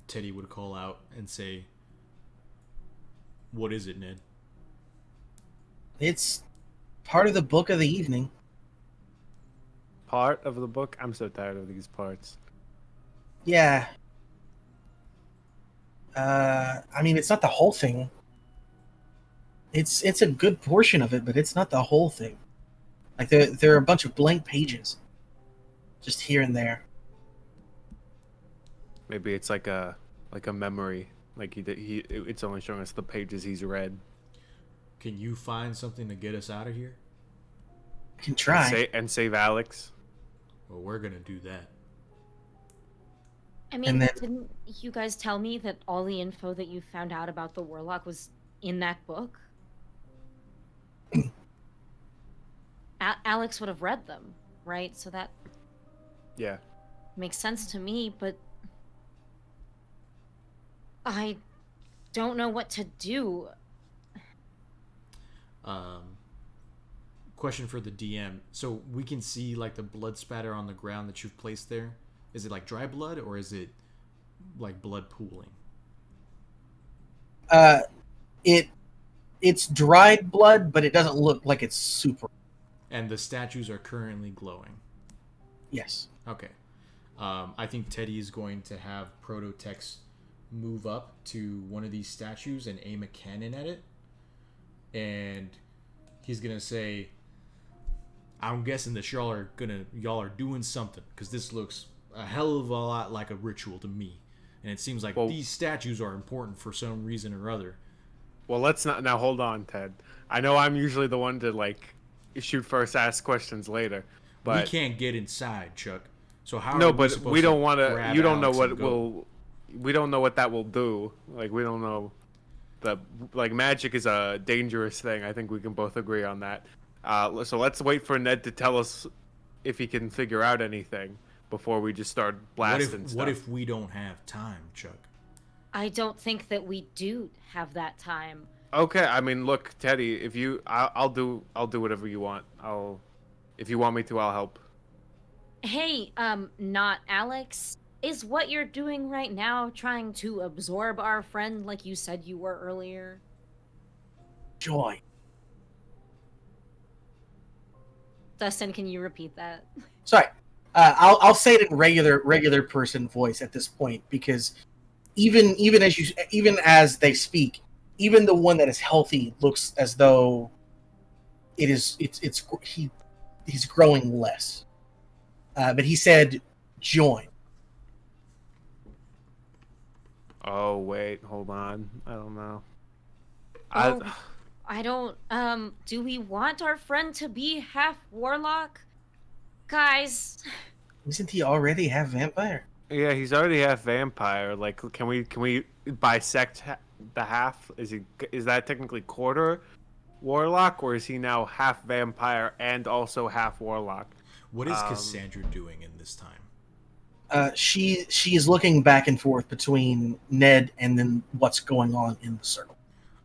Teddy would call out and say, "What is it, Ned?" It's part of the book of the evening. Part of the book? I'm so tired of these parts. Yeah. I mean, it's not the whole thing. It's a good portion of it, but it's not the whole thing. Like there are a bunch of blank pages, just here and there. Maybe it's like a memory. Like it's only showing us the pages he's read. Can you find something to get us out of here? I can try. And save Alex. Well, we're gonna do that. I mean, didn't you guys tell me that all the info that you found out about the Warlock was in that book? Alex would have read them, right? So that makes sense to me, but I don't know what to do. Question for the DM. So we can see like the blood spatter on the ground that you've placed there. Is it like dry blood or is it like blood pooling? It's dried blood, but it doesn't look like it's super. And the statues are currently glowing. Yes. Okay. I think Teddy is going to have Prototex move up to one of these statues and aim a cannon at it. And he's gonna say, "I'm guessing that y'all are doing something, because this looks a hell of a lot like a ritual to me, and it seems like these statues are important for some reason or other." Well, let's not now. Hold on, Ted. I know I'm usually the one to like shoot first, ask questions later, but we can't get inside, Chuck. So how? No, are we but supposed we don't to want to. grab You don't know Alex what and go? will. We don't know what that will do. Like we don't know. Magic is a dangerous thing. I think we can both agree on that. So let's wait for Ned to tell us if he can figure out anything before we just start blasting stuff. What if we don't have time, Chuck? I don't think that we do have that time. Okay, I mean, look, Teddy, if you, I'll do whatever you want. If you want me to, I'll help. Hey, not Alex. Is what you're doing right now trying to absorb our friend like you said you were earlier? Joy. Dustin, can you repeat that? Sorry. I'll say it in regular person voice at this point, because even as they speak, even the one that is healthy looks as though he's growing less. But he said, "Join." Oh wait, hold on. I don't know. I don't. Do we want our friend to be half warlock, guys? Isn't he already half vampire? Yeah, he's already half vampire. Like, can we bisect the half? Is that technically quarter warlock, or is he now half vampire and also half warlock? What is Cassandra doing in this time? She is looking back and forth between Ned and then what's going on in the circle.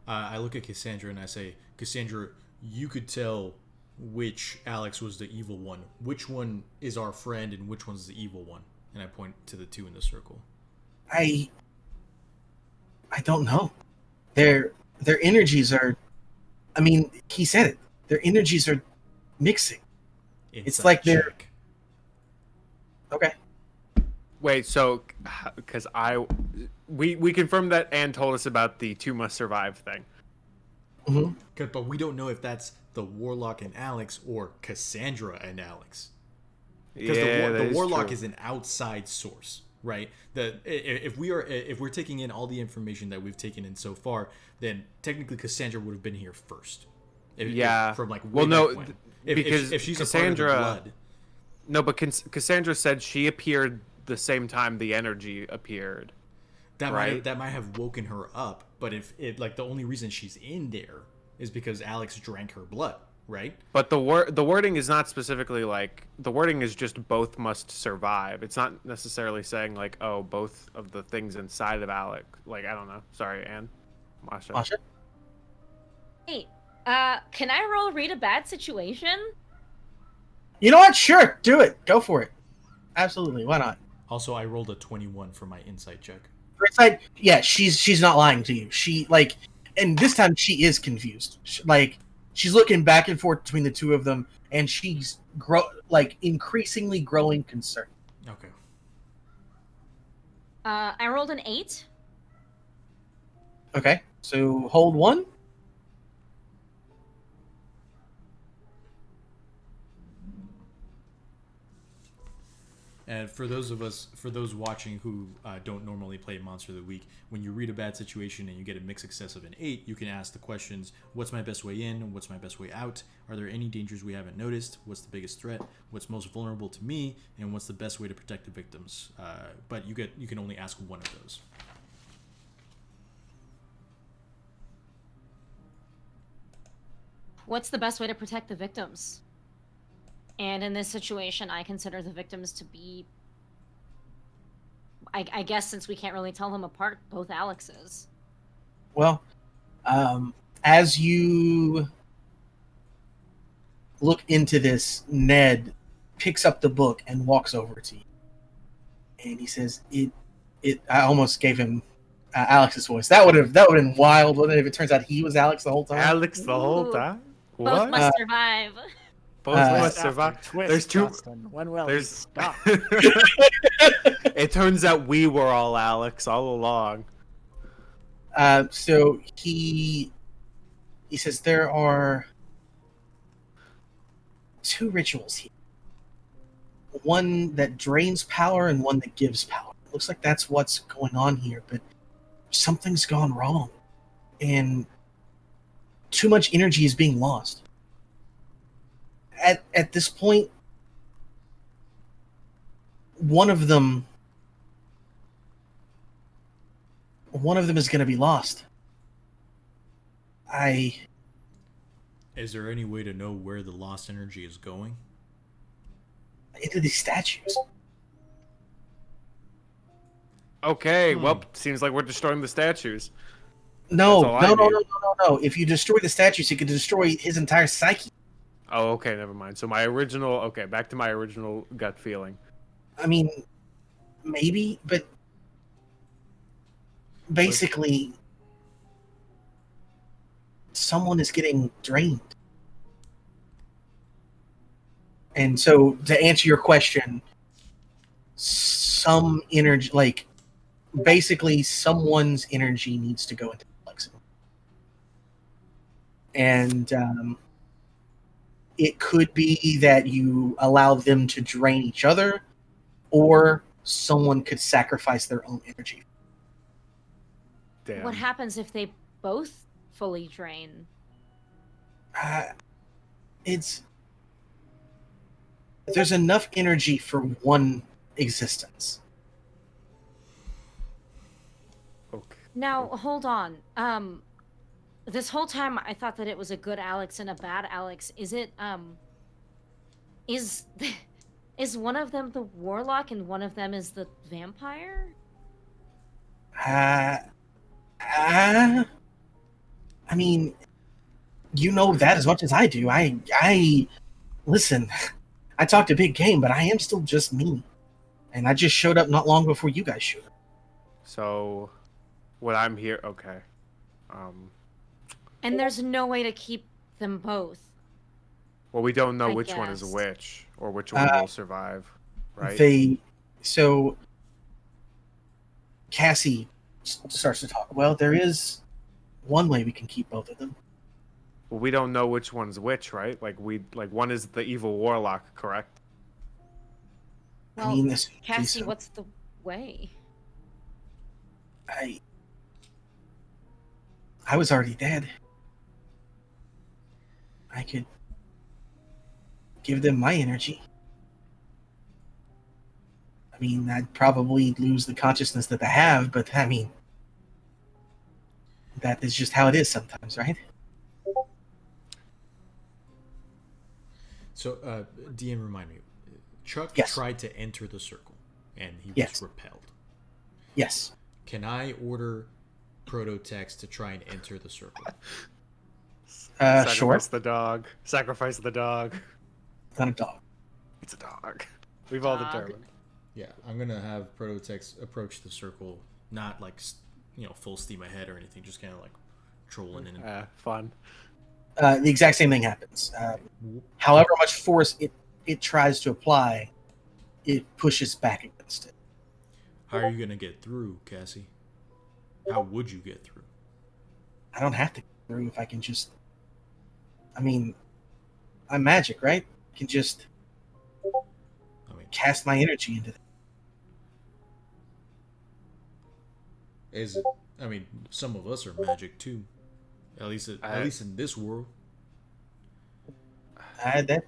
I look at Cassandra and I say, Cassandra, you could tell which Alex was the evil one. Which one is our friend and which one's the evil one? And I point to the two in the circle. I don't know. Their energies are. I mean, he said it. Their energies are mixing. It's like they're. check. Okay. Wait, so because we confirmed that Anne told us about the 2 must survive thing. Mm-hmm. But we don't know if that's the Warlock and Alex or Cassandra and Alex. Because the Warlock is an outside source, right? If we're taking in all the information that we've taken in so far, then technically Cassandra would have been here first. From like way back when. If she's Cassandra, a part of the blood. No, but Cassandra said she appeared the same time the energy appeared. That might have woken her up, but if like the only reason she's in there is because Alex drank her blood, right? But the wording is not specifically like, the wording is just both must survive. It's not necessarily saying like, oh, both of the things inside of Alex. Like, I don't know. Sorry, Anne. Masha. Hey, can I roll read a bad situation? You know what? Sure, do it. Go for it. Absolutely. Why not? Also, I rolled a 21 for my insight check. For insight, yeah, she's not lying to you. She and this time she is confused. She's looking back and forth between the two of them, and she's increasingly growing concerned. Okay. I rolled an 8. Okay, so hold 1. And for those watching who don't normally play Monster of the Week, when you read a bad situation and you get a mixed success of an 8, you can ask the questions: what's my best way in? What's my best way out? Are there any dangers we haven't noticed? What's the biggest threat? What's most vulnerable to me? And what's the best way to protect the victims? But you can only ask one of those. What's the best way to protect the victims? And in this situation, I consider the victims to be, I guess, since we can't really tell them apart, both Alexes. Well, as you look into this, Ned picks up the book and walks over to you. And he says, I almost gave him Alex's voice. That would have been wild, wouldn't it, if it turns out he was Alex the whole time? Alex the whole time? What? Both must survive. Both must survive. There's two. When will he stop? It turns out we were all Alex all along. So he says there are 2 rituals here. One that drains power and one that gives power. Looks like that's what's going on here, but something's gone wrong. And too much energy is being lost. At this point, one of them is going to be lost. Is there any way to know where the lost energy is going? Into these statues. Okay, well, seems like we're destroying the statues. No. If you destroy the statues, you can destroy his entire psyche. Oh, okay, never mind. So my original, okay, back to my original gut feeling. I mean, maybe, but basically, someone is getting drained. And so, to answer your question, some energy, like, basically, someone's energy needs to go into the plexus. And it could be that you allow them to drain each other, or someone could sacrifice their own energy. Damn. What happens if they both fully drain? There's enough energy for one existence. Okay. Now, hold on. This whole time I thought that it was a good Alex and a bad Alex. Is it, is one of them the warlock and one of them is the vampire? I mean, you know that as much as I do. I listen. I talked a big game, but I am still just me, and I just showed up not long before you guys showed up. So, what I'm here, okay. And there's no way to keep them both. Well, we don't know I which one is guess. which, or which one will survive, right? So Cassie starts to talk. Well, there is one way we can keep both of them. Well, we don't know which one's which, right? Like one is the evil warlock, correct? Well, I mean, this Cassie, so. what's the way? I was already dead. I could give them my energy. I mean, I'd probably lose the consciousness that they have, but I mean, that is just how it is sometimes, right? So, DM, remind me. Chuck Yes. tried to enter the circle, and he was Yes. repelled. Yes. Can I order Prototext to try and enter the circle? Sacrifice Sure. the dog. Sacrifice the dog. It's not a dog. It's a dog. We've all Dog. determined. Yeah, I'm gonna have Prototext approach the circle, not like full steam ahead or anything, just kind of like trolling in. Fun. The exact same thing happens. However much force it tries to apply, it pushes back against it. How are you gonna get through, Cassie? How would you get through? I don't have to get through if I can just. I mean, I'm magic, right? I can just cast my energy into that. Some of us are magic too. At least in this world. That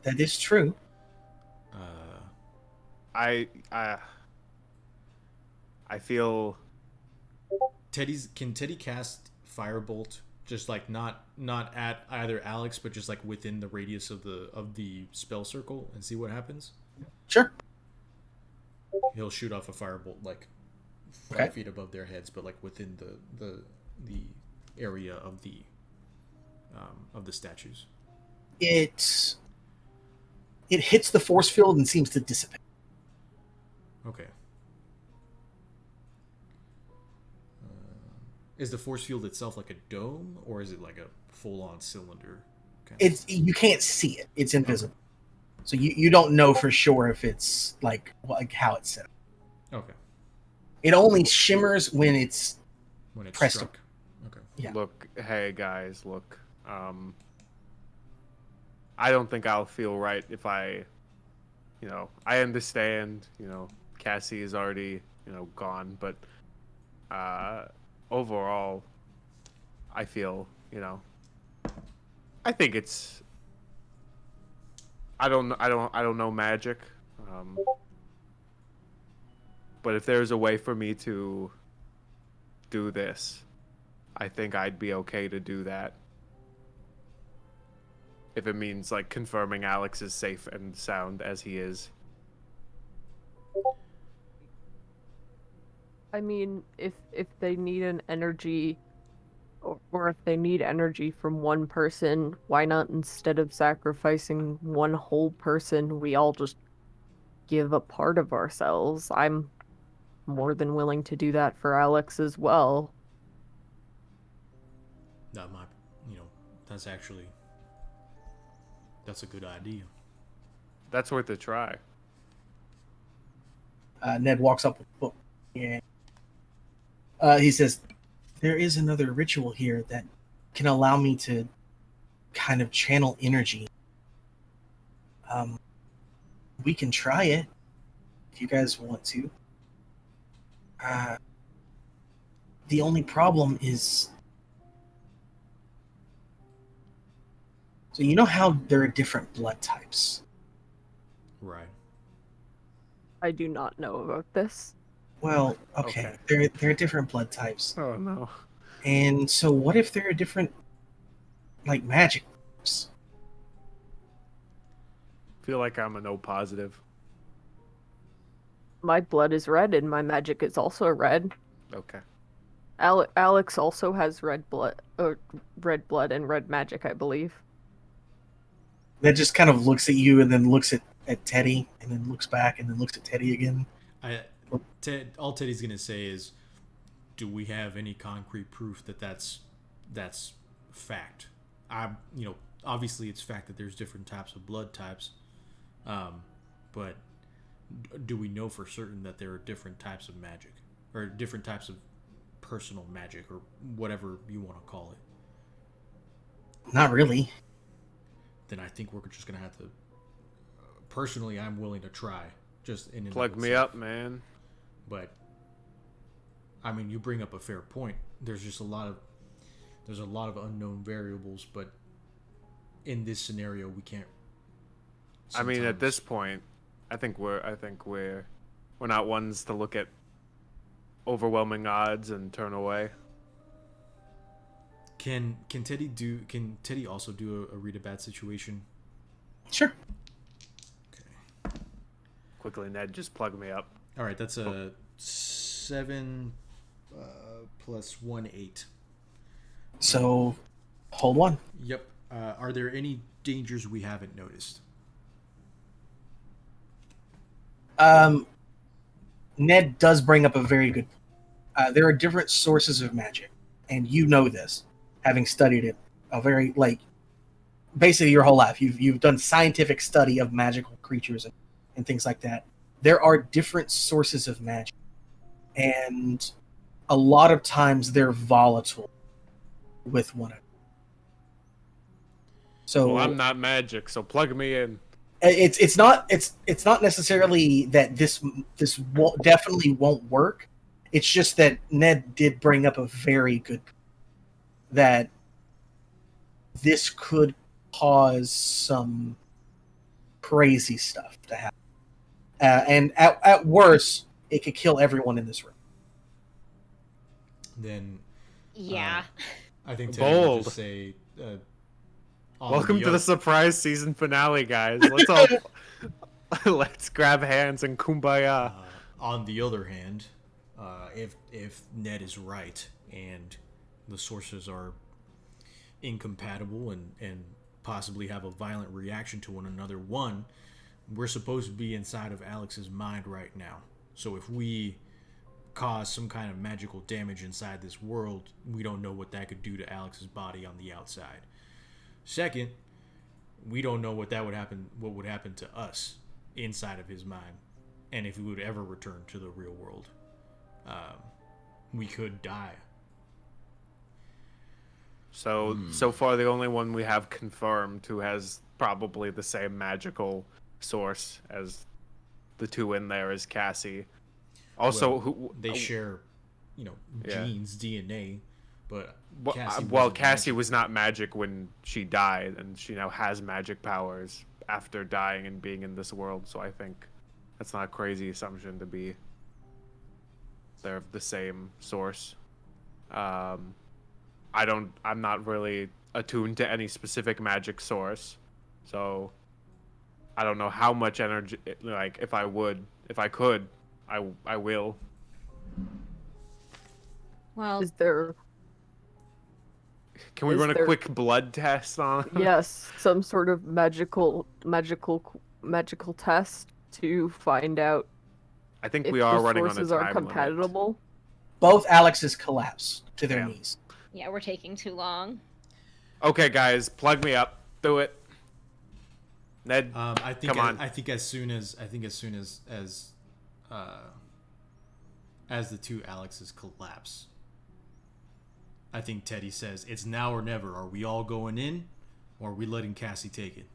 is true. I feel. Can Teddy cast Firebolt? Just like not at either Alex, but just like within the radius of the spell circle, and see what happens. Sure. He'll shoot off a firebolt like 5 feet above their heads, but like within the area of the statues. It hits the force field and seems to dissipate. Okay. Is the force field itself like a dome, or is it like a full-on cylinder? You can't see it. It's invisible. Okay. So you don't know for sure if it's like how it's set up. Okay. It only shimmers when it's pressed. Struck. Okay. Yeah. Look, hey guys, look. I don't think I'll feel right if I understand, Cassie is already, gone, but overall, I feel, I think it's. I don't know magic, but if there's a way for me to do this, I think I'd be okay to do that. If it means like confirming Alex is safe and sound as he is. I mean, if they need an energy Or if they need energy from one person, why not, instead of sacrificing one whole person, we all just give a part of ourselves? I'm more than willing to do that for Alex as well. That might, you know, that's actually that's a good idea. That's worth a try. Ned walks up with a book. And he says, there is another ritual here that can allow me to kind of channel energy. We can try it if you guys want to. The only problem is, so you know how there are different blood types? Right. I do not know about this. Well, okay. There are different blood types. Oh no. And so what if there are different, like, magic types? Feel like I'm a no positive. My blood is red and my magic is also red. Okay. Alex also has red blood and red magic, I believe. That just kind of looks at you and then looks at Teddy and then looks back and then looks at Teddy again. All Teddy's gonna say is, do we have any concrete proof that that's fact? Obviously it's fact that there's different types of blood types, but do we know for certain that there are different types of magic, or different types of personal magic, or whatever you want to call it? Not really. Then I think we're just gonna have to. Personally, I'm willing to try. Just in plug me up, man. But I mean, you bring up a fair point. There's a lot of unknown variables, but in this scenario, we can't. I mean, at this point, I think we're not ones to look at overwhelming odds and turn away. Can Teddy also do a read a bad situation? Sure. Okay. Quickly, Ned, just plug me up. All right, that's a 7 plus 1, 8. So, hold one. Yep. Are there any dangers we haven't noticed? Ned does bring up a very good. There are different sources of magic, and you know this, having studied it basically your whole life. You've done scientific study of magical creatures and things like that. There are different sources of magic, and a lot of times they're volatile with one another. So I'm not magic, so plug me in. It's not necessarily that this definitely won't work. It's just that Ned did bring up a very good that this could cause some crazy stuff to happen, and at worst, it could kill everyone in this room. Then, yeah, I think Teddy would Bold. just say, Welcome to the surprise season finale, guys. Let's all let's grab hands and kumbaya. On the other hand, if Ned is right and the sources are incompatible and possibly have a violent reaction to one another, we're supposed to be inside of Alex's mind right now. So if we cause some kind of magical damage inside this world, we don't know what that could do to Alex's body on the outside. Second, we don't know what would happen to us inside of his mind, and if we would ever return to the real world, we could die. So far, the only one we have confirmed who has probably the same magical source as the two in there is Cassie. Also, they share, genes, DNA. But Cassie was not magic when she died, and she now has magic powers after dying and being in this world. So I think that's not a crazy assumption to be they're the same source. I'm not really attuned to any specific magic source, so I don't know how much energy. Like, if I could, I will. Well, Is there Can we Is run a there- quick blood test on? Yes, some sort of magical test to find out I think if we are the running on a sources time are limit. compatible. Both Alexes collapse to their Yeah. knees. Yeah, we're taking too long. Okay, guys, plug me up. Do it. Ned, I think come on. I think as soon as the two Alexes collapse, I think Teddy says it's now or never. Are we all going in, or are we letting Cassie take it?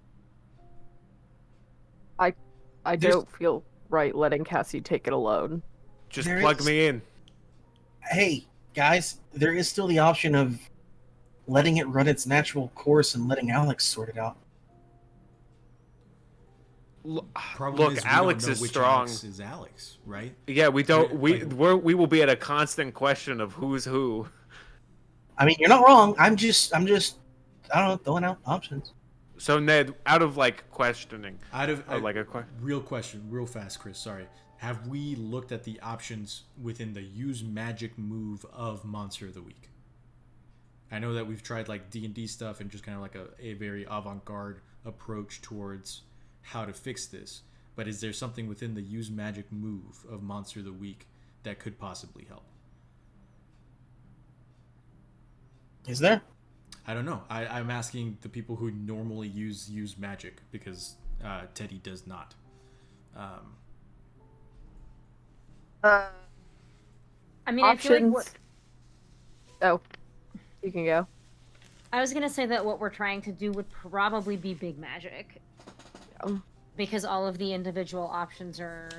I don't feel right letting Cassie take it alone. Just There plug is- me in. Hey, guys, there is still the option of letting it run its natural course and letting Alex sort it out. Problem Look, is, we Alex don't know is which strong. Alex is Alex, right? Yeah, we don't. Like- We will be at a constant question of who's who. I mean, you're not wrong. I'm just, I don't know, throwing out options. So Ned, out of like questioning, Out of like real question, real fast, Chris. Sorry. Have we looked at the options within the use magic move of Monster of the Week? I know that we've tried like D&D stuff and just kind of like a very avant-garde approach towards how to fix this. But is there something within the use magic move of Monster of the Week that could possibly help? Is there? I don't know. I'm asking the people who normally use magic because Teddy does not. I mean, I feel like Options. Oh, you can go. I was gonna say that what we're trying to do would probably be big magic. Because all of the individual options are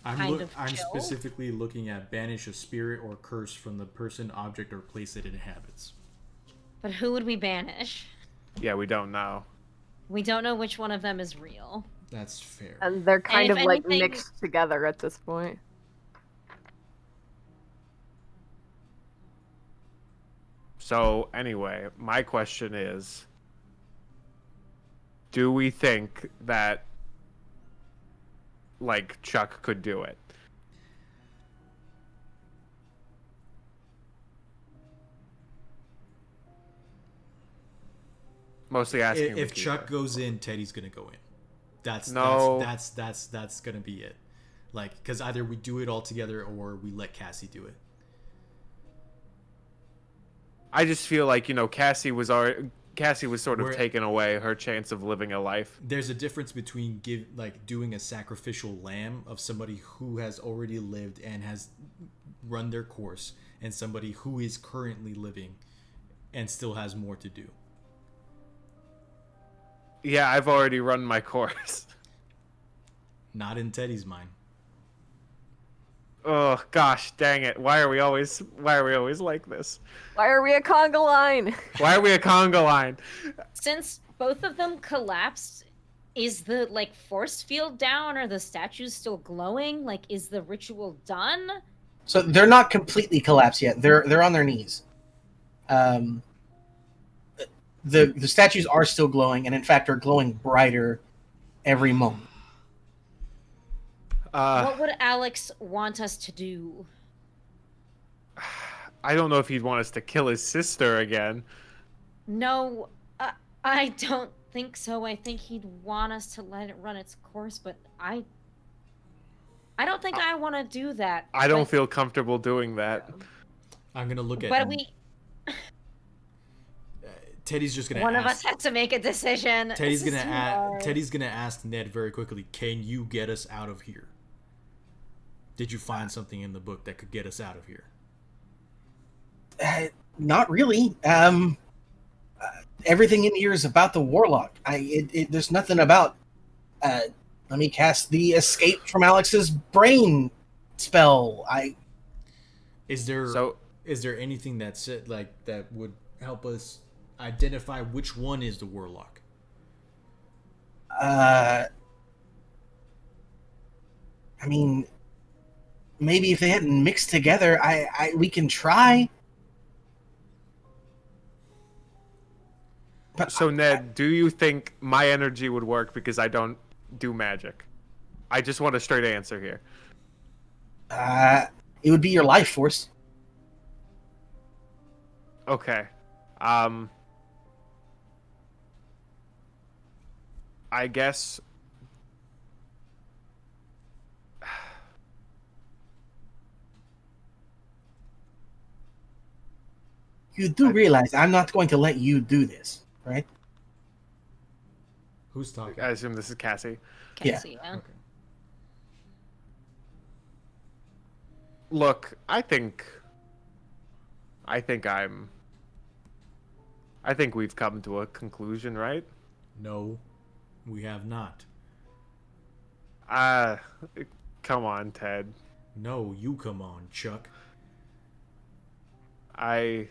kind of I'm chill. specifically looking at banish a spirit or curse from the person, object, or place it inhabits. But who would we banish? yeah, we don't know. We don't know which one of them is real. That's fair. And they're kind if of like anything- mixed together at this point. So anyway, my question is, do we think that like Chuck could do it? Mostly asking If Ricky, Chuck but- goes in, Teddy's gonna go in. That's gonna be it. Like, because either we do it all together or we let Cassie do it. I just feel like, you know, Cassie was sort of We're- taking away her chance of living a life. There's a difference between doing a sacrificial lamb of somebody who has already lived and has run their course, and somebody who is currently living and still has more to do. Yeah, I've already run my course. Not in Teddy's mind. Oh gosh, dang it! Why are we always like this? Why are we a conga line? Why are we a conga line? Since both of them collapsed, is the like force field down or the statues still glowing? Like, is the ritual done? So they're not completely collapsed yet. They're on their knees. The statues are still glowing, and in fact are glowing brighter every moment. What would Alex want us to do? I don't know if he'd want us to kill his sister again. No, I don't think so. I think he'd want us to let it run its course, but I don't think I want to do that. I don't Like, feel comfortable doing that. I'm gonna look at. But we, Teddy's just gonna. one ask, of us has to make a decision. Teddy's This gonna is too ask. hard. Teddy's gonna ask Ned very quickly. Can you get us out of here? Did you find something in the book that could get us out of here? Not really. Everything in here is about the warlock. There's nothing about. Let me cast the escape from Alex's brain spell. Is there anything that would help us identify which one is the warlock? I mean, maybe if they hadn't mixed together, we can try. But So Ned, do you think my energy would work because I don't do magic? I just want a straight answer here. it would be your life force. Okay. I guess You do realize I'm not going to let you do this, right? Who's talking? I assume this is Cassie. Cassie, yeah. Okay. Look, I think we've come to a conclusion, right? No, we have not. Come on, Ted. No, you come on, Chuck. I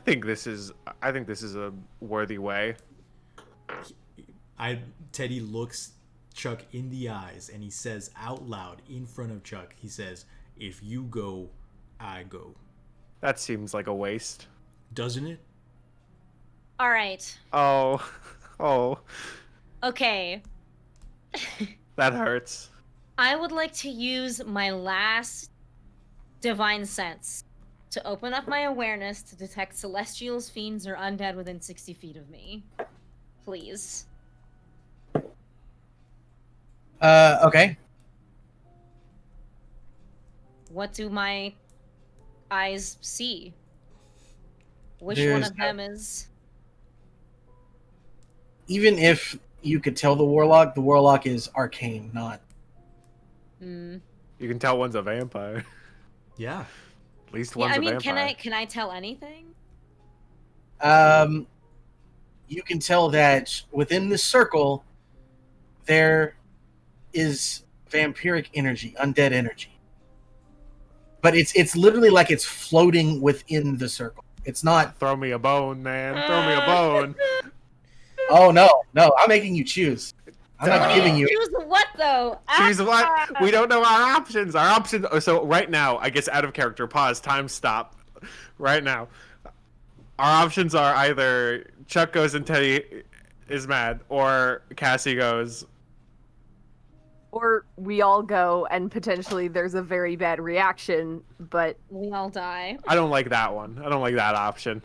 think this is a worthy way. Teddy looks Chuck in the eyes and he says out loud in front of Chuck, he says, "If you go, I go." That seems like a waste. Doesn't it? All right. Oh, Okay. that hurts. I would like to use my last divine sense to open up my awareness to detect celestials, fiends, or undead within 60 feet of me. Please. Okay. What do my eyes see? Which one There's of them is... Even if you could tell the warlock is arcane, not. Hmm. You can tell one's a vampire. Yeah. At least Yeah, one's I a mean, vampire. can I tell anything? You can tell that within this circle, there is vampiric energy, undead energy. But it's literally like it's floating within the circle. It's not. Throw me a bone, man. Throw me a bone. Oh no, I'm making you choose. I'm not giving you. Choose what though? Choose what? We don't know our options. Our options. So right now, I guess out of character. Pause. Time. Stop. Right now, our options are either Chuck goes and Teddy is mad, or Cassie goes. Or we all go and potentially there's a very bad reaction, but We all die. I don't like that one. I don't like that option.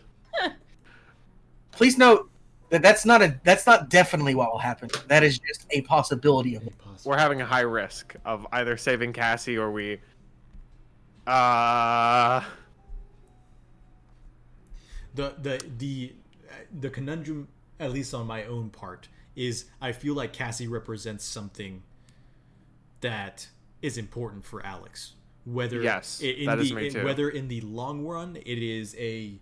Please note that that's not definitely what will happen. That is just a possibility of it. We're having a high risk of either saving Cassie or we. The conundrum, at least on my own part, is I feel like Cassie represents something that is important for Alex. Whether Yes, that is me too. Whether in the long run it is a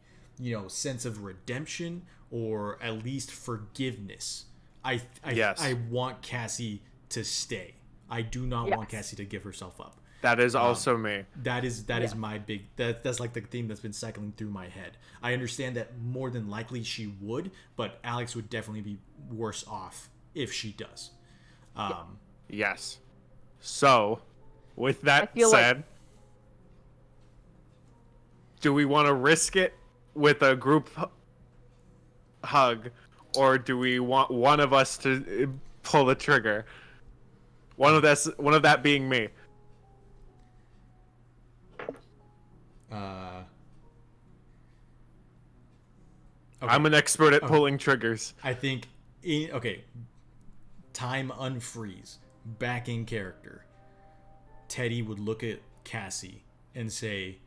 sense of redemption or at least forgiveness. I want Cassie to stay. I do not want Cassie to give herself up. That is also me. That is my big. That's like the theme that's been cycling through my head. I understand that more than likely she would, but Alex would definitely be worse off if she does. Yes. So, with that feel said, do we want to risk it with a group hug, or do we want one of us to pull the trigger? One of that being me. Okay. I'm an expert at pulling triggers. I think. Time unfreeze. Back in character. Teddy would look at Cassie and say,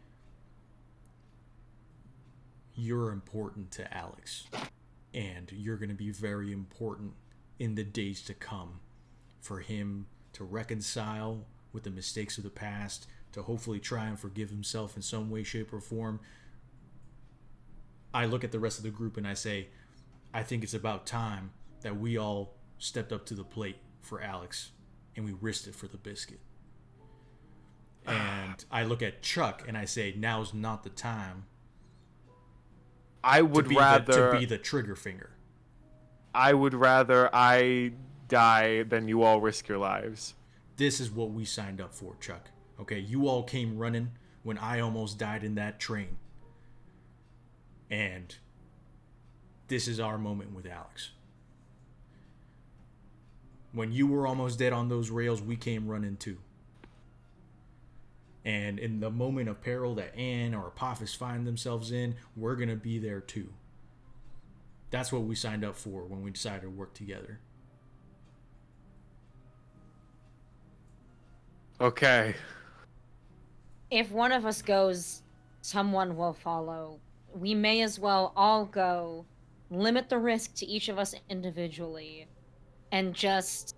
"You're important to Alex, and you're going to be very important in the days to come for him to reconcile with the mistakes of the past, to hopefully try and forgive himself in some way, shape, or form." I look at the rest of the group and I say, I think it's about time that we all stepped up to the plate for Alex and we risked it for the biscuit. And I look at Chuck and I say, now's not the time I would rather to be the trigger finger. I would rather I die than you all risk your lives. This is what we signed up for, Chuck. Okay, you all came running when I almost died in that train. And this is our moment with Alex. When you were almost dead on those rails, we came running too. And in the moment of peril that Anne or Apophis find themselves in, we're going to be there too. That's what we signed up for when we decided to work together. Okay. If one of us goes, someone will follow. We may as well all go, limit the risk to each of us individually, and just...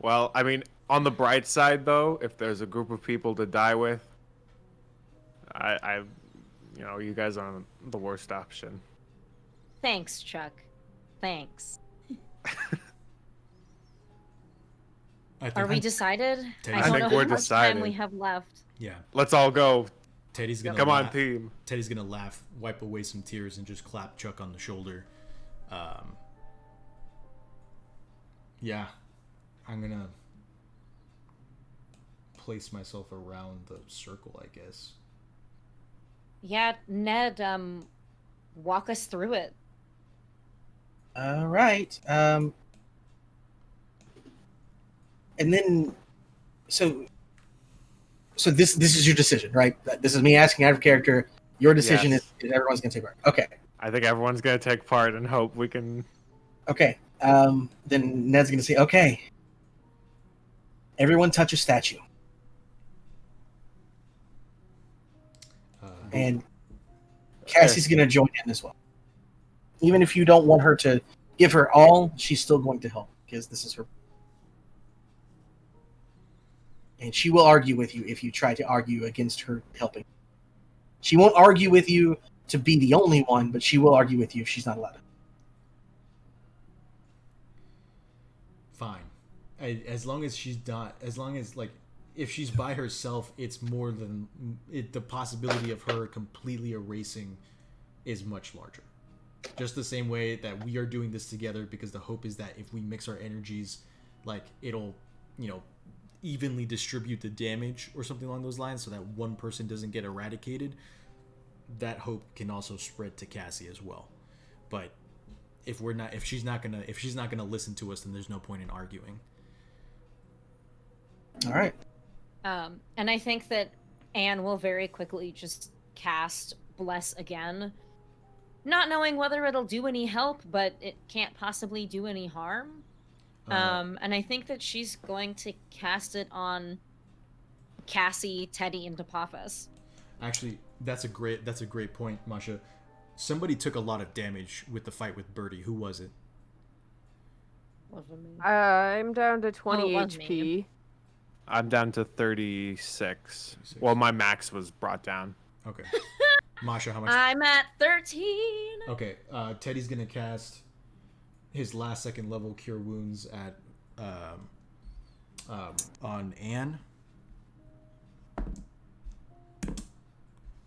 Well, I mean, on the bright side, though, if there's a group of people to die with, you guys aren't the worst option. Thanks, Chuck. Thanks. Are we decided? I don't think know we're how much decided. time we have left. Yeah. Let's all go. Teddy's gonna Come on, laugh. team. Teddy's gonna laugh, wipe away some tears, and just clap Chuck on the shoulder. Yeah, I'm gonna place myself around the circle, I guess. Yeah, Ned, walk us through it. All right. And then, so this is your decision, right? This is me asking out of character. Your decision Yes. is everyone's gonna take part. Okay. I think everyone's gonna take part and hope we can. Okay. Then Ned's gonna say, okay. Everyone touch a statue. And Cassie's gonna join in as well. Even if you don't want her to give her all, she's still going to help because this is her. And she will argue with you if you try to argue against her helping. She won't argue with you to be the only one, but she will argue with you if she's not allowed to. Fine. As long as she's not, as long as, like, if she's by herself, it's more than the possibility of her completely erasing is much larger. Just the same way that we are doing this together, because the hope is that if we mix our energies, like, it'll, evenly distribute the damage or something along those lines, so that one person doesn't get eradicated. That hope can also spread to Cassie as well. But if she's not gonna listen to us, then there's no point in arguing. All right. And I think that Anne will very quickly just cast Bless again, not knowing whether it'll do any help, but it can't possibly do any harm. And I think that she's going to cast it on Cassie, Teddy, and Apophis. Actually, that's a great point, Masha. Somebody took a lot of damage with the fight with Birdie. Who was it? Wasn't me. I'm down to 20 it was HP. me. I'm down to 36. Well, my max was brought down. Okay. Masha, how much? I'm at 13. Okay. Teddy's gonna cast his last second level Cure Wounds at on Anne.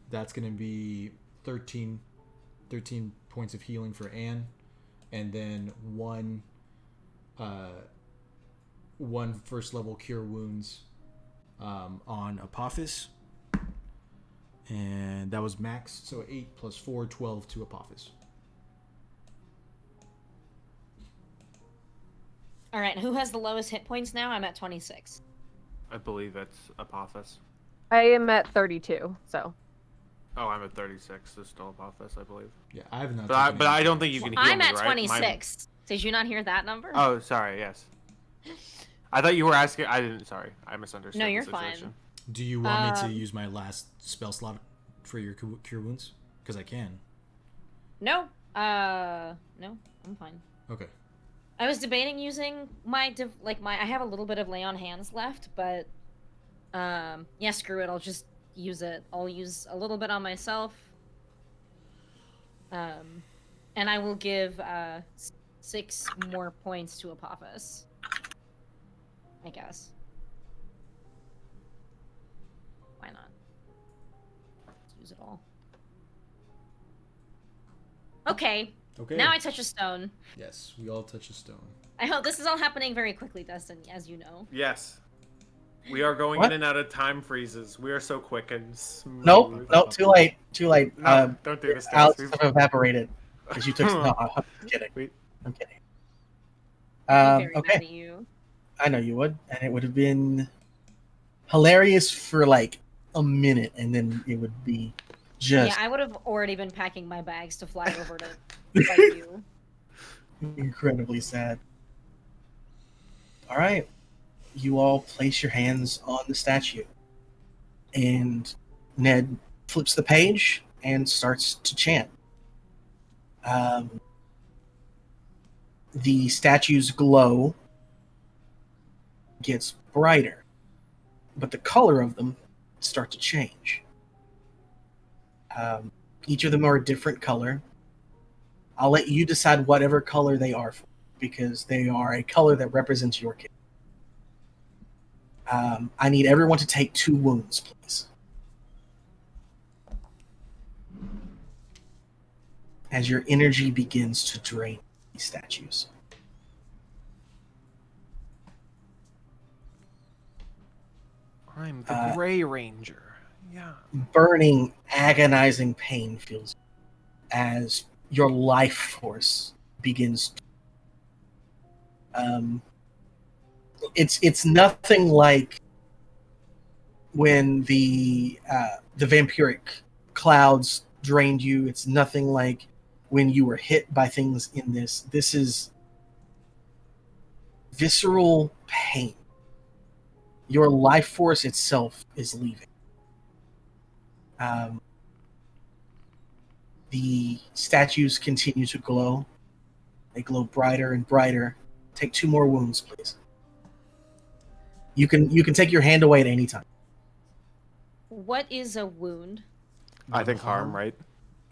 That's gonna be 13 points of healing for Anne, and then one first level Cure Wounds on Apophis, and that was max. So 8 plus 4, 12 to Apophis. All right, who has the lowest hit points now? I'm at 26. I believe it's Apophis. I am at 32, so. Oh, I'm at 36. It's still Apophis, I believe. Yeah, I have not. But I don't think you can heal I'm me, at right? 26. Did you not hear that number? Oh, sorry. Yes. I thought you were asking. I didn't. Sorry, I misunderstood. No, the you're situation. fine. Do you want me to use my last spell slot for your Cure Wounds? Because I can. No. No, I'm fine. Okay. I was debating using my I have a little bit of lay on hands left, but yeah, screw it. I'll just use it. I'll use a little bit on myself. And I will give 6 more points to Apophis, I guess. Why not? Let's use it all. Okay. Okay. Now I touch a stone. Yes, we all touch a stone. I hope this is all happening very quickly, Dustin, as you know. Yes. We are going What? in and out of time freezes. We are so quick and smooth. Nope, too late. No, don't do this, guys. Alex have evaporated because you took. No, I'm kidding. Wait. I'm kidding. I'm very Okay. mad at you. I know you would, and it would have been hilarious for like a minute, and then it would be just Yeah, I would have already been packing my bags to fly over to fight you. incredibly sad. All right, you all place your hands on the statue, and Ned flips the page and starts to chant. The statue's glow gets brighter, but the color of them start to change. Each of them are a different color. I'll let you decide whatever color they are for, because they are a color that represents your kid. I need everyone to take 2 wounds, please. As your energy begins to drain these statues. I'm the Gray Ranger. Yeah. Burning, agonizing pain feels as your life force begins. It's nothing like when the vampiric clouds drained you. It's nothing like when you were hit by things in this. This is visceral pain. Your life force itself is leaving. The statues continue to glow. They glow brighter and brighter. Take 2 more wounds, please. You can take your hand away at any time. What is a wound? I think harm, right?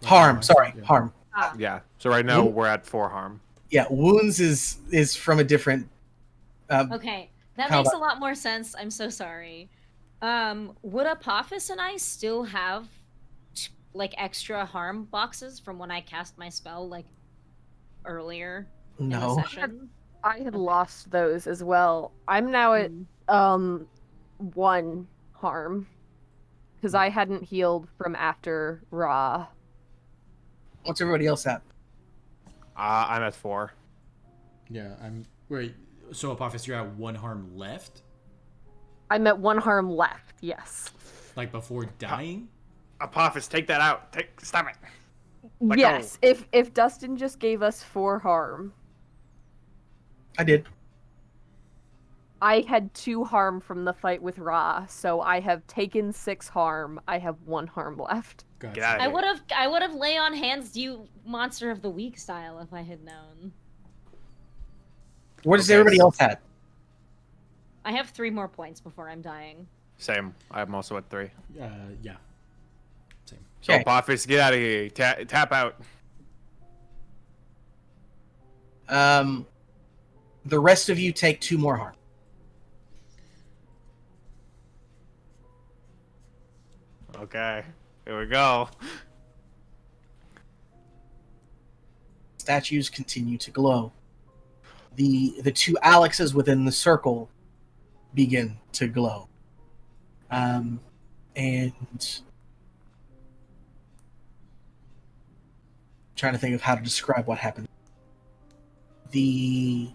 Harm, sorry, Yeah. harm. Yeah. So right now we're at 4 harm. Yeah, wounds is from a different. Okay, that How makes about- a lot more sense. I'm so sorry. Would Apophis and I still have like extra harm boxes from when I cast my spell like earlier in the No. session? I had lost those as well. I'm now at 1 harm because I hadn't healed from after Ra. What's everybody else at? I'm at 4. Yeah, I'm wait. So Apophis, you're at 1 harm left, I'm at 1 harm left. Yes. like before dying. Apophis, take that out. Stop it. Let yes. go. If Dustin just gave us 4 harm, I did. I had 2 harm from the fight with Ra, so I have taken 6 harm. I have 1 harm left. Gotcha. Get out of here. I would have lay on hands you monster of the week style if I had known. Where does Okay, everybody so- else at? I have 3 more points before I'm dying. Same. I'm also at 3. Yeah. Same. So Okay. Apophis, get out of here. Tap out. The rest of you take 2 more harm. Okay. Here we go. Statues continue to glow. The 2 Alexes within the circle begin to glow. And trying to think of how to describe what happened. The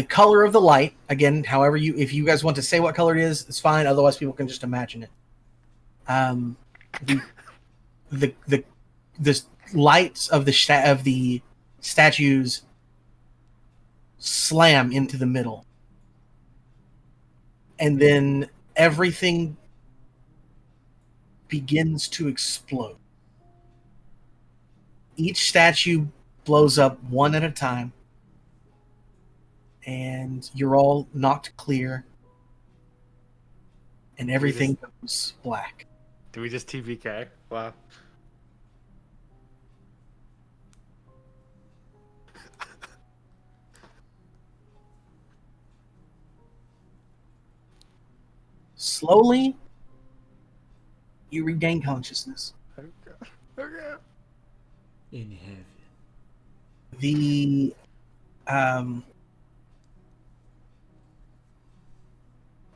color of the light, again, however if you guys want to say what color it is, it's fine. Otherwise, people can just imagine it. The lights of the statues slam into the middle, and then everything begins to explode. Each statue blows up one at a time, and you're all knocked clear, and everything goes black. Do we just TPK? Wow. Slowly, you regain consciousness. Okay. In heaven.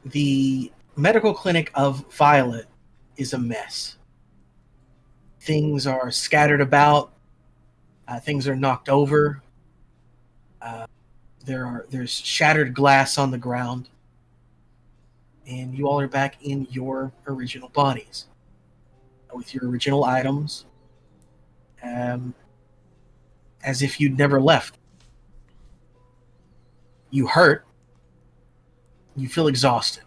The medical clinic of Violet is a mess. Things are scattered about. Things are knocked over. There's shattered glass on the ground, and you all are back in your original bodies with your original items, as if you'd never left. You hurt. You feel exhausted.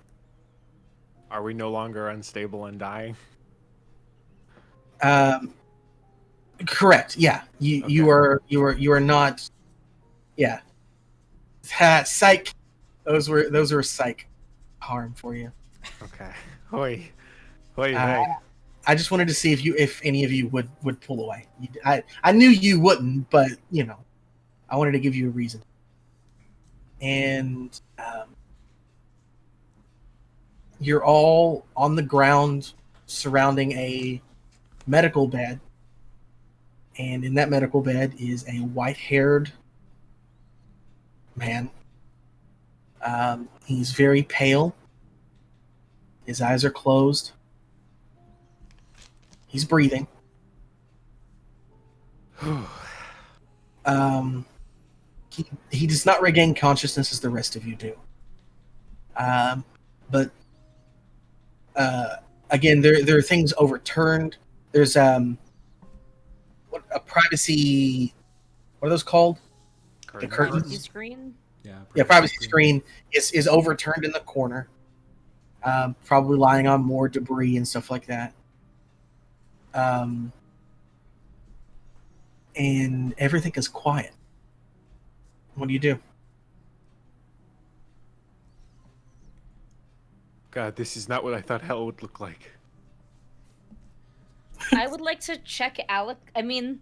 Are we no longer unstable and dying? Correct. Yeah. You are not. Yeah. Psych. Those were psych harm for you. Okay. Hoi. Hoi, I just wanted to see if any of you would pull away. I knew you wouldn't, but I wanted to give you a reason. And you're all on the ground surrounding a medical bed. And in that medical bed is a white-haired man. He's very pale. His eyes are closed. He's breathing. He does not regain consciousness as the rest of you do. But again, there are things overturned. There's a privacy. What are those called? The curtains. Privacy screen. Yeah, privacy screen is overturned in the corner. Probably lying on more debris and stuff like that. And everything is quiet. What do you do? God, this is not what I thought hell would look like. I would like to check Alec. I mean,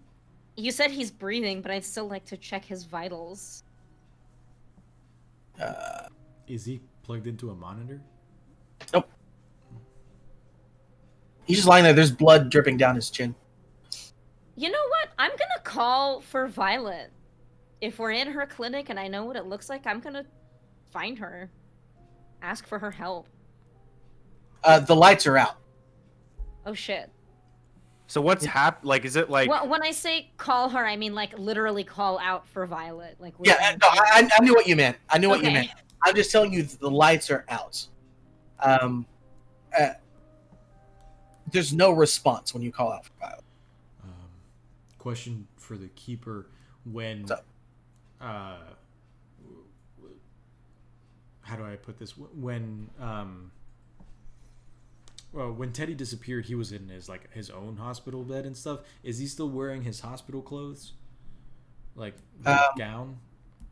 you said he's breathing, but I'd still like to check his vitals. Is he plugged into a monitor? Nope. He's just lying there. There's blood dripping down his chin. You know what? I'm gonna call for Violet. If we're in her clinic and I know what it looks like, I'm gonna find her. Ask for her help. The lights are out. Oh shit. So what's like? Is it like? Well, when I say call her, I mean like literally call out for Violet. Like Yeah, no, I knew what you meant. I knew what you meant. I'm just telling you that the lights are out. There's no response when you call out for Violet. Question for the keeper: when, how do I put this? When Teddy disappeared, he was in his own hospital bed and stuff. Is he still wearing his hospital clothes, like the gown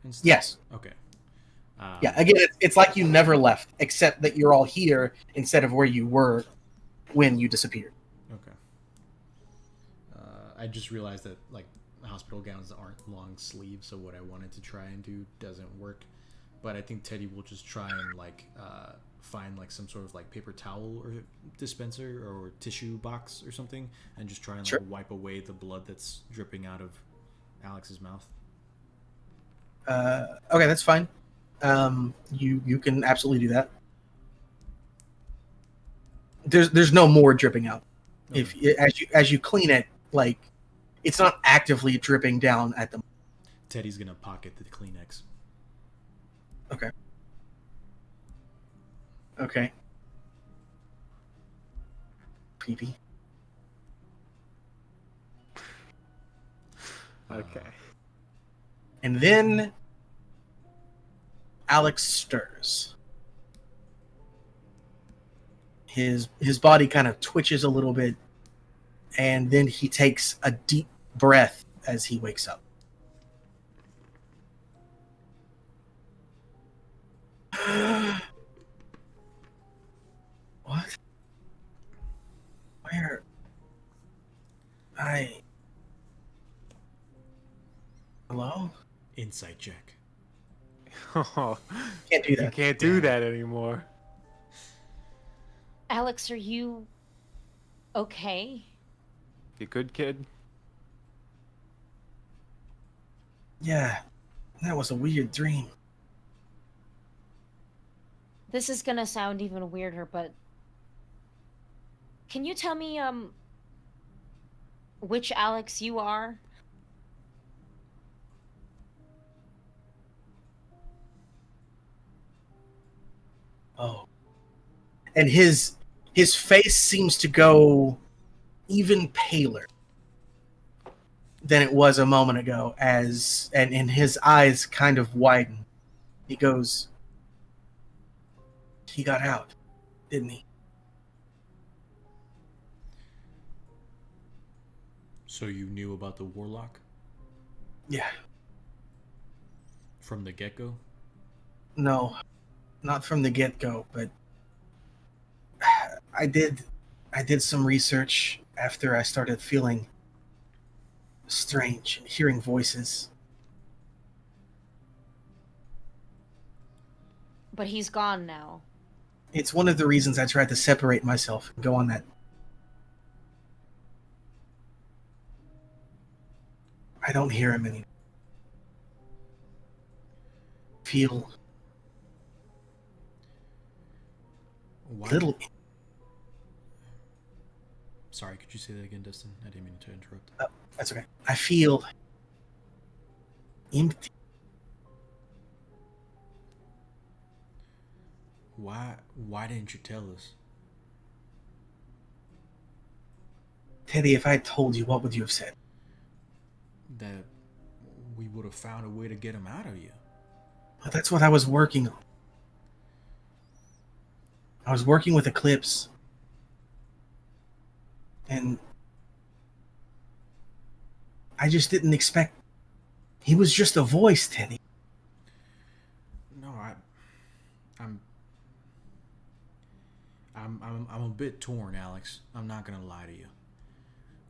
and stuff? Yes. Okay. Yeah. Again, it's like you never left, except that you're all here instead of where you were when you disappeared. Okay. I just realized that hospital gowns aren't long sleeves, so what I wanted to try and do doesn't work. But I think Teddy will just try and find some sort of paper towel or dispenser or tissue box or something, and just try and wipe away the blood that's dripping out of Alex's mouth. Okay, that's fine. You can absolutely do that. There's no more dripping out. Okay. As you clean it, it's not actively dripping down at the moment. Teddy's gonna pocket the Kleenex. Okay. Okay. Creepy. Okay. And then Alex stirs. His body kind of twitches a little bit, and then he takes a deep breath as he wakes up. What? Where? Hello? Insight check. Oh, can't do that. You can't do that anymore. Alex, are you okay? You good, kid? Yeah, that was a weird dream. This is gonna sound even weirder, but can you tell me which Alex you are? Oh. And his face seems to go even paler than it was a moment ago, and his eyes kind of widen. He goes, he got out, didn't he? So you knew about the warlock Yeah. from the get-go? No, not from the get-go, but I did some research after I started feeling strange, hearing voices. But he's gone now. It's one of the reasons I tried to separate myself and go on that. I don't hear him anymore. Feel Why? little. Sorry, could you say that again, Dustin? I didn't mean to interrupt. That's okay. I feel empty. Why didn't you tell us? Teddy, if I had told you, what would you have said? That we would have found a way to get him out of you. Well, that's what I was working on. I was working with Eclipse. And I just didn't expect. He was just a voice, Teddy. No, I'm a bit torn, Alex. I'm not gonna lie to you.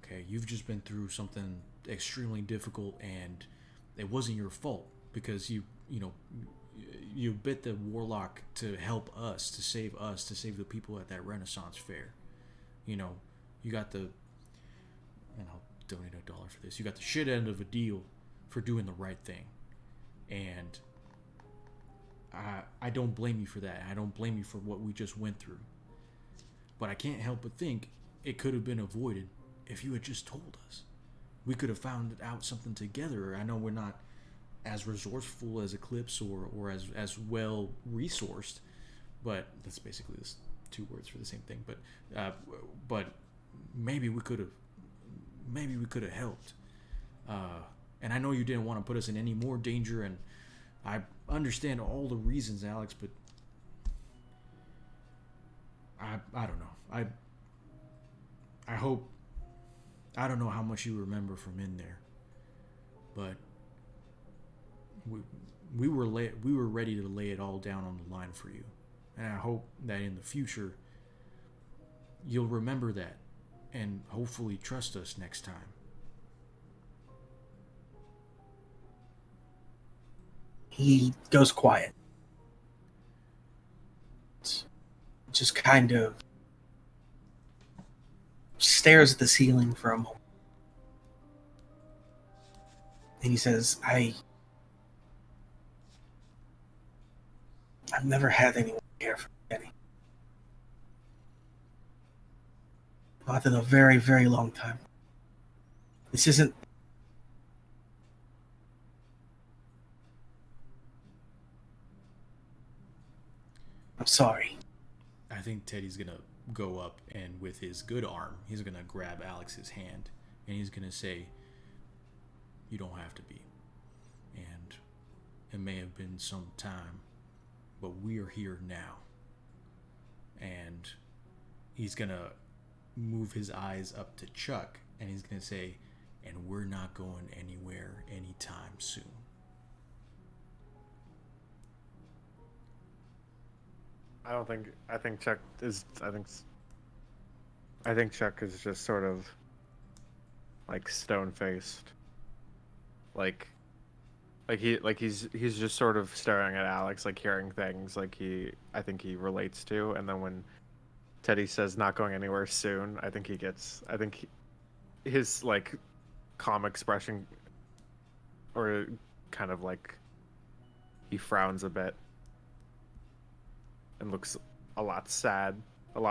Okay, you've just been through something extremely difficult, and it wasn't your fault because you bit the warlock to help us, to save the people at that Renaissance fair. You know, you got the, and I'll donate $1 for this. You got the shit end of a deal for doing the right thing, and I don't blame you for that. I don't blame you for what we just went through. But I can't help but think it could have been avoided if you had just told us. We could have found out something together. I know we're not as resourceful as Eclipse or as well resourced, but that's basically this two words for the same thing. But maybe we could have helped. And I know you didn't want to put us in any more danger, and I understand all the reasons, Alex, but I don't know. I hope. I don't know how much you remember from in there, but we were ready to lay it all down on the line for you, and I hope that in the future you'll remember that and hopefully trust us next time. He goes quiet. Just kind of stares at the ceiling for a moment. And he says, I've never had anyone care for me. Not in a very, very long time. This isn't. I'm sorry. I think Teddy's gonna go up and with his good arm, he's gonna grab Alex's hand and he's gonna say, "You don't have to be. And it may have been some time, but we are here now." And he's gonna move his eyes up to Chuck and he's gonna say, "And we're not going anywhere anytime soon." I think Chuck is just sort of like stone faced. He's just sort of staring at Alex, like hearing things I think he relates to, and then when Teddy says not going anywhere soon, his like calm expression, or kind of like he frowns a bit and looks a lot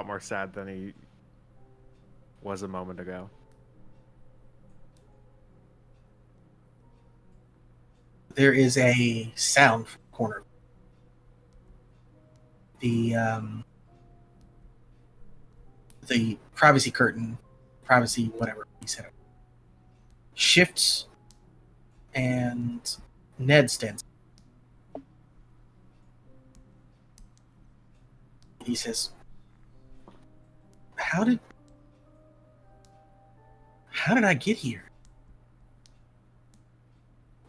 more sad than he was a moment ago. There is a sound from the corner. the privacy curtain, privacy whatever he said, shifts, and Ned stands. He says, How did I get here?"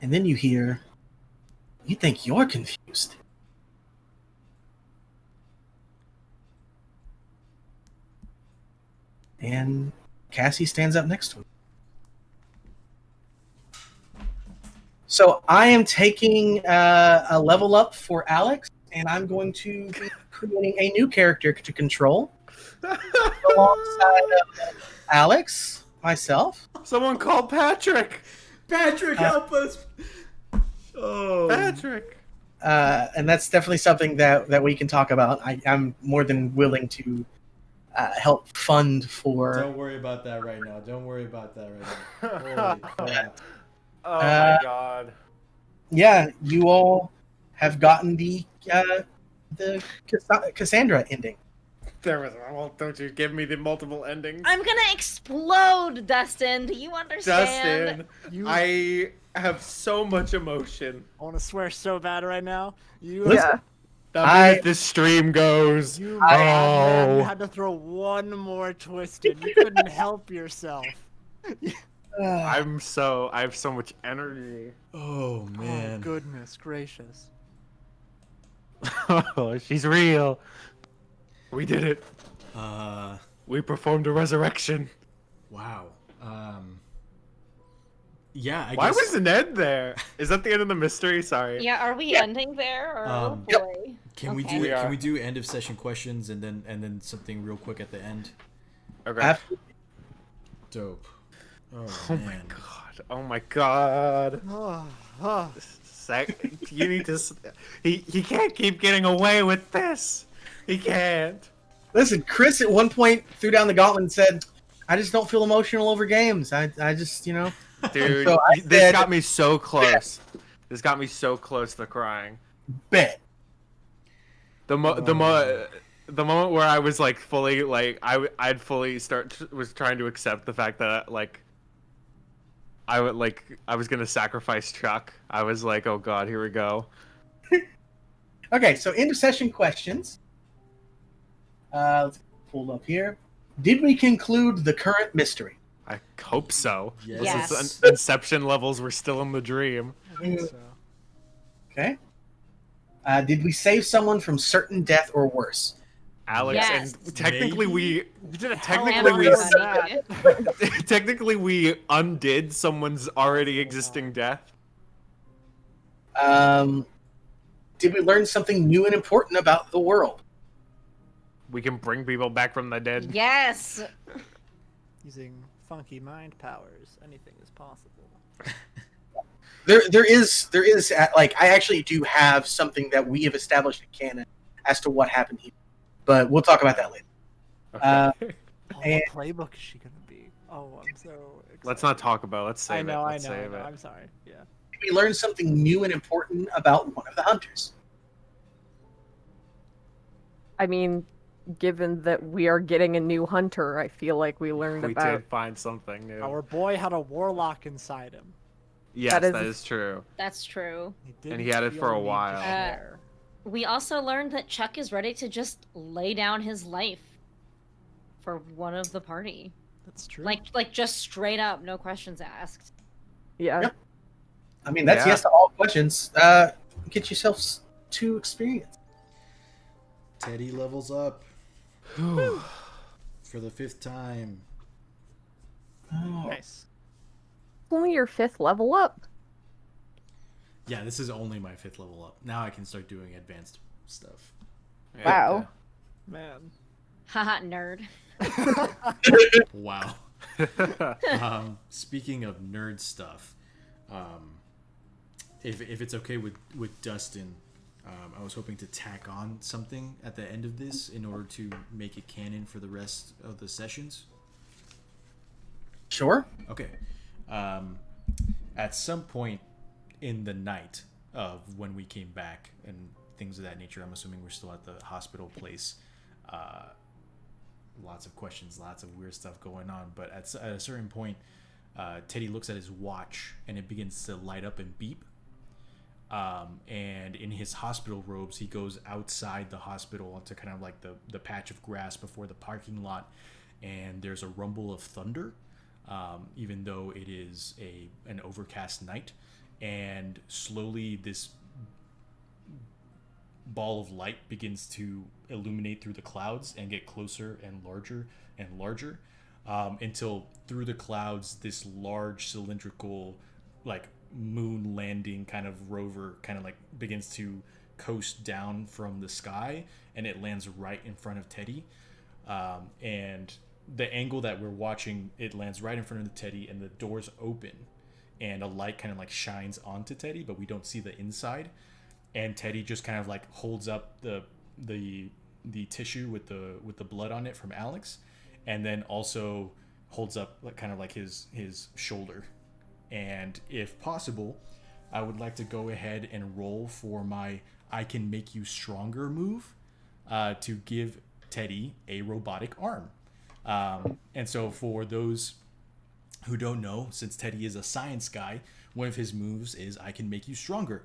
And then you hear, "You think you're confused?" And Cassie stands up next to him. So I am taking a level up for Alex, and I'm going to be creating a new character to control alongside Alex, myself. Someone call Patrick. Patrick, help us! Oh, Patrick. And that's definitely something that we can talk about. I'm more than willing to help fund for. Don't worry about that right now. Don't worry about that right now. Holy crap. Oh my god. Yeah, you all have gotten the Cassandra ending. There was. Well, don't you give me the multiple endings. I'm gonna explode, Dustin. Do you understand? Dustin, I have so much emotion. I want to swear so bad right now. The minute this stream goes. You had to throw one more twist in. You couldn't help yourself. I have so much energy. Oh man. Oh, goodness gracious. Oh, she's real. We did it. We performed a resurrection. Wow. Yeah, I Why guess... was Ned there? Is that the end of the mystery? Sorry. Yeah, are we ending there? Or oh Yep. boy. Can Okay. we do end of session questions and then something real quick at the end? Okay. Dope. Oh my god. Oh my god. You need to. He can't keep getting away with this. He can't. Listen, Chris at one point threw down the gauntlet and said, "I just don't feel emotional over games. I just, you know." Dude, So this got me so close. This got me so close to crying. Bet. The moment where I was like fully like I'd fully was trying to accept the fact that like I was gonna sacrifice Chuck. I was like, oh god, here we go. Okay, so end of session questions. Let's pull up here. Did we conclude the current mystery? I hope so. Yes. This is Inception levels. We're still in the dream. I think so. Okay. Did we save someone from certain death or worse? Alex, Yes. and technically Maybe? You did a Technically Everybody. technically we undid someone's already existing death. Did we learn something new and important about the world? We can bring people back from the dead. Yes. Using funky mind powers, anything is possible. There is like I actually do have something that we have established in canon as to what happened here, but we'll talk about that later. Okay. And- What playbook is she gonna be? Oh, I'm so excited. Let's not talk about it. Let's save I know. Let's save it. I'm sorry. Yeah. We learned something new and important about one of the hunters. I mean, given that we are getting a new hunter, I feel like we learned We about. did find something new. Our boy had a warlock inside him. Yes, that that is- is true. That's true. And he had it didn't for a feel the need to while. share. We also learned that Chuck is ready to just lay down his life for one of the party. That's true. Like just straight up, no questions asked. Yeah. Yep. I mean, that's Yeah. yes to all questions. Get yourselves to experience. Teddy levels up for the 5th time. Oh. Nice. Only your 5th level up. Yeah, this is only my 5th level up. Now I can start doing advanced stuff. Wow. Man. Haha, nerd. Wow. Speaking of nerd stuff, if it's okay with Dustin, I was hoping to tack on something at the end of this in order to make it canon for the rest of the sessions. Sure. Okay. At some point in the night of when we came back and things of that nature. I'm assuming we're still at the hospital place. Lots of questions, lots of weird stuff going on. But at a certain point, Teddy looks at his watch and it begins to light up and beep. And in his hospital robes, he goes outside the hospital onto kind of like the patch of grass before the parking lot. And there's a rumble of thunder, even though it is an overcast night. And slowly this ball of light begins to illuminate through the clouds and get closer and larger until through the clouds this large cylindrical like moon landing kind of rover kind of like begins to coast down from the sky, and it lands right in front of Teddy, and the angle that we're watching, it lands right in front of the Teddy, and the doors open and a light kind of like shines onto Teddy, but we don't see the inside. And Teddy just kind of like holds up the tissue with the blood on it from Alex, and then also holds up like kind of like his shoulder. And if possible, I would like to go ahead and roll for my I can make you stronger move to give Teddy a robotic arm. And so for those who don't know, since Teddy is a science guy, one of his moves is I can make you stronger.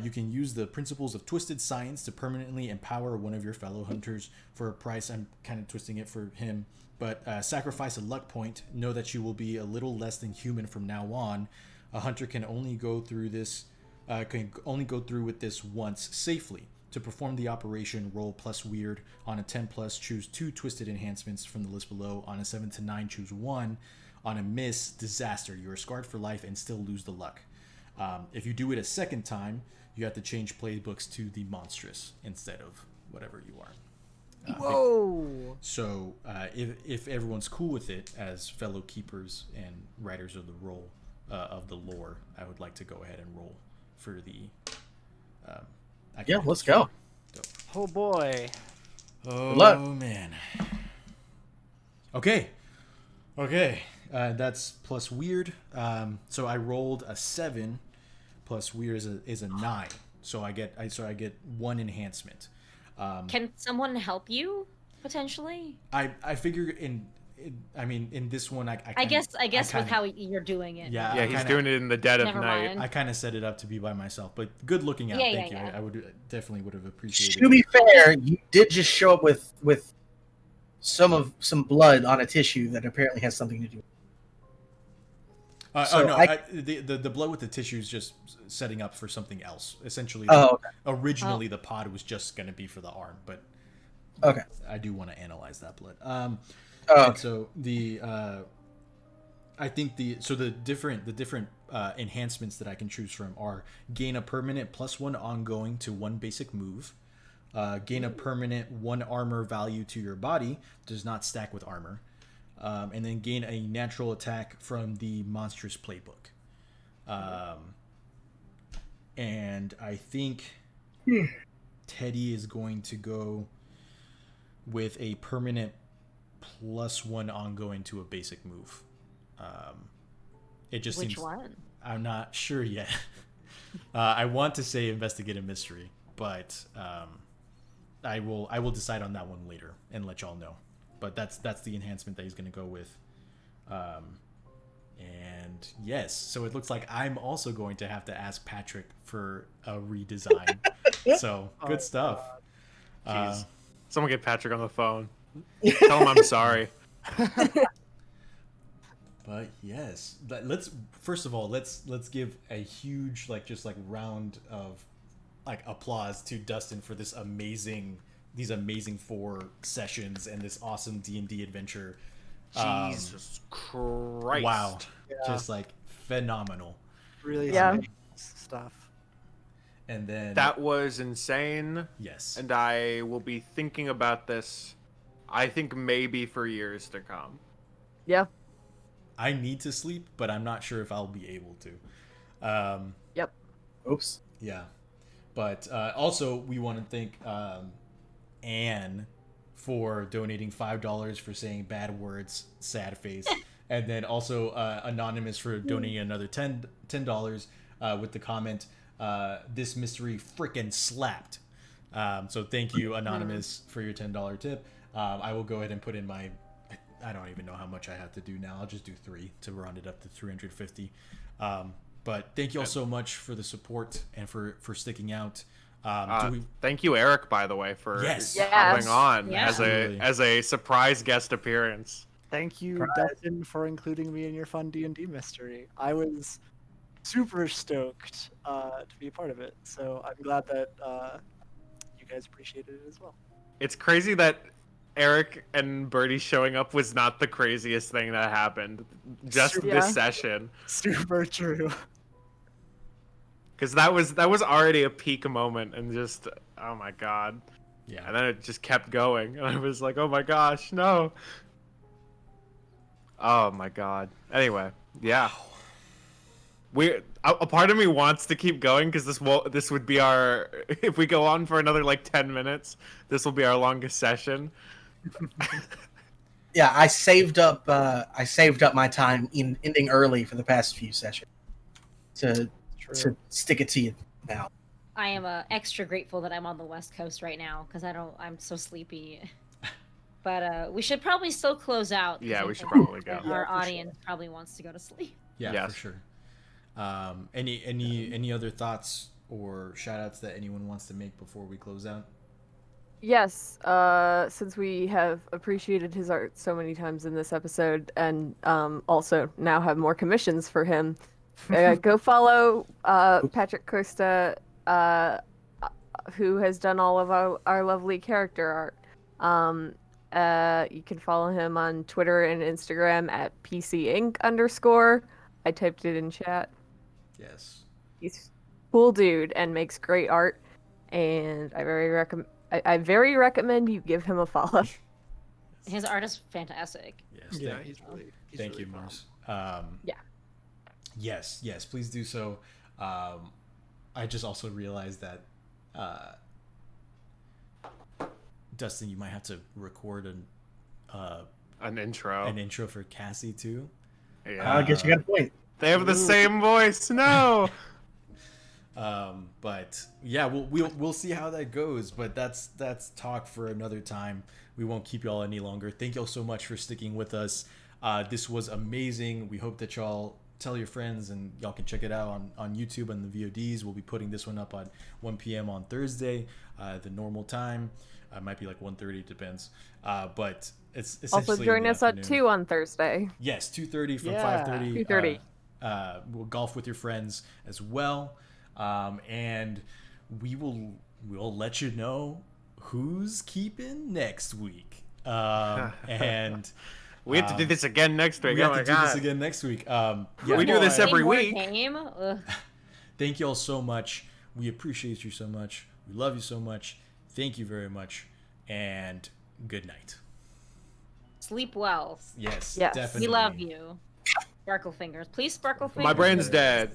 You can use the principles of twisted science to permanently empower one of your fellow hunters for a price. I'm kind of twisting it for him, but sacrifice a luck point. Know that you will be a little less than human from now on. A hunter can only go through with this once safely. To perform the operation, roll plus weird. On a 10 plus, choose 2 twisted enhancements from the list below. On a 7 to 9, choose 1. On a miss, disaster. You are scarred for life and still lose the luck. If you do it a second time, you have to change playbooks to the monstrous instead of whatever you are. Whoa! So if everyone's cool with it, as fellow keepers and writers of the role of the lore, I would like to go ahead and roll for the. Yeah, let's go. Dope. Oh boy. Oh luck. man. Okay. That's plus weird. So I rolled a 7, plus weird is a 9. So I get 1 enhancement. Can someone help you potentially? I figure in this one I guess with how you're doing it. Yeah, he's doing it in the dead of Never night. mind. I kind of set it up to be by myself, but good looking out. Yeah, Thank you. yeah. I would definitely would have appreciated. To be fair, you did just show up with some blood on a tissue that apparently has something to do. The blood with the tissue is just setting up for something else. Essentially, originally the pod was just going to be for the arm, but okay, I do want to analyze that blood. Okay. So the the different enhancements that I can choose from are gain a permanent +1 ongoing to 1 basic move, gain a permanent 1 armor value to your body, does not stack with armor. And then gain a natural attack from the monstrous playbook. And I think Teddy is going to go with a permanent +1 ongoing to a basic move. It just Which seems. one? I'm not sure yet. I want to say investigate a mystery, but I will decide on that one later and let y'all know. But that's the enhancement that he's going to go with. And yes, so it looks like I'm also going to have to ask Patrick for a redesign. So good stuff. Jeez. Someone get Patrick on the phone. Tell him I'm sorry. But yes, let's first of all let's give a huge round of applause to Dustin for these amazing 4 sessions and this awesome D&D adventure. Jesus Christ! Wow, Yeah. just phenomenal. Really Yeah. stuff. And then That was insane. yes, And I will be thinking about this, I think maybe for years to come. Yeah. I need to sleep, but I'm not sure if I'll be able to. Yep. Oops. Yeah, but also we want to thank Anne for donating $5 for saying bad words, sad face, and then also Anonymous for donating another $10 with the comment, this mystery frickin' slapped. So thank you, Anonymous, for your $10 tip. I will go ahead and put in my. I don't even know how much I have to do now. I'll just do 3 to round it up to 350. But thank you all so much for the support and for sticking out. Thank you, Eric, by the way, for Yes. hopping on Yeah. as a surprise guest appearance. Thank you, Dustin, for including me in your fun D&D mystery. I was super stoked to be a part of it, so I'm glad that you guys appreciated it as well. It's crazy that Eric and Birdie showing up was not the craziest thing that happened. Just Yeah. this session. Super true. Because that was already a peak moment, and just, oh my god. Yeah. And then it just kept going, and I was like, oh my gosh, no. Oh my god. Anyway, yeah. A part of me wants to keep going because this would be our, if we go on for another like 10 minutes, this will be our longest session. Yeah, I saved up my time in ending early for the past few sessions to stick it to you now. I am extra grateful that I'm on the West Coast right now because I'm so sleepy. But we should probably still close out. Yeah, we should probably go. Our audience probably wants to go to sleep. Yeah, Yes. for sure. Any other thoughts or shout outs that anyone wants to make before we close out? Yes, since we have appreciated his art so many times in this episode, and also now have more commissions for him, go follow Patrick Costa, who has done all of our lovely character art. You can follow him on Twitter and Instagram at PCInc_. I typed it in chat. Yes. He's a cool dude and makes great art, and I very recommend you give him a follow. His art is fantastic. Yes. Yeah, Thank you, Mars. Yeah. Yes, please do so. I just also realized that Dustin, you might have to record An intro for Cassie too. Yeah. I guess you got a point. They have the same voice. No. But yeah, we'll see how that goes. But that's talk for another time. We won't keep y'all any longer. Thank y'all so much for sticking with us. This was amazing. We hope that y'all tell your friends and y'all can check it out on YouTube and the VODs. We'll be putting this one up at 1 p.m. on Thursday, the normal time. It might be like 1:30, depends. But it's essentially Also join us at 2 on Thursday. Yes, 2:30 from Yeah. 5:30. 2:30. We'll golf with your friends as well, and we'll let you know who's keeping next week. And We have to do this again next week. we Oh have my to do god. this again next week. We do this every More week. game? Ugh. Thank you all so much. We appreciate you so much. We love you so much. Thank you very much, and good night. Sleep well. Yes, Yes. definitely. We love you. Sparkle fingers. Please sparkle fingers. My brain's dead.